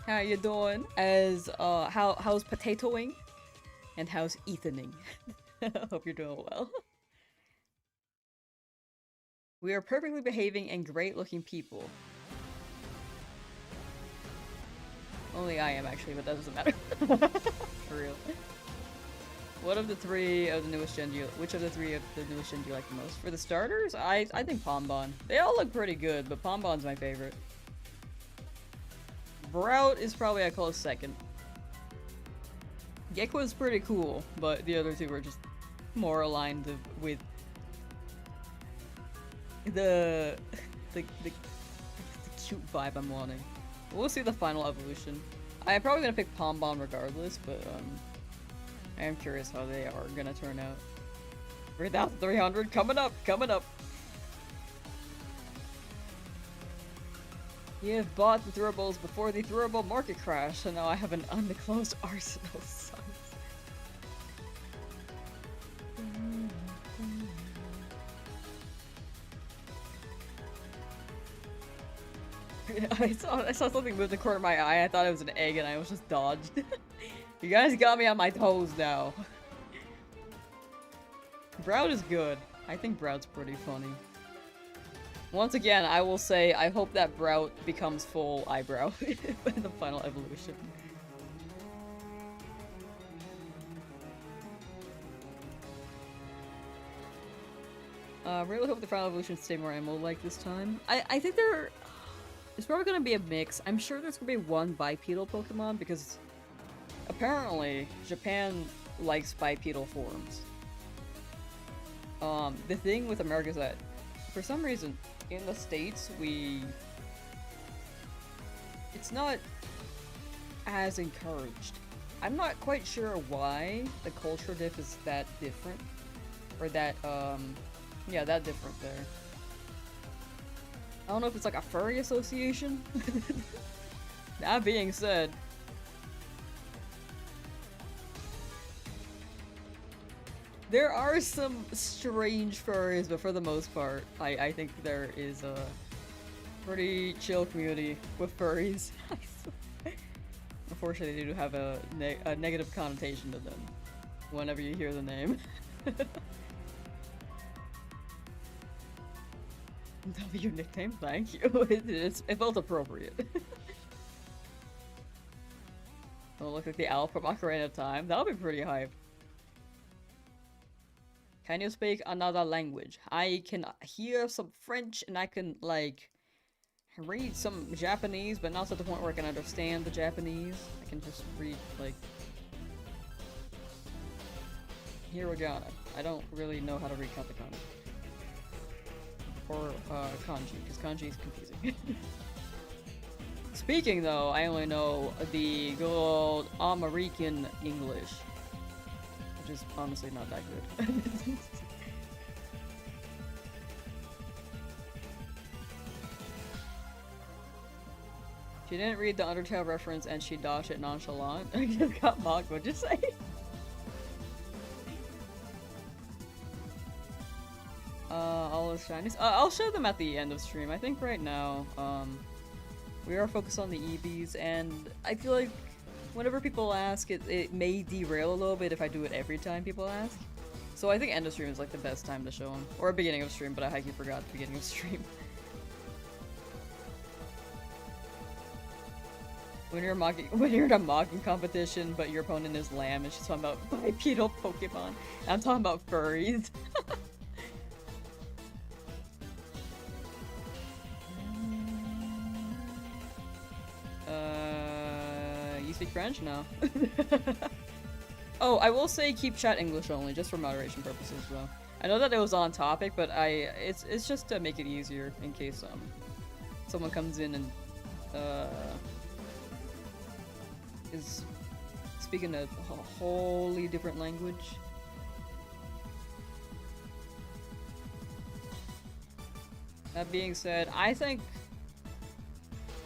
How you doing? As how's potatoing? And how's Ethaning? Hope you're doing well. We are perfectly behaving and great looking people. Only I am actually, but that doesn't matter. For real. What of the three of the newest gen do you, which of the three of the newest gen do you like the most? For the starters, I think Pombon. They all look pretty good, but Pombon's my favorite. Brout is probably a close second. Gekko's pretty cool, but the other two are just more aligned with the cute vibe I'm wanting. We'll see the final evolution. I'm probably gonna pick Pombon regardless, but I am curious how they are gonna turn out. 3,300 coming up, coming up. You have bought the throwables before the throwable market crash, so now I have an undisclosed arsenal of sons. I saw something move the corner of my eye. I thought it was an egg and I was just dodged. You guys got me on my toes now. Brout is good. I think Brout's pretty funny. Once again, I will say I hope that Brout becomes full eyebrow in the final evolution. Really hope the final evolutions stay more MO-like this time. I think it's probably gonna be a mix. I'm sure there's gonna be one bipedal Pokemon because apparently Japan likes bipedal forms. The thing with America is that for some reason in the States it's not as encouraged. I'm not quite sure why the culture diff is that different. Or that, yeah, that different there. I don't know if it's like a furry association. That being said, there are some strange furries, but for the most part, I think there is a pretty chill community with furries. unfortunately do have a negative connotation to them whenever you hear the name. That'll be your nickname? Thank you. It felt appropriate. Oh, look like the owl from Ocarina of Time. That'll be pretty hype. Can you speak another language? I can hear some French and I can, like, read some Japanese, but not to the point where I can understand the Japanese. I can just read, like, hiragana. I don't really know how to read katakana. Or kanji, because kanji is confusing. Speaking though, I only know the good old American English, which is honestly not that good. She didn't read the Undertale reference and she dodged it nonchalant. I just got mocked, what'd you say? All those shinies. I'll show them at the end of stream. I think right now, we are focused on the Eevees, and I feel like whenever people ask, it may derail a little bit if I do it every time people ask. So I think end of stream is like the best time to show them. Or beginning of stream, but I highly forgot the beginning of stream. When you're in a mocking competition, but your opponent is Lamb, and she's talking about bipedal Pokemon, and I'm talking about furries. You speak French? No. Oh, I will say keep chat English only, just for moderation purposes, though. I know that it was on topic, but it's just to make it easier in case someone comes in and is speaking a wholly different language. That being said, I think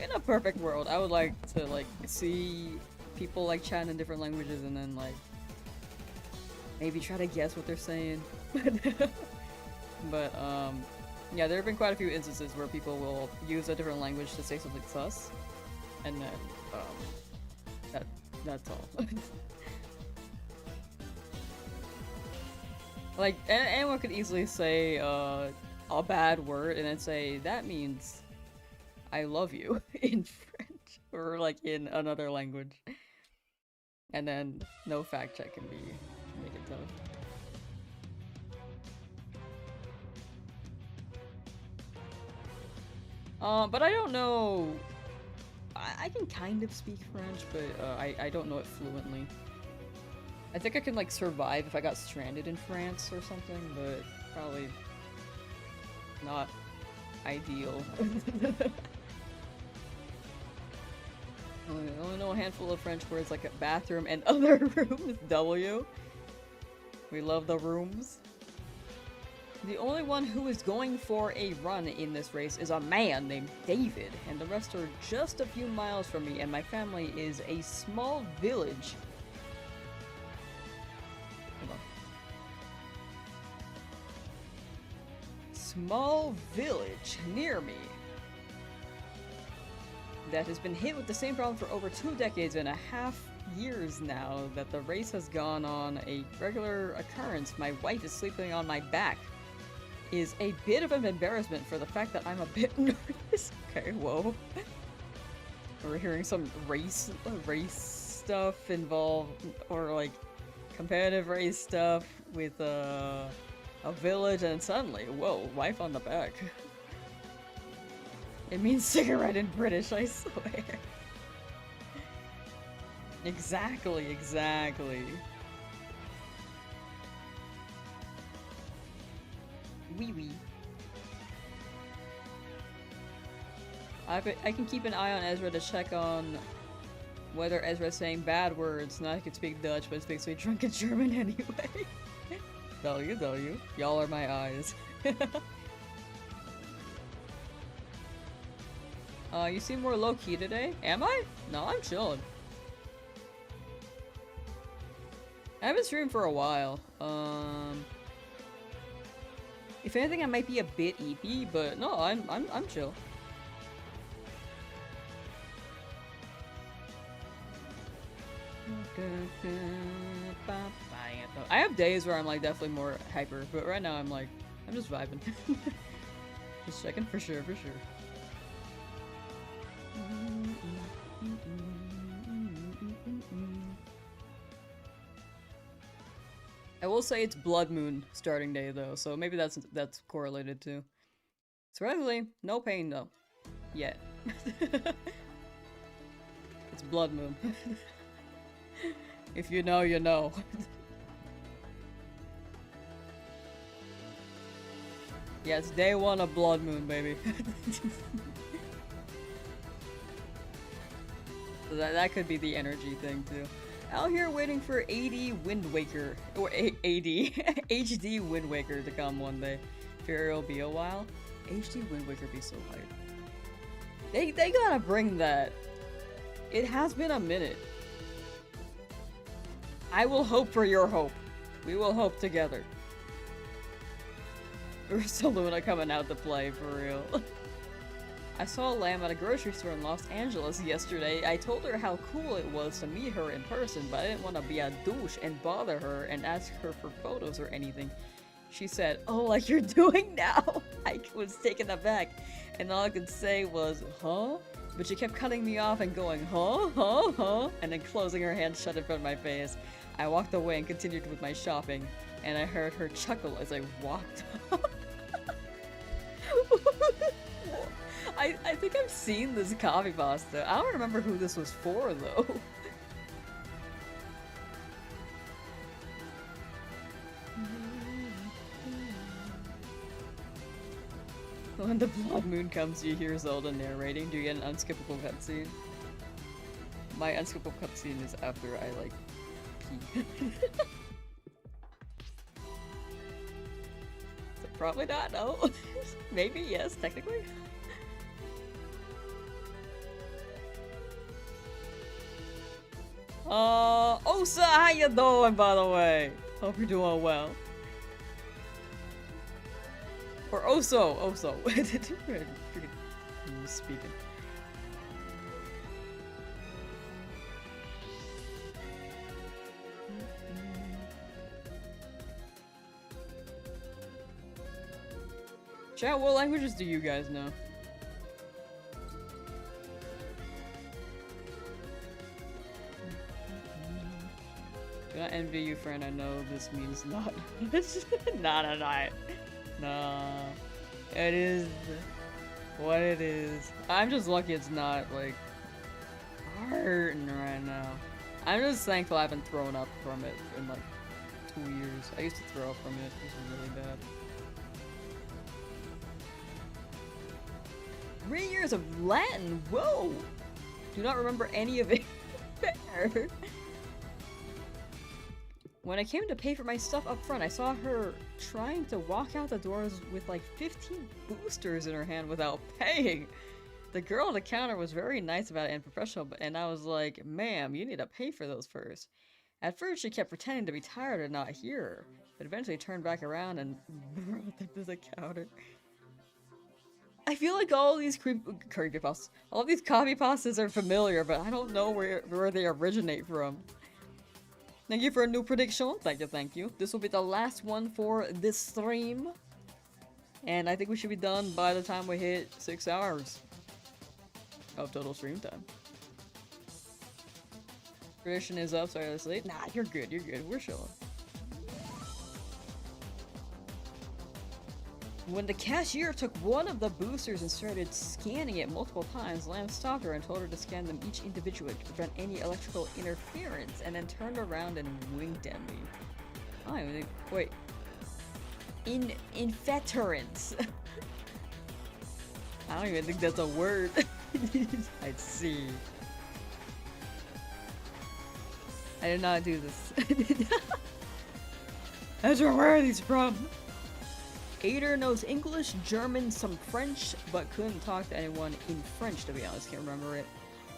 in a perfect world, I would like to like see people like chatting in different languages and then like maybe try to guess what they're saying. But yeah, there have been quite a few instances where people will use a different language to say something sus, and then that's all. Like anyone could easily say a bad word and then say that means I love you in French or like in another language, and then no fact check can make it tough. But I don't know. I can kind of speak French, but I don't know it fluently. I think I can like survive if I got stranded in France or something, but probably not ideal. I only know a handful of French words like a bathroom and other rooms. W. We love the rooms. The only one who is going for a run in this race is a man named David, and the rest are just a few miles from me, and my family is a small village. Hold on. Small village near me that has been hit with the same problem for over 2 decades and a half years now that the race has gone on a regular occurrence. My wife is sleeping on my back. Is a bit of an embarrassment for the fact that I'm a bit nervous. Okay, whoa. We're hearing some race stuff involved, or like competitive race stuff with a village, and suddenly, whoa, wife on the back. It means cigarette in British, I swear. Exactly. Wee wee. I can keep an eye on Ezra to check on whether Ezra's saying bad words. Now I can speak Dutch, but speaks sweet drunken German anyway. W. Y'all are my eyes. You seem more low-key today. Am I? No, I'm chilling. I haven't streamed for a while. If anything, I might be a bit eepy, but no, I'm chill. I have days where I'm like definitely more hyper, but right now I'm like, I'm just vibing. Just checking for sure, for sure. I will say it's Blood Moon starting day though, so maybe that's correlated too. Surprisingly, no pain though. Yet. It's Blood Moon. If you know, you know. Yeah, it's day one of Blood Moon, baby. So that could be the energy thing too. Out here waiting for AD Wind Waker, or AD, HD Wind Waker to come one day. Fear it'll be a while. HD Wind Waker be so hype. They gotta bring that. It has been a minute. I will hope for your hope. We will hope together. Ursa Luna coming out to play, for real. I saw a lamb at a grocery store in Los Angeles yesterday. I told her how cool it was to meet her in person, but I didn't want to be a douche and bother her and ask her for photos or anything. She said, "Oh, like you're doing now?" I was taken aback, and all I could say was, "Huh?" But she kept cutting me off and going, "Huh? Huh? Huh?" and then closing her hand shut in front of my face. I walked away and continued with my shopping, and I heard her chuckle as I walked up. I think I've seen this copy pasta. I don't remember who this was for, though. When the blood moon comes, you hear Zelda narrating. Do you get an unskippable cutscene? My unskippable cutscene is after I, like, pee. So probably not, no. Maybe, yes, technically. Osa, how you doing, by the way? Hope you're doing well. Or Oso, Oso. Speaking. Chat, what languages do you guys know? Do not envy you, friend. I know this means not. Nah. It is what it is. I'm just lucky it's not, like, hurting right now. I'm just thankful I haven't thrown up from it in, like, 2 years. I used to throw up from it. It was really bad. 3 years of Latin? Whoa! Do not remember any of it. Fair. When I came to pay for my stuff up front, I saw her trying to walk out the doors with like 15 boosters in her hand without paying. The girl at the counter was very nice about it and professional, and I was like, "Ma'am, you need to pay for those first." At first, she kept pretending to be tired and not hear her, but eventually turned back around and brought them to the counter. I feel like all these creepypastas, all these copypastas are familiar, but I don't know where they originate from. Thank you for a new prediction. Thank you. This will be the last one for this stream. And I think we should be done by the time we hit 6 hours of total stream time. Tradition is up, sorry I was late. Nah, you're good, we're chilling. When the cashier took one of the boosters and started scanning it multiple times, Lamb stopped her and told her to scan them each individually to prevent any electrical interference, and then turned around and winked at me. I don't even think, wait. Infeterance. I don't even think that's a word. I see. I did not do this. That's where are these from? Ader knows English, German, some French, but couldn't talk to anyone in French, to be honest. Can't remember it.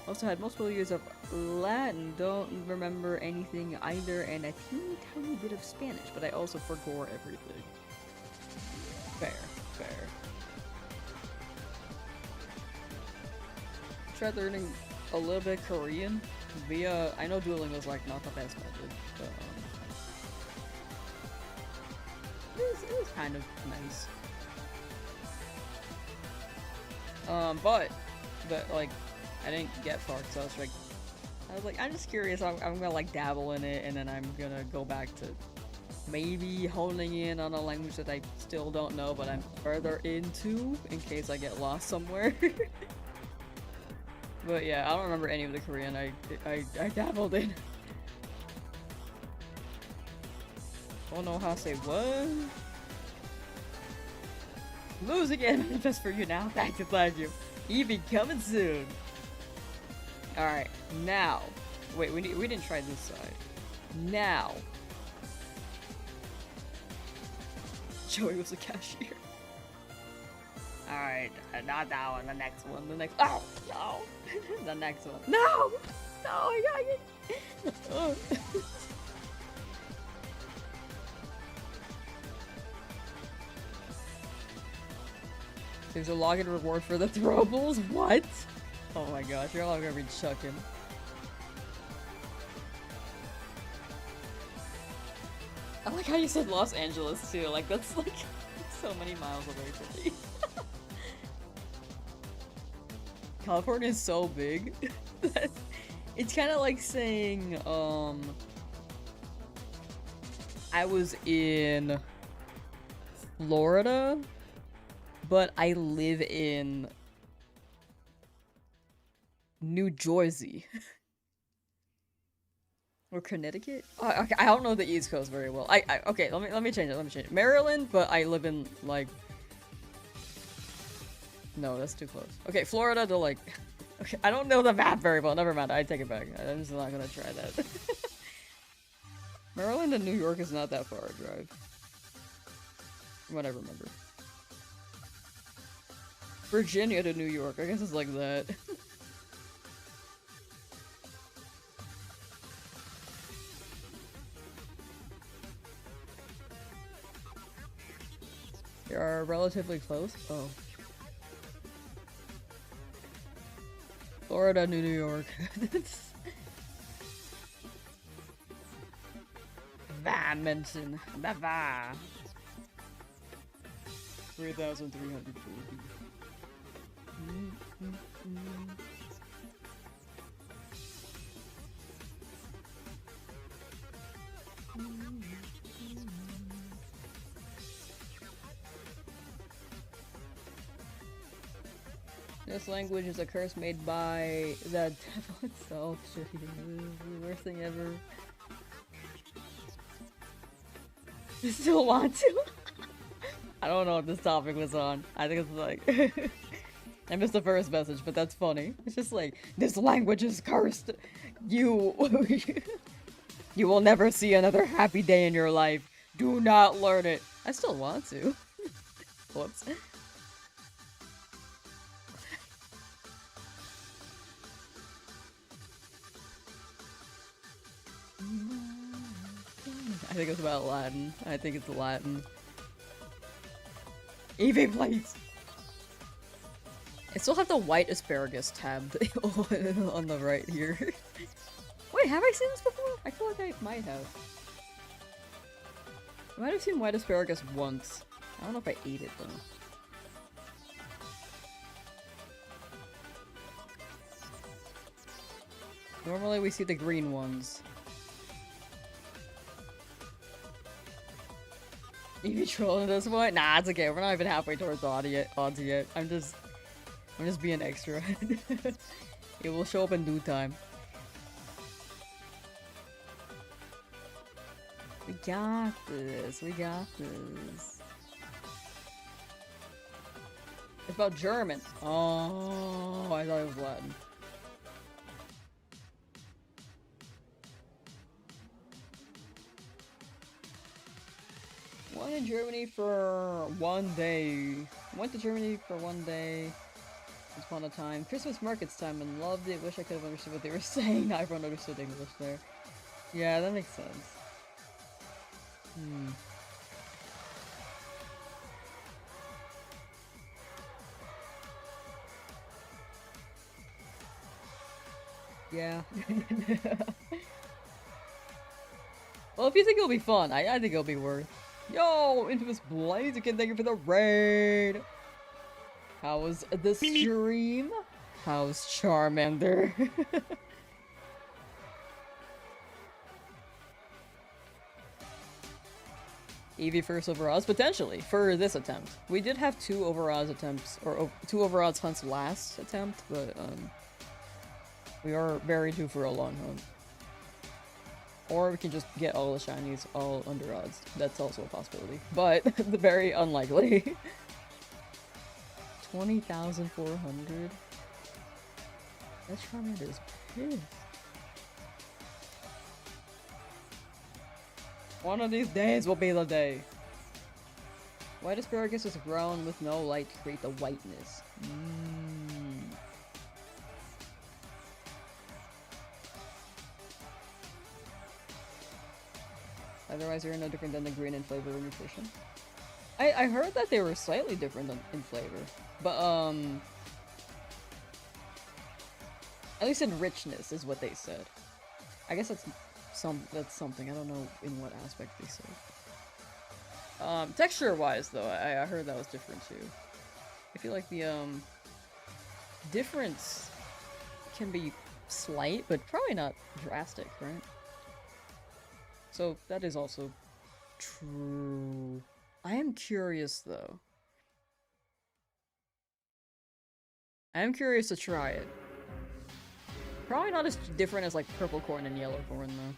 Also had multiple years of Latin, don't remember anything either, and a teeny tiny bit of Spanish, but I also forgot everything. Fair. Tried learning a little bit of Korean. I know Duolingo's like not the best method, but it was kind of nice. But like, I didn't get far because I was like, I'm just curious. I'm gonna like dabble in it, and then I'm gonna go back to maybe honing in on a language that I still don't know, but I'm further into in case I get lost somewhere. But yeah, I don't remember any of the Korean I dabbled in. Don't know how to say what. Lose again. Just for you now. Thank you. Eevee coming soon. All right, now. Wait, we didn't try this side. Now. Joey was a cashier. All right, not that one. The next one. The next. Oh no. The next one. No. No, I got it. Oh. There's a login reward for the throwables? What? Oh my gosh, you're all gonna be chucking. I like how you said Los Angeles too, like that's like so many miles away from me. California is so big. It's kind of like saying, I was in Florida, but I live in New Jersey. Or Connecticut? Oh, okay, I don't know the East Coast very well. Okay, let me change it. Maryland, but I live in like. No, that's too close. Okay, Florida to like. Okay, I don't know the map very well. Never mind. I take it back. I'm just not gonna try that. Maryland and New York is not that far a drive. From what I remember. Virginia to New York. I guess it's like that. They are relatively close. Oh. Florida, New York. Mention. 3,340. This language is a curse made by the devil itself. Shit, the worst thing ever. I still want to. I don't know what this topic was on. I think it's like I missed the first message, but that's funny. It's just like, this language is cursed. You you will never see another happy day in your life. Do not learn it. I still want to. Whoops. I think it's about Latin. I think it's Latin. Eevee, please! I still have the white asparagus tabbed on the right here. Wait, have I seen this before? I feel like I might have. I might have seen white asparagus once. I don't know if I ate it though. Normally we see the green ones. Eevee trolling this one? Nah, it's okay. We're not even halfway towards the odds yet. I'm just being extra. It will show up in due time. We got this. We got this. It's about German. Oh, I thought it was Latin. Went in Germany for 1 day. Went to Germany for 1 day. Once upon a time. Christmas markets time and loved it. Wish I could have understood what they were saying. Not everyone understood English there. Yeah, that makes sense. Yeah. Well, if you think it'll be fun, I think it'll be worth. Yo, Infamous Blaze, again, thank you for the raid. How was the stream? How's Charmander? Eevee first overalls? Potentially, for this attempt. We did have 2 overalls attempts, or 2 overalls hunts last attempt, but, we are very due for a long hunt. Or we can just get all the shinies all under odds. That's also a possibility. But, very unlikely. 20,400? That Charmander is pissed. One of these days will be the day. White asparagus is grown with no light to create the whiteness. Otherwise, they're no different than the green in flavor or nutrition. I heard that they were slightly different in flavor, but at least in richness is what they said. I guess that's something. I don't know in what aspect they said. Texture-wise, though, I heard that was different too. I feel like the difference can be slight, but probably not drastic, right? So that is also true. I am curious, though. I am curious to try it. Probably not as different as, like, purple corn and yellow corn, though.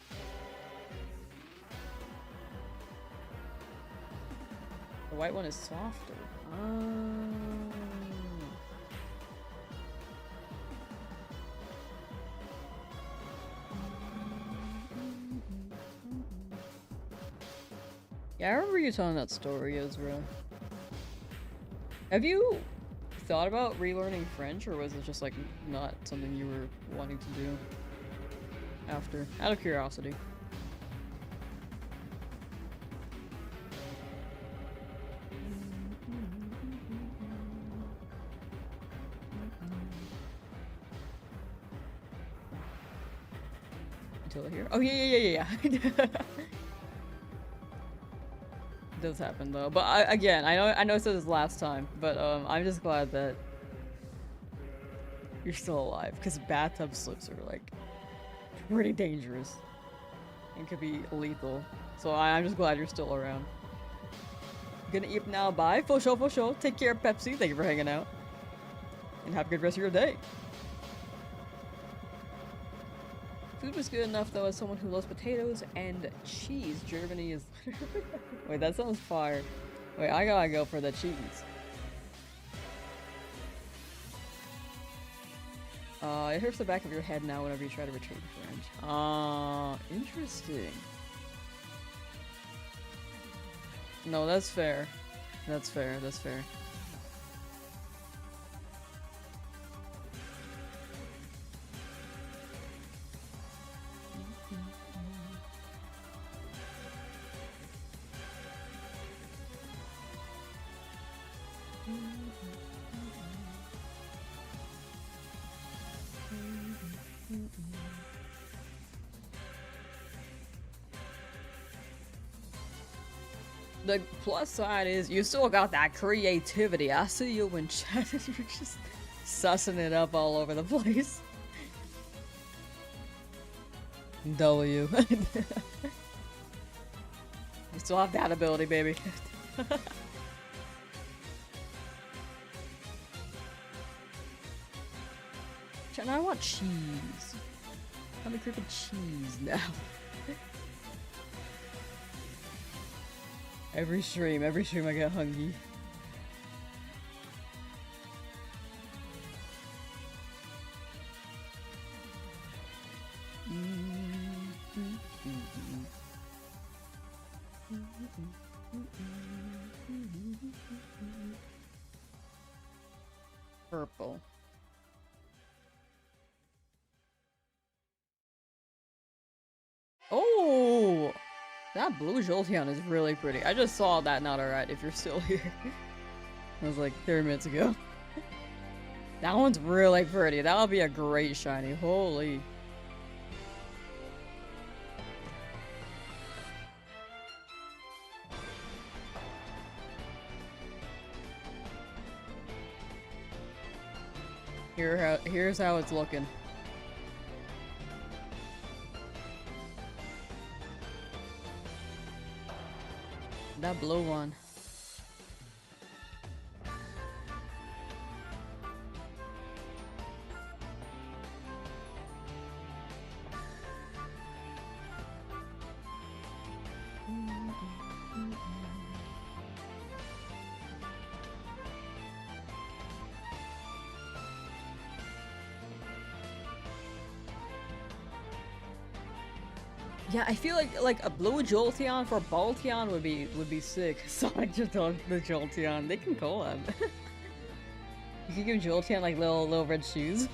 The white one is softer. Yeah, I remember you telling that story, Ezra. Have you thought about relearning French, or was it just, like, not something you were wanting to do after? Out of curiosity. Until here. Oh, yeah. Does happen though, but again, I know I said this last time, but I'm just glad that you're still alive, because bathtub slips are like pretty dangerous and could be lethal. So I'm just glad you're still around. Gonna eat now. Bye. For sure. Take care, Pepsi. Thank you for hanging out, and have a good rest of your day. Food was good enough, though, as someone who loves potatoes and cheese. Germany is... Wait, that sounds fire. Wait, I gotta go for the cheese. It hurts the back of your head now whenever you try to retrieve French. Interesting. No, that's fair. That's fair. The plus side is you still got that creativity. I see you in chat and you're just sussing it up all over the place. W. You still have that ability, baby. Chat, now I want cheese. I'm a grip of cheese now. Every stream I get hungry. Purple. Oh! That blue Jolteon is really pretty. I just saw that, not alright, if you're still here. That was like 30 minutes ago. That one's really pretty. That'll be a great shiny. Holy. Here's how it's looking. That blue one. Yeah, I feel like a blue Jolteon for Balteon would be sick. Sonic just on the Jolteon. They can collab. You can give Jolteon like little red shoes.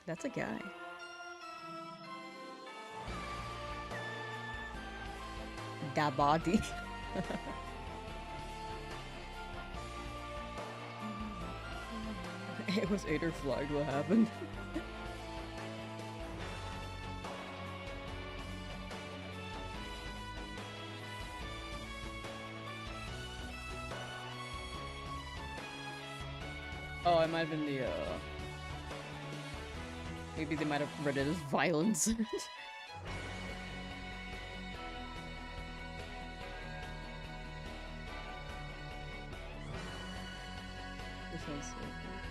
That's a guy. Da body. It was Ader flagged, what happened? Oh, it might have been the, maybe they might have read it as violence.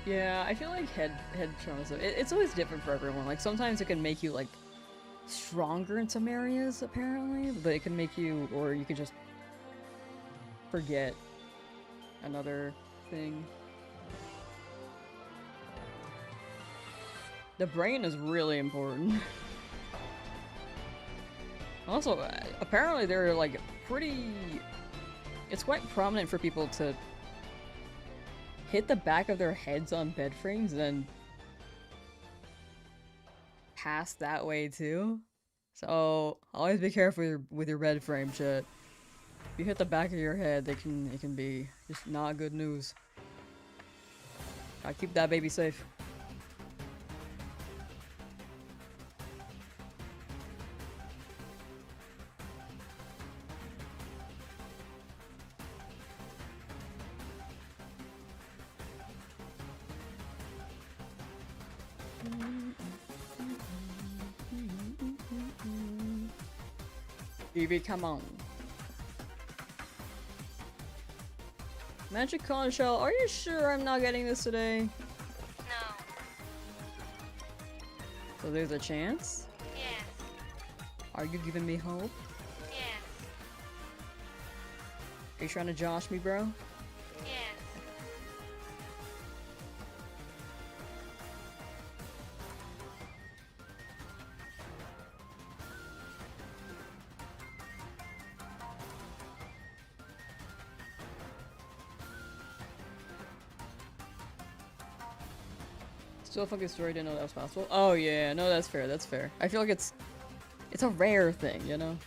Yeah, I feel like head trauma stuff. It's always different for everyone. Like sometimes it can make you like stronger in some areas apparently, but it can make you, or you can just forget another thing. The brain is really important. Also, apparently they're like pretty. It's quite prominent for people to hit the back of their heads on bed frames and then pass that way too. So always be careful with your bed frame shit. If you hit the back of your head, it can be just not good news. Gotta keep that baby safe. Eevee, come on. Magic Con Shell, are you sure I'm not getting this today? No. So there's a chance? Yes. Are you giving me hope? Yes. Are you trying to josh me, bro? Yes. Still a fucking story, didn't know that was possible. Oh yeah, no, that's fair, that's fair. I feel like it's a rare thing, you know?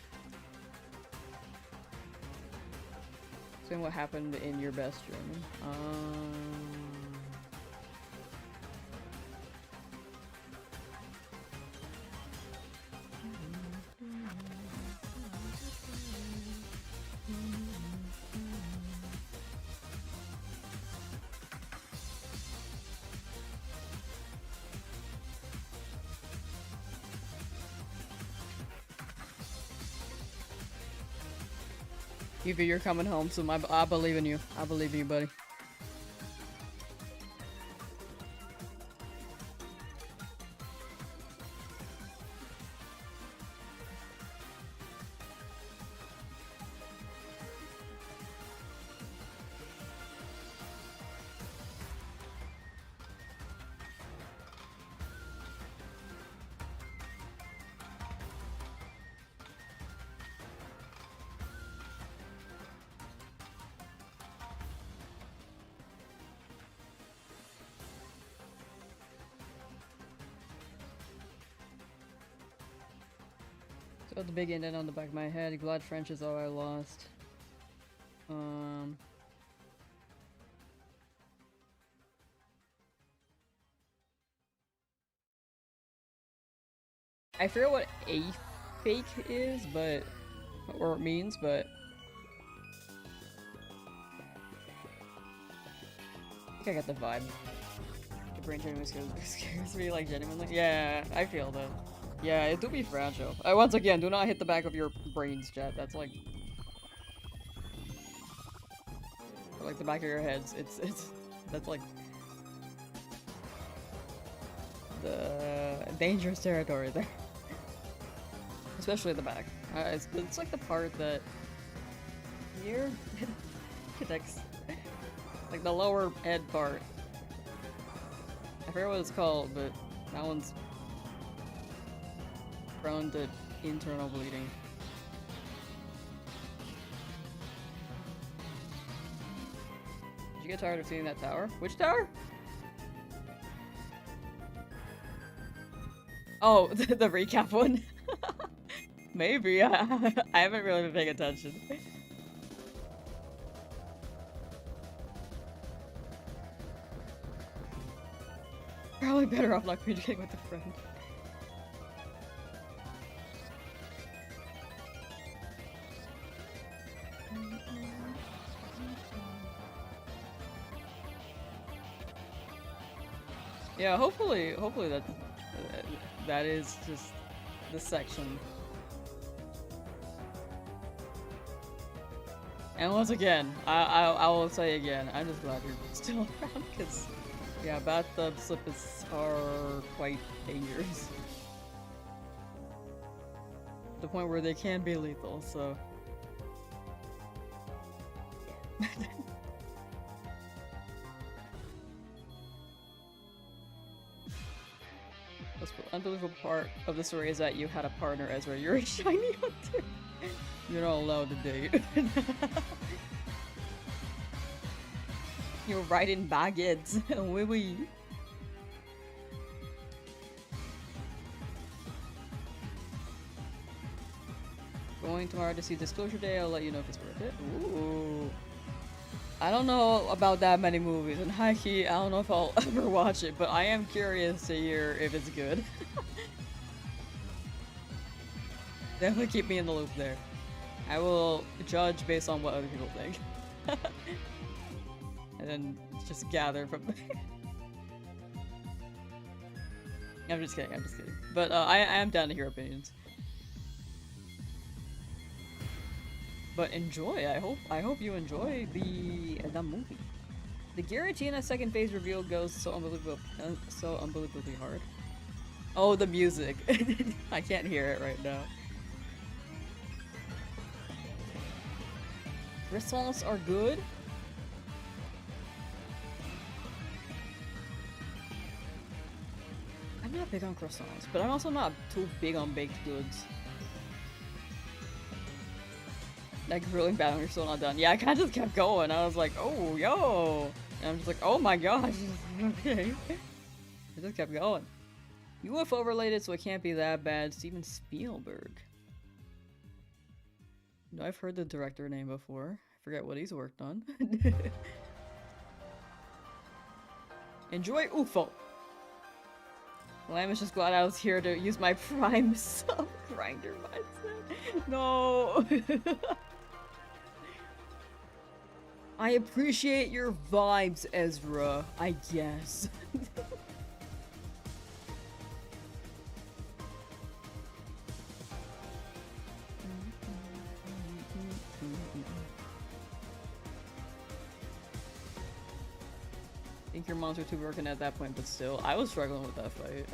Saying what happened in your best German. Eevee, you're coming home soon. I believe in you. I believe in you, buddy. So the big indent on the back of my head. Glad French is all I lost. I forget what a fake is, but or it means, but think I got the vibe. The brain training scares me, like, genuinely. Yeah, I feel that. Yeah, it do be fragile. Once again, do not hit the back of your brains, chat. That's like... Or like the back of your heads. That's like... the dangerous territory there. Especially the back. It's like the part that... Here? Connects. Like the lower head part. I forget what it's called, but that one's prone to internal bleeding. Did you get tired of seeing that tower? Which tower? Oh, the recap one. Maybe. I haven't really been paying attention. Probably better off not communicating with a friend. Yeah, hopefully that is just the section. And once again, I will say again, I'm just glad you're still around, because yeah, bathtub slippers are quite dangerous. To the point where they can be lethal, so... Yeah. The unbelievable part of the story is that you had a partner, Ezra. You're a shiny hunter. You're not allowed to date. You're riding baguettes. Oui, oui. Going tomorrow to see Disclosure Day. I'll let you know if it's worth it. Ooh. I don't know about that many movies, and high-key, I don't know if I'll ever watch it, but I am curious to hear if it's good. Definitely keep me in the loop there. I will judge based on what other people think. And then just gather from there. I'm just kidding, But I am down to hear opinions. But enjoy, I hope you enjoy the movie. The Giratina second phase reveal goes so unbelievably hard. Oh, the music. I can't hear it right now. Croissants are good. I'm not big on croissants, but I'm also not too big on baked goods. Like, really bad when you're still not done. Yeah, I kind of just kept going. I was like, oh, yo! And I'm just like, oh my gosh. Okay. I just kept going. UFO related, so it can't be that bad. Steven Spielberg. No, I've heard the director name before. I forget what he's worked on. Enjoy UFO! Lamb is just glad I was here to use my prime sub-grinder mindset. No! I appreciate your vibes, Ezra, I guess. I think your monster too broken at that point, but still, I was struggling with that fight.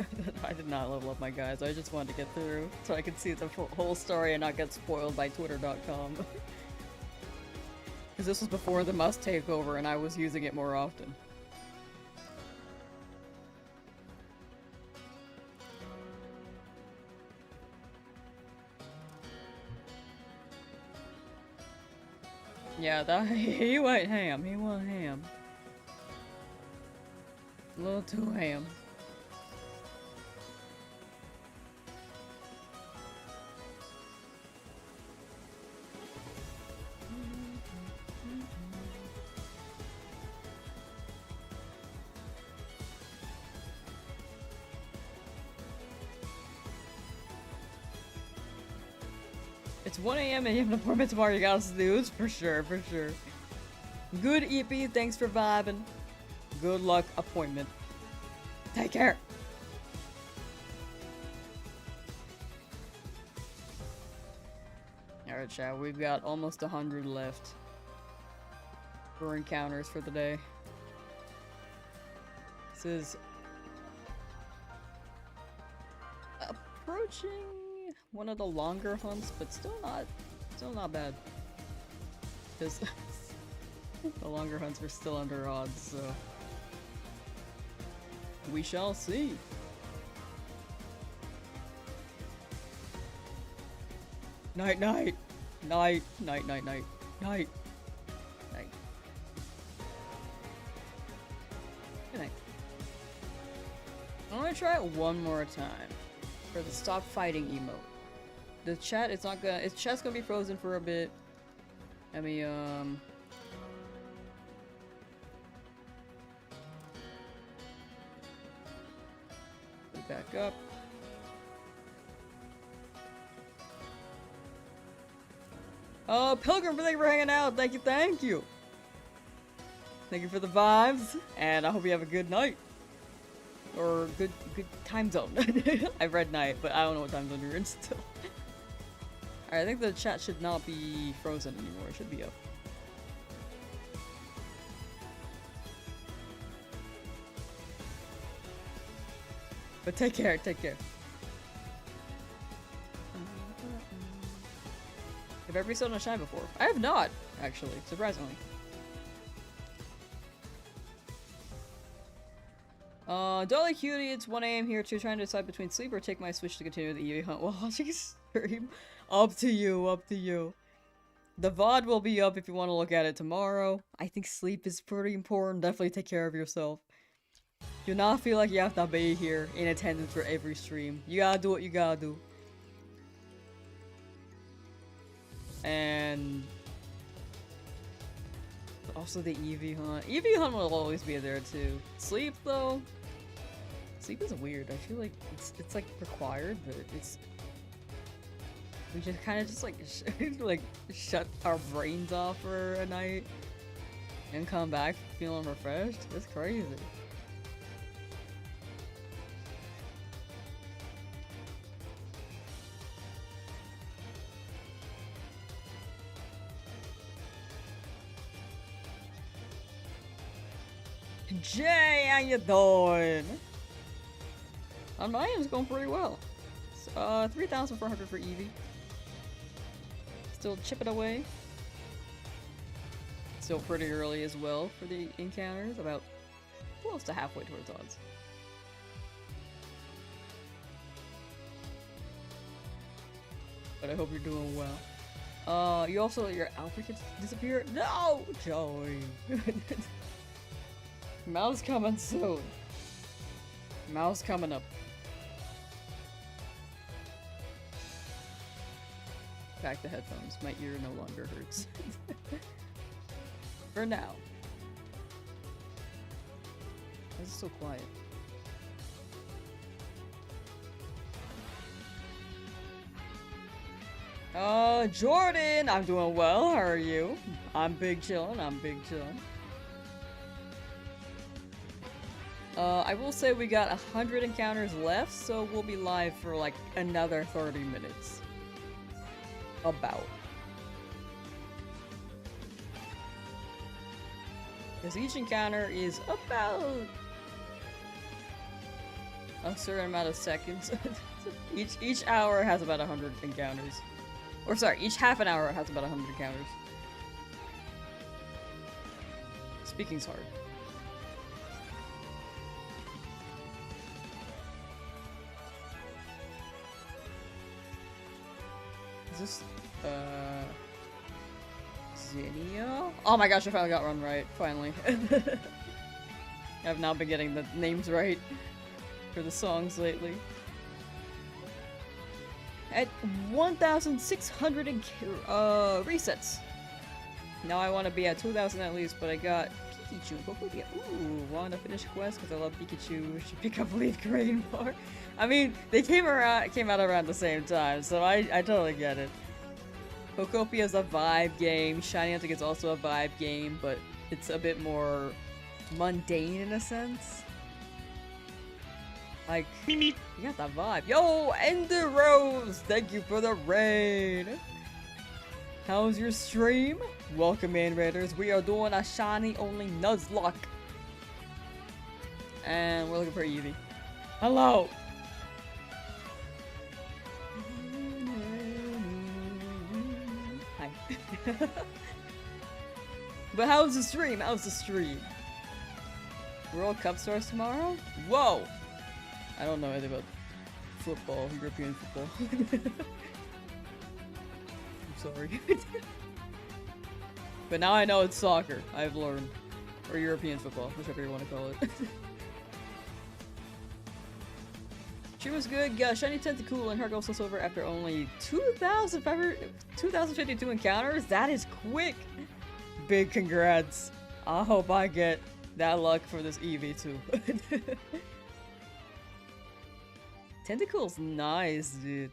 I did not level up my guys, I just wanted to get through so I could see the whole story and not get spoiled by twitter.com. Because this was before the must takeover and I was using it more often. Yeah, that he went ham. He went ham. A little too ham. It's 1 AM and you have an appointment tomorrow, you gotta snooze? For sure, for sure. Good EP, thanks for vibing. Good luck appointment. Take care. Alright, chat, we've got almost 100 left for encounters for the day. This is approaching one of the longer hunts, but still not bad. Because the longer hunts were still under odds, so we shall see. Night, night, night, night, night, night, night, night. Good night. I'm gonna try it one more time for the stop fighting emote. The chat, it's chat's gonna be frozen for a bit. Let me back up. Oh, Pilgrim, thank you for hanging out. Thank you, thank you. Thank you for the vibes, and I hope you have a good night. Or good time zone. I read night, but I don't know what time zone you're in still. Alright, I think the chat should not be frozen anymore. It should be up. But take care, take care. Have I ever seen a shine before? I have not, actually, surprisingly. Dolly Cutie, it's 1 AM here too, trying to decide between sleep or take my Switch to continue the Eevee hunt while watching stream. Up to you, up to you. The VOD will be up if you want to look at it tomorrow. I think sleep is pretty important. Definitely take care of yourself. Do not feel like you have to be here in attendance for every stream. You gotta do what you gotta do. And also the Eevee hunt. Eevee hunt will always be there too. Sleep though. Sleep is weird. I feel like it's like required, but it's we just kind of just like like shut our brains off for a night and come back feeling refreshed. It's crazy. Jay, how you doing? On my end, it's going pretty well. 3,400 for Eevee. Still chipping away. Still pretty early as well for the encounters, about close to halfway towards odds. But I hope you're doing well. You also let your outfit disappear? No! Joey! Mouse coming soon. Mouse coming up. Back the headphones. My ear no longer hurts. For now. Why is it so quiet? Jordan! I'm doing well. How are you? I'm big chillin'. I'm big chillin'. I will say we got 100 encounters left, so we'll be live for like another 30 minutes. About. Because each encounter is about a certain amount of seconds. each hour has about 100 encounters. Or sorry, each half an hour has about 100 encounters. Speaking's hard. Is this, Zinnia? Oh my gosh, I finally got one right. Finally. I've now been getting the names right for the songs lately. At 1,600 resets. Now I want to be at 2,000 at least, but I got Pikachu. Ooh, want to finish quest because I love Pikachu. Should pick up LeafGreen more. I mean, they came out around the same time, so I totally get it. Pokopia is a vibe game. Shiny Hunting is also a vibe game, but it's a bit more mundane in a sense. Like, you got that vibe. Yo, Ender Rose, thank you for the raid. How's your stream? Welcome in, Raiders. We are doing a Shiny Only Nuzlocke. And we're looking for Eevee. Hello! Hi. But how's the stream? How's the stream? World Cup starts tomorrow? Whoa! I don't know anything about football, European football. I'm sorry. But now I know it's soccer. I've learned. Or European football, whichever you want to call it. She was good. Yeah, Shiny Tentacool and her goes silver after only 2,052 encounters? That is quick! Big congrats. I hope I get that luck for this Eevee too. Tentacool's nice, dude.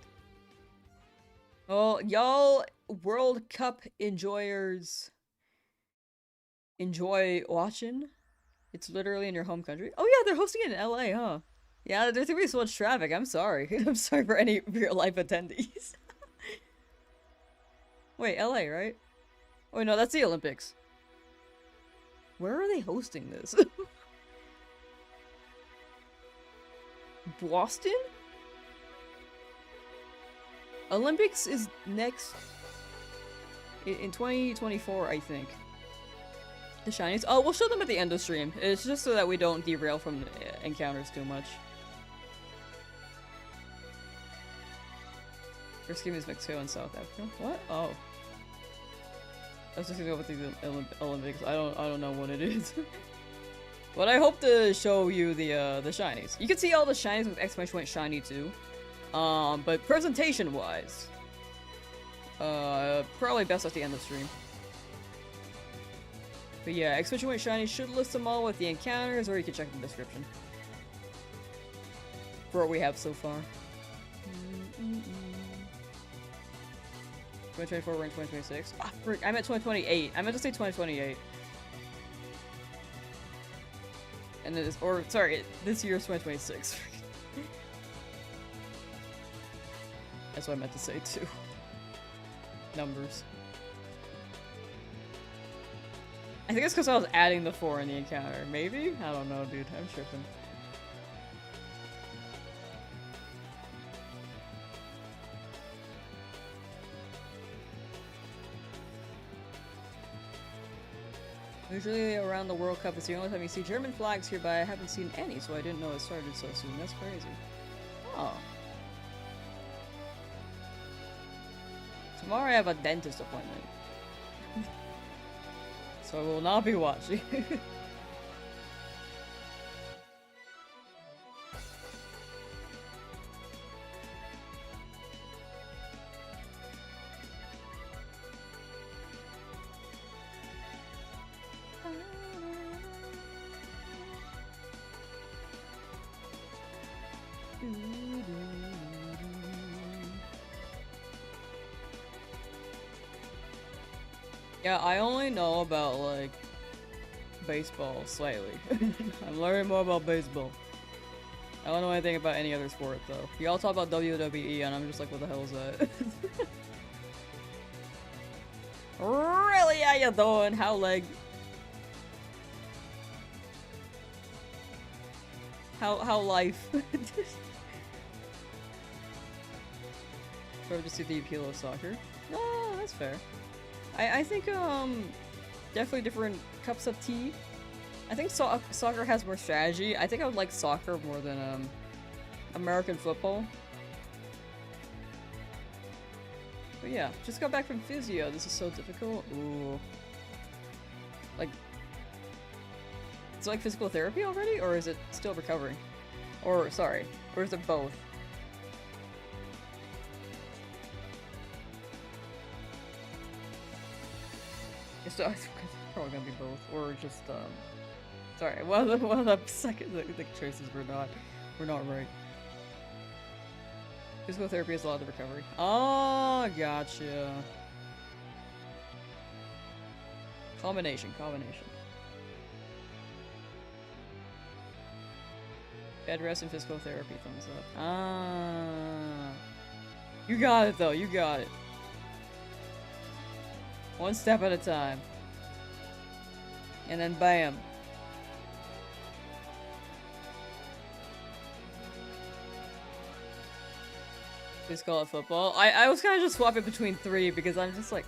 Well, y'all World Cup enjoyers enjoy watching. It's literally in your home country. Oh yeah, they're hosting it in LA, huh? Yeah, there's gonna be so much traffic. I'm sorry. I'm sorry for any real life attendees. Wait, LA, right? Oh no, that's the Olympics. Where are they hosting this? Boston? Olympics is next in 2024, I think. The Shinies. Oh, we'll show them at the end of stream. It's just so that we don't derail from the encounters too much. First game is Mexico and South Africa. What? Oh. I was just gonna go with the Olympics. I don't know what it is. But I hope to show you the Shinies. You can see all the Shinies with exclamation point shiny too. But presentation wise, probably best at the end of the stream. But yeah, exclamation point shiny should list them all with the encounters, or you can check the description for what we have so far. 2024, we're in 2026. Ah, frick, I meant 2028. I meant to say 2028. And it is, or sorry, this year is 2026. That's what I meant to say too. Numbers. I think it's because I was adding the 4 in the encounter. Maybe? I don't know, dude. I'm tripping. Usually around the World Cup, it's the only time you see German flags here, but I haven't seen any, so I didn't know it started so soon. That's crazy. Oh. Tomorrow I have a dentist appointment. So I will not be watching. Yeah, I only know about, like, baseball slightly. I'm learning more about baseball. I don't know anything about any other sport, though. Y'all talk about WWE, and I'm just like, what the hell is that? Really? How you doing? How leg? How life? Probably just see the appeal of soccer. No, that's fair. I think, definitely different cups of tea. I think soccer has more strategy. I think I would like soccer more than, American football. But yeah, just got back from physio. This is so difficult. Ooh. Like, it's like physical therapy already? Or is it still recovering? Or, sorry, or is it both? It's probably gonna be both, or just sorry. One of the second the choices were not right. Physical therapy is a lot of recovery. Oh, gotcha. Combination. Bed rest and physical therapy, thumbs up. Ah. You got it though, you got it. One step at a time. And then bam. Please call it football. I was kind of just swapping between three because I'm just like,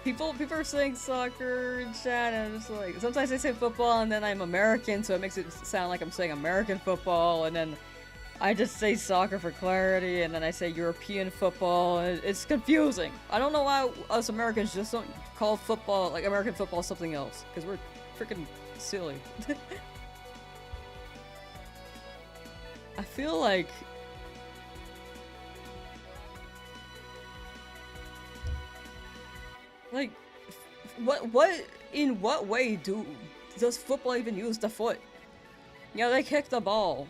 people are saying soccer and chat, and I'm just like, sometimes I say football and then I'm American, so it makes it sound like I'm saying American football, and then I just say soccer for clarity, and then I say European football, and it's confusing. I don't know why us Americans just don't call football, like American football, something else, because we're freaking silly. I feel like in what way does football even use the foot? Yeah, they kick the ball,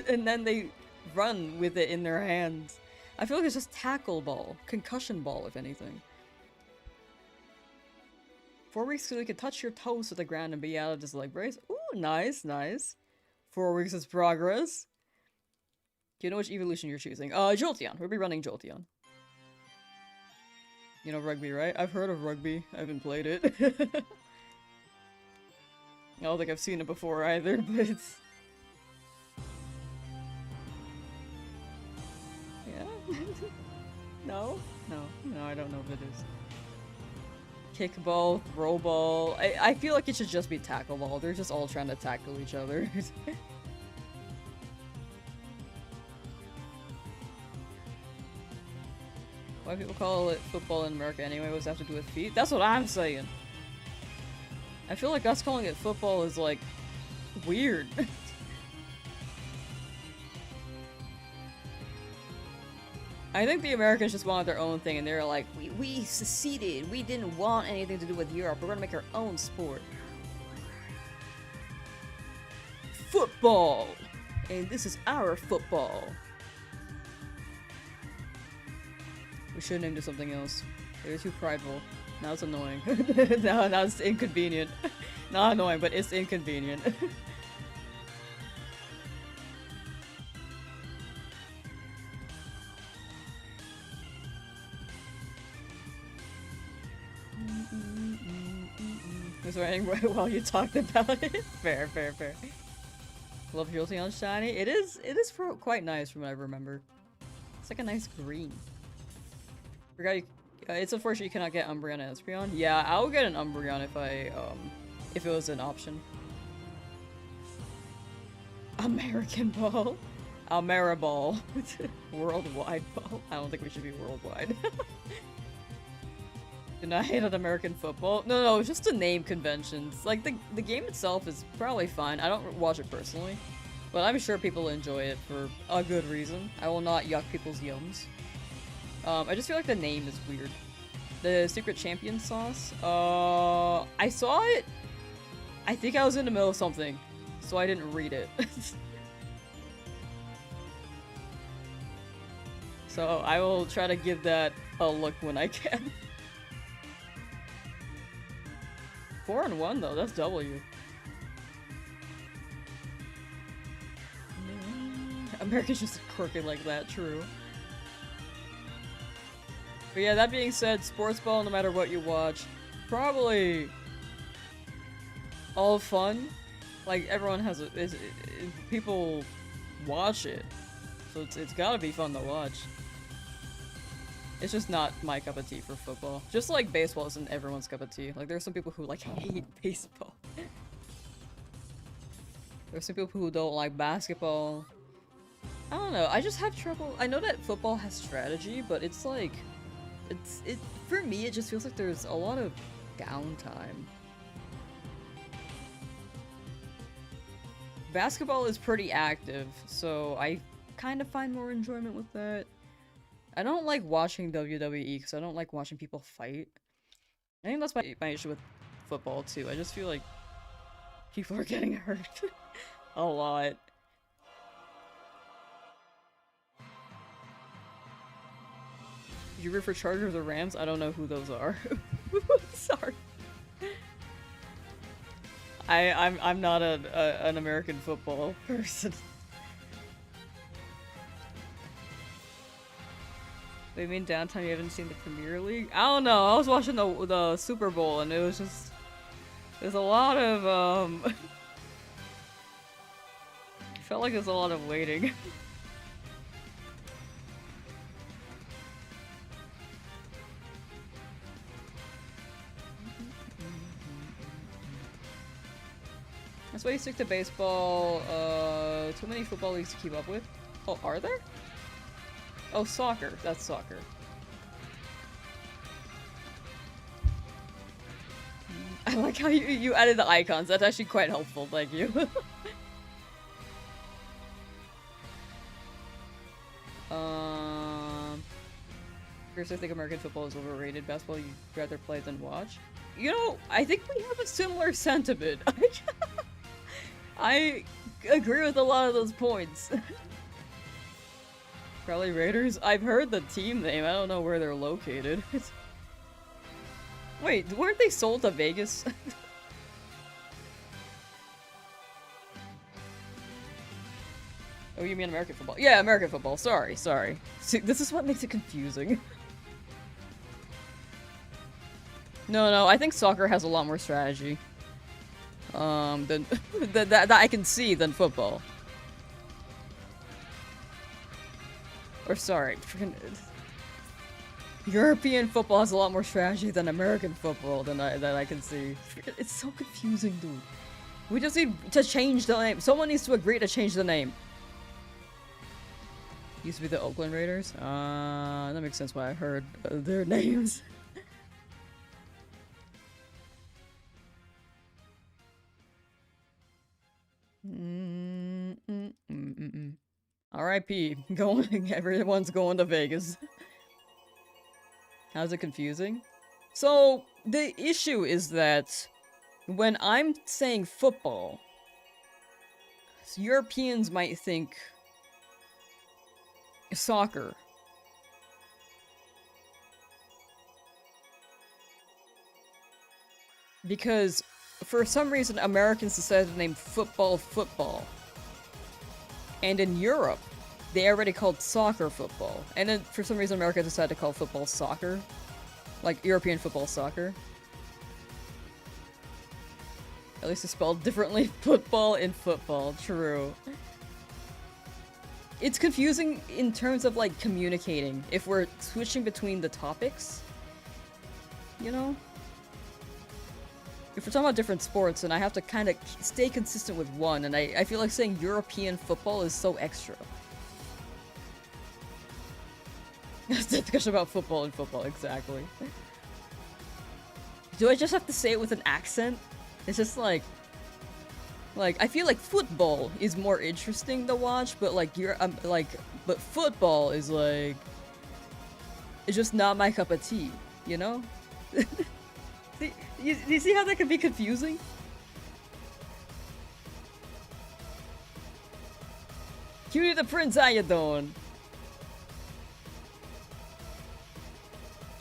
and then they run with it in their hands. I feel like it's just tackle ball, concussion ball, if anything. 4 weeks so we can touch your toes to the ground and be out of this leg brace. Ooh, nice, nice. 4 weeks is progress. Do you know which evolution you're choosing? Jolteon. We'll be running Jolteon. You know rugby, right? I've heard of rugby. I haven't played it. I don't think I've seen it before either, but it's... Yeah? No? No, I don't know if it is. Kickball, throw ball. I feel like it should just be tackle ball. They're just all trying to tackle each other. Why people call it football in America anyway? What does that have to do with feet? That's what I'm saying. I feel like us calling it football is like weird. I think the Americans just wanted their own thing, and they're like, we seceded. We didn't want anything to do with Europe. We're gonna make our own sport. Football! And this is our football. We should name it something else. They were too prideful. Now it's annoying. now it's inconvenient. Not annoying, but it's inconvenient. I was writing right while you talked about it. Fair. Love Jolteon shiny. It is quite nice from what I remember. It's like a nice green. Forgot you, it's unfortunate you cannot get Umbreon and Espeon. Yeah, I'll get an Umbreon if it was an option. American ball. Ameriball. Worldwide ball. I don't think we should be worldwide. Did not hate on American football. No, it's just the name conventions. Like, the game itself is probably fine. I don't watch it personally, but I'm sure people enjoy it for a good reason. I will not yuck people's yums. I just feel like the name is weird. The Secret Champion sauce. I saw it. I think I was in the middle of something, so I didn't read it. So I will try to give that a look when I can. 4-1 though, that's W. America's just quirky like that, true. But yeah, that being said, sports ball, no matter what you watch, probably all fun. Like, everyone has people watch it, so it's gotta be fun to watch. It's just not my cup of tea for football. Just like baseball isn't everyone's cup of tea. Like, there's some people who like hate baseball. There's some people who don't like basketball. I don't know, I just have trouble. I know that football has strategy, but it's like, for me, it just feels like there's a lot of downtime. Basketball is pretty active, so I kind of find more enjoyment with that. I don't like watching WWE because I don't like watching people fight. I think that's my issue with football too. I just feel like people are getting hurt a lot. Did you root for Chargers or Rams? I don't know who those are. Sorry. I'm not an American football person. They mean downtime you haven't seen the Premier League? I don't know. I was watching the Super Bowl and it was just there's a lot of felt like there's a lot of waiting. That's why you stick to baseball. Too many football leagues to keep up with. Oh, are there? Oh, soccer. That's soccer. I like how you added the icons. That's actually quite helpful. Thank you. Seriously, I think American football is overrated. Basketball you'd rather play than watch. You know, I think we have a similar sentiment. I agree with a lot of those points. Probably Raiders? I've heard the team name. I don't know where they're located. Wait, weren't they sold to Vegas? Oh, you mean American football? Yeah, American football. Sorry. See, this is what makes it confusing. No, I think soccer has a lot more strategy. Than that I can see than football. Or sorry, freaking European football has a lot more strategy than American football than I can see. It's so confusing, dude. We just need to change the name. Someone needs to agree to change the name. Used to be the Oakland Raiders. That makes sense why I heard their names. R.I.P. Everyone's going to Vegas. How's it confusing? So, the issue is that when I'm saying football, Europeans might think soccer. Because for some reason Americans decided to name football football. And in Europe, they already called soccer football. And then for some reason America decided to call football soccer. Like European football soccer. At least it's spelled differently. Football and football, true. It's confusing in terms of like communicating. If we're switching between the topics. You know? If we're talking about different sports, and I have to kind of stay consistent with one, and I feel like saying European football is so extra. That's the discussion about football and football, exactly. Do I just have to say it with an accent? It's just like I feel like football is more interesting to watch, but like but football is like, it's just not my cup of tea, you know? You see how that can be confusing? Cutie the Prince, how you doing?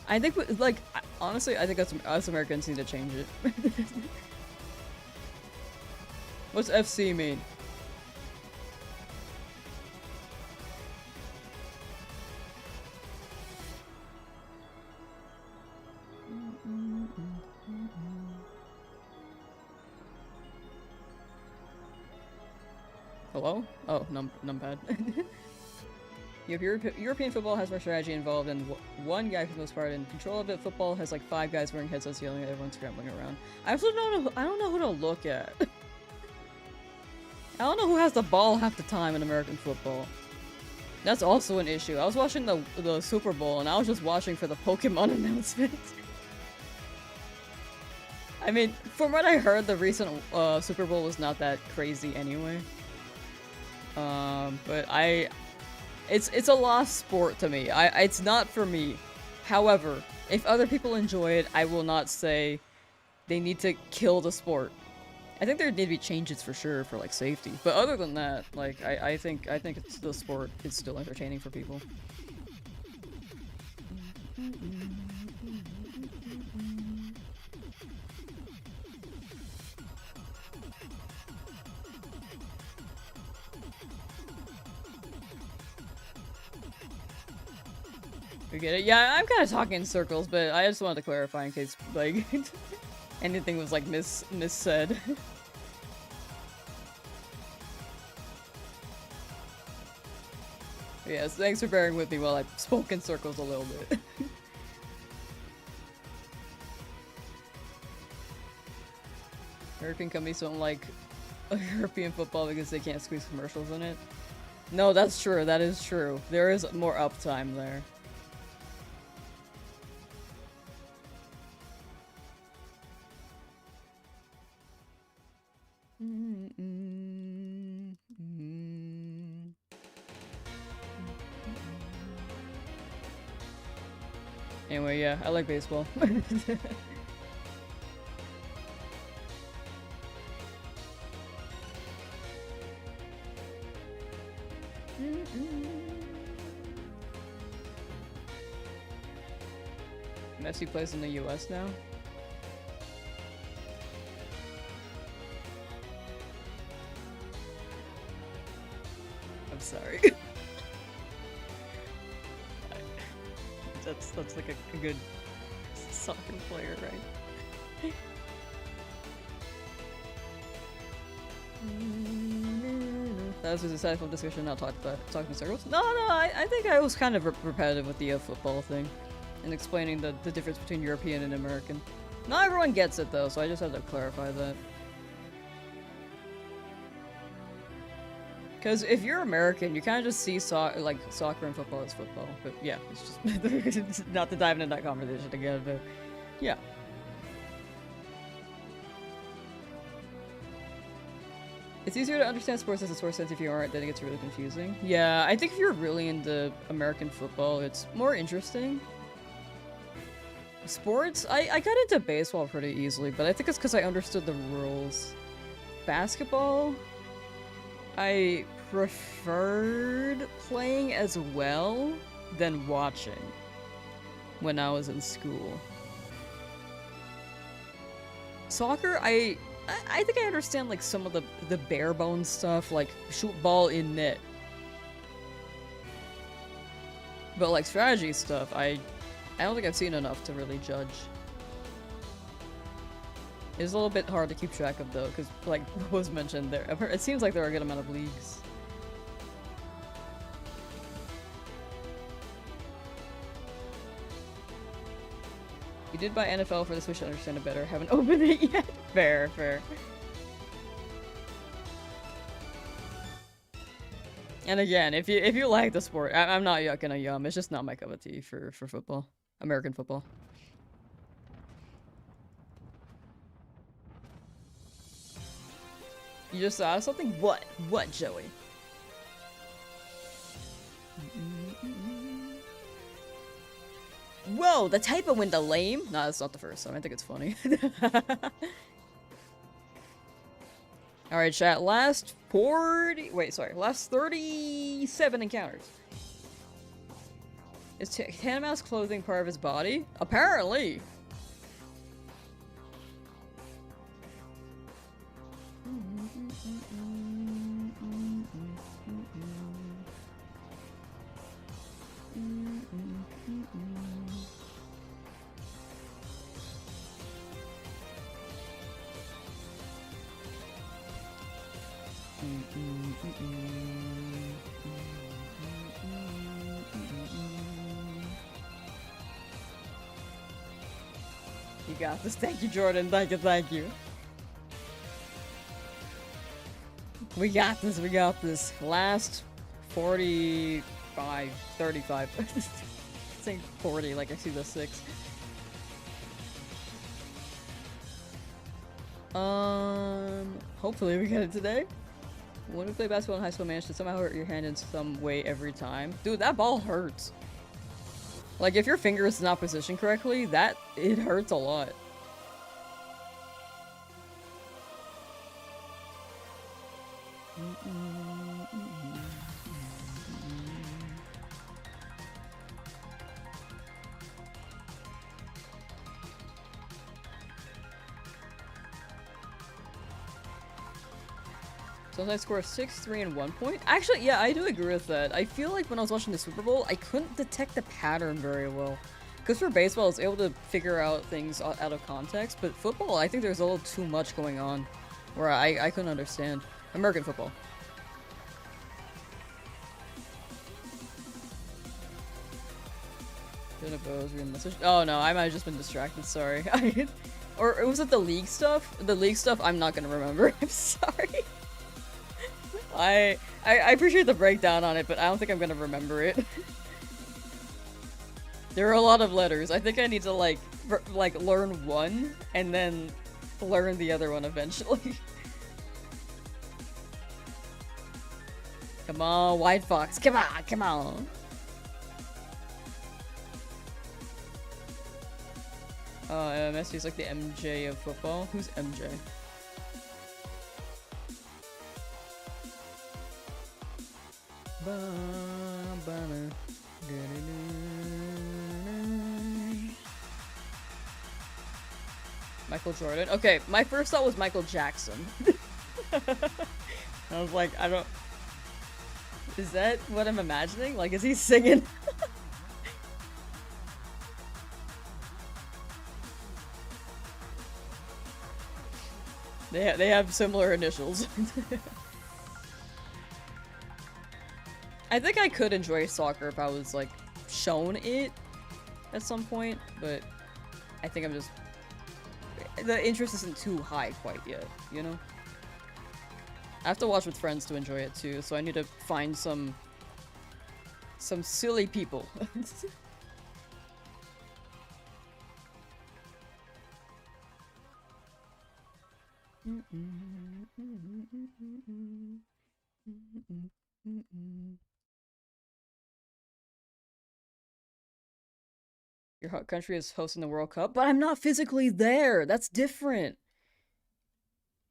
I think, like, honestly, I think us Americans need to change it. What's FC mean? Hello? Oh, numpad. European football has more strategy involved, and one guy for the most part in control of it. Football has like 5 guys wearing headsets yelling at everyone scrambling around. I also don't know. I don't know who to look at. I don't know who has the ball half the time in American football. That's also an issue. I was watching the Super Bowl, and I was just watching for the Pokemon announcement. I mean, from what I heard, the recent Super Bowl was not that crazy anyway. But it's a lost sport to me. It's not for me. However, if other people enjoy it, I will not say they need to kill the sport. I think there need to be changes for sure for like safety. But other than that, like I think it's the sport is still entertaining for people. We get it? Yeah, I'm kind of talking in circles, but I just wanted to clarify in case, like, anything was, like, missaid. Yes, thanks for bearing with me while I spoke in circles a little bit. American companies don't like European football because they can't squeeze commercials in it. No, that's true. That is true. There is more uptime there. Anyway, yeah, I like baseball. Messi plays in the US now? I'm sorry. That's like a good soccer player, right? That was just a insightful discussion, not talking in circles. No, I think I was kind of repetitive with the football thing. And explaining the difference between European and American. Not everyone gets it though, so I just had to clarify that. Because if you're American, you kind of just see like soccer and football as football. But yeah, it's just not to dive into that conversation again, but yeah. It's easier to understand sports as a source sense if you aren't, then it gets really confusing. Yeah, I think if you're really into American football, it's more interesting. Sports? I got into baseball pretty easily, but I think it's because I understood the rules. Basketball? I preferred playing as well than watching when I was in school. Soccer, I think I understand like some of the bare bones stuff, like shoot ball in net. But like strategy stuff, I don't think I've seen enough to really judge. It's a little bit hard to keep track of though, because like what was mentioned there, it seems like there are a good amount of leagues. You did buy NFL for the Switch to understand it better. Haven't opened it yet. Fair, fair. And again, if you like the sport, I'm not yucking a yum. It's just not my cup of tea for football. American football. You just saw something? What? What, Joey? Whoa, the typo window lame? Nah, that's not the first time. I think it's funny. Alright, chat. Last 37 encounters. Is Tanimouse clothing part of his body? Apparently! You got this. Thank you, Jordan. Thank you, thank you. We got this, we got this. Last 45, 35. Saying 40, like I see the 6. Hopefully we get it today. When we play basketball in high school, managed to somehow hurt your hand in some way every time. Dude, that ball hurts. Like, if your finger is not positioned correctly, it hurts a lot. So I score 6, 3, and 1 point? Actually, yeah, I do agree with that. I feel like when I was watching the Super Bowl, I couldn't detect the pattern very well. Because for baseball, I was able to figure out things out of context, but football, I think there's a little too much going on where I couldn't understand. American football. Oh no, I might have just been distracted, sorry. Or was it the league stuff? The league stuff, I'm not gonna remember. I'm sorry. I appreciate the breakdown on it, but I don't think I'm gonna remember it. There are a lot of letters. I think I need to like learn one and then learn the other one eventually. Come on, White Fox. Come on, come on. Messi's like the MJ of football. Who's MJ? Michael Jordan. Okay, my first thought was Michael Jackson. I was like, I don't... Is that what I'm imagining? Like, is he singing? They have similar initials. I think I could enjoy soccer if I was, like, shown it at some point, but I think I'm just... The interest isn't too high quite yet, you know? I have to watch with friends to enjoy it too, so I need to find some silly people. Your hot country is hosting the World Cup, but I'm not physically there. That's different.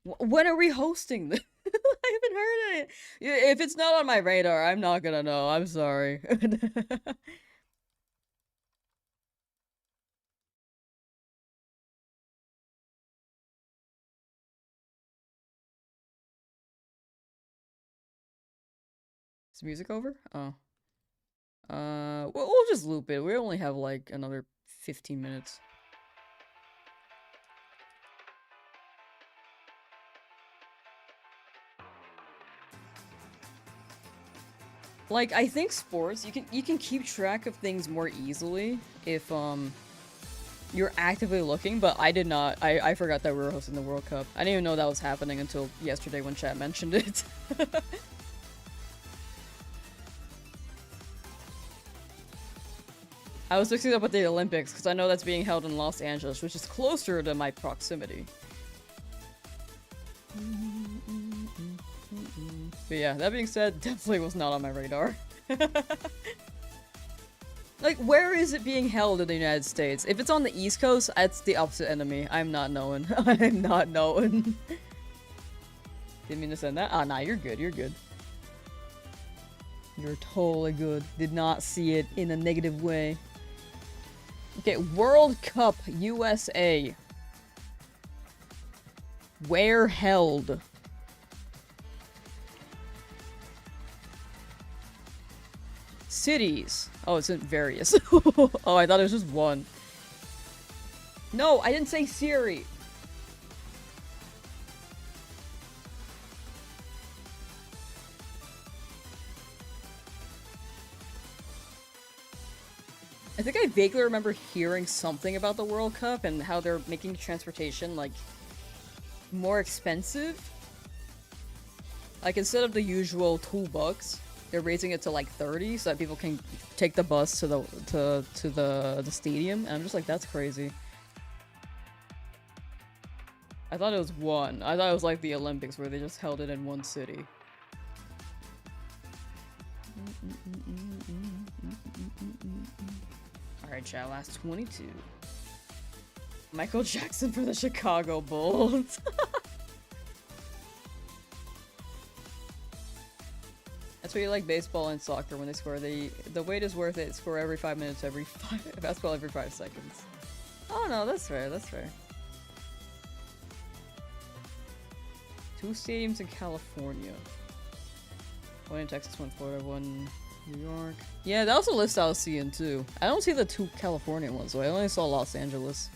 When are we hosting this? I haven't heard it. If it's not on my radar, I'm not gonna know. I'm sorry. Is music over? Oh. Well, we'll just loop it. We only have like another 15 minutes. Like, I think sports, you can keep track of things more easily if you're actively looking, but I did not. I forgot that we were hosting the World Cup. I didn't even know that was happening until yesterday when chat mentioned it. I was mixing it up with the Olympics because I know that's being held in Los Angeles, which is closer to my proximity. But yeah, that being said, definitely was not on my radar. Like, where is it being held in the United States? If it's on the East Coast, that's the opposite enemy. I'm not knowing. I'm not knowing. Didn't mean to send that. Ah, nah, you're good. You're good. You're totally good. Did not see it in a negative way. Okay, World Cup USA. Where held? Cities. Oh, it's in various. Oh, I thought it was just one. No, I didn't say Siri. I think I vaguely remember hearing something about the World Cup and how they're making transportation, like, more expensive. Like, instead of the usual $2, they're raising it to like 30 so that people can take the bus to the stadium. And I'm just like, that's crazy. I thought it was one. I thought it was like the Olympics where they just held it in one city. Alright, chat, last 22. Michael Jackson for the Chicago Bulls. That's why you like baseball and soccer when they score. The wait is worth it. Score every 5 minutes, basketball every 5 seconds. Oh no, that's fair, that's fair. 2 stadiums in California. 1 in Texas, 1 in Florida, 1 in New York. Yeah, that also lists I was seeing too. I don't see the 2 California ones, though. I only saw Los Angeles.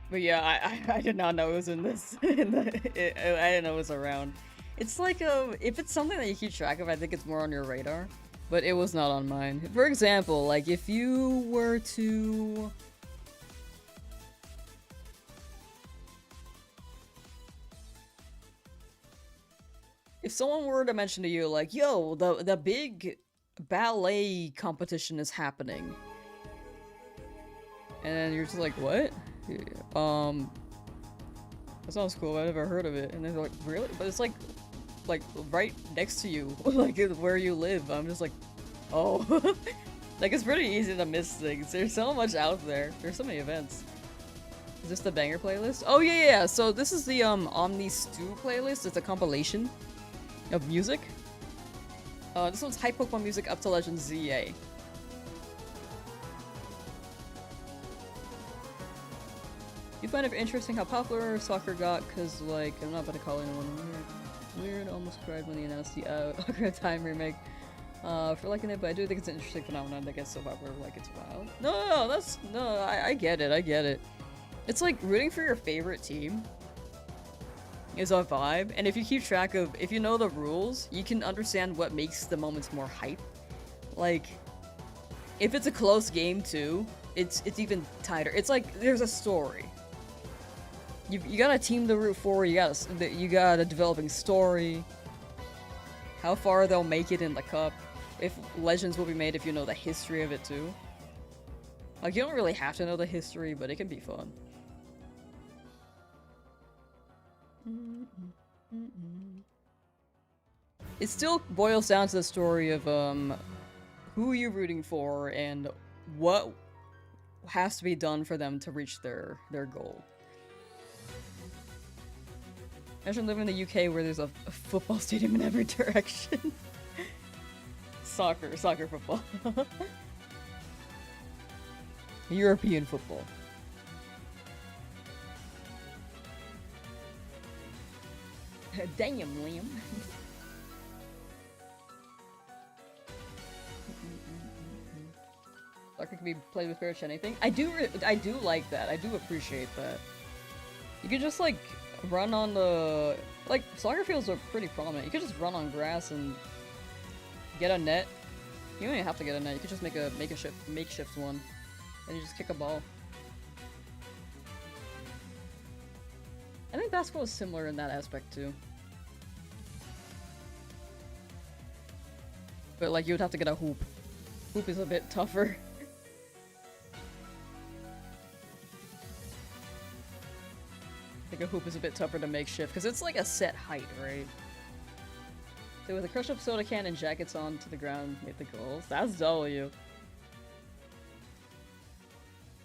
But yeah, I did not know it was in this. I didn't know it was around. It's like if it's something that you keep track of, I think it's more on your radar. But it was not on mine. For example, like if you were to... If someone were to mention to you, like, yo, the big ballet competition is happening. And then you're just like, what? That sounds cool, I've never heard of it. And they're like, really? But it's like right next to you, like where you live. I'm just like, oh. Like it's pretty easy to miss things. There's so much out there. There's so many events. Is this the banger playlist? Oh yeah. So this is the Omni Stew playlist. It's a compilation of music. This one's Hype Pokemon Music up to Legend ZA. You find it interesting how popular soccer got, cause like, I'm not about to call anyone weird, almost cried when they announced the Ocarina of Time remake. For liking it, but I do think it's an interesting phenomenon that gets so popular, like it's wild. No, I get it. It's like rooting for your favorite team is a vibe, and if you keep track of, if you know the rules, you can understand what makes the moments more hype. Like, if it's a close game too, it's even tighter. It's like, there's a story. You got a team to root for, you got a developing story. How far they'll make it in the cup. If legends will be made if you know the history of it too. Like, you don't really have to know the history, but it can be fun. It still boils down to the story of who you're rooting for and what has to be done for them to reach their goal. Imagine living in the UK where there's a football stadium in every direction. Soccer football. European football. Damn, Liam. Soccer can be played with pretty much anything. I do like that. I do appreciate that. You can just like run on the, like, soccer fields are pretty prominent. You could just run on grass and get a net. You don't even have to get a net. You could just make a makeshift one, and you just kick a ball. I think basketball is similar in that aspect too. But like, you would have to get a hoop. Hoop is a bit tougher. I think a hoop is a bit tougher to make shift, because it's like a set height, right? So with a crushed up soda can and jackets on to the ground, hit the goals. That's W.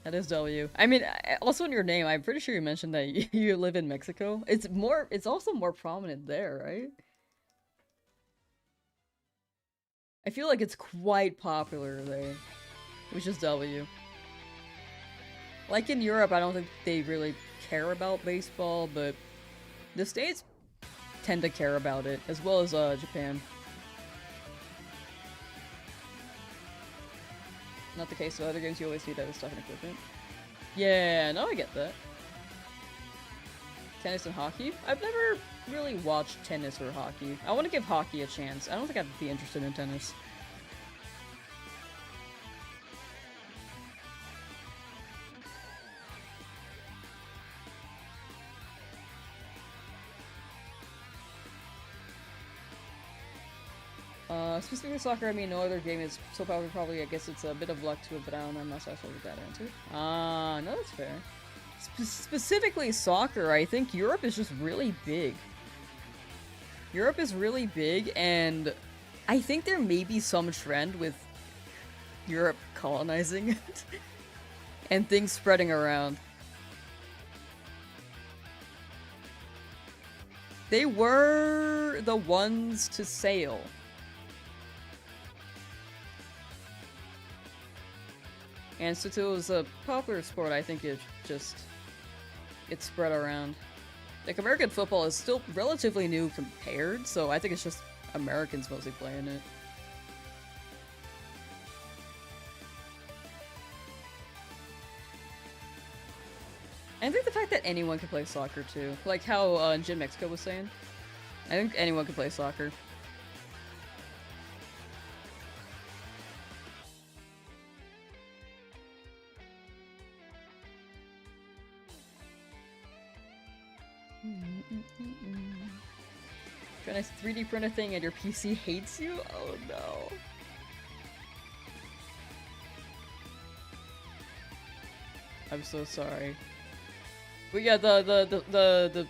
That is W. I mean, also in your name, I'm pretty sure you mentioned that you live in Mexico. It's also more prominent there, right? I feel like it's quite popular there, which is W. Like in Europe, I don't think they really care about baseball, but the States tend to care about it, as well as Japan. Not the case with other games, you always need other stuff and equipment. Yeah, no, I get that. Tennis and hockey? I've never really watched tennis or hockey. I want to give hockey a chance. I don't think I'd be interested in tennis. Specifically soccer, I mean no other game is so powerful. Probably, I guess it's a bit of luck to it, but I don't know. I'm not so sure with that answer. No, that's fair. Specifically soccer, I think Europe is just really big. Europe is really big, and I think there may be some trend with Europe colonizing it and things spreading around. They were the ones to sail. And since it was a popular sport, I think it spread around. Like, American football is still relatively new compared, so I think it's just Americans mostly playing it. I think the fact that anyone can play soccer too, like how Jim Mexico was saying. I think anyone can play soccer. Trying to 3D print a thing and your PC hates you? Oh no. I'm so sorry. But yeah, the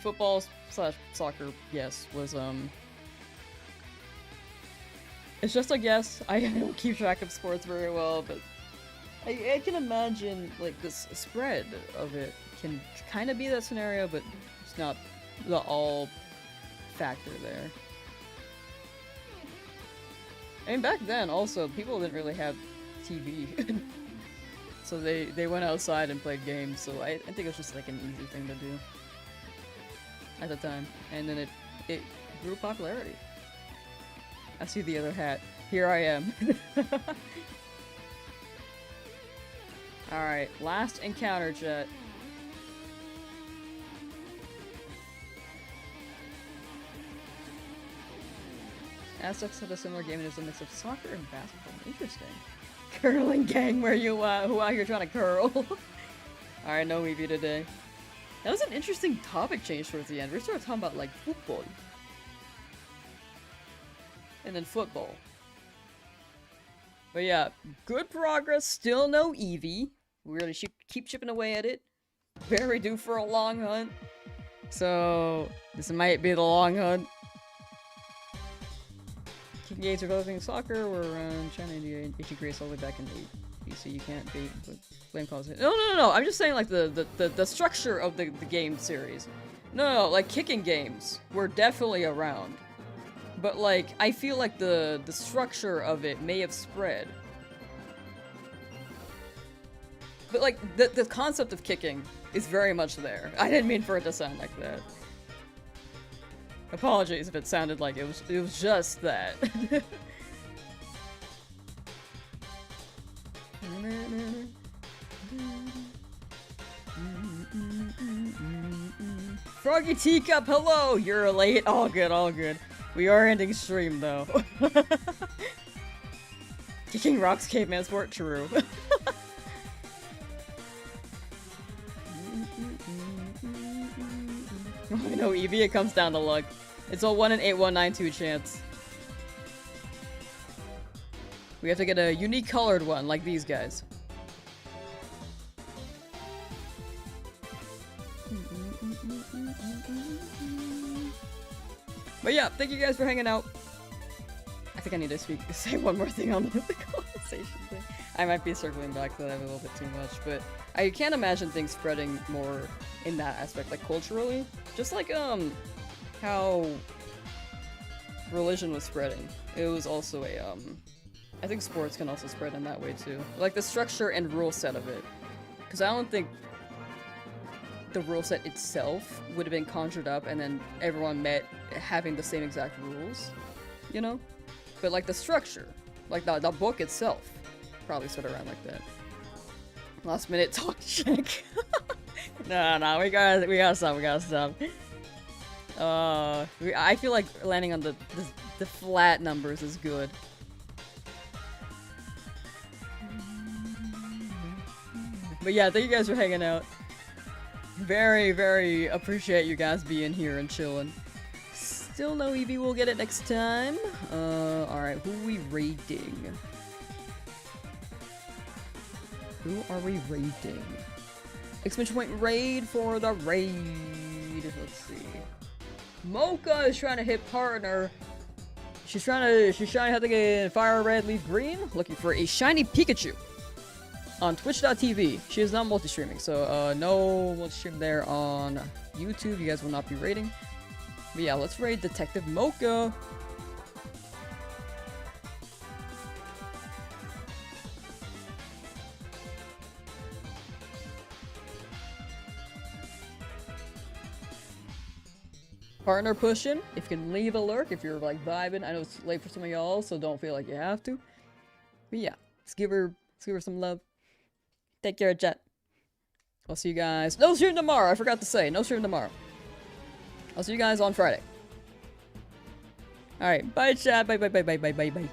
football slash soccer, yes, was it's just a guess. I don't keep track of sports very well, but I can imagine like this spread of it can kind of be that scenario, but it's not the all factor there. I mean, back then also people didn't really have TV. So they went outside and played games, so I think it was just like an easy thing to do at the time. And then it grew popularity. I see the other hat. Here I am. Alright, last encounter, chat. Aztecs had a similar game and it was a mix of soccer and basketball. Interesting. Curling gang, where you who out here trying to curl? Alright, no Eevee today. That was an interesting topic change towards the end. We started talking about like football. And then football. But yeah, good progress, still no Eevee. We're gonna keep chipping away at it. Very due for a long hunt. So, this might be the long hunt. Kicking games are developing soccer, we're around China, India, HG Grace all the way back in 8 BC. You can't bait, but blame calls it. No, I'm just saying like the structure of the game series. No, like kicking games were definitely around. But like, I feel like the structure of it may have spread. But like, the concept of kicking is very much there. I didn't mean for it to sound like that. Apologies if it sounded like it was just that. Froggy Teacup, hello! You're late. All good, all good. We are ending stream though. Kicking rocks caveman sport, true. Oh no, Eevee, it comes down to luck. It's a 1 in 8192 chance. We have to get a unique colored one, like these guys. But yeah, thank you guys for hanging out. I think I need to say one more thing on the conversation thing. I might be circling back to that a little bit too much, but I can't imagine things spreading more in that aspect, like culturally. Just like how religion was spreading. It was also a I think sports can also spread in that way too. Like the structure and rule set of it. Because I don't think the rule set itself would have been conjured up and then everyone met having the same exact rules, you know? But like the structure, like the book itself, probably sort of around like that. Last minute talk check. No, we gotta stop. I feel like landing on the flat numbers is good. But yeah, thank you guys for hanging out. Very, very appreciate you guys being here and chilling. Still no Eevee, we'll get it next time. Alright, who are we raiding? Who are we raiding? Exclamation point raid for the raid. Let's see. Mocha is trying to hit partner. She's trying to have to get FireRed, LeafGreen. Looking for a shiny Pikachu. On Twitch.tv. She is not multi-streaming, so no multi-stream there on YouTube. You guys will not be raiding. But yeah, let's raid Detective Mocha. Partner pushing. If you can leave a lurk, if you're like vibing. I know it's late for some of y'all, so don't feel like you have to. But yeah, let's give her some love. Take care, chat. I'll see you guys. No stream tomorrow. I forgot to say. No stream tomorrow. I'll see you guys on Friday. Alright. Bye, chat. Bye, bye, bye, bye, bye, bye, bye.